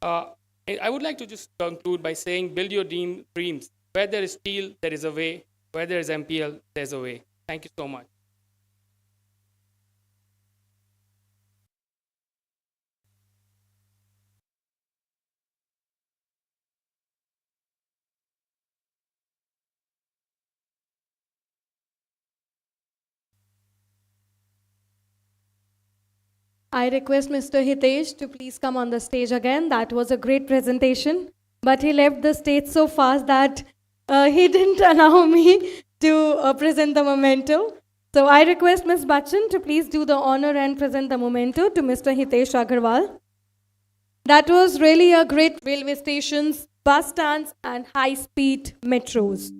I would like to just conclude by saying, build your dreams. Where there is steel, there is a way. Where there is MPL, there's a way. Thank you so much. I request Mr. Hitesh to please come on the stage again. That was a great presentation, but he left the stage so fast that he didn't allow me to present the memento. So I request Ms. Bachchan to please do the honor and present the memento to Mr. Hitesh Agarwal. That was really a great railway stations, bus stands, and high-speed metros.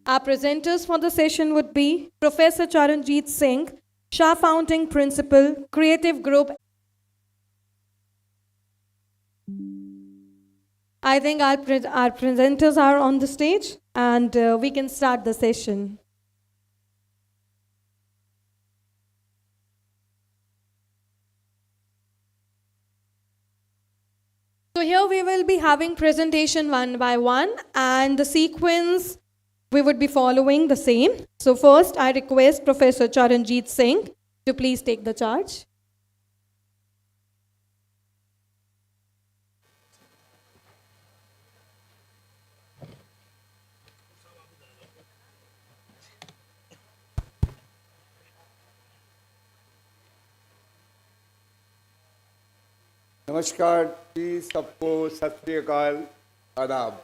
Our presenters for the session would be Professor Charanjit Singh, Shah Founding Principal, Creative Group. I think our presenters are on the stage, and we can start the session. So here we will be having presentation one by one, and the sequence we would be following the same. So first, I request Professor Charanjit Singh to please take the charge. नमस्कार जी सबको सत श्री अकाल आदाब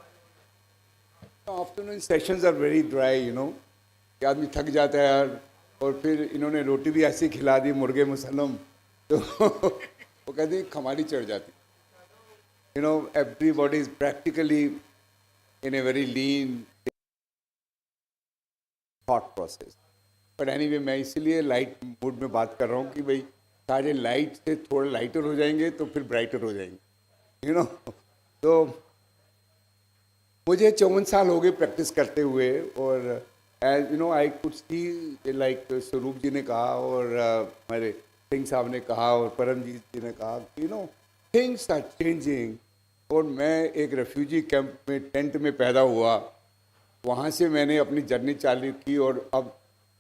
afternoon sessions are very dry you know कि आदमी थक जाता है यार और फिर इन्होंने रोटी भी ऐसी खिला दी मुर्गे मुसल्लम तो वो कहते हैं खमारी चढ़ जाती you know everybody is practically in a very lean thought process but anyway मैं इसीलिए लाइट मूड में बात कर रहा हूँ कि भाई सारे लाइट से थोड़ा लाइटर हो जाएंगे तो फिर ब्राइटर हो जाएंगे यू नो तो मुझे 54 साल हो गए प्रैक्टिस करते हुए और as you know I could see like Swaroop ji ने कहा और हमारे सिंह साहब ने कहा और परमजीत जी ने कहा you know things are changing और मैं एक रेफ्यूजी कैंप में टेंट में पैदा हुआ वहाँ से मैंने अपनी जर्नी चालू की और अब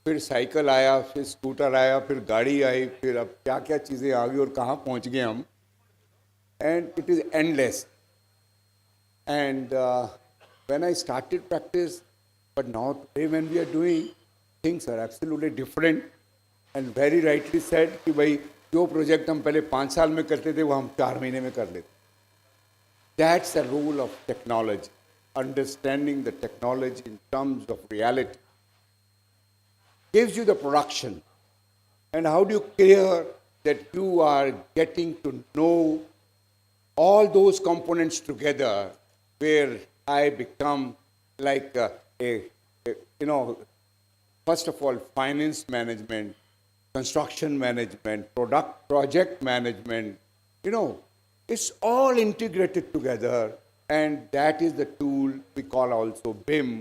फिर साइकिल आया फिर स्कूटर आया फिर गाड़ी आई फिर अब क्या क्या चीज़ें आ गई और कहाँ पहुँच गए हम and it is endless and when I started practice but now today when we are doing things are absolutely different and very rightly said कि भाई जो प्रोजेक्ट हम पहले 5 साल में करते थे वो हम 4 महीने में कर लेते that's the role of technology understanding the technology in terms of reality gives you the production. And how do you clear that you are getting to know all those components together where I become like you know, first of all, finance management, construction management, project management, you know, it's all integrated together and that is the tool we call also BIM.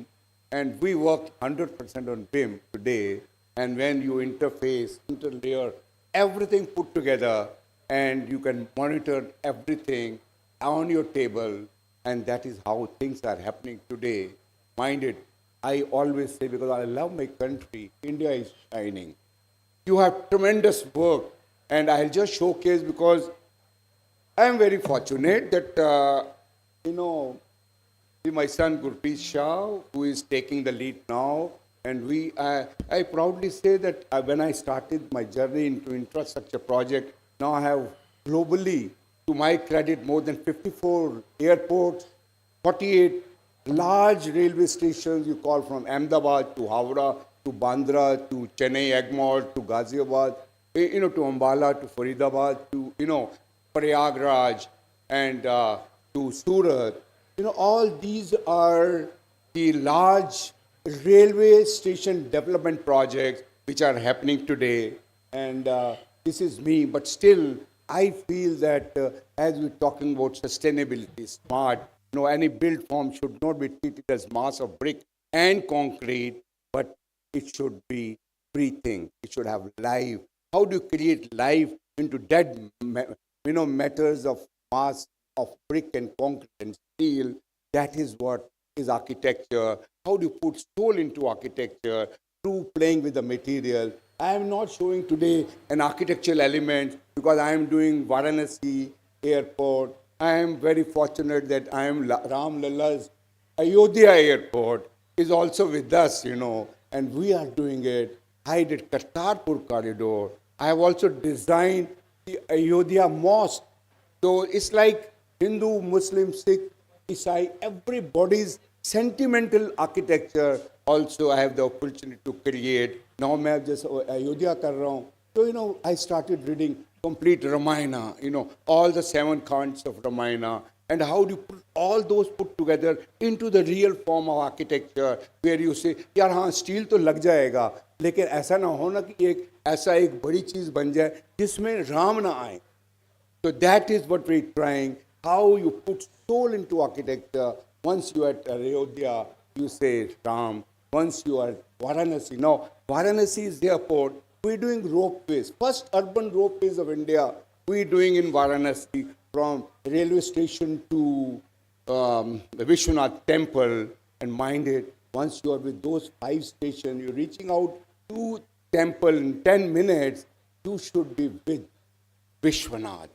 And we work 100% on BIM today. And when you interface, interlayer, everything put together, and you can monitor everything on your table, and that is how things are happening today. Mind it, I always say, because I love my country, India is shining. You have tremendous work, and I'll just showcase because I am very fortunate that, you know, my son Gurpreet Shah, who is taking the lead now, and I proudly say that when I started my journey into infrastructure project, now I have globally, to my credit, more than 54 airports, 48 large railway stations you call from Ahmedabad to Howrah to Bandra to Chennai Egmore to Ghaziabad, you know, to Ambala to Faridabad to, you know, Prayagraj and to Surat. You know, all these are the large railway station development projects which are happening today. And this is me, but still I feel that as we're talking about sustainability, smart, you know, any built form should not be treated as mass of brick and concrete, but it should be breathing. It should have life. How do you create life into dead, you know, matters of mass of brick and concrete and steel? That is what is architecture. How do you put soul into architecture through playing with the material? I am not showing today an architectural element because I am doing Varanasi airport. I am very fortunate that I am Ram Lalla's Ayodhya airport is also with us, you know, and we are doing it. I did Kartarpur corridor. I have also designed the Ayodhya mosque. So it's like Hindu, Muslim, Sikh, Isai, everybody's sentimental architecture also I have the opportunity to create. Now मैं just Ayodhya कर रहा हूँ. So, you know, I started reading complete Ramayana, you know, all the 7 cantos of Ramayana, and how do you put all those put together into the real form of architecture, where you say, यार हाँ steel तो लग जाएगा, लेकिन ऐसा ना हो ना कि एक ऐसा एक बड़ी चीज़ बन जाए जिसमें राम ना आए. So that is what we're trying. How you put soul into architecture. Once you are at Ayodhya, you say Ram. Once you are at Varanasi. Now, Varanasi is the airport. We're doing ropeways. First urban ropeways of India, we're doing in Varanasi from railway station to the Vishwanath temple. And mind it, once you are with those 5 stations, you're reaching out to temple in 10 minutes, you should be with Vishwanath.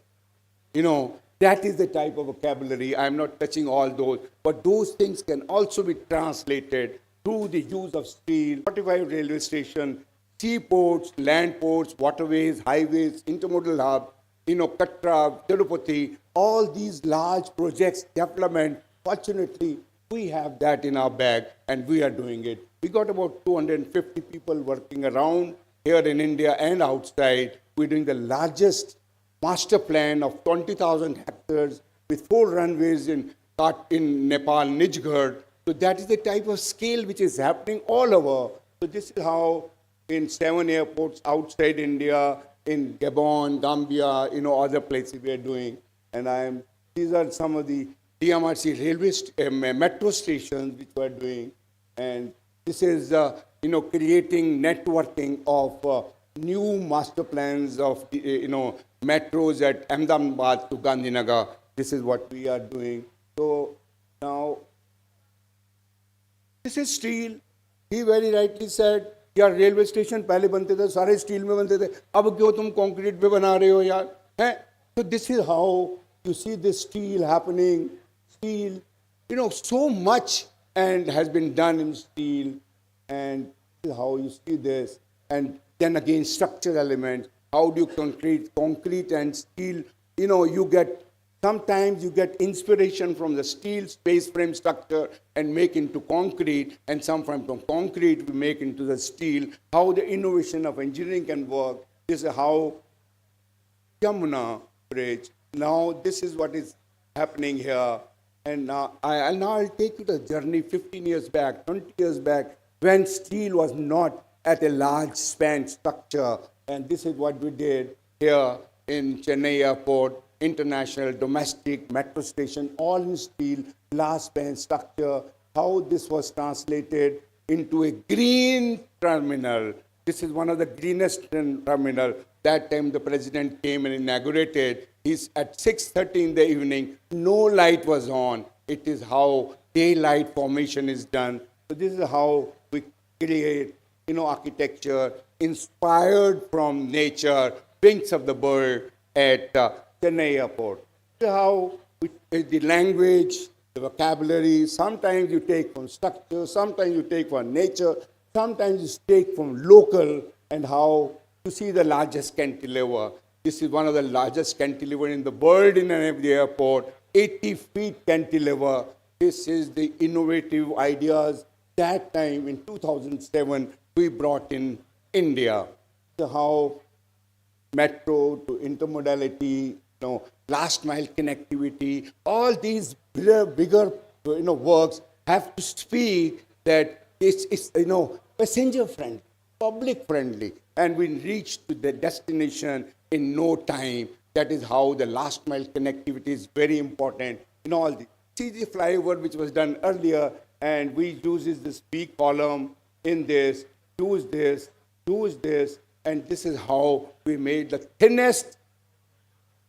You know, that is the type of vocabulary. I'm not touching all those, but those things can also be translated through the use of steel. 45 railway station, seaports, land ports, waterways, highways, intermodal hub, Katra, Tirupati, all these large projects, development, fortunately, we have that in our bag and we are doing it. We got about 250 people working around here in India and outside. We're doing the largest master plan of 20,000 hectares with 4 runways in Nepal, Nijgarh. So that is the type of scale which is happening all over. So this is how in 7 airports outside India, in Gabon, Gambia, other places we are doing. And these are some of the DMRC railway metro stations which we are doing. And this is, creating networking of new master plans of, metros at Ahmedabad to Gandhinagar. This is what we are doing. So now, this is steel. He very rightly said, यार railway station पहले बनते थे सारे steel में बनते थे अब क्यों तुम कंक्रीट पे बना रहे हो यार हैं so this is how you see this steel happening steel so much and has been done in steel and this is how you see this and then again structural elements how do you concrete and steel you get sometimes you get inspiration from the steel space frame structure and make into concrete, and some from concrete we make into the steel. How the innovation of engineering can work. This is how Yamuna Bridge. Now this is what is happening here. And now I'll take you to the journey 15 years back, 20 years back, when steel was not at a large span structure. And this is what we did here in Chennai Airport. International, domestic, metro station, all in steel, large span structure, how this was translated into a green terminal. This is one of the greenest terminal. That time the president came and inaugurated. He's at 6:30 in the evening, no light was on. It is how daylight formation is done. So this is how we create, architecture inspired from nature, wings of the bird at Chennai Airport. How the language, the vocabulary, sometimes you take from structure, sometimes you take from nature, sometimes you take from local, and how you see the largest cantilever. This is one of the largest cantilever in the world in the airport, 80 feet cantilever. This is the innovative ideas that time in 2007 we brought in India. So how metro to intermodality, last mile connectivity, all these bigger works have to speak that it's passenger friendly, public friendly, and we reach to the destination in no time. That is how the last mile connectivity is very important in all the. See the flyover which was done earlier, and we uses this P column in this, use this, and this is how we made the thinnest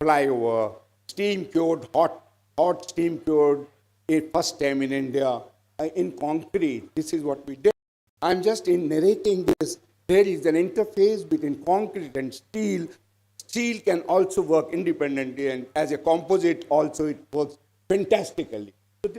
flyover, steam cured, hot steam cured, first time in India, in concrete. This is what we did. I'm just narrating this. There is an interface between concrete and steel. Steel can also work independently, and as a composite also it works fantastically. So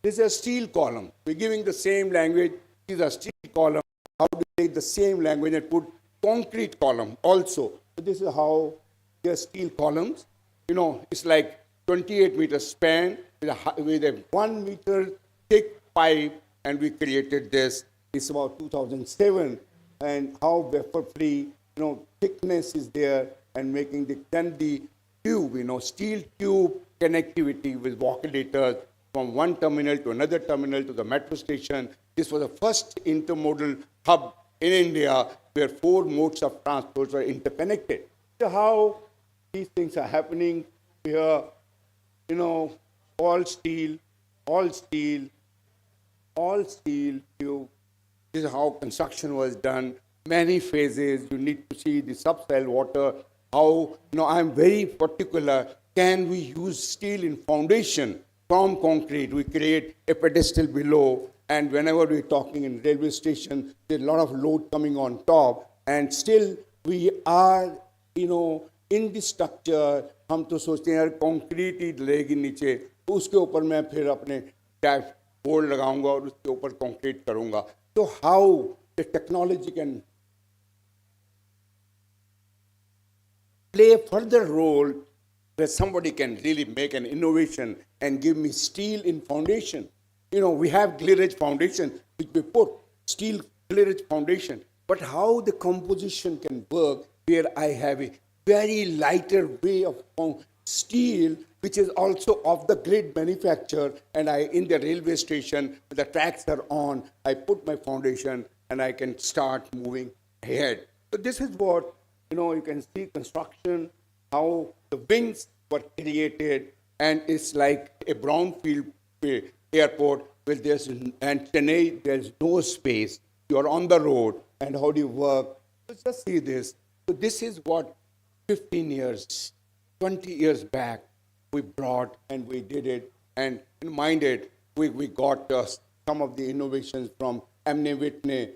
this is a steel column. We're giving the same language. This is a steel column. How do you take the same language and put concrete column also? So this is how the steel columns, it's like 28 meter span with a 1 meter thick pipe, and we created this. It's about 2007, and how vapor-free, thickness is there, and making the tube, steel tube connectivity with walk-elaters from one terminal to another terminal to the metro station. This was the first intermodal hub in India where 4 modes of transport were interconnected. So how these things are happening here, all steel, all steel, all steel tube. This is how construction was done. Many phases. You need to see the subsoil water. How, I'm very particular. Can we use steel in foundation from concrete? We create a pedestal below, and whenever we're talking in railway station, there's a lot of load coming on top, and still we are, in the structure. हम तो सोचते हैं यार concrete ही लगेगी नीचे, उसके ऊपर मैं फिर अपने डैश बोर्ड लगाऊंगा और उसके ऊपर कंक्रीट करूंगा. So how the technology can play a further role where somebody can really make an innovation and give me steel in foundation. We have clearage foundation, which we put steel clearage foundation. But how the composition can work where I have a very lighter way of steel, which is also of the grid manufacture, and I, in the railway station, the tracks are on, I put my foundation and I can start moving ahead. So this is what, you can see construction, how the wings were created, and it's like a brownfield airport where there's, and Chennai, there's no space. You're on the road, and how do you work? Let's just see this. So this is what 15 years, 20 years back, we brought and we did it. And mind it, we got some of the innovations from Amne Whitney,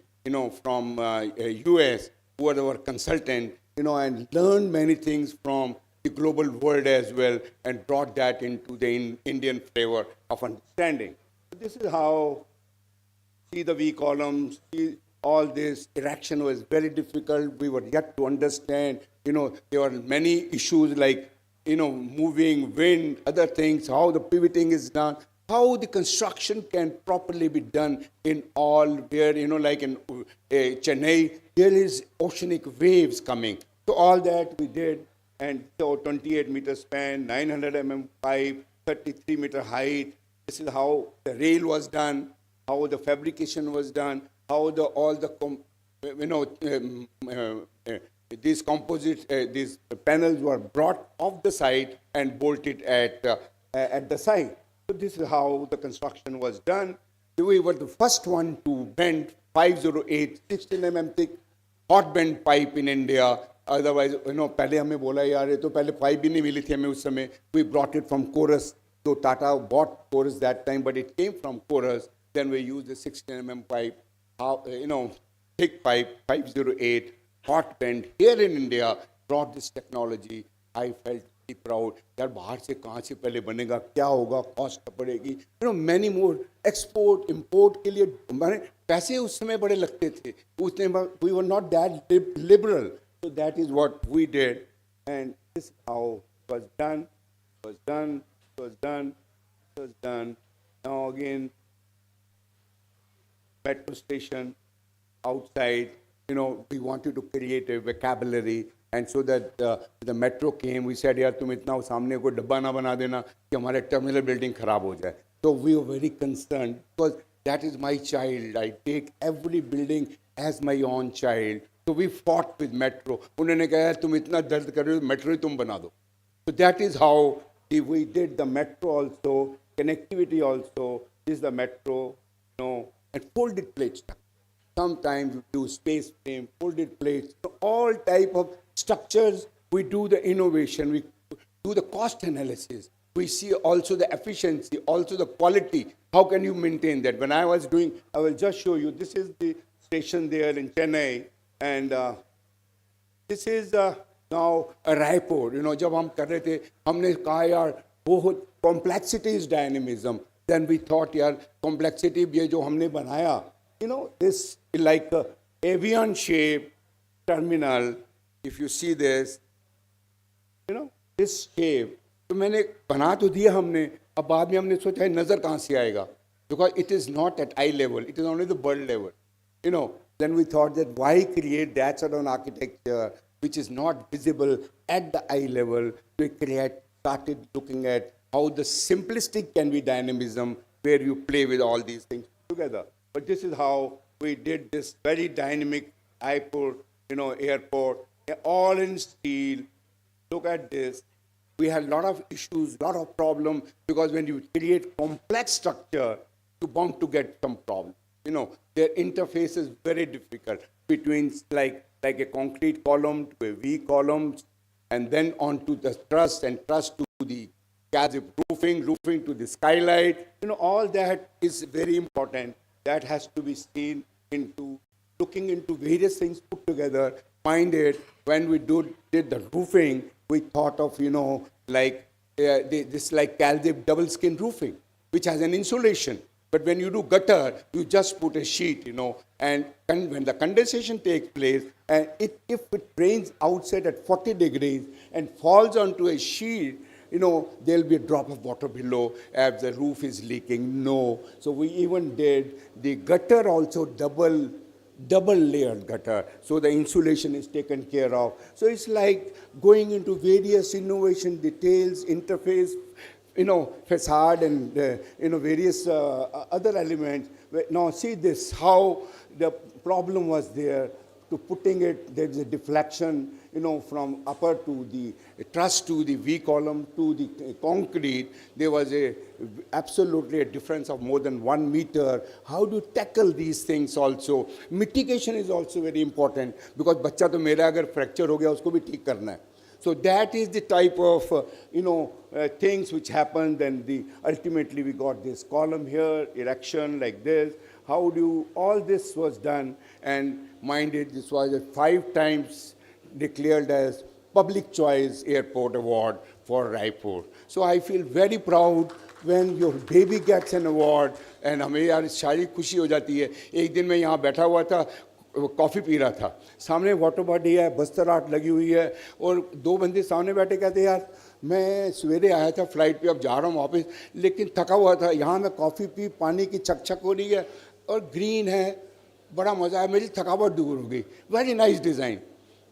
from US, who are our consultant, and learned many things from the global world as well, and brought that into the Indian flavor of understanding. So this is how, see the V columns, see all this. Erection was very difficult. We were yet to understand, there were many issues like, moving, wind, other things, how the pivoting is done, how the construction can properly be done in all where, like in Chennai, there is oceanic waves coming. So all that we did, and so 28 meter span, 900 mm pipe, 33 meter height. This is how the rail was done, how the fabrication was done, how these composite, these panels were brought off the site and bolted at the site. So this is how the construction was done. We were the first one to bend 508 16 mm thick hot bend pipe in India. Otherwise, पहले हमें बोला यार ये तो पहले pipe भी नहीं मिली थी हमें उस समय. We brought it from Chorus. So Tata bought Chorus that time, but it came from Chorus. Then we used the 16 mm pipe, thick pipe, 508. Hot bend here in India brought this technology. I felt very proud. यार बाहर से कहाँ से पहले बनेगा, क्या होगा, cost पड़ेगी, many more. Export, import के लिए माने पैसे उस समय बड़े लगते थे. We were not that liberal. So that is what we did, and this is how it was done. It was done. It was done. It was done. Now again, metro station outside. We wanted to create a vocabulary, and so that the metro came, we said, यार तुम इतना सामने को डब्बा ना बना देना कि हमारे टर्मिनल बिल्डिंग खराब हो जाए. So we were very concerned because that is my child. I take every building as my own child. So we fought with metro. उन्होंने कहा यार तुम इतना दर्द कर रहे हो, metro ही तुम बना दो. So that is how we did the metro also, connectivity also. This is the metro, and folded plates. Sometimes we do space frame, folded plates, so all type of structures. We do the innovation, we do the cost analysis. We see also the efficiency, also the quality. How can you maintain that? When I was doing, I will just show you. This is the station there in Chennai, and this is now a Raipur. जब हम कर रहे थे, हमने कहा यार बहुत complexity is dynamism. Then we thought यार complexity ये जो हमने बनाया, this like a avian shape terminal. If you see this, this shape. तो मैंने बना तो दिया हमने, अब बाद में हमने सोचा नजर कहाँ से आएगा, because it is not at eye level, it is only the bird level. Then we thought that why create that sort of an architecture which is not visible at the eye level. We started looking at how the simplistic can be dynamism, where you play with all these things together. But this is how we did this very dynamic airport, all in steel. Look at this. we had a lot of issues, lot of problems, because when you create complex structure, you're bound to get some problem. You know, their interface is very difficult between like a concrete column to a V column, and then onto the truss, and truss to the gas roofing to the skylight. You know, all that is very important. That has to be seen into looking into various things put together. Find it when we did the roofing, we thought of, you know, like this like calzip double skin roofing, which has an insulation. But when you do gutter, you just put a sheet, you know, and when the condensation takes place, and if it rains outside at 40 degrees and falls onto a sheet, you know, there'll be a drop of water below as the roof is leaking. No. So we even did the gutter also double layered gutter, so the insulation is taken care of. So it's like going into various innovation details, interface, you know, facade and you know, various other elements. Now see this, how the problem was there to putting it, there's a deflection, you know, from upper to the truss to the V column to the concrete. There was absolutely a difference of more than 1 meter. How do you tackle these things also? Mitigation is also very important, because बच्चा तो मेरा अगर fracture हो गया उसको भी ठीक करना है. So that is the type of, you know, things which happened, and ultimately we got this column here, erection like this. How do all this was done? And mind it, this was 5 times declared as Public Choice Airport Award for Raipur. So I feel very proud when your baby gets an award, and हमें यार सारी खुशी हो जाती है. एक दिन मैं यहाँ बैठा हुआ था, कॉफ़ी पी रहा था, सामने वाटर बॉडी है, बस्तर आर्ट लगी हुई है, और 2 बंदे सामने बैठे कहते यार मैं सवेरे आया था फ्लाइट पे, अब जा रहा हूँ वापस, लेकिन थका हुआ था, यहाँ मैं कॉफ़ी पी, पानी की चकचक हो रही है और ग्रीन है, बड़ा मज़ा आया, मेरी थकावट दूर हो गई. Very nice design.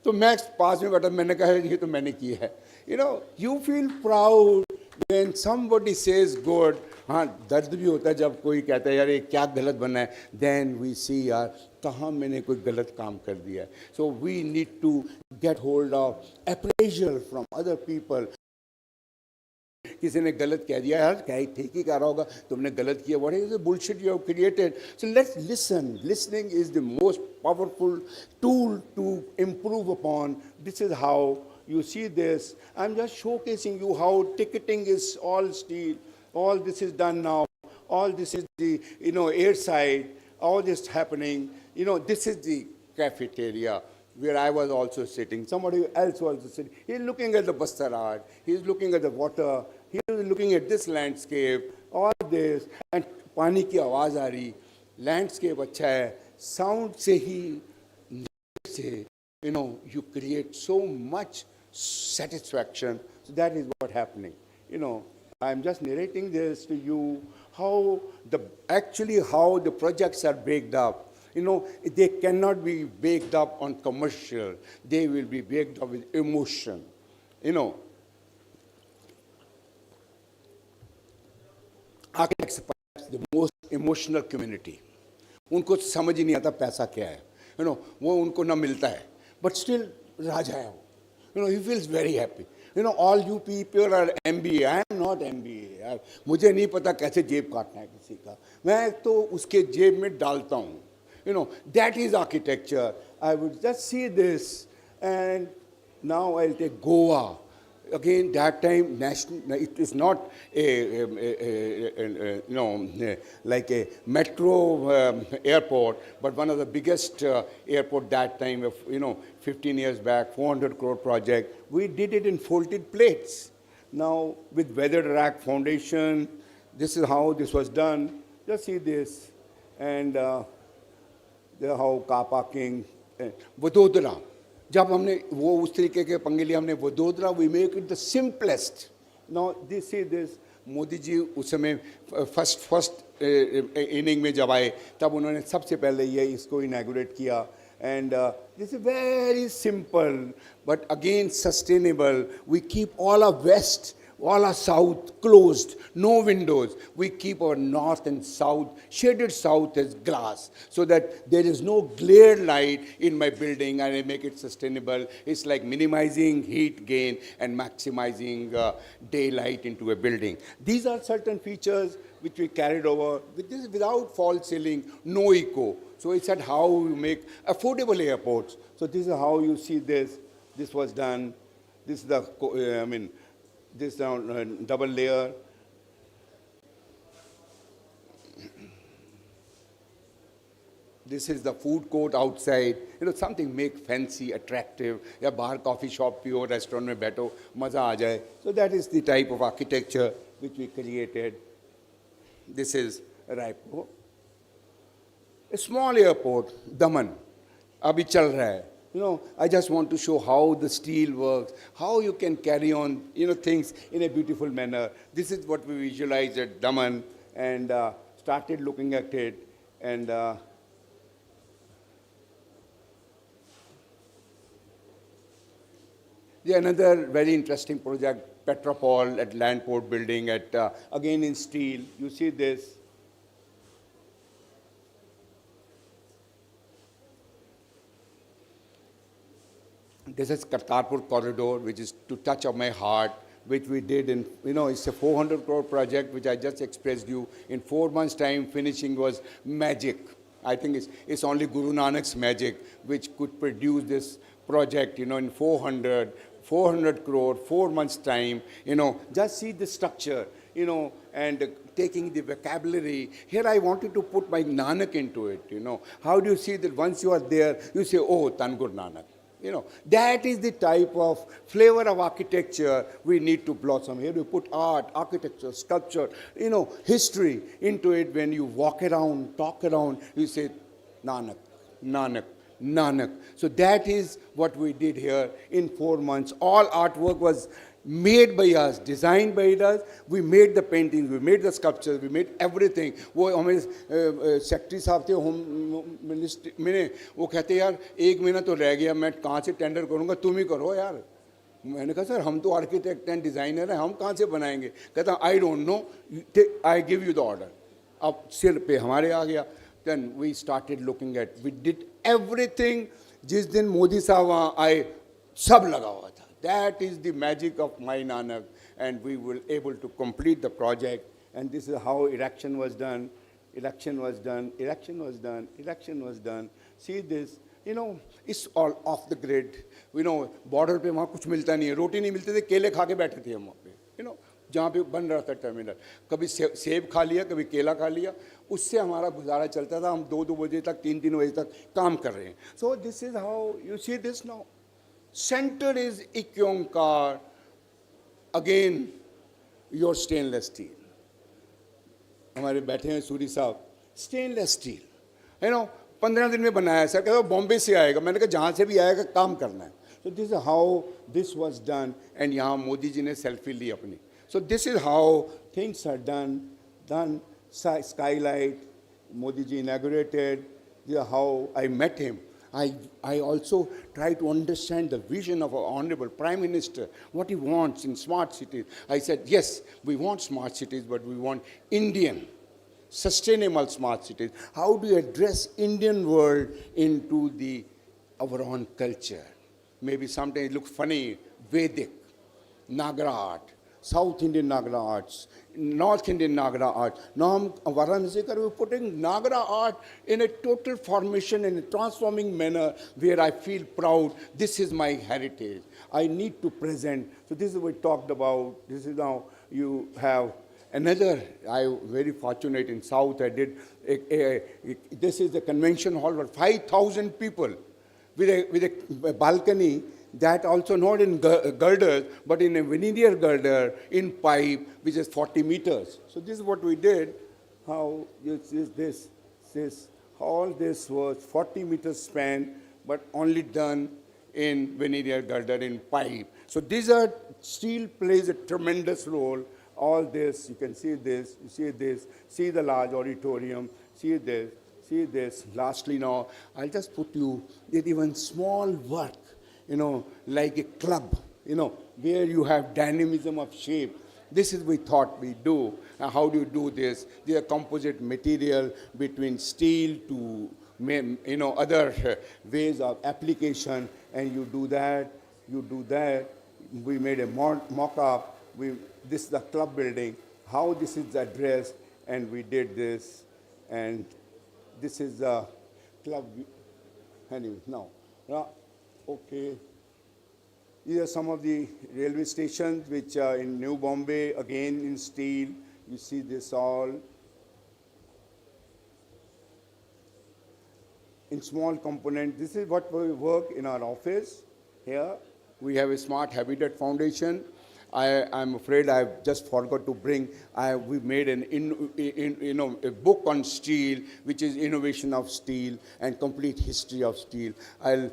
तो मैं पास में बैठा, मैंने कहा ये तो मैंने किया है. You know, you feel proud when somebody says good. हाँ, दर्द भी होता है जब कोई कहता है यार ये क्या गलत बना है. देन वी सी यार कहाँ मैंने कोई गलत काम कर दिया है. So we need to get hold of appraisal from other people. किसी ने गलत कह दिया, यार क्या ही ठीक ही कह रहा होगा, तुमने गलत किया, what is the bullshit you have created. So let's listen. Listening is the most powerful tool to improve upon. This is how you see this. I'm just showcasing you how ticketing is all steel. All this is done now. All this is the, you know, airside. All this happening. You know, this is the cafeteria where I was also sitting. Somebody else was also sitting. He's looking at the Bastar art. He's looking at the water. He's looking at this landscape. All this. And पानी की आवाज़ आ रही. Landscape अच्छा है. Sound से ही से, you know, you create so much satisfaction. So that is what happening. You know, I'm just narrating this to you, how how the projects are baked up. You know, they cannot be baked up on commercial. They will be baked up with emotion. You know, architects are perhaps the most emotional community. उनको समझ ही नहीं आता पैसा क्या है. You know, वो उनको ना मिलता है. But still, राजा है वो. You know, he feels very happy. You know, all you people are MBA. I am not MBA. यार, मुझे नहीं पता कैसे जेब काटना है किसी का. मैं तो उसके जेब में डालता हूँ. You know, that is architecture. I would just see this, and now I'll take Goa. Again, that time, it is not you know, like a metro airport, but one of the biggest airport that time, of, you know, 15 years back, 400 crore project. We did it in folded plates. Now, with weathered rack foundation, this is how this was done. Just see this. And how car parking, Vadodara. जब हमने वो उस तरीके के पंगे लिए, हमने Vadodara, we make it the simplest. Now this is this. Modi ji उस समय फर्स्ट इनिंग में जब आए, तब उन्होंने सबसे पहले ये इसको इनैगुरेट किया. And this is very simple but again sustainable. We keep all our waste, All our south closed, no windows. We keep our north and south, shaded south as glass, so that there is no glare light in my building, and I make it sustainable. It's like minimizing heat gain and maximizing daylight into a building. These are certain features which we carried over with this, without false ceiling, no echo. So it's at how you make affordable airports. So this is how you see this. This was done. This is the, this double layer. This is the food court outside. Something make fancy, attractive. या बाहर coffee shop पियो, restaurant में बैठो, मजा आ जाए. So that is the type of architecture which we created. This is Raipur. A small airport, Daman. अभी चल रहा है. I just want to show how the steel works, how you can carry on, things in a beautiful manner. This is what we visualized at Daman, and started looking at it. And another very interesting project, Petropol at Landport building, at again in steel. You see this. This is Kartarpur corridor, which is to touch of my heart, which we did in, it's a 400 crore project, which I just expressed you. In 4 months' time, finishing was magic. I think it's only Guru Nanak's magic, which could produce this project, in 400 crore, 4 months' time. Just see the structure, and taking the vocabulary. Here I wanted to put my Nanak into it, How do you see that once you are there, you say, oh, Tangur Nanak. That is the type of flavor of architecture we need to blossom. Here you put art, architecture, sculpture, history into it. When you walk around, talk around, you say, Nanak, Nanak, Nanak. So that is what we did here in 4 months. All artwork was made by us, designed by us. We made the paintings, we made the sculptures, we made everything. वो हमें secretary साहब थे home ministry में, वो कहते यार 1 महीना तो रह गया, मैं कहाँ से टेंडर करूँगा, तुम ही करो यार. मैंने कहा सर हम तो आर्किटेक्ट एंड डिज़ाइनर हैं, हम कहाँ से बनाएंगे. कहता I don't know, I give you the order. अब सिर पे हमारे आ गया. Then we started looking at, we did everything. जिस दिन मोदी साहब वहाँ आए, सब लगा हुआ था. That is the magic of my Nanak, and we were able to complete the project. And this is how erection was done, erection was done, erection was done, erection was done. See this, it's all off the grid. Border पे वहाँ कुछ मिलता नहीं है, रोटी नहीं मिलती थी, केले खा के बैठे थे हम वहाँ पे, जहाँ पे बन रहा था टर्मिनल. कभी सेब खा लिया, कभी केला खा लिया, उससे हमारा गुजारा चलता था. हम 2-2 बजे तक, 3-3 बजे तक काम कर रहे हैं. So this is how you see this now. Center is Ikyonkar, again your stainless steel. हमारे बैठे हैं सूरी साहब, stainless steel, 15 दिन में बनाया. सर कहता बॉम्बे से आएगा. मैंने कहा जहाँ से भी आएगा काम करना है. So this is how this was done, and यहाँ मोदी जी ने सेल्फी ली अपनी. So this is how things are done. Skylight, Modi ji inaugurated. This is how I met him. I also try to understand the vision of our Honorable Prime Minister, what he wants in smart cities. I said, yes, we want smart cities, but we want Indian, sustainable smart cities. How do you address Indian world into our own culture? Maybe sometimes it looks funny, Vedic, Nagara art, South Indian Nagara arts, North Indian Nagara art. Now, we're putting Nagara art in a total formation, in a transforming manner where I feel proud. This is my heritage. I need to present. So this is what we talked about. This is now you have another. I'm very fortunate in South. I did. This is the convention hall for 5,000 people with a balcony. That also not in girders, but in a veneer girder in pipe, which is 40 meters. So this is what we did. How this, all this was 40 meters span, but only done in veneer girder in pipe. So steel plays a tremendous role. All this, you can see this, you see this, see the large auditorium, see this. Lastly now, I'll just put you with even small work, like a club, where you have dynamism of shape. This is we thought we do. And how do you do this? They are composite material between steel to other ways of application, and you do that. We made a mock-up. This is the club building. How this is addressed, and we did this, and this is the club. Anyway, now, okay. These are some of the railway stations which are in New Bombay, again in steel. You see this all. In small component, this is what we work in our office here. We have a Smart Habitat Foundation. I'm afraid I've just forgot to bring, we made a book on steel, which is innovation of steel and complete history of steel. I'll,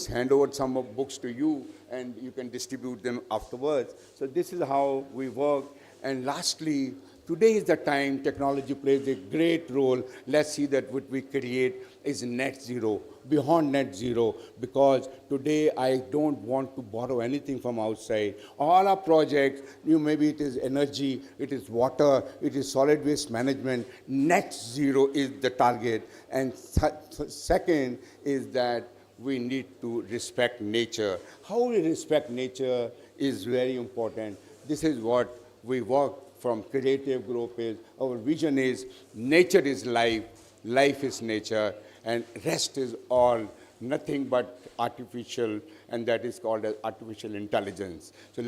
hand over some of books to you and you can distribute them afterwards. So this is how we work. And lastly, today is the time technology plays a great role. Let's see that what we create is net zero, beyond net zero, because today I don't want to borrow anything from outside. All our projects, maybe it is energy, it is water, it is solid waste management, net zero is the target. And second is that we need to respect nature. How we respect nature is very important. This is what we work from Creative Group is. Our vision is nature is life, life is nature, and rest is all nothing but artificial, and that is called as artificial intelligence. So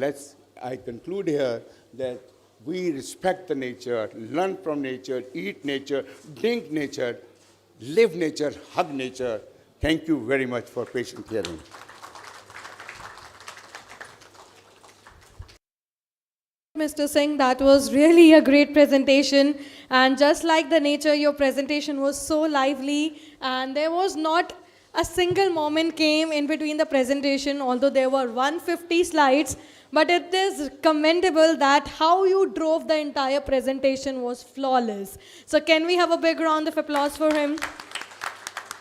I conclude here that we respect the nature, learn from nature, eat nature, drink nature, live nature, hug nature. Thank you very much for patient hearing. Mr. Singh, that was really a great presentation, and just like the nature, your presentation was so lively, and there was not a single moment came in between the presentation, although there were 150 slides, but it is commendable that how you drove the entire presentation was flawless. So can we have a big round of applause for him?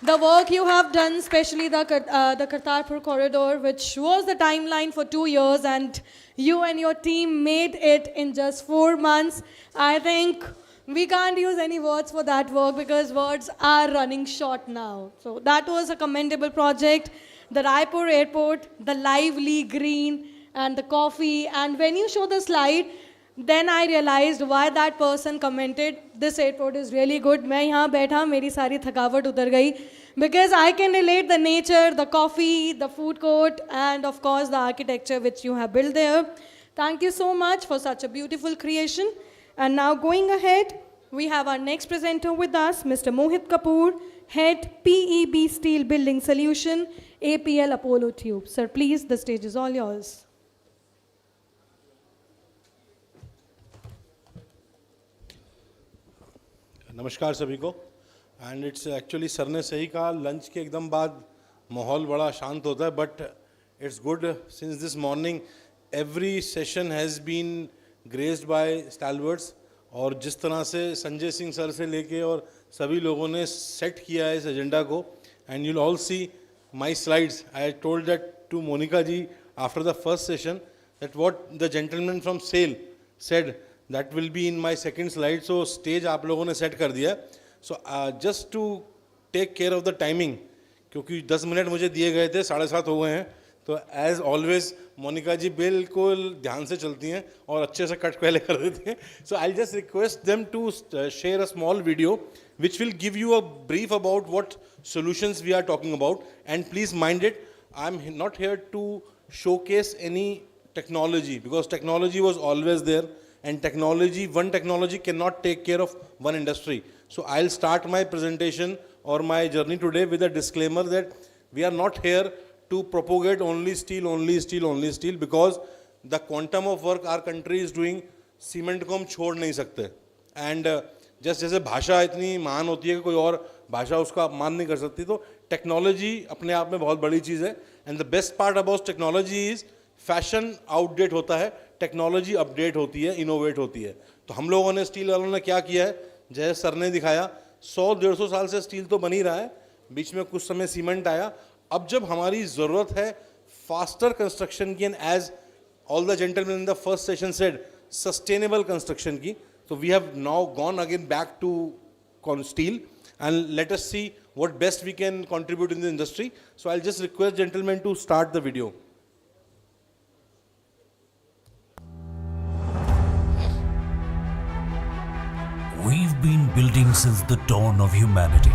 The work you have done, especially the Kartarpur corridor, which was the timeline for 2 years, and you and your team made it in just 4 months. I think we can't use any words for that work because words are running short now. So that was a commendable project. The Raipur airport, the lively green, and the coffee. And when you show the slide, then I realized why that person commented, this airport is really good. मैं यहाँ बैठा, मेरी सारी थकावट उतर गई. Because I can relate the nature, the coffee, the food court, and of course the architecture which you have built there. Thank you so much for such a beautiful creation. And now going ahead, we have our next presenter with us, Mr. Mohit Kapoor, Head PEB Steel Building Solution, APL Apollo Tube. Sir, please, the stage is all yours. नमस्कार सभी को. And it's actually sir ने सही कहा, lunch के एकदम बाद माहौल बड़ा शांत होता है, but it's good since this morning every session has been graced by stalwarts. और जिस तरह से संजय सिंह सर से लेके और सभी लोगों ने सेट किया है इस एजेंडा को, and you'll all see my slides. I told that to Monica ji after the first session that what the gentleman from SAIL said that will be in my second slide. So stage आप लोगों ने set कर दिया. So just to take care of the timing, क्योंकि 10 minute मुझे दिए गए थे, 7:30 हो गए हैं, तो as always मोनिका जी बिल्कुल ध्यान से चलती हैं और अच्छे से कट पहले कर देती हैं. So I'll just request them to share a small video which will give you a brief about what solutions we are talking about. And please mind it, I'm not here to showcase any technology, because technology was always there. And technology, one technology cannot take care of one industry. So I'll start my presentation or my journey today with a disclaimer that we are not here to propagate only steel, only steel, only steel, because the quantum of work our country is doing, cement को हम छोड़ नहीं सकते. And just जैसे भाषा इतनी महान होती है कि कोई और भाषा उसका अपमान नहीं कर सकती, तो टेक्नोलॉजी अपने आप में बहुत बड़ी चीज़ है. And the best part about technology is fashion outdate होता है, टेक्नोलॉजी अपडेट होती है, इनोवेट होती है. तो हम लोगों ने, स्टील वालों ने क्या किया है, जैसे सर ने दिखाया, 100-150 साल से स्टील तो बन ही रहा है, बीच में कुछ समय सीमेंट आया. अब जब हमारी ज़रूरत है फास्टर कंस्ट्रक्शन की, and as all the gentleman in the first session said, sustainable construction की. So we have now gone again back to steel, and let us see what best we can contribute in the industry. So I'll just request gentlemen to start the video. We've been building since the dawn of humanity.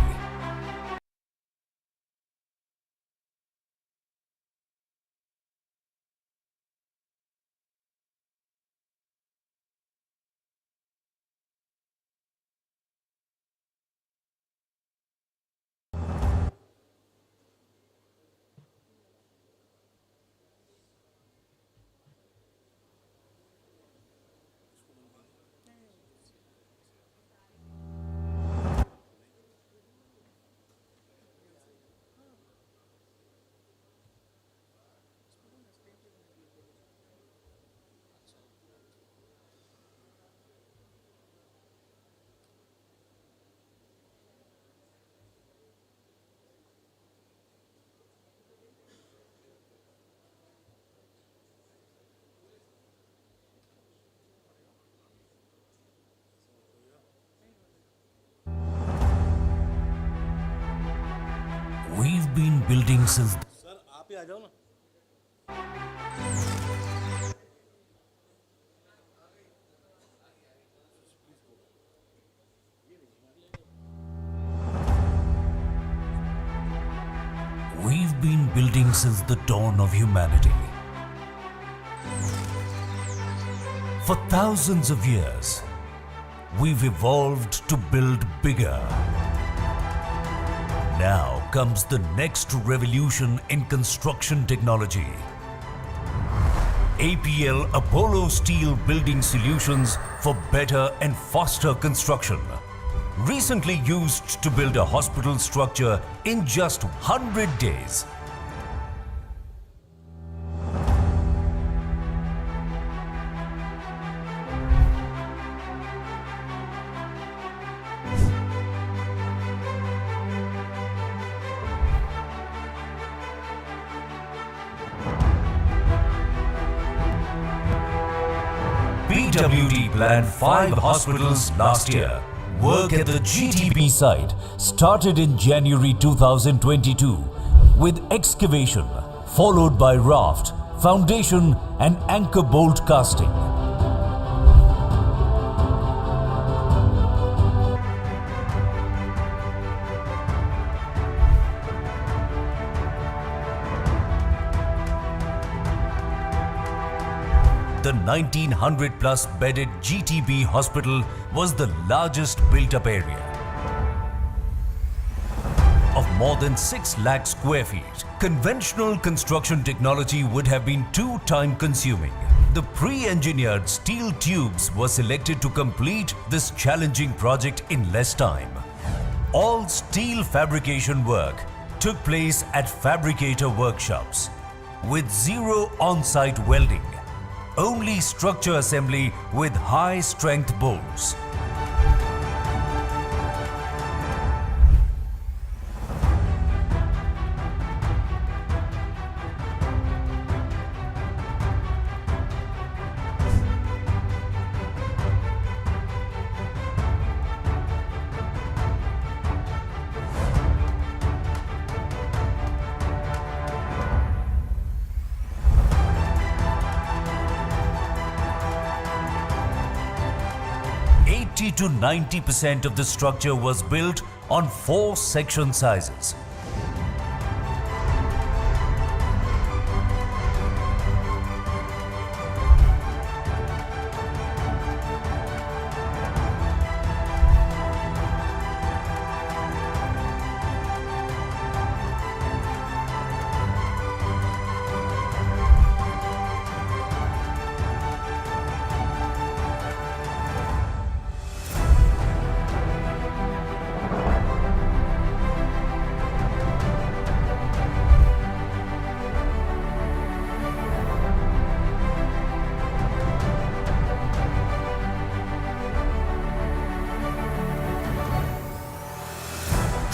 We've been building since. Sir, आप ही आ जाओ ना. We've been building since the dawn of humanity. For thousands of years, we've evolved to build bigger. Now comes the next revolution in construction technology. APL Apollo Steel Building Solutions for better and faster construction. Recently used to build a hospital structure in just 100 days. PWD planned 5 hospitals last year. Work at the GTB site started in January 2022 with excavation, followed by raft, foundation and anchor bolt casting. The 1900 plus bedded GTB hospital was the largest built up area. Of more than 6 lakh square feet, conventional construction technology would have been too time consuming. The pre-engineered steel tubes were selected to complete this challenging project in less time. All steel fabrication work took place at fabricator workshops with zero on-site welding. Only structure assembly with high strength bolts. To 90% of the structure was built on 4 section sizes.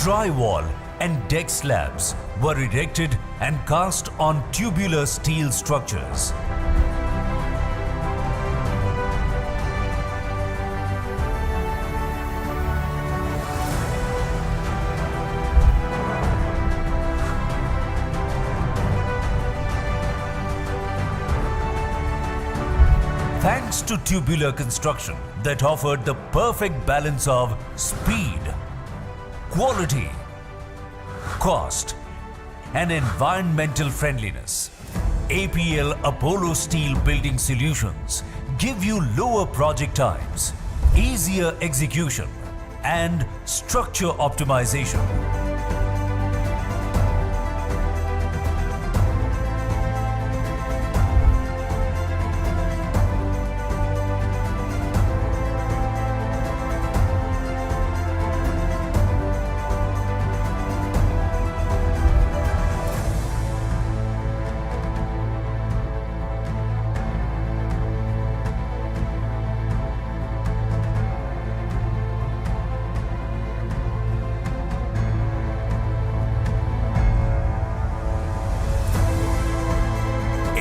Drywall and deck slabs were erected and cast on tubular steel structures. Thanks to tubular construction that offered the perfect balance of speed, quality, cost, and environmental friendliness, APL Apollo Steel Building Solutions give you lower project times, easier execution, and structure optimization.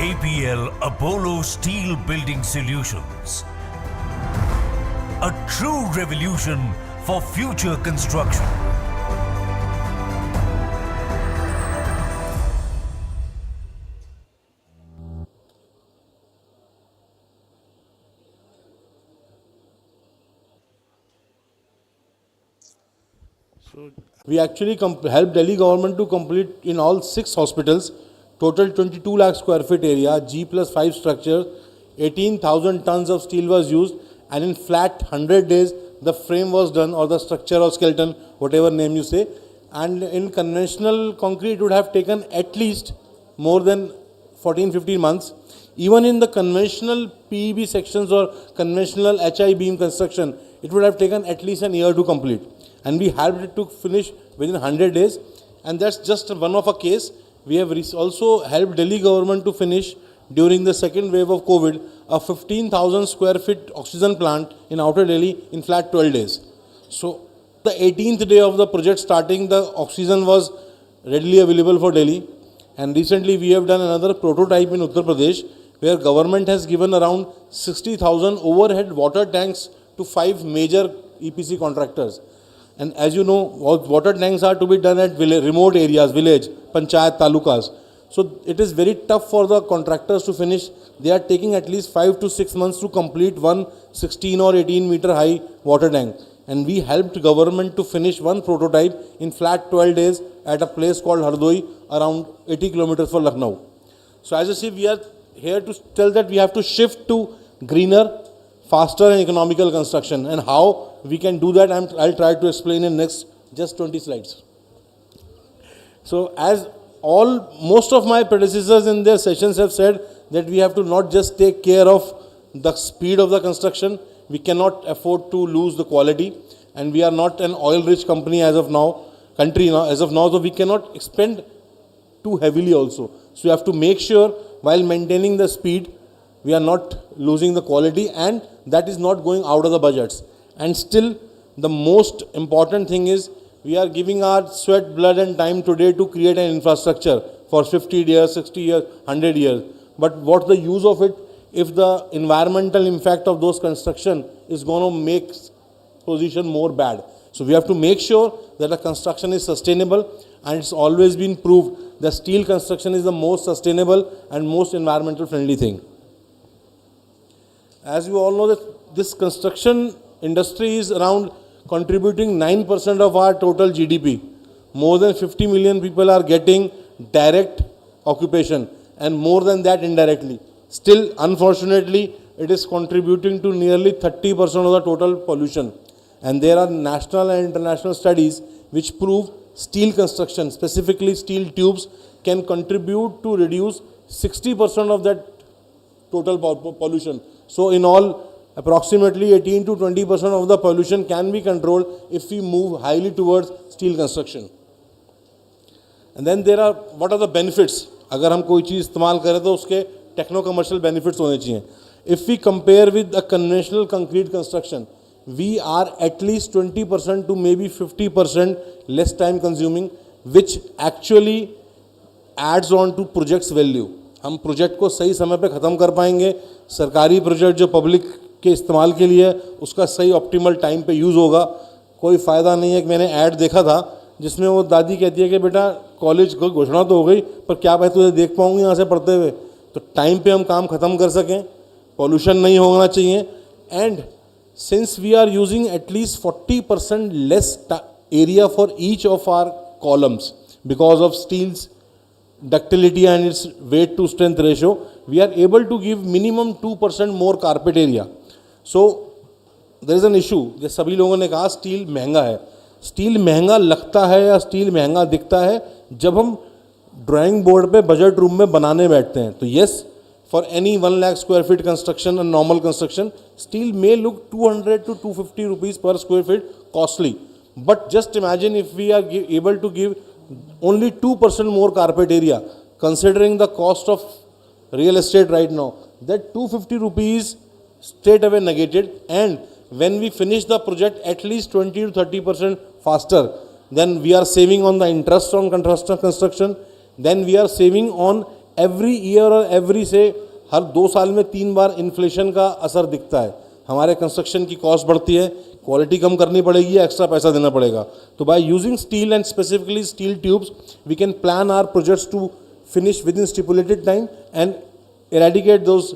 APL Apollo Steel Building Solutions. A true revolution for future construction. We actually helped Delhi government to complete in all 6 hospitals, total 22 lakh square feet area, G plus 5 structure, 18,000 tons of steel was used, and in flat 100 days the frame was done, or the structure or skeleton, whatever name you say. And in conventional concrete it would have taken at least more than 14-15 months. Even in the conventional PEB sections or conventional HI beam construction, it would have taken at least an year to complete. And we helped it to finish within 100 days. And that's just one of a case. We have also helped Delhi government to finish during the second wave of COVID a 15,000 square feet oxygen plant in outer Delhi in flat 12 days. So the 18th day of the project starting, the oxygen was readily available for Delhi. And recently we have done another prototype in Uttar Pradesh, where government has given around 60,000 overhead water tanks to 5 major EPC contractors. And as you know, water tanks are to be done at remote areas, village, panchayat, talukas. So it is very tough for the contractors to finish. They are taking at least 5 to 6 months to complete one 16 or 18 meter high water tank. And we helped government to finish one prototype in flat 12 days at a place called Hardoi, around 80 kilometers from Lucknow. So as you see, we are here to tell that we have to shift to greener, faster and economical construction, and how we can do that I'll try to explain in next just 20 slides. So as most of my predecessors in their sessions have said, that we have to not just take care of the speed of the construction, we cannot afford to lose the quality, and we are not an oil rich company as of now, so we cannot expend too heavily also. So we have to make sure while maintaining the speed, we are not losing the quality, and that is not going out of the budgets. And still, the most important thing is we are giving our sweat, blood and time today to create an infrastructure for 50 years, 60 years, 100 years. But what's the use of it if the environmental impact of those construction is going to make position more bad? So we have to make sure that the construction is sustainable, and it's always been proved that steel construction is the most sustainable and most environmental friendly thing. As you all know, that this construction industry is around contributing 9% of our total GDP. More than 50 million people are getting direct occupation, and more than that indirectly. Still, unfortunately, it is contributing to nearly 30% of the total pollution. And there are national and international studies which prove steel construction, specifically steel tubes, can contribute to reduce 60% of that total pollution. So in all, approximately 18 to 20% of the pollution can be controlled if we move highly towards steel construction. And then there are, what are the benefits? अगर हम कोई चीज़ इस्तेमाल करें तो उसके techno-commercial benefits होने चाहिए. If we compare with a conventional concrete construction, we are at least 20% to maybe 50% less time consuming, which actually adds on to project's value. हम प्रोजेक्ट को सही समय पे ख़त्म कर पाएंगे. सरकारी प्रोजेक्ट जो पब्लिक के इस्तेमाल के लिए उसका सही ऑप्टिमल टाइम पे यूज़ होगा. कोई फ़ायदा नहीं है कि मैंने ऐड देखा था जिसमें वो दादी कहती है कि बेटा कॉलेज को घोषणा तो हो गई पर क्या भाई तुझे देख पाऊंगी यहाँ से पढ़ते हुए. तो टाइम पे हम काम ख़त्म कर सकें, pollution नहीं होना चाहिए, and since we are using at least 40% less area for each of our columns because of steel's ductility and its weight to strength ratio, we are able to give minimum 2% more carpet area. So there is an issue. जैसे सभी लोगों ने कहा steel महंगा है. Steel महंगा लगता है या स्टील महंगा दिखता है जब हम ड्राइंग बोर्ड पे बजट रूम में बनाने बैठते हैं. तो yes, for any 1 lakh square feet construction and normal construction, steel may look 200 to 250 rupees per square feet costly. But just imagine if we are able to give only 2% more carpet area, considering the cost of real estate right now, that 250 rupees straight away negated, and when we finish the project at least 20 to 30% faster, then we are saving on the interest on construction, then we are saving on every year और every से हर 2 साल में 3 बार inflation का असर दिखता है. हमारे construction की कॉस्ट बढ़ती है, क्वालिटी कम करनी पड़ेगी, एक्स्ट्रा पैसा देना पड़ेगा. तो by using steel and specifically steel tubes we can plan our projects to finish within stipulated time and eradicate those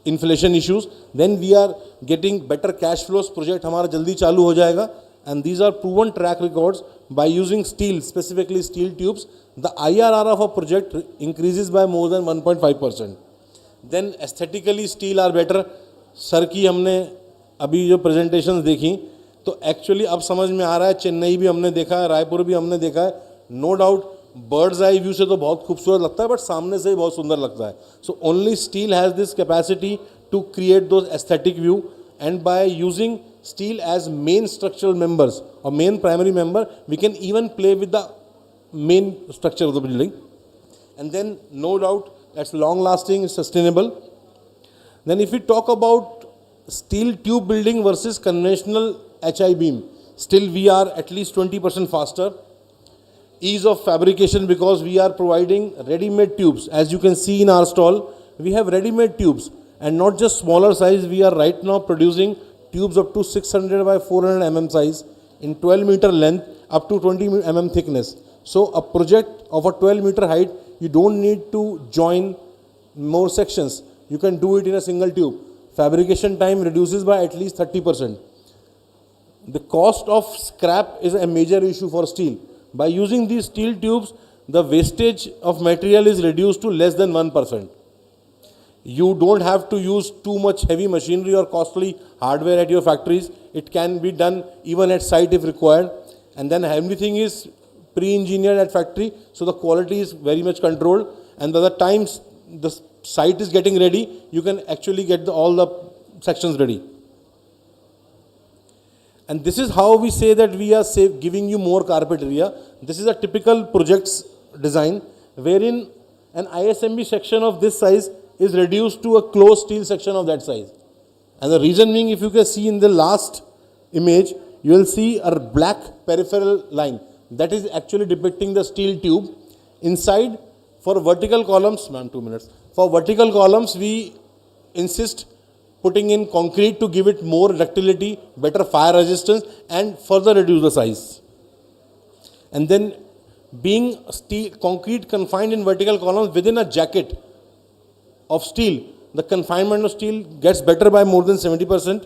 inflation issues. Then we are getting better cash flows. Project हमारा जल्दी चालू हो जाएगा. And these are proven track records. By using steel, specifically steel tubes, the IRR of a project increases by more than 1.5%. Then aesthetically steel are better. Sir की हमने अभी जो presentations देखी तो actually अब समझ में आ रहा है. चेन्नई भी हमने देखा है, रायपुर भी हमने देखा है. No doubt birds eye view से तो बहुत खूबसूरत लगता है, बट सामने से ही बहुत सुंदर लगता है. So only steel has this capacity to create those aesthetic view, and by using steel as main structural members और main primary member we can even play with the main structure of the building, and then no doubt that's long lasting, sustainable. Then if you talk about steel tube building versus conventional HI beam, still we are at least 20% faster. Ease of fabrication because we are providing ready-made tubes. As you can see in our stall, we have ready-made tubes, and not just smaller size. We are right now producing tubes up to 600 by 400 mm size in 12 meter length up to 20 mm thickness. So a project of a 12 meter height, you don't need to join more sections. You can do it in a single tube. Fabrication time reduces by at least 30%. The cost of scrap is a major issue for steel. By using these steel tubes, the wastage of material is reduced to less than 1%. You don't have to use too much heavy machinery or costly hardware at your factories. It can be done even at site if required. And then everything is pre-engineered at factory, so the quality is very much controlled. And by the time the site is getting ready, you can actually get all the sections ready. And this is how we say that we are giving you more carpet area. This is a typical project's design, wherein an ISMB section of this size is reduced to a closed steel section of that size. And the reason being, if you can see in the last image, you will see a black peripheral line. That is actually depicting the steel tube. Inside, for vertical columns, ma'am, 2 minutes. For vertical columns, we insist putting in concrete to give it more ductility, better fire resistance, and further reduce the size. And then being steel, concrete confined in vertical columns within a jacket of steel, the confinement of steel gets better by more than 70%.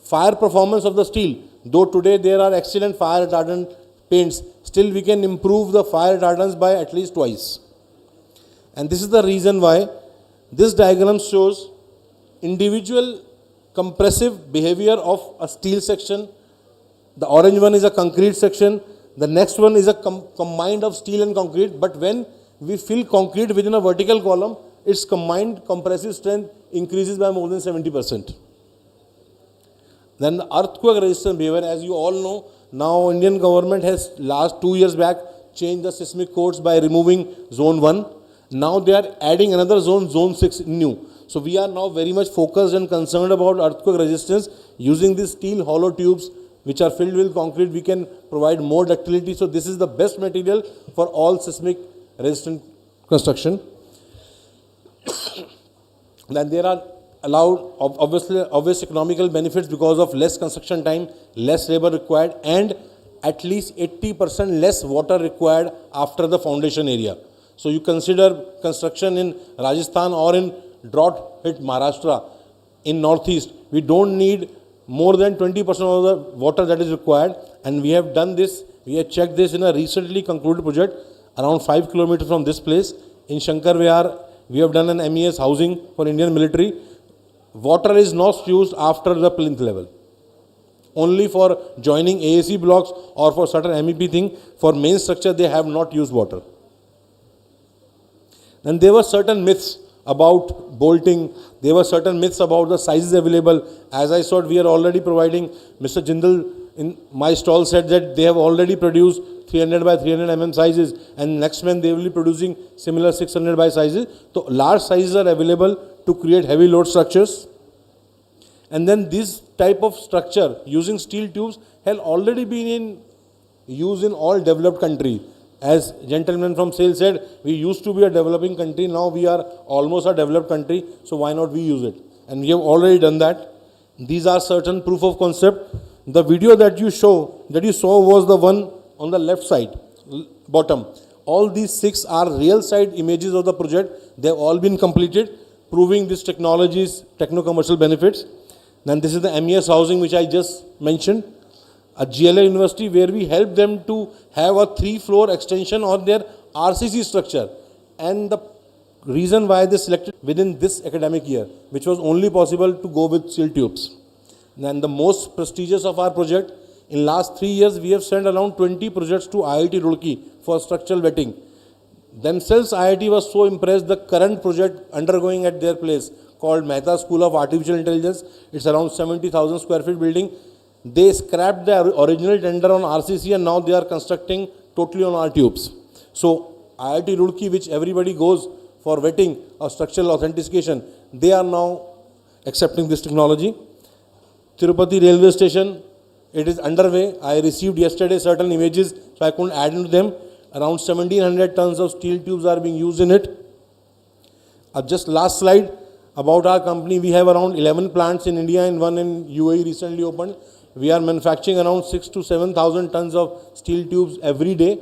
Fire performance of the steel, though today there are excellent fire retardant paints, still we can improve the fire retardants by at least twice. And this is the reason why this diagram shows individual compressive behavior of a steel section. The orange one is a concrete section. The next one is a combined of steel and concrete. But when we fill concrete within a vertical column, its combined compressive strength increases by more than 70%. Then the earthquake resistant behavior, as you all know, now Indian government has last 2 years back changed the seismic codes by removing zone 1. Now they are adding another zone, zone 6 new. So we are now very much focused and concerned about earthquake resistance. Using these steel hollow tubes which are filled with concrete, we can provide more ductility. So this is the best material for all seismic resistant construction. Then there are allowed obvious economical benefits because of less construction time, less labor required, and at least 80% less water required after the foundation area. So you consider construction in Rajasthan or in drought hit Maharashtra, in northeast, we don't need more than 20% of the water that is required, and we have done this. We have checked this in a recently concluded project around 5 kilometers from this place in Shankar Vihar. We have done an MES housing for Indian military. Water is not used after the plinth level, only for joining AAC blocks or for certain MEP thing. For main structure, they have not used water. And there were certain myths about bolting. There were certain myths about the sizes available. As I saw, we are already providing. Mr. Jindal in my stall said that they have already produced 300 by 300 mm sizes, and next month they will be producing similar 600 by sizes. So large sizes are available to create heavy load structures. And then this type of structure using steel tubes has already been in use in all developed countries. As gentleman from sales said, we used to be a developing country, now we are almost a developed country, so why not we use it? And we have already done that. These are certain proof of concept. The video that you saw was the one on the left side, bottom. All these 6 are real side images of the project. They have all been completed, proving this technology's techno-commercial benefits. Then this is the MES housing which I just mentioned. A GLA university where we help them to have a 3-floor extension on their RCC structure. And the reason why they selected within this academic year, which was only possible to go with steel tubes. And the most prestigious of our project, in last 3 years, we have sent around 20 projects to IIT Roorkee for structural vetting. Themselves, IIT was so impressed, the current project undergoing at their place, called Mehta School of Artificial Intelligence, it's around 70,000 square feet building. They scrapped the original tender on RCC and now they are constructing totally on our tubes. So IIT Roorkee, which everybody goes for vetting or structural authentication, they are now accepting this technology. Tirupati railway station, it is underway. I received yesterday certain images, so I couldn't add into them. Around 1700 tons of steel tubes are being used in it. Just last slide about our company, we have around 11 plants in India and one in UAE recently opened. We are manufacturing around 6,000 to 7,000 tons of steel tubes every day,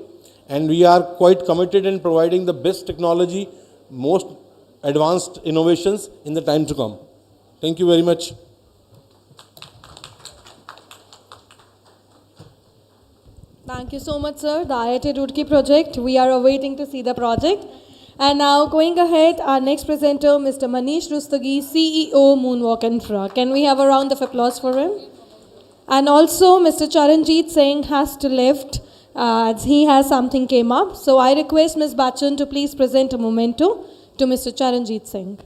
and we are quite committed in providing the best technology, most advanced innovations in the time to come. Thank you very much. Thank you so much, sir. The IIT Roorkee project, we are awaiting to see the project. And now going ahead, our next presenter, Mr. Manish Rustagi, CEO, Moonwalk Infra. Can we have a round of applause for him? And also, Mr. Charanjit Singh has to lift as he has something came up. So I request Ms. Bachchan to please present a memento to Mr. Charanjit Singh.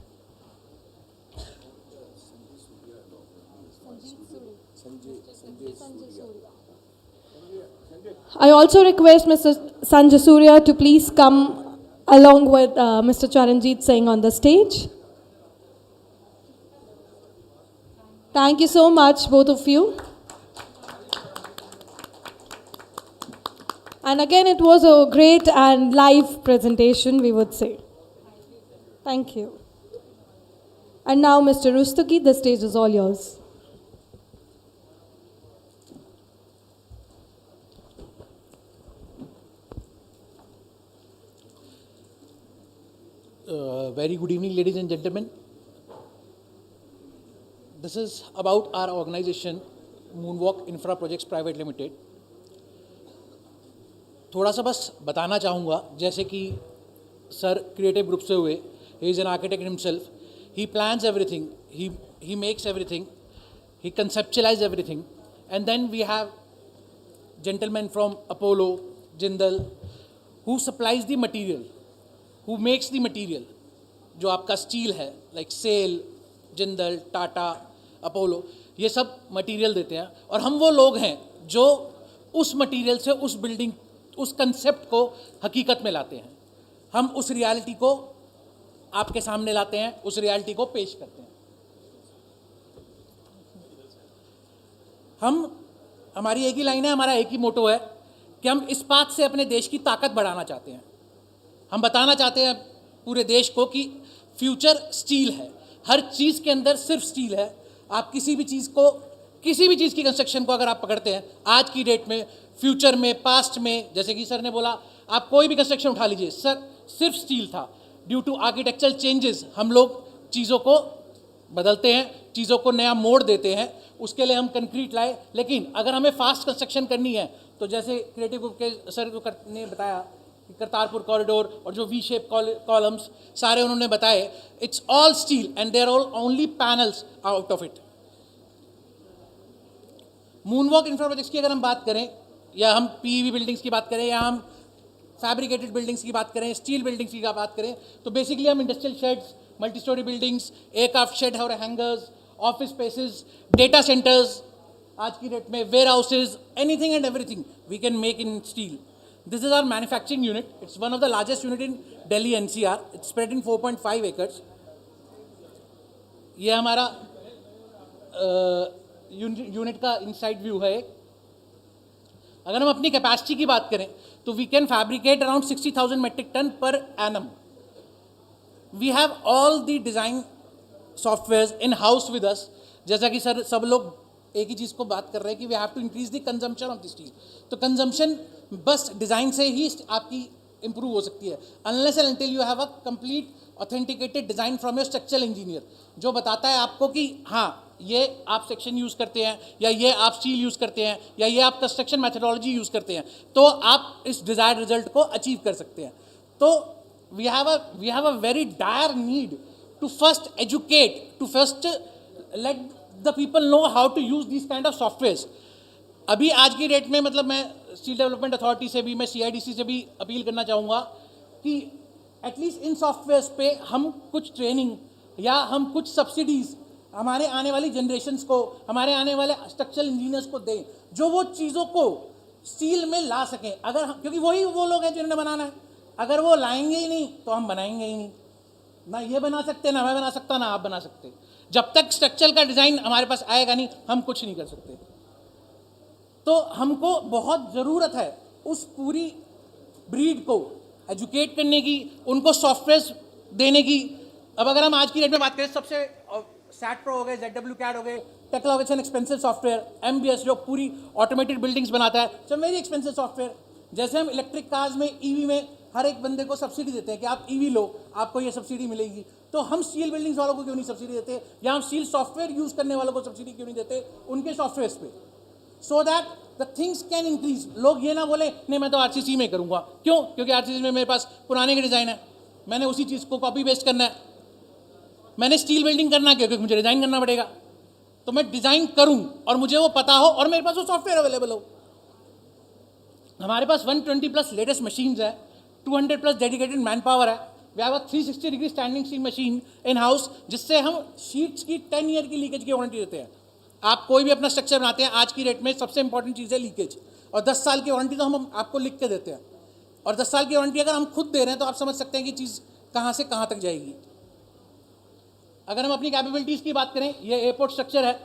I also request Mr. Sanjay Surya to please come along with Mr. Charanjit Singh on the stage. Thank you so much, both of you. And again, it was a great and live presentation, we would say. Thank you. And now, Mr. Rustagi, the stage is all yours. Very good evening, ladies and gentlemen. This is about our organization, Moonwalk Infra Projects Private Limited. थोड़ा सा बस बताना चाहूँगा, जैसे कि sir creative group से हुए, he is an architect himself, he plans everything, he makes everything, he conceptualizes everything, and then we have gentlemen from Apollo, Jindal, who supplies the material, who makes the material, जो आपका steel है, like SAIL, Jindal, Tata, Apollo, ये सब material देते हैं, और हम वो लोग हैं जो उस मटेरियल से उस बिल्डिंग, उस कंसेप्ट को हकीकत में लाते हैं. हम उस रियलिटी को आपके सामने लाते हैं, उस रियलिटी को पेश करते हैं. हमारी एक ही लाइन है, हमारा एक ही मोटो है कि हम इस बात से अपने देश की ताकत बढ़ाना चाहते हैं. हम बताना चाहते हैं पूरे देश को कि फ्यूचर स्टील है, हर चीज़ के अंदर सिर्फ स्टील है. आप किसी भी चीज़ की कंस्ट्रक्शन को अगर आप पकड़ते हैं आज की डेट में, फ्यूचर में, पास्ट में, जैसे कि सर ने बोला, आप कोई भी कंस्ट्रक्शन उठा लीजिए, सर सिर्फ स्टील था. ड्यू टू आर्किटेक्चरल चेंजेस हम लोग चीज़ों को बदलते हैं, चीज़ों को नया मोड़ देते हैं, उसके लिए हम कंक्रीट लाए। लेकिन अगर हमें फास्ट कंस्ट्रक्शन करनी है तो जैसे क्रिएटिव ग्रुप के सर ने बताया कि करतारपुर कॉरिडोर और जो वी शेप कॉलम्स सारे उन्होंने बताए, it's all steel and they're all only panels out of it. Moonwalk infra projects की अगर हम बात करें, या हम पीईवी बिल्डिंग्स की बात करें, या हम फैब्रिकेटेड बिल्डिंग्स की बात करें, स्टील बिल्डिंग्स की बात करें, तो बेसिकली हम industrial sheds, multi storey buildings, aircraft shed और hangars, office spaces, data centres, आज की डेट में warehouses, anything and everything we can make in steel. This is our manufacturing unit, it's one of the largest unit in Delhi NCR, it's spread in 4.5 acres. ये हमारा unit का inside view है। अगर हम अपनी capacity की बात करें तो we can fabricate around 60,000 metric ton per annum. We have all the design softwares in house with us. जैसा कि सर सब लोग एक ही चीज़ को बात कर रहे हैं कि we have to increase the consumption of the steel. तो कंजम्पशन बस डिज़ाइन से ही आपकी इंप्रूव हो सकती है, unless and until you have a complete authenticated design from your structural engineer, जो बताता है आपको कि हाँ ये आप सेक्शन यूज़ करते हैं, या ये आप स्टील यूज़ करते हैं, या ये आप कंस्ट्रक्शन मैथडोलॉजी यूज़ करते हैं, तो आप इस डिज़ायर्ड रिजल्ट को अचीव कर सकते हैं। तो we have a very dire need to first educate, to first let the people know how to use this kind of softwares. अभी आज की डेट में मतलब मैं स्टील डेवलपमेंट अथॉरिटी से भी, मैं CIDC से भी अपील करना चाहूँगा कि एटलीस्ट इन सॉफ्टवेयर्स पे हम कुछ ट्रेनिंग या हम कुछ सब्सिडीज़ हमारे आने वाली जनरेशन्स को, हमारे आने वाले स्ट्रक्चरल इंजीनियर्स को दें, जो वो चीज़ों को स्टील में ला सकें। अगर हम, क्योंकि वही वो लोग हैं जिन्होंने बनाना है, अगर वो लाएंगे ही नहीं तो हम बनाएंगे ही नहीं। ना ये बना सकते, ना मैं बना सकता, ना आप बना सकते। जब तक स्ट्रक्चर का डिज़ाइन हमारे पास आएगा नहीं, हम कुछ नहीं कर सकते। तो हमको बहुत ज़रूरत है उस पूरी ब्रीड को एजुकेट करने की, उनको सॉफ्टवेयर देने की। अब अगर हम आज की डेट में बात करें, सबसे सैट प्रो हो गए, ZWCAD हो गए, technology and expensive software, MBS जो पूरी ऑटोमेटेड बिल्डिंग्स बनाता है, सो वेरी एक्सपेंसिव सॉफ्टवेयर। जैसे हम इलेक्ट्रिक कार्स में, EV में हर एक बंदे को सब्सिडी देते हैं कि आप EV लो, आपको ये सब्सिडी मिलेगी। तो हम स्टील बिल्डिंग्स वालों को क्यों नहीं सब्सिडी देते, या हम स्टील सॉफ्टवेयर यूज़ करने वालों को सब्सिडी क्यों नहीं देते उनके सॉफ्टवेयर पे, so that the things can increase. लोग ये ना बोले नहीं मैं तो RCC में करूँगा। क्यों? क्योंकि RCC में मेरे पास पुराने के डिज़ाइन है, मैंने उसी चीज़ को कॉपी पेस्ट करना है। मैंने स्टील बिल्डिंग करना है क्योंकि मुझे डिज़ाइन करना पड़ेगा, तो मैं डिज़ाइन करूं और मुझे वो पता हो और मेरे पास वो सॉफ्टवेयर अवेलेबल हो। हमारे पास 120 प्लस लेटेस्ट मशीन्स है, 200 प्लस डेडिकेटेड मैन पावर है। We have a 360 degree standing steel machine in house, जिससे हम शीट्स की 10 ईयर की लीकेज की वारंटी देते हैं। आप कोई भी अपना स्ट्रक्चर बनाते हैं, आज की डेट में सबसे इंपॉर्टेंट चीज़ है लीकेज, और 10 साल की वारंटी तो हम आपको लिख के देते हैं। और 10 साल की वारंटी अगर हम खुद दे रहे हैं तो आप समझ सकते हैं कि चीज़ कहाँ से कहाँ तक जाएगी। अगर हम अपनी कैपेबिलिटीज़ की बात करें, ये एयरपोर्ट स्ट्रक्चर है,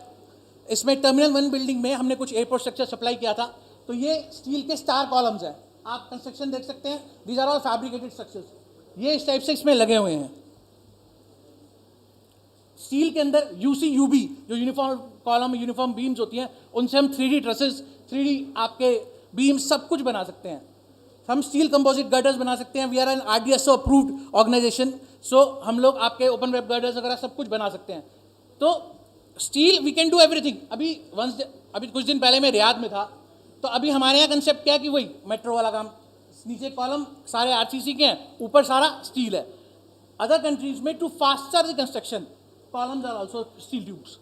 इसमें टर्मिनल 1 बिल्डिंग में हमने कुछ एयरपोर्ट स्ट्रक्चर सप्लाई किया था। तो ये स्टील के स्टार कॉलम्स हैं, आप कंस्ट्रक्शन देख सकते हैं, these are all fabricated structures, ये इस टाइप से इसमें लगे हुए हैं। स्टील के अंदर UC-UB जो यूनिफॉर्म कॉलम, यूनिफॉर्म बीम्स होती हैं, उनसे हम 3D ट्रसेस, 3D आपके बीम्स सब कुछ बना सकते हैं। हम स्टील कंपोजिट गर्डर्स बना सकते हैं। We are an RDSO approved organisation, so हम लोग आपके ओपन वेब गर्डर्स वगैरह सब कुछ बना सकते हैं। तो steel we can do everything. अभी कुछ दिन पहले मैं रियाद में था, तो अभी हमारे यहाँ कंसेप्ट क्या है कि वही मेट्रो वाला काम, नीचे कॉलम सारे RCC के हैं, ऊपर सारा स्टील है। अदर कंट्रीज में to faster the construction, columns are also steel tubes,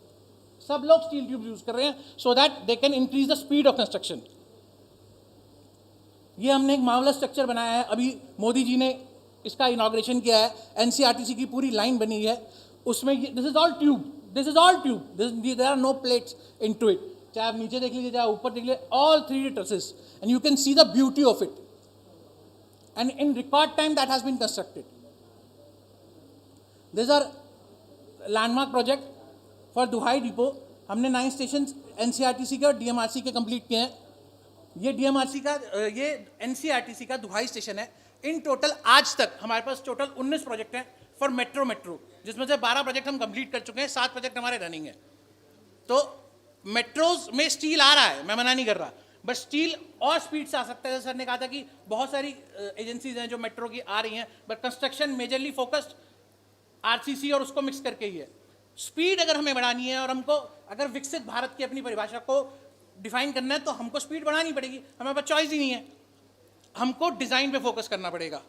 सब लोग स्टील ट्यूब्स यूज कर रहे हैं so that they can increase the speed of construction. ये हमने एक मार्वलस स्ट्रक्चर बनाया है, अभी मोदी जी ने इसका इनॉग्रेशन किया है, NCRTC की पूरी लाइन बनी है उसमें। This is all tube, there are no plates into it. चाहे आप नीचे देख लीजिए, चाहे ऊपर देख लीजिए, all 3D trusses, and you can see the beauty of it, and in record time that has been constructed. This are landmark project for Duhai depot. हमने 9 स्टेशन NCRTC के और DMRC के कंप्लीट किए हैं। ये DMRC का, ये NCRTC का दुहाई स्टेशन है। इन टोटल आज तक हमारे पास टोटल 19 प्रोजेक्ट हैं फॉर मेट्रो, जिसमें से 12 प्रोजेक्ट हम कंप्लीट कर चुके हैं, 7 प्रोजेक्ट हमारे रनिंग है। तो मेट्रोज में स्टील आ रहा है, मैं मना नहीं कर रहा, बट स्टील और स्पीड से आ सकता है। जैसे सर ने कहा था कि बहुत सारी एजेंसीज हैं जो मेट्रो की आ रही हैं, but construction majorly focused RCC और उसको मिक्स करके ही है। स्पीड अगर हमें बढ़ानी है और हमको अगर विकसित भारत की अपनी परिभाषा को डिफाइन करना है तो हमको स्पीड बढ़ानी पड़ेगी, हमारे पास चॉइस ही नहीं है, हमको डिज़ाइन पे फोकस करना पड़ेगा।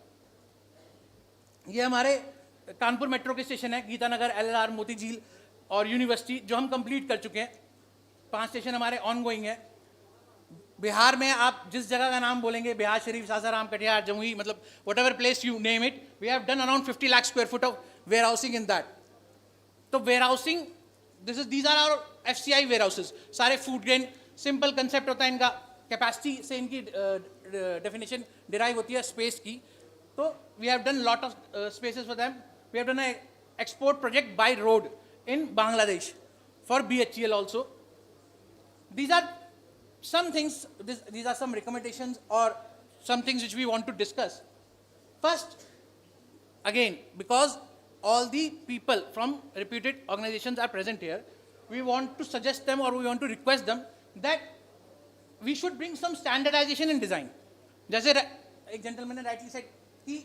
ये हमारे कानपुर मेट्रो के स्टेशन है, गीतानगर, एलएलआर, मोती झील और यूनिवर्सिटी, जो हम कंप्लीट कर चुके हैं। 5 स्टेशन हमारे ऑन गोइंग है। बिहार में आप जिस जगह का नाम बोलेंगे, बिहार शरीफ, सासाराम, कटिहार, जमुई, मतलब whatever place you name it, we have done around 50 lakh square foot of warehousing in that. तो warehousing, these are our FCI warehouses, सारे फूड ग्रेन, सिंपल कंसेप्ट होता है इनका, कैपेसिटी से इनकी डेफिनेशन डिराइव होती है space की। तो we have done lot of spaces for them. We have done a export project by road in Bangladesh for BHEL also. These are some things, these are some recommendations or some things which we want to discuss. First, again, because all the people from reputed organizations are present here, we want to suggest them or we want to request them that we should bring some standardization in design. जैसे एक gentleman ने rightly said कि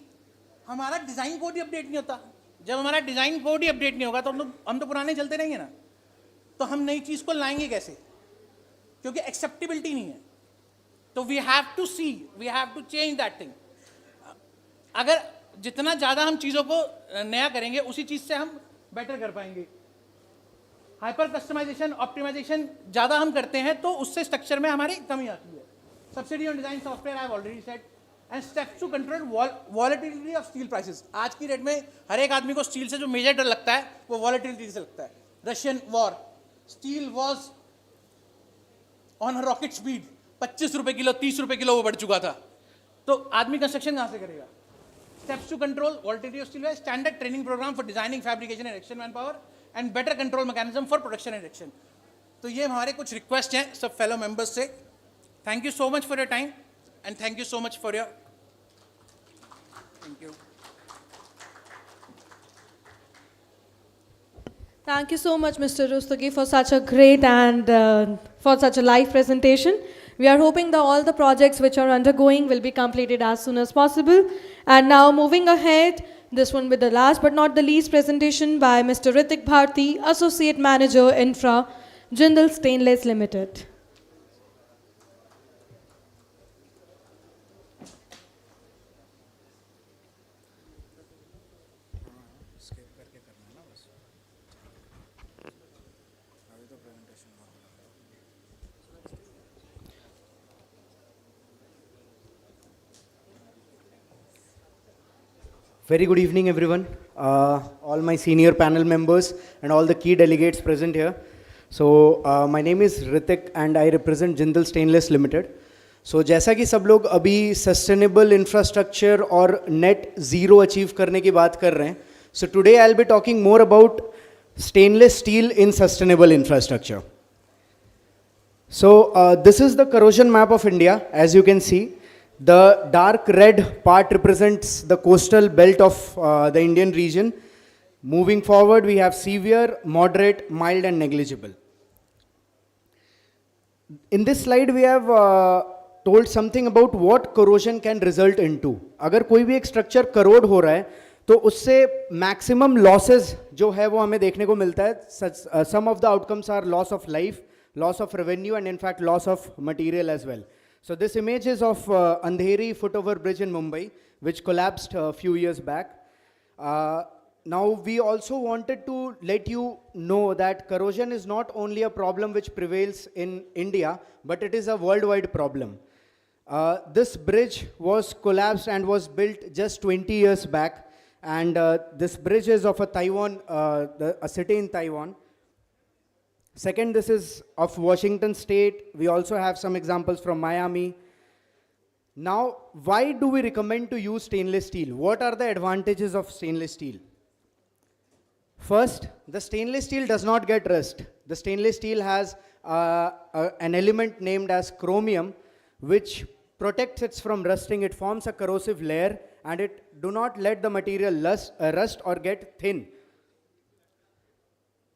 हमारा design code ही update नहीं होता। जब हमारा design code ही update नहीं होगा तो हम तो पुराने चलते रहेंगे ना, तो हम नई चीज़ को लाएंगे कैसे, क्योंकि एक्सेप्टेबिलिटी नहीं है। तो we have to see, we have to change that thing. अगर जितना ज़्यादा हम चीज़ों को नया करेंगे उसी चीज़ से हम बेटर कर पाएंगे। हाइपर कस्टमाइजेशन, ऑप्टिमाइजेशन ज़्यादा हम करते हैं तो उससे स्ट्रक्चर में हमारी कमी आती है। Subsidy on design software I have already said, and steps to control volatility of steel prices. आज की डेट में हर एक आदमी को स्टील से जो मेजर डर लगता है वो वॉलेटिलिटी से लगता है। Russian war, steel was on rocket speed, 25 रुपए किलो, 30 रुपए किलो वो बढ़ चुका था। तो आदमी कंस्ट्रक्शन कहाँ से करेगा? Steps to control volatility of steel, standard training program for designing, fabrication and erection manpower, and better control mechanism for production and erection. तो ये हमारे कुछ रिक्वेस्ट हैं सब फेलो मेंबर्स से। Thank you so much for your time and thank you so much for your, thank you. Thank you so much, Mr. Rustagi, for such a great and for such a live presentation. We are hoping that all the projects which are undergoing will be completed as soon as possible. And now moving ahead, this one with the last but not the least presentation by Mr. Ritik Bharti, Associate Manager Infra, Jindal Stainless Limited. Very good evening, everyone. All my senior panel members and all the key delegates present here. So, my name is Ritik and I represent Jindal Stainless Limited. So, जैसा कि सब लोग अभी sustainable infrastructure और net zero achieve करने की बात कर रहे हैं, so today I'll be talking more about stainless steel in sustainable infrastructure. So, this is the corrosion map of India, as you can see. The dark red part represents the coastal belt of the Indian region. Moving forward, we have severe, moderate, mild and negligible. In this slide, we have told something about what corrosion can result into. अगर कोई भी एक structure corrode हो रहा है, तो उससे maximum losses जो है वो हमें देखने को मिलता है. Some of the outcomes are loss of life, loss of revenue and in fact loss of material as well. So this image is of Andheri footover bridge in Mumbai, which collapsed a few years back. Now we also wanted to let you know that corrosion is not only a problem which prevails in India, but it is a worldwide problem. This bridge was collapsed and was built just 20 years back, and this bridge is of a city in Taiwan. Second, this is of Washington State. We also have some examples from Miami. Now, why do we recommend to use stainless steel? What are the advantages of stainless steel? First, the stainless steel does not get rust. The stainless steel has an element named as chromium, which protects it from rusting. It forms a corrosive layer and it do not let the material rust or get thin.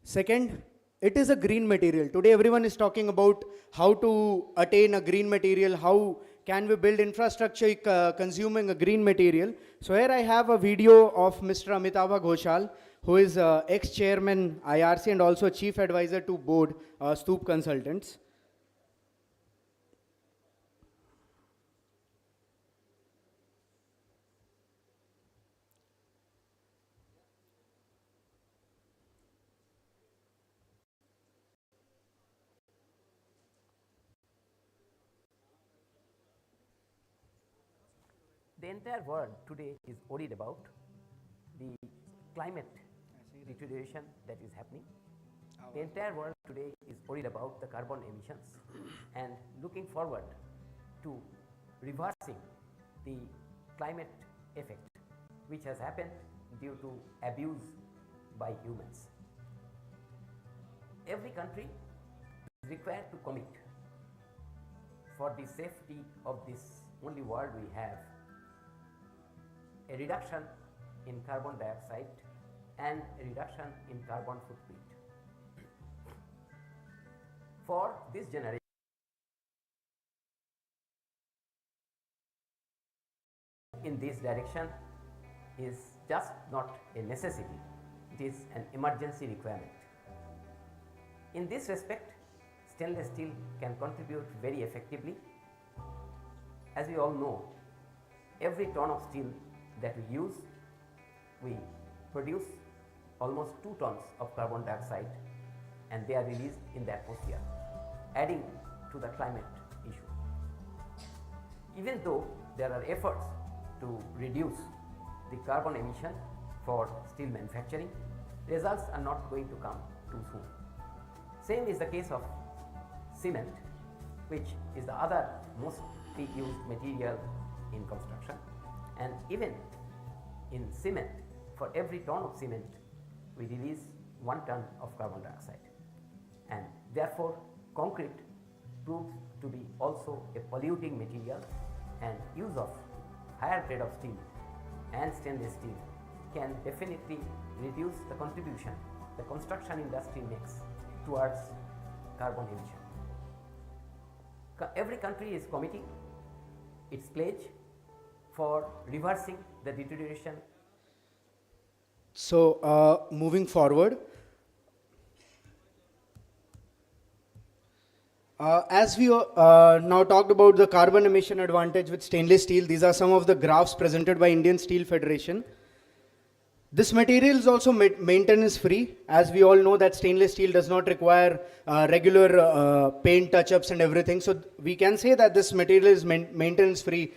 Second, it is a green material. Today everyone is talking about how to attain a green material, how can we build infrastructure consuming a green material. So here I have a video of Mr. Amitabh Ghoshal, who is ex-chairman IRC and also chief advisor to board Stoop Consultants. The entire world today is worried about the climate deterioration that is happening. The entire world today is worried about the carbon emissions and looking forward to reversing the climate effect which has happened due to abuse by humans. Every country is required to commit for the safety of this only world we have a reduction in carbon dioxide and a reduction in carbon footprint. For this generation, in this direction is just not a necessity, it is an emergency requirement. In this respect, stainless steel can contribute very effectively. As we all know, every ton of steel that we use, we produce almost 2 tons of carbon dioxide and they are released in the atmosphere, adding to the climate issue. Even though there are efforts to reduce the carbon emission for steel manufacturing, results are not going to come too soon. Same is the case of cement, which is the other mostly used material in construction. And even in cement, for every ton of cement, we release 1 ton of carbon dioxide. And therefore, concrete proves to be also a polluting material, and use of higher grade of steel and stainless steel can definitely reduce the contribution the construction industry makes towards carbon emission. Every country is committing its pledge for reversing the deterioration. So moving forward, as we now talked about the carbon emission advantage with stainless steel, these are some of the graphs presented by Indian Steel Federation. This material is also maintenance free, as we all know that stainless steel does not require regular paint touch-ups and everything. So we can say that this material is maintenance free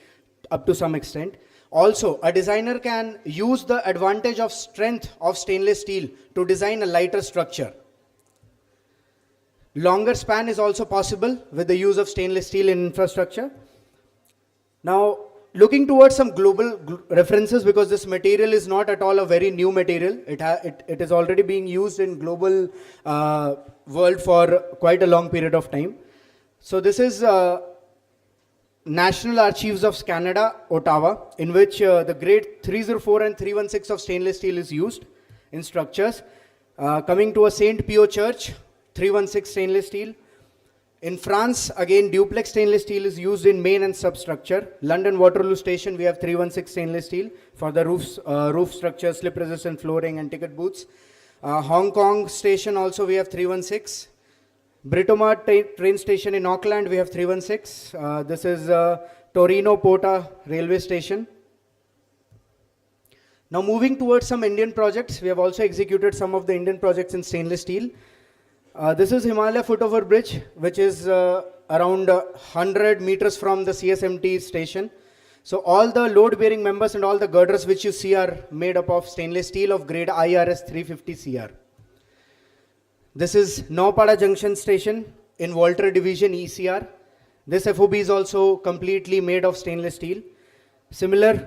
up to some extent. Also, a designer can use the advantage of strength of stainless steel to design a lighter structure. Longer span is also possible with the use of stainless steel in infrastructure. Now, looking towards some global references, because this material is not at all a very new material. It is already being used in global world for quite a long period of time. So this is National Archives of Canada, Ottawa, in which the grade 304 and 316 of stainless steel is used in structures. Coming to a Saint Pio Church, 316 stainless steel. In France, again, duplex stainless steel is used in main and substructure. London Waterloo Station, we have 316 stainless steel for the roof structure, slip resistant flooring and ticket booths. Hong Kong Station also we have 316. Britomart train station in Auckland, we have 316. This is Torino Porta railway station. Now moving towards some Indian projects, we have also executed some of the Indian projects in stainless steel. This is Himalaya Footover Bridge, which is around 100 meters from the CSMT station. So all the load-bearing members and all the girders which you see are made up of stainless steel of grade IRS 350 CR. This is Naupada Junction Station in Walter Division ECR. This FOB is also completely made of stainless steel. Similar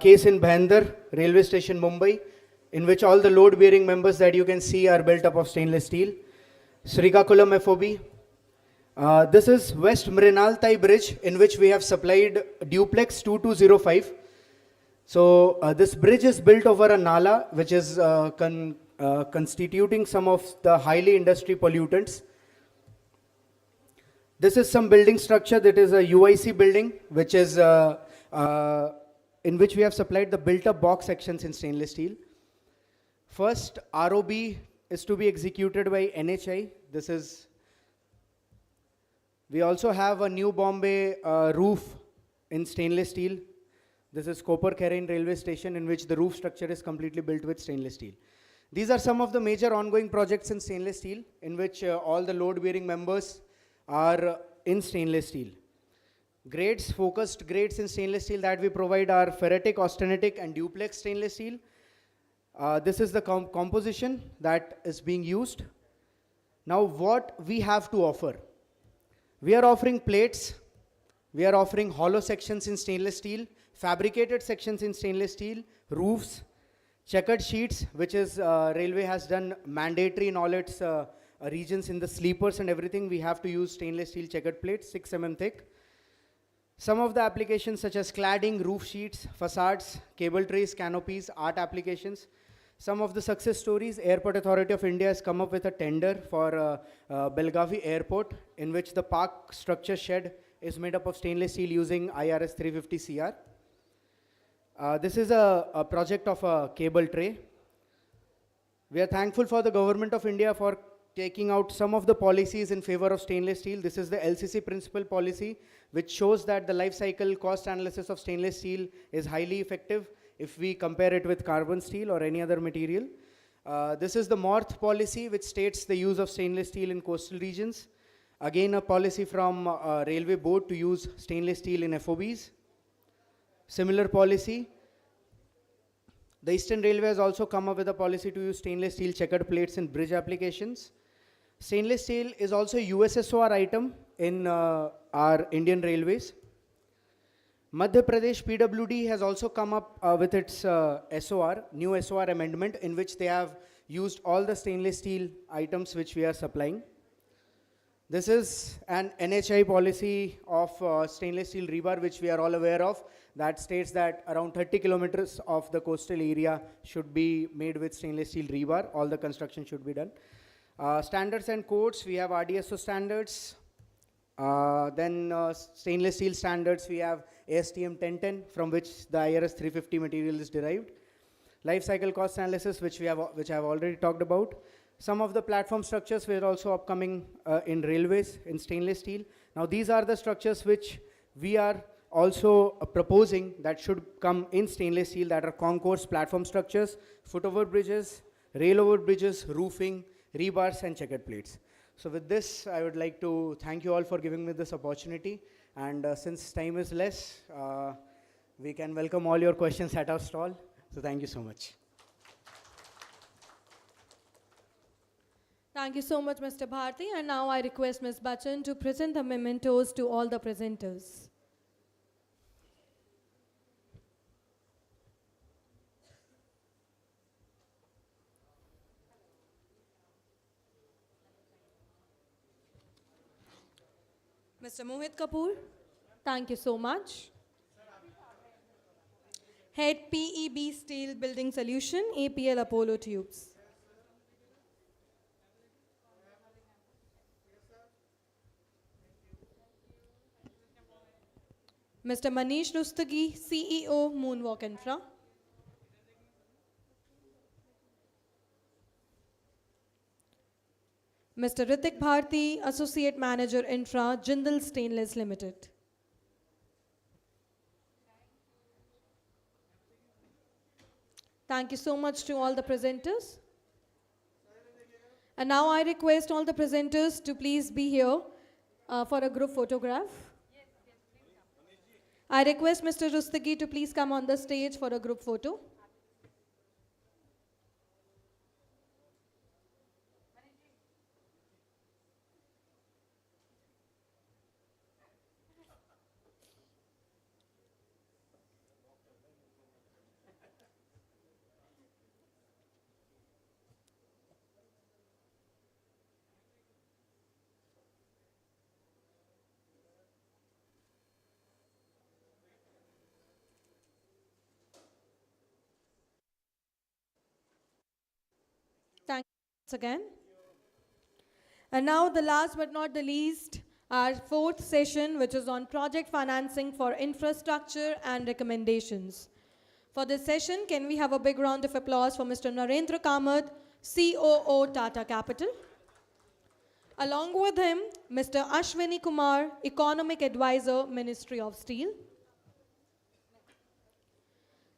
case in Bhandar Railway Station, Mumbai, in which all the load-bearing members that you can see are built up of stainless steel. Srikakulam FOB. This is West Mrinalthai Bridge, in which we have supplied duplex 2205. So this bridge is built over a nala, which is constituting some of the highly industry pollutants. This is some building structure that is a UIC building, which is in which we have supplied the built-up box sections in stainless steel. First, ROB is to be executed by NHI. This is, we also have a New Bombay roof in stainless steel. This is Copper Kerain railway station, in which the roof structure is completely built with stainless steel. These are some of the major ongoing projects in stainless steel, in which all the load bearing members are in stainless steel. Grades, focused grades in stainless steel that we provide are ferritic, austenitic and duplex stainless steel. This is the composition that is being used. Now what we have to offer? We are offering plates, we are offering hollow sections in stainless steel, fabricated sections in stainless steel, roofs, checkered sheets, which is railway has done mandatory in all its regions. In the sleepers and everything, we have to use stainless steel checkered plates, 6 mm thick. Some of the applications such as cladding, roof sheets, facades, cable trays, canopies, art applications. Some of the success stories: Airport Authority of India has come up with a tender for Belgavi Airport, in which the park structure shed is made up of stainless steel using IRS 350 CR. This is a project of a cable tray. We are thankful for the Government of India for taking out some of the policies in favor of stainless steel. This is the LCC principal policy, which shows that the life cycle cost analysis of stainless steel is highly effective if we compare it with carbon steel or any other material. This is the MORTH policy, which states the use of stainless steel in coastal regions. Again, a policy from Railway Board to use stainless steel in FOBs. Similar policy. The Eastern Railway has also come up with a policy to use stainless steel checkered plates in bridge applications. Stainless steel is also a USSOR item in our Indian Railways. Madhya Pradesh PWD has also come up with its SOR, new SOR amendment, in which they have used all the stainless steel items which we are supplying. This is an NHI policy of stainless steel rebar, which we are all aware of, that states that around 30 kilometers of the coastal area should be made with stainless steel rebar. All the construction should be done. Standards and codes, we have RDSO standards. Then stainless steel standards, we have ASTM 1010, from which the IRS 350 material is derived. Life cycle cost analysis, which I have already talked about. Some of the platform structures were also upcoming in railways in stainless steel. Now these are the structures which we are also proposing that should come in stainless steel, that are concourse platform structures, foot over bridges, rail over bridges, roofing, rebars and checkered plates. So with this, I would like to thank you all for giving me this opportunity. And since time is less, we can welcome all your questions at our stall. So thank you so much. Thank you so much, Mr. Bharti. And now I request Ms. Bachchan to present the mementos to all the presenters. Mr. Mohit Kapoor, thank you so much. Head PEB Steel Building Solution, APL Apollo Tubes. Mr. Manish Rustagi, CEO, Moonwalk Infra. Mr. Ritik Bharti, Associate Manager Infra, Jindal Stainless Limited. Thank you so much to all the presenters. And now I request all the presenters to please be here for a group photograph. I request Mr. Rustagi to please come on the stage for a group photo. Thank you once again. And now the last but not the least, our fourth session, which is on project financing for infrastructure and recommendations. For this session, can we have a big round of applause for Mr. Narendra Kamath, COO Tata Capital. Along with him, Mr. Ashwini Kumar, Economic Advisor, Ministry of Steel.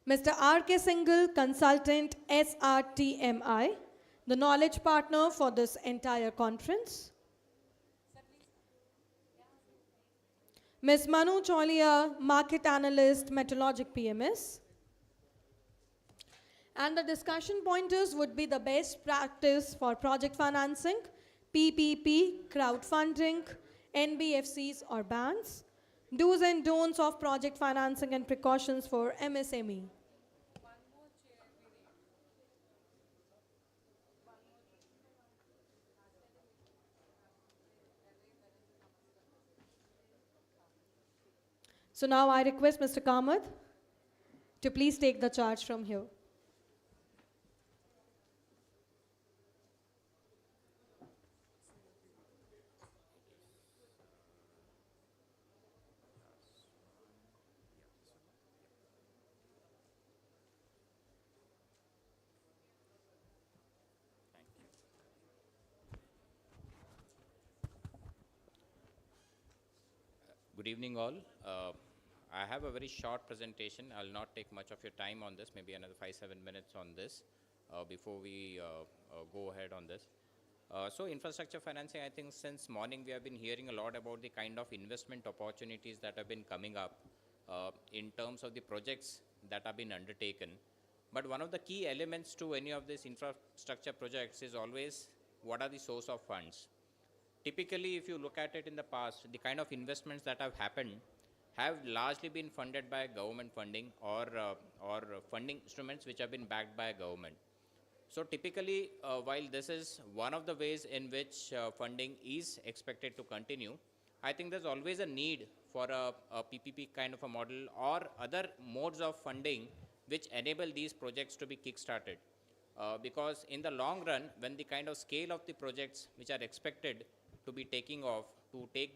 Mr. R.K. Singhal, Consultant, SRTMI, the knowledge partner for this entire conference. Ms. Manu Cholia, Market Analyst, Metrologic PMS. And the discussion pointers would be the best practice for project financing, PPP, crowdfunding, NBFCs or banks, do's and don'ts of project financing and precautions for MSME. So now I request Mr. Kamath to please take the charge from here. Good evening all. I have a very short presentation. I'll not take much of your time on this, maybe another 5-7 minutes on this before we go ahead on this. So infrastructure financing, I think since morning we have been hearing a lot about the kind of investment opportunities that have been coming up in terms of the projects that have been undertaken. But one of the key elements to any of these infrastructure projects is always what are the source of funds. Typically, if you look at it in the past, the kind of investments that have happened have largely been funded by government funding or funding instruments which have been backed by government. So typically, while this is one of the ways in which funding is expected to continue, I think there's always a need for a PPP kind of a model or other modes of funding which enable these projects to be kick-started. Because in the long run, when the kind of scale of the projects which are expected to be taking off, to take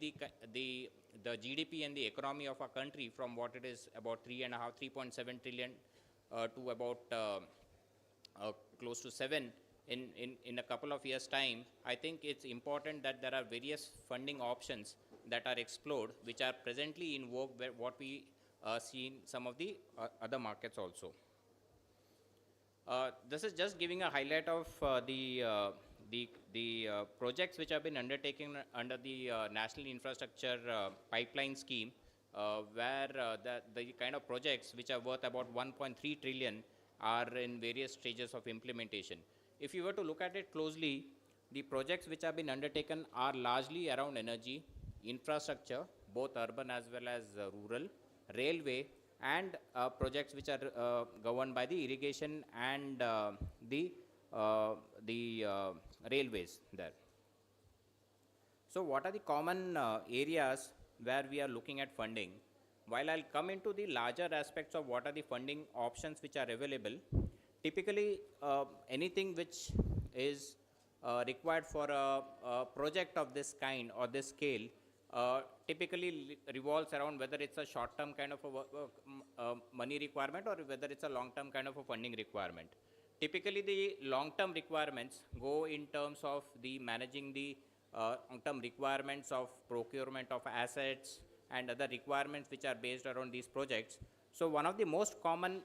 the GDP and the economy of our country from what it is about 3.7 trillion to about close to 7 in a couple of years' time, I think it's important that there are various funding options that are explored, which are presently in vogue, where what we see in some of the other markets also. This is just giving a highlight of the projects which have been undertaken under the National Infrastructure Pipeline Scheme, where the kind of projects which are worth about 1.3 trillion are in various stages of implementation. If you were to look at it closely, the projects which have been undertaken are largely around energy, infrastructure, both urban as well as rural, railway, and projects which are governed by the irrigation and the railways there. So what are the common areas where we are looking at funding? While I'll come into the larger aspects of what are the funding options which are available, typically anything which is required for a project of this kind or this scale typically revolves around whether it's a short-term kind of a money requirement or whether it's a long-term kind of a funding requirement. Typically, the long-term requirements go in terms of the managing the long-term requirements of procurement of assets and other requirements which are based around these projects. So one of the most common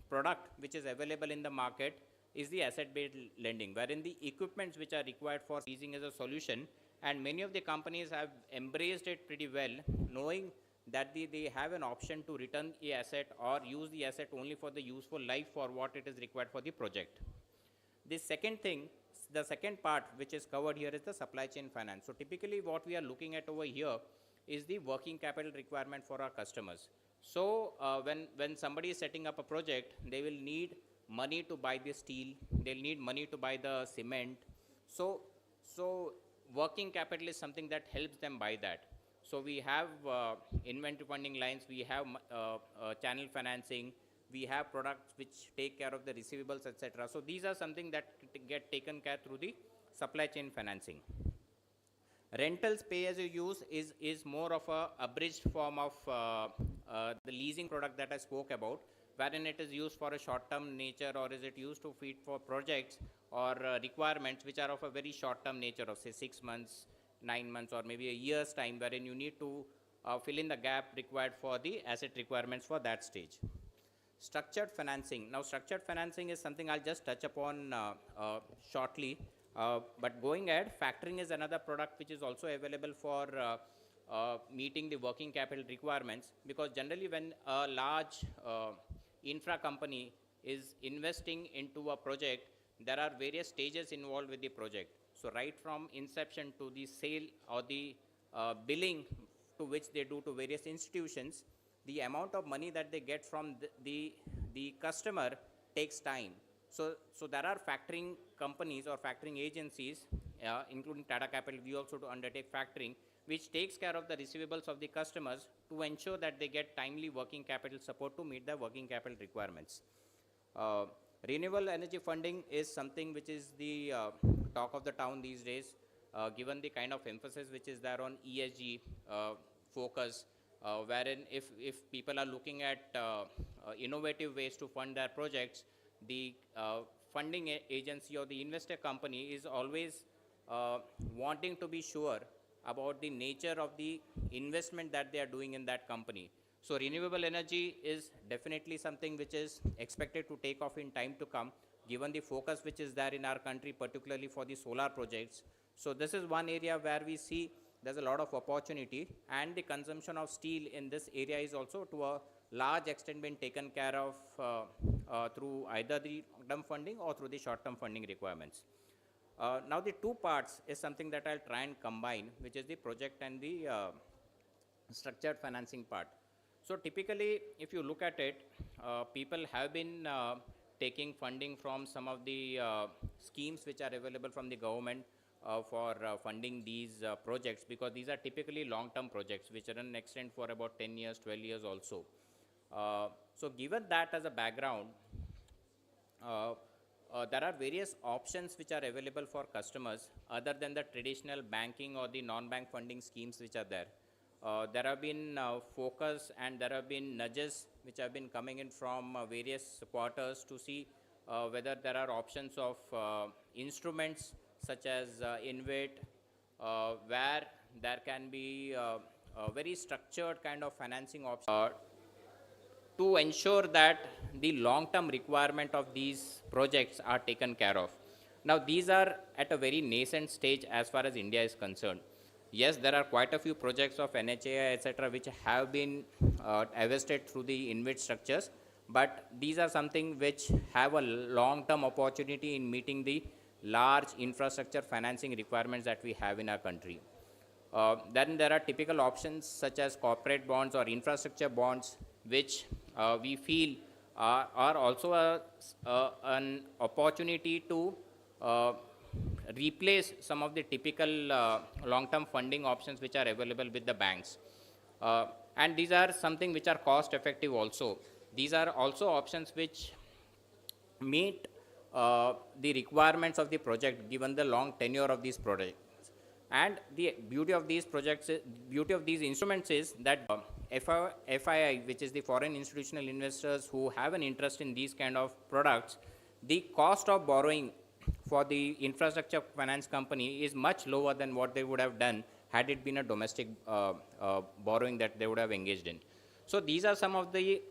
product which is available in the market is the asset-based lending, wherein the equipments which are required for leasing is a solution, and many of the companies have embraced it pretty well, knowing that they have an option to return the asset or use the asset only for the useful life for what it is required for the project. The second thing, the second part which is covered here is the supply chain finance. So typically what we are looking at over here is the working capital requirement for our customers. So when somebody is setting up a project, they will need money to buy the steel, they'll need money to buy the cement. So working capital is something that helps them buy that. So we have inventory funding lines, we have channel financing, we have products which take care of the receivables, etc. So these are something that get taken care through the supply chain financing. Rentals pay as you use is more of a abridged form of the leasing product that I spoke about, wherein it is used for a short-term nature, or is it used to feed for projects or requirements which are of a very short-term nature of say 6 months, 9 months, or maybe a year's time, wherein you need to fill in the gap required for the asset requirements for that stage. Structured financing. Now, structured financing is something I'll just touch upon shortly. But going ahead, factoring is another product which is also available for meeting the working capital requirements, because generally when a large infra company is investing into a project, there are various stages involved with the project. So right from inception to the sale or the billing to which they do to various institutions, the amount of money that they get from the customer takes time. So there are factoring companies or factoring agencies, including Tata Capital, we also to undertake factoring, which takes care of the receivables of the customers to ensure that they get timely working capital support to meet the working capital requirements. Renewable energy funding is something which is the talk of the town these days, given the kind of emphasis which is there on ESG focus, wherein if people are looking at innovative ways to fund their projects, the funding agency or the investor company is always wanting to be sure about the nature of the investment that they are doing in that company. So renewable energy is definitely something which is expected to take off in time to come, given the focus which is there in our country, particularly for the solar projects. So this is one area where we see there's a lot of opportunity, and the consumption of steel in this area is also to a large extent been taken care of through either the long-term funding or through the short-term funding requirements. Now the two parts is something that I'll try and combine, which is the project and the structured financing part. So typically, if you look at it, people have been taking funding from some of the schemes which are available from the government for funding these projects, because these are typically long-term projects which are an extent for about 10 years, 12 years also. So given that as a background, there are various options which are available for customers other than the traditional banking or the non-bank funding schemes which are there. There have been focus and there have been nudges which have been coming in from various quarters to see whether there are options of instruments such as InvIT, where there can be a very structured kind of financing option to ensure that the long-term requirement of these projects are taken care of. Now, these are at a very nascent stage as far as India is concerned. Yes, there are quite a few projects of NHAI, etc., which have been invested through the InvIT structures, but these are something which have a long-term opportunity in meeting the large infrastructure financing requirements that we have in our country. Then there are typical options such as corporate bonds or infrastructure bonds, which we feel are also an opportunity to replace some of the typical long-term funding options which are available with the banks. And these are something which are cost-effective also. These are also options which meet the requirements of the project given the long tenure of these projects. And the beauty of these projects, beauty of these instruments is that FII, which is the foreign institutional investors who have an interest in these kind of products, the cost of borrowing for the infrastructure finance company is much lower than what they would have done had it been a domestic borrowing that they would have engaged in. So these are some of the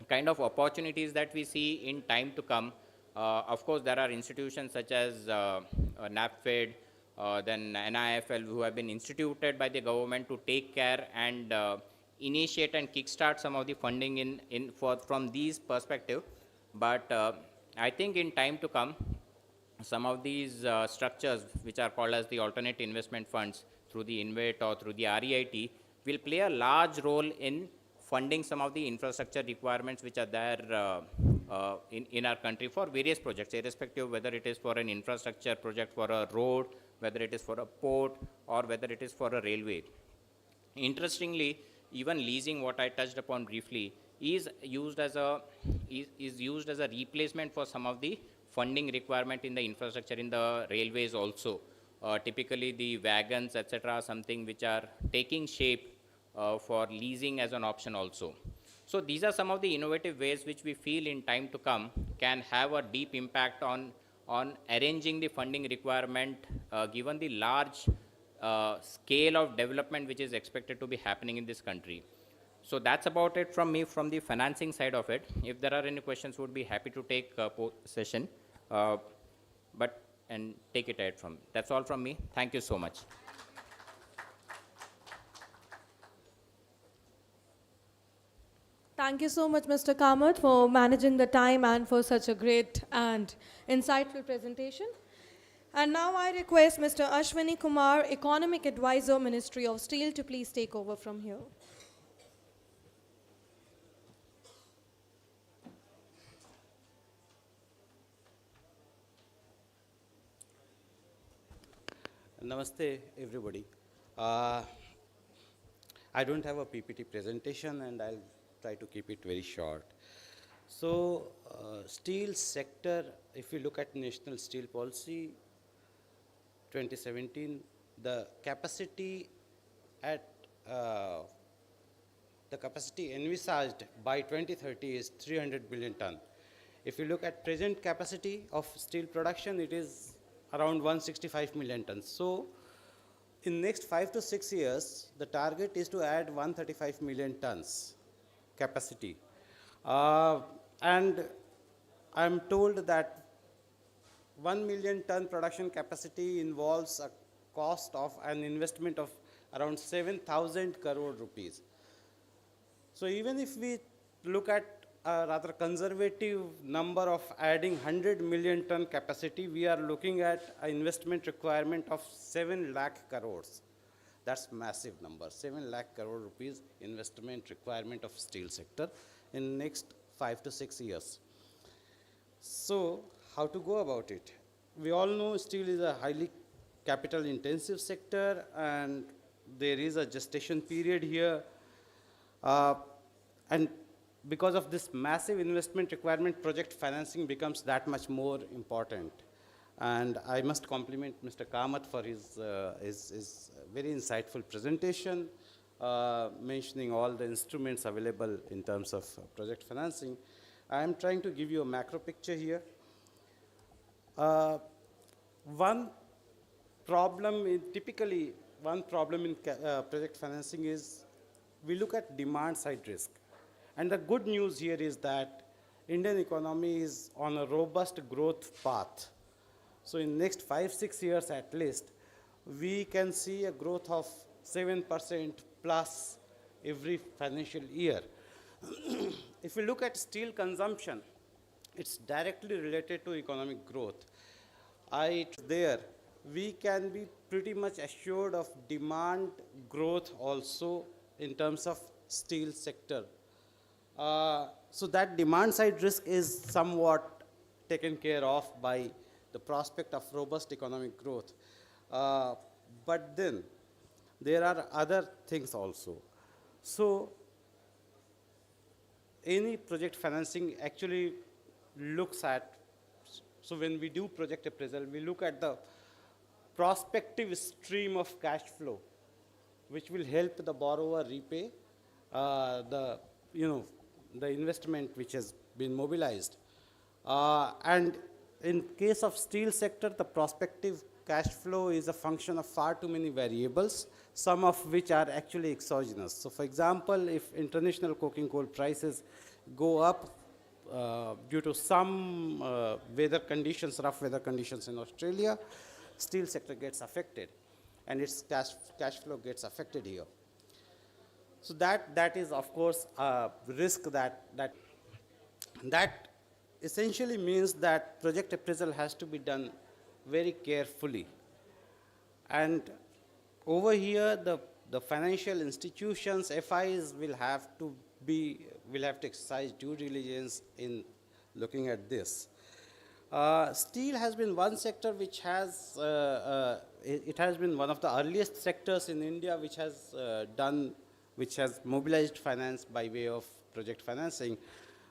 kind of opportunities that we see in time to come. Of course, there are institutions such as NAPFED, then NIFL, who have been instituted by the government to take care and initiate and kickstart some of the funding from these perspective. But I think in time to come, some of these structures, which are called as the alternate investment funds through the InvIT or through the REIT, will play a large role in funding some of the infrastructure requirements which are there in our country for various projects, irrespective of whether it is for an infrastructure project for a road, whether it is for a port, or whether it is for a railway. Interestingly, even leasing, what I touched upon briefly, is used as a replacement for some of the funding requirement in the infrastructure in the railways also. Typically, the wagons, etc., are something which are taking shape for leasing as an option also. So these are some of the innovative ways which we feel in time to come can have a deep impact on arranging the funding requirement given the large scale of development which is expected to be happening in this country. So that's about it from me from the financing side of it. If there are any questions, would be happy to take session, and take it ahead from. That's all from me. Thank you so much. Thank you so much, Mr. Kamath, for managing the time and for such a great and insightful presentation. And now I request Mr. Ashwini Kumar, Economic Advisor, Ministry of Steel, to please take over from here. Namaste, everybody. I don't have a PPT presentation, and I'll try to keep it very short. So, steel sector, if you look at National Steel Policy 2017, the capacity envisaged by 2030 is 300 billion ton. If you look at present capacity of steel production, it is around 165 million tons. So, in next 5 to 6 years, the target is to add 135 million tons capacity. And I'm told that 1 million ton production capacity involves a cost of an investment of around 7,000 crore rupees. So even if we look at a rather conservative number of adding 100 million ton capacity, we are looking at an investment requirement of 7 lakh crores. That's massive number, 7 lakh crore rupees investment requirement of steel sector in next 5 to 6 years. So how to go about it? We all know steel is a highly capital intensive sector, and there is a gestation period here. And because of this massive investment requirement, project financing becomes that much more important. And I must compliment Mr. Kamath for his very insightful presentation, mentioning all the instruments available in terms of project financing. I am trying to give you a macro picture here. Typically, one problem in project financing is we look at demand side risk. And the good news here is that Indian economy is on a robust growth path. So in next 5-6 years at least, we can see a growth of 7% plus every financial year. If we look at steel consumption, it's directly related to economic growth. We can be pretty much assured of demand growth also in terms of steel sector. So that demand side risk is somewhat taken care of by the prospect of robust economic growth. But then there are other things also. So any project financing actually looks at, so when we do project appraisal, we look at the prospective stream of cash flow, which will help the borrower repay the investment which has been mobilized. And in case of steel sector, the prospective cash flow is a function of far too many variables, some of which are actually exogenous. So for example, if international coking coal prices go up due to some weather conditions, rough weather conditions in Australia, steel sector gets affected, and its cash flow gets affected here. So that is, of course, a risk that essentially means that project appraisal has to be done very carefully. And over here, the financial institutions, FIs, will have to exercise due diligence in looking at this. Steel has been one sector which has, it has been one of the earliest sectors in India which has mobilized finance by way of project financing.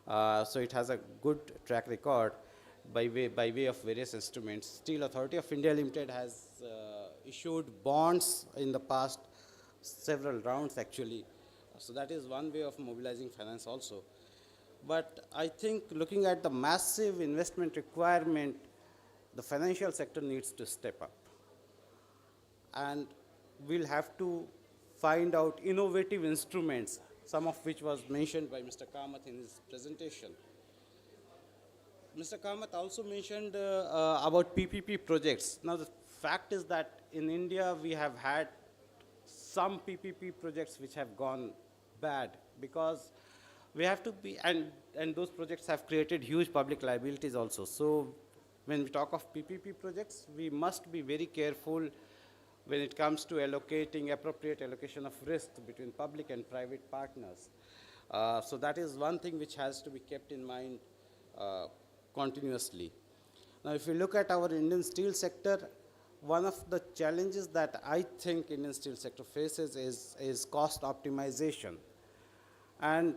So it has a good track record by way of various instruments. Steel Authority of India Limited has issued bonds in the past several rounds actually So that is one way of mobilizing finance also. But I think looking at the massive investment requirement, the financial sector needs to step up. And we'll have to find out innovative instruments, some of which was mentioned by Mr. Kamath in his presentation. Mr. Kamath also mentioned about PPP projects. Now the fact is that in India we have had some PPP projects which have gone bad because we have to be, and those projects have created huge public liabilities also. So when we talk of PPP projects, we must be very careful when it comes to allocating appropriate allocation of risk between public and private partners. So that is one thing which has to be kept in mind continuously. Now, if you look at our Indian steel sector, one of the challenges that I think Indian steel sector faces is cost optimization. And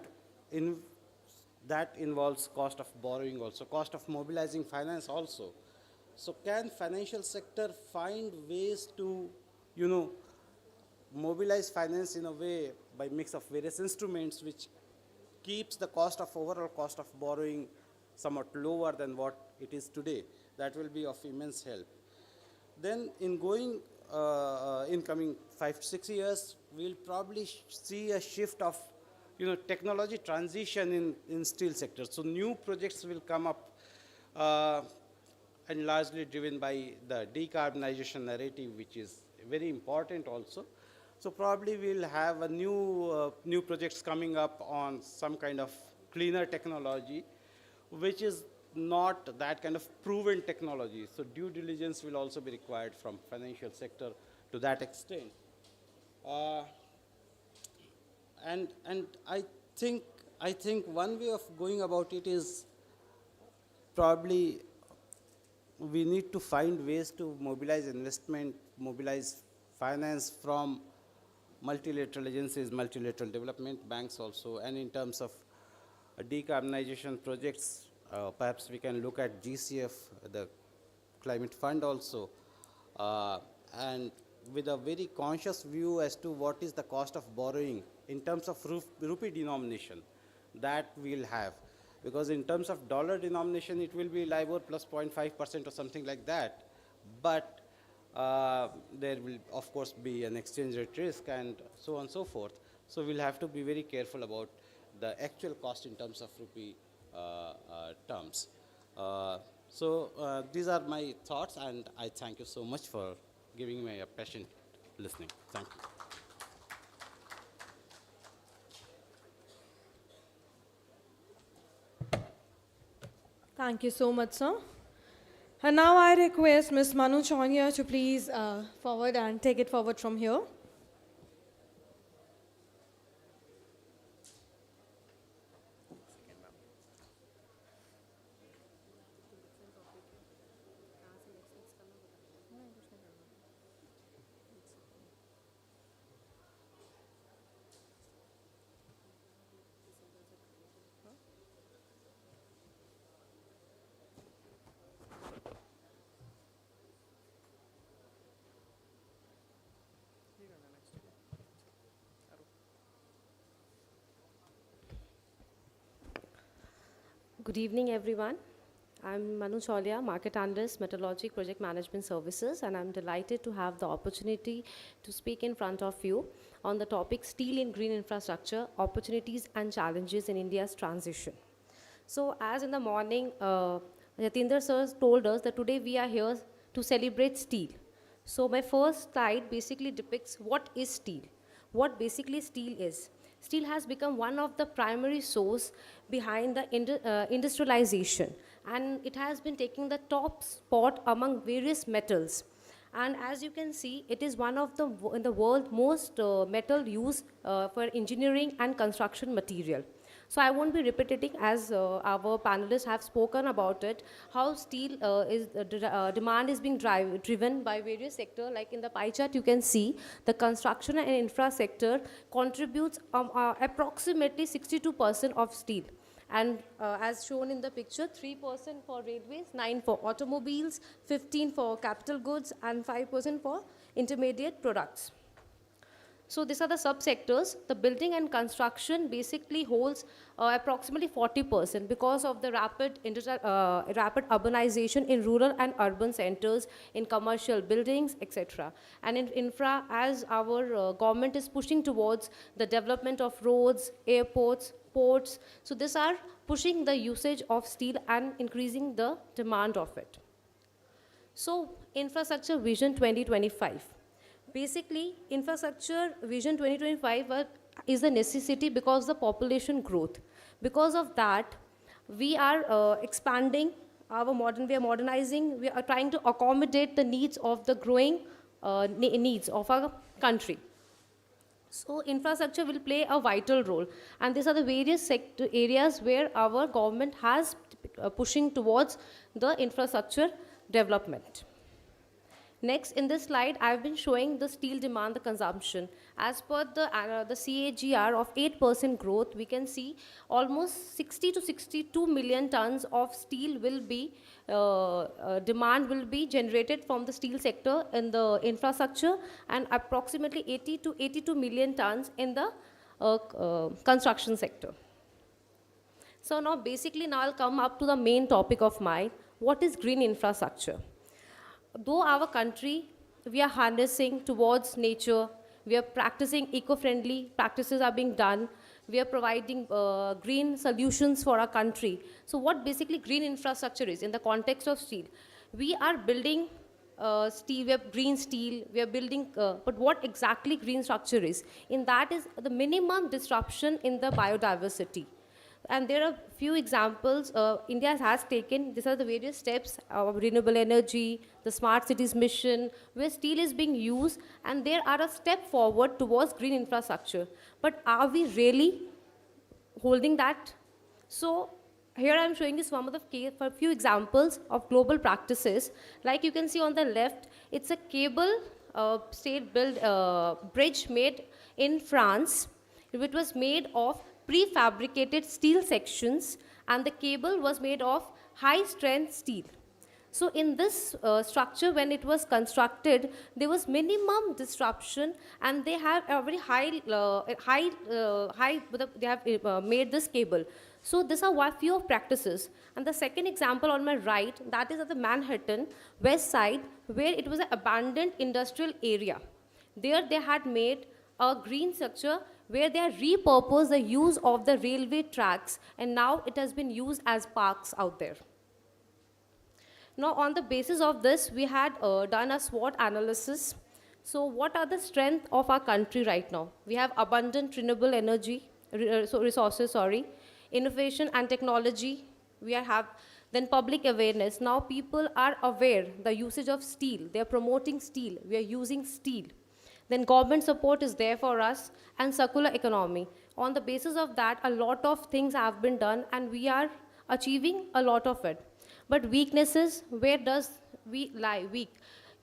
that involves cost of borrowing also, cost of mobilizing finance also. So can financial sector find ways to, mobilize finance in a way by mix of various instruments which keeps the overall cost of borrowing somewhat lower than what it is today? That will be of immense help. Then in coming 5 to 6 years, we'll probably see a shift of technology transition in steel sector. So new projects will come up and largely driven by the decarbonization narrative, which is very important also. So probably we'll have a new projects coming up on some kind of cleaner technology, which is not that kind of proven technology. So due diligence will also be required from financial sector to that extent. And I think one way of going about it is probably we need to find ways to mobilize investment, mobilize finance from multilateral agencies, multilateral development banks also, and in terms of decarbonization projects, perhaps we can look at GCF, the climate fund also, and with a very conscious view as to what is the cost of borrowing in terms of rupee denomination that we'll have. Because in terms of dollar denomination, it will be LIBOR plus 0.5% or something like that. But there will, of course, be an exchange rate risk and so on and so forth. So we'll have to be very careful about the actual cost in terms of rupee terms. So these are my thoughts, and I thank you so much for giving me a patient listening. Thank you. Thank you so much, sir. And now I request Ms. Manu Chaunia to please forward and take it forward from here. Good evening, everyone. I'm Manu Cholia, Market Analyst, Metallurgy Project Management Services, and I'm delighted to have the opportunity to speak in front of you on the topic Steel in Green Infrastructure, Opportunities and Challenges in India's Transition. So as in the morning, Yatinder sir told us that today we are here to celebrate steel. So my first slide basically depicts what is steel, what basically steel is. Steel has become one of the primary source behind the industrialization, and it has been taking the top spot among various metals. And as you can see, it is one of the in the world most metal used for engineering and construction material. So I won't be repeating, as our panelists have spoken about it, how steel demand is being driven by various sectors. Like in the pie chart, you can see the construction and infra sector contributes approximately 62% of steel. And as shown in the picture, 3% for railways, 9% for automobiles, 15% for capital goods, and 5% for intermediate products. So these are the subsectors. The building and construction basically holds approximately 40% because of the rapid urbanization in rural and urban centers, in commercial buildings, etc. And in infra, as our government is pushing towards the development of roads, airports, ports, so these are pushing the usage of steel and increasing the demand of it. So infrastructure vision 2025. Basically, infrastructure vision 2025 is a necessity because of the population growth. Because of that, we are expanding we are modernizing, we are trying to accommodate the needs of the growing needs of our country. So infrastructure will play a vital role. And these are the various areas where our government has pushing towards the infrastructure development. Next, in this slide, I've been showing the steel demand, the consumption. As per the CAGR of 8% growth, we can see almost 60 to 62 million tons of steel will be, demand will be generated from the steel sector in the infrastructure, and approximately 80 to 82 million tons in the construction sector. So now basically now I'll come up to the main topic of mine. What is green infrastructure? Though our country, we are harnessing towards nature, we are practicing eco-friendly practices are being done, we are providing green solutions for our country. So what basically green infrastructure is in the context of steel? We are building steel, we have green steel, we are building, but what exactly green structure is? In that is the minimum disruption in the biodiversity. And there are few examples India has taken. These are the various steps of renewable energy, the smart cities mission, where steel is being used, and there are a step forward towards green infrastructure. But are we really holding that? So here I'm showing you some of the few examples of global practices. Like you can see on the left, it's a cable state-built bridge made in France. It was made of prefabricated steel sections, and the cable was made of high-strength steel. So in this structure, when it was constructed, there was minimum disruption, and they have a very they have made this cable. So these are one few of practices. And the second example on my right, that is at the Manhattan west side, where it was an abandoned industrial area. There they had made a green structure where they have repurposed the use of the railway tracks, and now it has been used as parks out there. Now, on the basis of this, we had done a SWOT analysis. So what are the strengths of our country right now? We have abundant renewable energy, resources, innovation and technology. We have then public awareness. Now people are aware the usage of steel. They are promoting steel. We are using steel. Then government support is there for us, and circular economy. On the basis of that, a lot of things have been done, and we are achieving a lot of it. But weaknesses, where does we lie? Weak.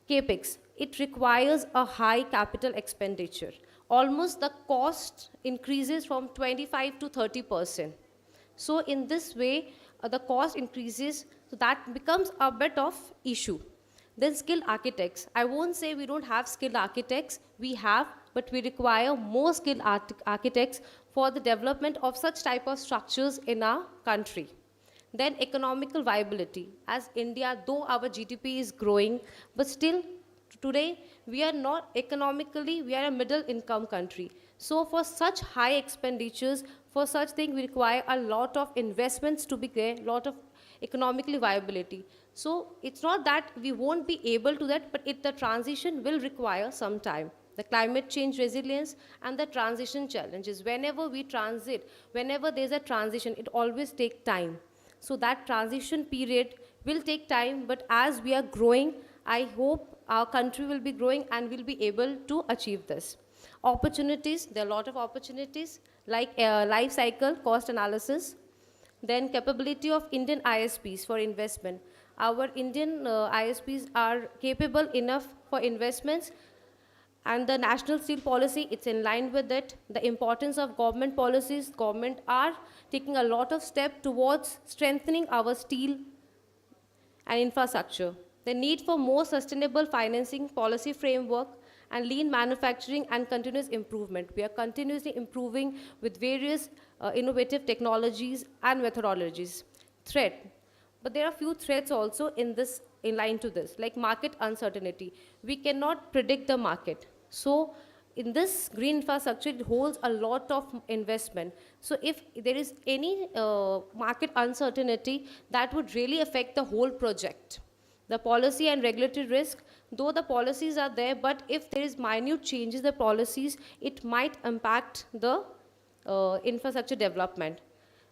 CAPEX, it requires a high capital expenditure. Almost the cost increases from 25 to 30%. So in this way, the cost increases, so that becomes a bit of issue. Then skilled architects. I won't say we don't have skilled architects. We have, but we require more skilled architects for the development of such type of structures in our country. Then economical viability. As India, though our GDP is growing, but still today we are not economically, we are a middle income country. So for such high expenditures, for such things, we require a lot of investments to be there, a lot of economically viability. So it's not that we won't be able to that, but the transition will require some time. The climate change resilience and the transition challenges. Whenever we transit, whenever there's a transition, it always takes time. So that transition period will take time, but as we are growing, I hope our country will be growing and will be able to achieve this. Opportunities, there are a lot of opportunities, like life cycle cost analysis, then capability of Indian ISPs for investment. Our Indian ISPs are capable enough for investments, and the national steel policy, it's in line with it. The importance of government policies, government are taking a lot of steps towards strengthening our steel and infrastructure. The need for more sustainable financing policy framework, and lean manufacturing and continuous improvement. We are continuously improving with various innovative technologies and methodologies. Threat. But there are few threats also in line to this, like market uncertainty. We cannot predict the market. So in this green infrastructure, it holds a lot of investment. So if there is any market uncertainty, that would really affect the whole project. The policy and regulatory risk, though the policies are there, but if there is minute changes in the policies, it might impact the infrastructure development.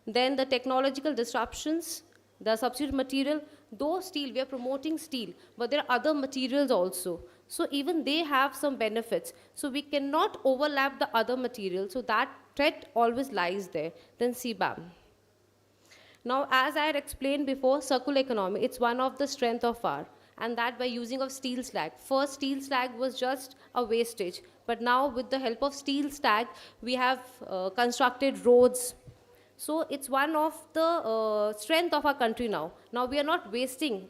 Then the technological disruptions, the substitute material, though steel, we are promoting steel, but there are other materials also. So even they have some benefits. So we cannot overlap the other materials. So that threat always lies there. Then CBAM. Now, as I had explained before, circular economy, it's one of the strength of our, and that by using of steel slag. First, steel slag was just a wastage, but now with the help of steel slag, we have constructed roads. So it's one of the strength of our country now. Now we are not wasting.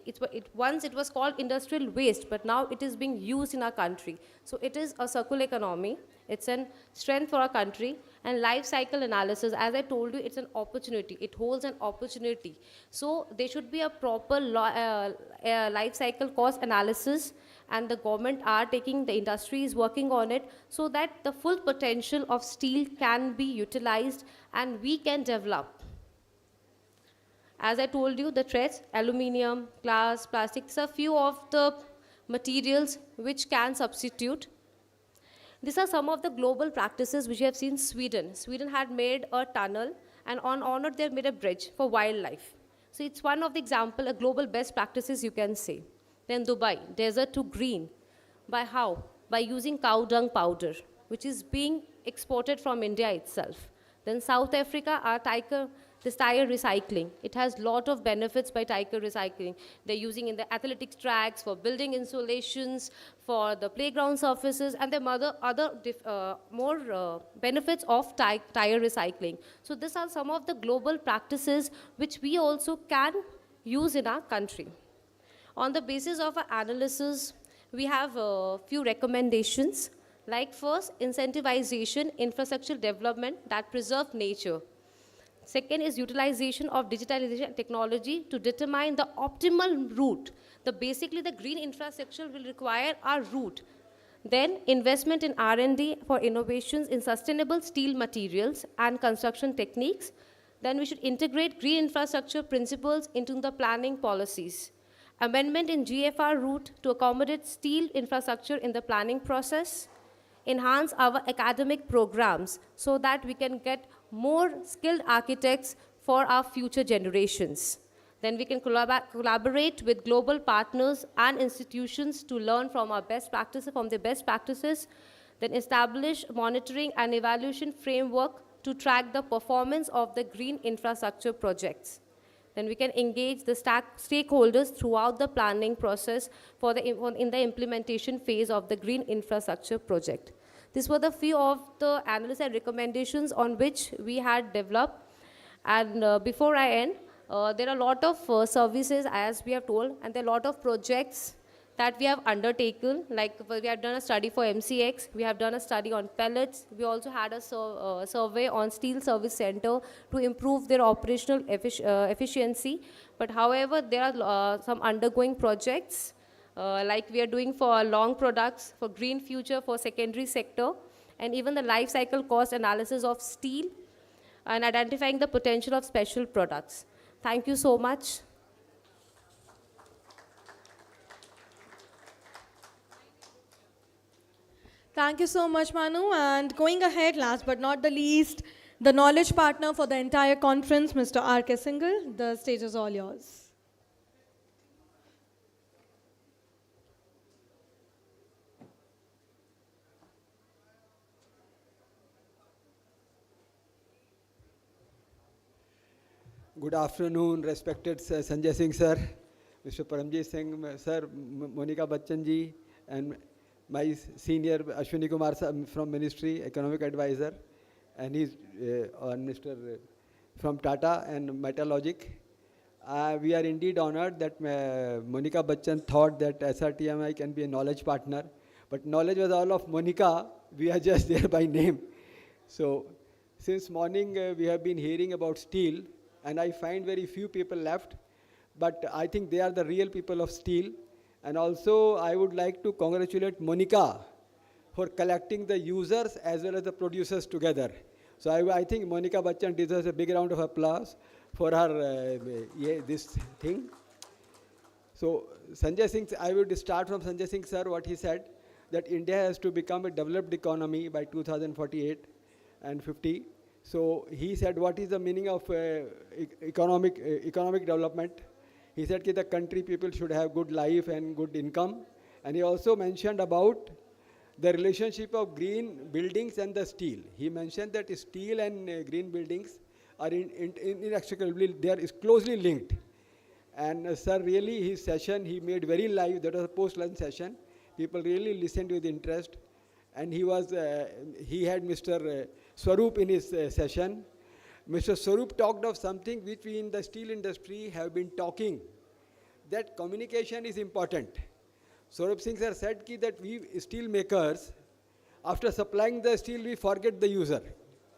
Once it was called industrial waste, but now it is being used in our country. So it is a circular economy. It's a strength for our country. And life cycle analysis, as I told you, it's an opportunity. It holds an opportunity. So there should be a proper life cycle cost analysis, and the government are taking, the industry is working on it, so that the full potential of steel can be utilized and we can develop. As I told you, the threats, aluminium, glass, plastics, are few of the materials which can substitute. These are some of the global practices which you have seen. Sweden. Sweden had made a tunnel, and on it they have made a bridge for wildlife. So it's one of the example, a global best practices you can say. Then Dubai, desert to green. By how? By using cow dung powder, which is being exported from India itself. Then South Africa, our tire recycling. It has lot of benefits by tire recycling. They're using in the athletics tracks, for building insulations, for the playground surfaces, and there are other more benefits of tire recycling. So these are some of the global practices which we also can use in our country. On the basis of our analysis, we have a few recommendations. Like first, incentivization, infrastructure development that preserve nature. Second is utilization of digitalization and technology to determine the optimal route. Basically, the green infrastructure will require our route. Then investment in R&D for innovations in sustainable steel materials and construction techniques. Then we should integrate green infrastructure principles into the planning policies. Amendment in GFR route to accommodate steel infrastructure in the planning process. Enhance our academic programs so that we can get more skilled architects for our future generations. Then we can collaborate with global partners and institutions to learn from our best practices, from their best practices. Then establish monitoring and evaluation framework to track the performance of the green infrastructure projects. Then we can engage the stakeholders throughout the planning process in the implementation phase of the green infrastructure project. These were the few of the analysis and recommendations on which we had developed. And before I end, there are a lot of services, as we have told, and there are a lot of projects that we have undertaken. Like we have done a study for MCX, we have done a study on pellets, we also had a survey on Steel Service Center to improve their operational efficiency. But however, there are some undergoing projects, like we are doing for long products, for green future, for secondary sector, and even the life cycle cost analysis of steel, and identifying the potential of special products. Thank you so much. Thank you so much, Manu. And going ahead, last but not the least, the knowledge partner for the entire conference, Mr. R.K. Singhal. The stage is all yours. Good afternoon, respected Sanjay Singh sir, Mr. Paramjit Singh sir, Monica Bachchan ji, and my senior Ashwini Kumar from Ministry, Economic Advisor, and he's Mr. from Tata and Metalogic. We are indeed honored that Monica Bachchan thought that SRTMI can be a knowledge partner, But knowledge was all of Monica. We are just there by name. So since morning we have been hearing about steel, and I find very few people left, but I think they are the real people of steel. And also I would like to congratulate Monica for collecting the users as well as the producers together. So I think Monica Bachchan deserves a big round of applause for her this thing. So Sanjay Singh, I would start from Sanjay Singh sir, what he said, that India has to become a developed economy by 2048 and 50. So he said, what is the meaning of economic development? He said that the country people should have good life and good income. And he also mentioned about the relationship of green buildings and the steel. He mentioned that steel and green buildings are inextricably, they are closely linked. And sir, really his session, he made very live, that was a post-lunch session. People really listened with interest. And he had Mr. Swaroop in his session. Mr. Swaroop talked of something which we in the steel industry have been talking, that communication is important. Swaroop Singh sir said that we steel makers, after supplying the steel, we forget the user.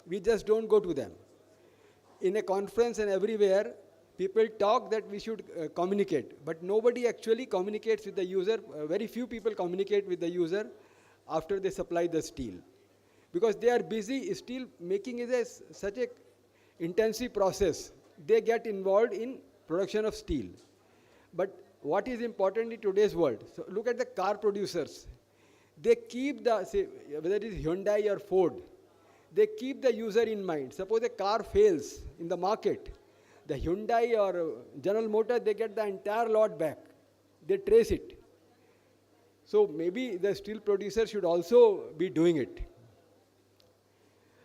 We just don't go to them. In a conference and everywhere, people talk that we should communicate, but nobody actually communicates with the user. Very few people communicate with the user after they supply the steel, because they are busy. Steel making is such a intensive process. They get involved in production of steel. But what is important in today's world? So look at the car producers. They keep say, whether it is Hyundai or Ford, they keep the user in mind. Suppose a car fails in the market, the Hyundai or General Motors, they get the entire lot back. They trace it. So maybe the steel producer should also be doing it.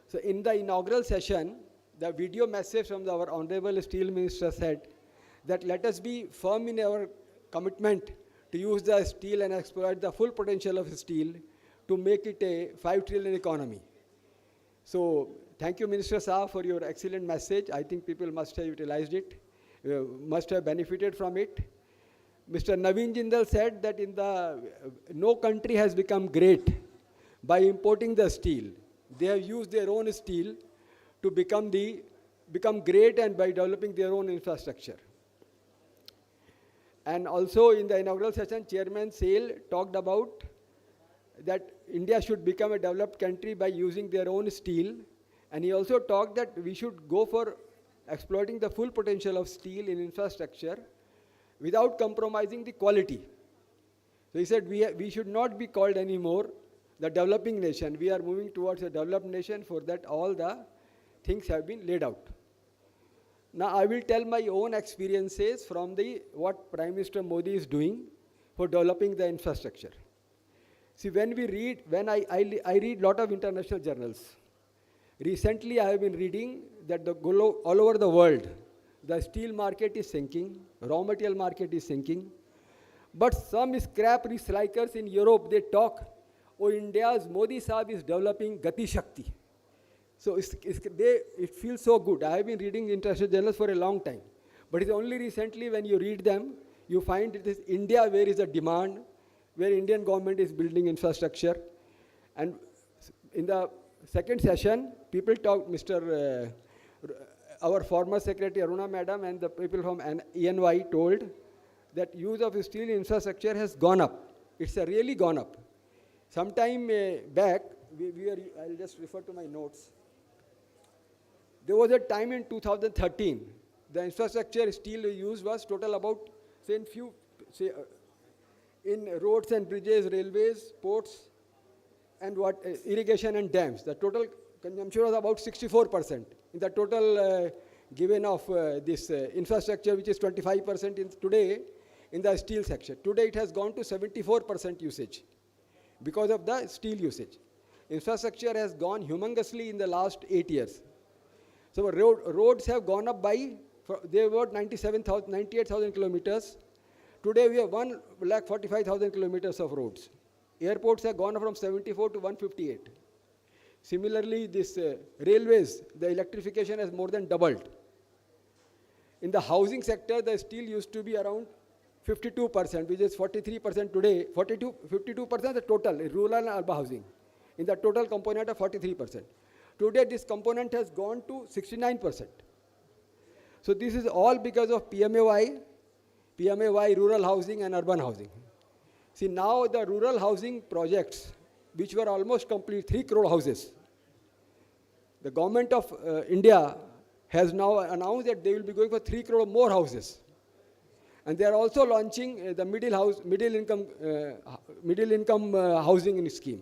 So in the inaugural session, the video message from our Honorable Steel Minister said that let us be firm in our commitment to use the steel and exploit the full potential of steel to make it a 5 trillion economy. So thank you, Minister Saab, for your excellent message. I think people must have utilized it, must have benefited from it. Mr. Naveen Jindal said that no country has become great by importing the steel. They have used their own steel to become great, and by developing their own infrastructure. And also in the inaugural session, Chairman Sale talked about that India should become a developed country by using their own steel. And he also talked that we should go for exploiting the full potential of steel in infrastructure without compromising the quality. So he said we should not be called anymore the developing nation. We are moving towards a developed nation. For that, all the things have been laid out. Now I will tell my own experiences from what Prime Minister Modi is doing for developing the infrastructure. See, when I read lot of international journals. Recently I have been reading that all over the world, the steel market is sinking, raw material market is sinking. But some scrap recyclers in Europe, they talk, oh, India's Modi Saab is developing Gati Shakti. So it feels so good. I have been reading international journals for a long time. But it's only recently when you read them, you find it is India where is the demand, where Indian government is building infrastructure. And in the second session, people talked, our former secretary Aruna Madam and the people from ENY told that use of steel infrastructure has gone up. It's really gone up. Sometime back, I'll just refer to my notes. There was a time in 2013, the infrastructure steel used was total about, in roads and bridges, railways, ports, and irrigation and dams. The total consumption was about 64%. In the total given of this infrastructure, which is 25% today in the steel section. Today it has gone to 74% usage because of the steel usage. Infrastructure has gone humongously in the last 8 years. So roads have gone up by, they were 98,000 kilometers. Today we have 1,45,000 kilometers of roads. Airports have gone up from 74 to 158. Similarly, this railways, the electrification has more than doubled. In the housing sector, the steel used to be around 52%, which is 43% today, 52% the total, rural and urban housing, in the total component of 43%. Today, this component has gone to 69%. So this is all because of PMAY, rural housing and urban housing. See, now the rural housing projects, which were almost complete, 3 crore houses, the government of India has now announced that they will be going for 3 crore more houses. And they are also launching the middle income housing scheme.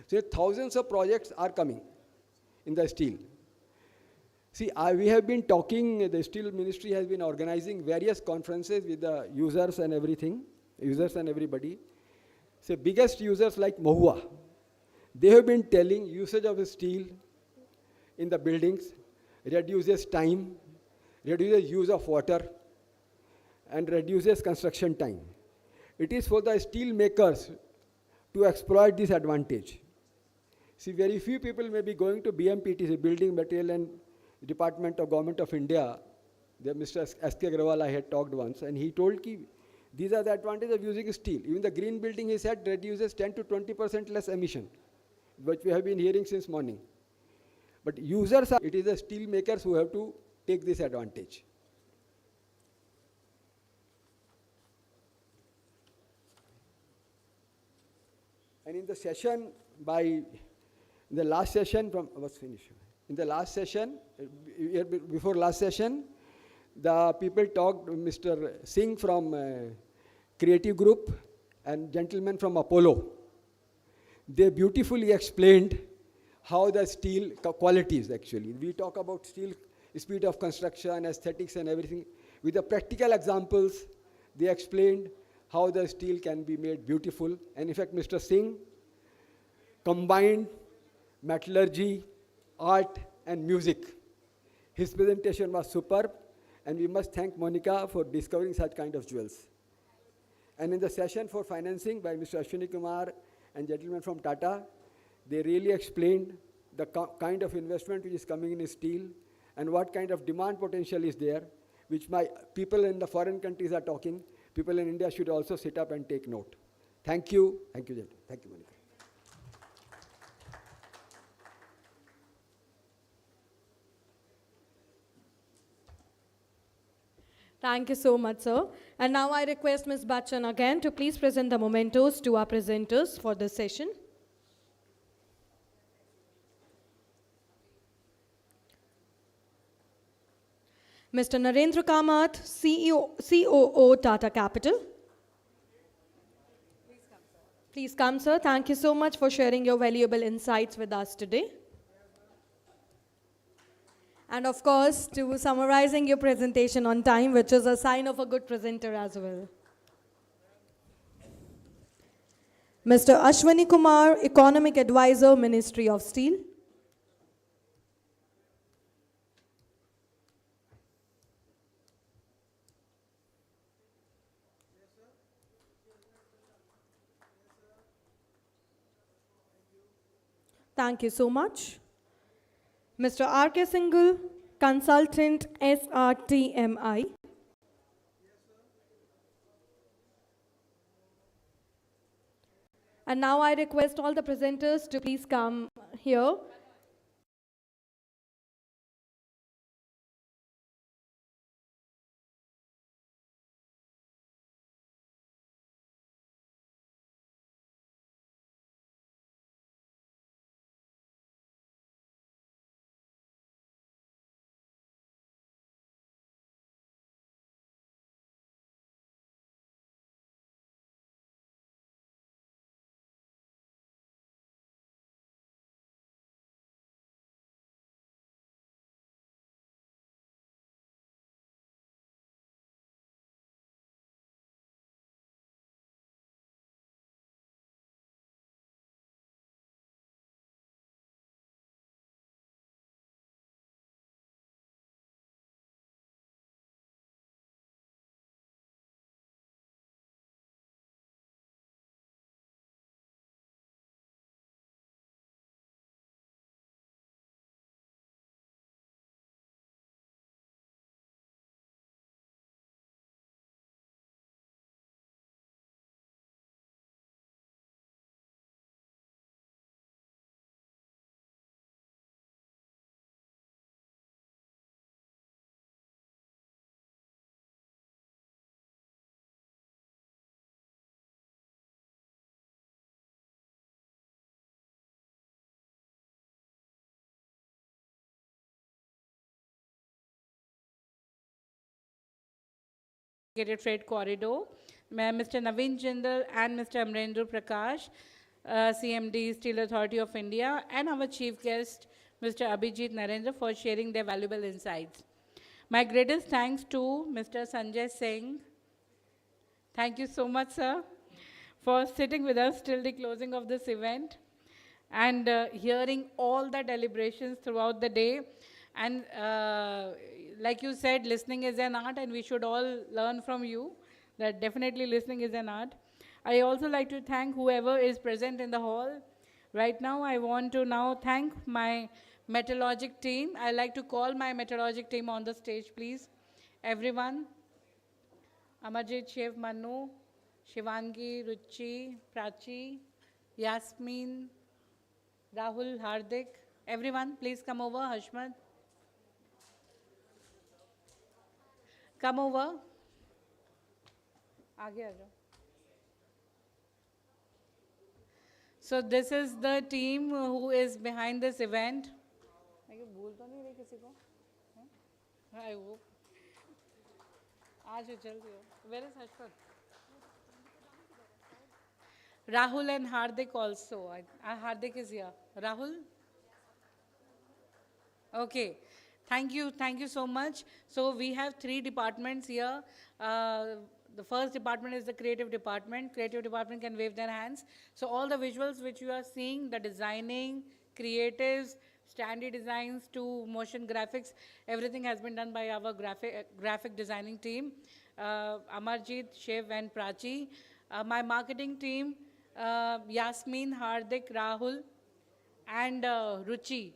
So thousands of projects are coming in the steel. See, we have been talking, the steel ministry has been organizing various conferences with the users and everybody. So biggest users like Mahua, they have been telling usage of steel in the buildings reduces time, reduces use of water, and reduces construction time. It is for the steel makers to exploit this advantage. See, very few people may be going to BMPTC, Building Material and Department of Government of India. Mr. S.K. Agrawal, I had talked once, and he told me these are the advantages of using steel. Even the green building, he said, reduces 10 to 20% less emission, which we have been hearing since morning. But users, it is the steel makers who have to take this advantage. And in the session the last session before last session, the people talked, Mr. Singh from Creative Group and gentleman from Apollo. They beautifully explained how the steel qualities actually. We talk about steel, speed of construction, aesthetics and everything. With the practical examples, they explained how the steel can be made beautiful. And in fact, Mr. Singh combined metallurgy, art, and music. His presentation was superb, and we must thank Monica for discovering such kind of jewels. And in the session for financing by Mr. Ashwini Kumar and gentlemen from Tata, they really explained the kind of investment which is coming in steel and what kind of demand potential is there, which my people in the foreign countries are talking. People in India should also sit up and take note. Thank you. Thank you, gentlemen. Thank you, Monica. Thank you so much, sir. And now I request Ms. Bachchan again to please present the mementos to our presenters for this session. Mr. Narendra Kamath, COO Tata Capital. Please come, sir. Thank you so much for sharing your valuable insights with us today. And of course, to summarizing your presentation on time, which is a sign of a good presenter as well. Mr. Ashwani Kumar, Economic Advisor, Ministry of Steel. Thank you so much. Mr. R.K. Singhal, Consultant, SRTMI. And now I request all the presenters to please come here. Integrated Freight Corridor, Mr. Naveen Jindal and Mr. Amrendra Prakash, CMD, Steel Authority of India, and our chief guest, Mr. Abhijit Narendra, for sharing their valuable insights. My greatest thanks to Mr. Sanjay Singh. Thank you so much, sir, for sitting with us till the closing of this event and hearing all the deliberations throughout the day. And like you said, listening is an art, and we should all learn from you that definitely listening is an art. I also like to thank whoever is present in the hall. Right now, I want to now thank my meteorologic team. I like to call my meteorologic team on the stage, please. Everyone. Amarjit, Chef Manu, Shivangi, Ruchi, Prachi, Yasmin, Rahul, Hardik. Everyone, please come over. Hashmad. Come over. आगे आ जाओ. So this is the team who is behind this event. मैं भूल तो नहीं रही किसी को? I hope. आज चल रही हो. Where is Ashok? Rahul and Hardik also. Hardik is here. Rahul? Okay. Thank you so much. So we have 3 departments here. The first department is the creative department. Creative department can wave their hands. So all the visuals which you are seeing, the designing, creatives, standy designs to motion graphics, everything has been done by our graphic designing team. Amarjit, Shiv and Prachi. My marketing team, Yasmin, Hardik, Rahul and Ruchi.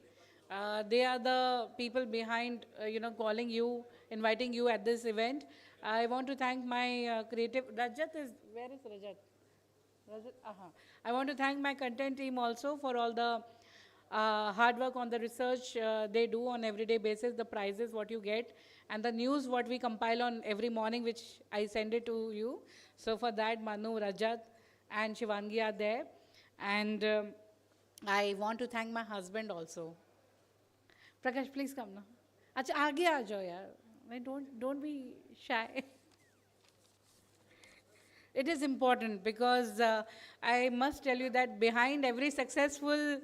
They are the people behind, calling you, inviting you at this event. I want to thank my creative, Rajat is, where is Rajat? I want to thank my content team also for all the hard work on the research they do on everyday basis, the prizes what you get, and the news what we compile on every morning, which I send it to you. So for that, Manu, Rajat and Shivangi are there. And I want to thank my husband also. Prakash, please come now. Acha, aage aa jao yaar. Don't be shy. It is important because I must tell you that behind every successful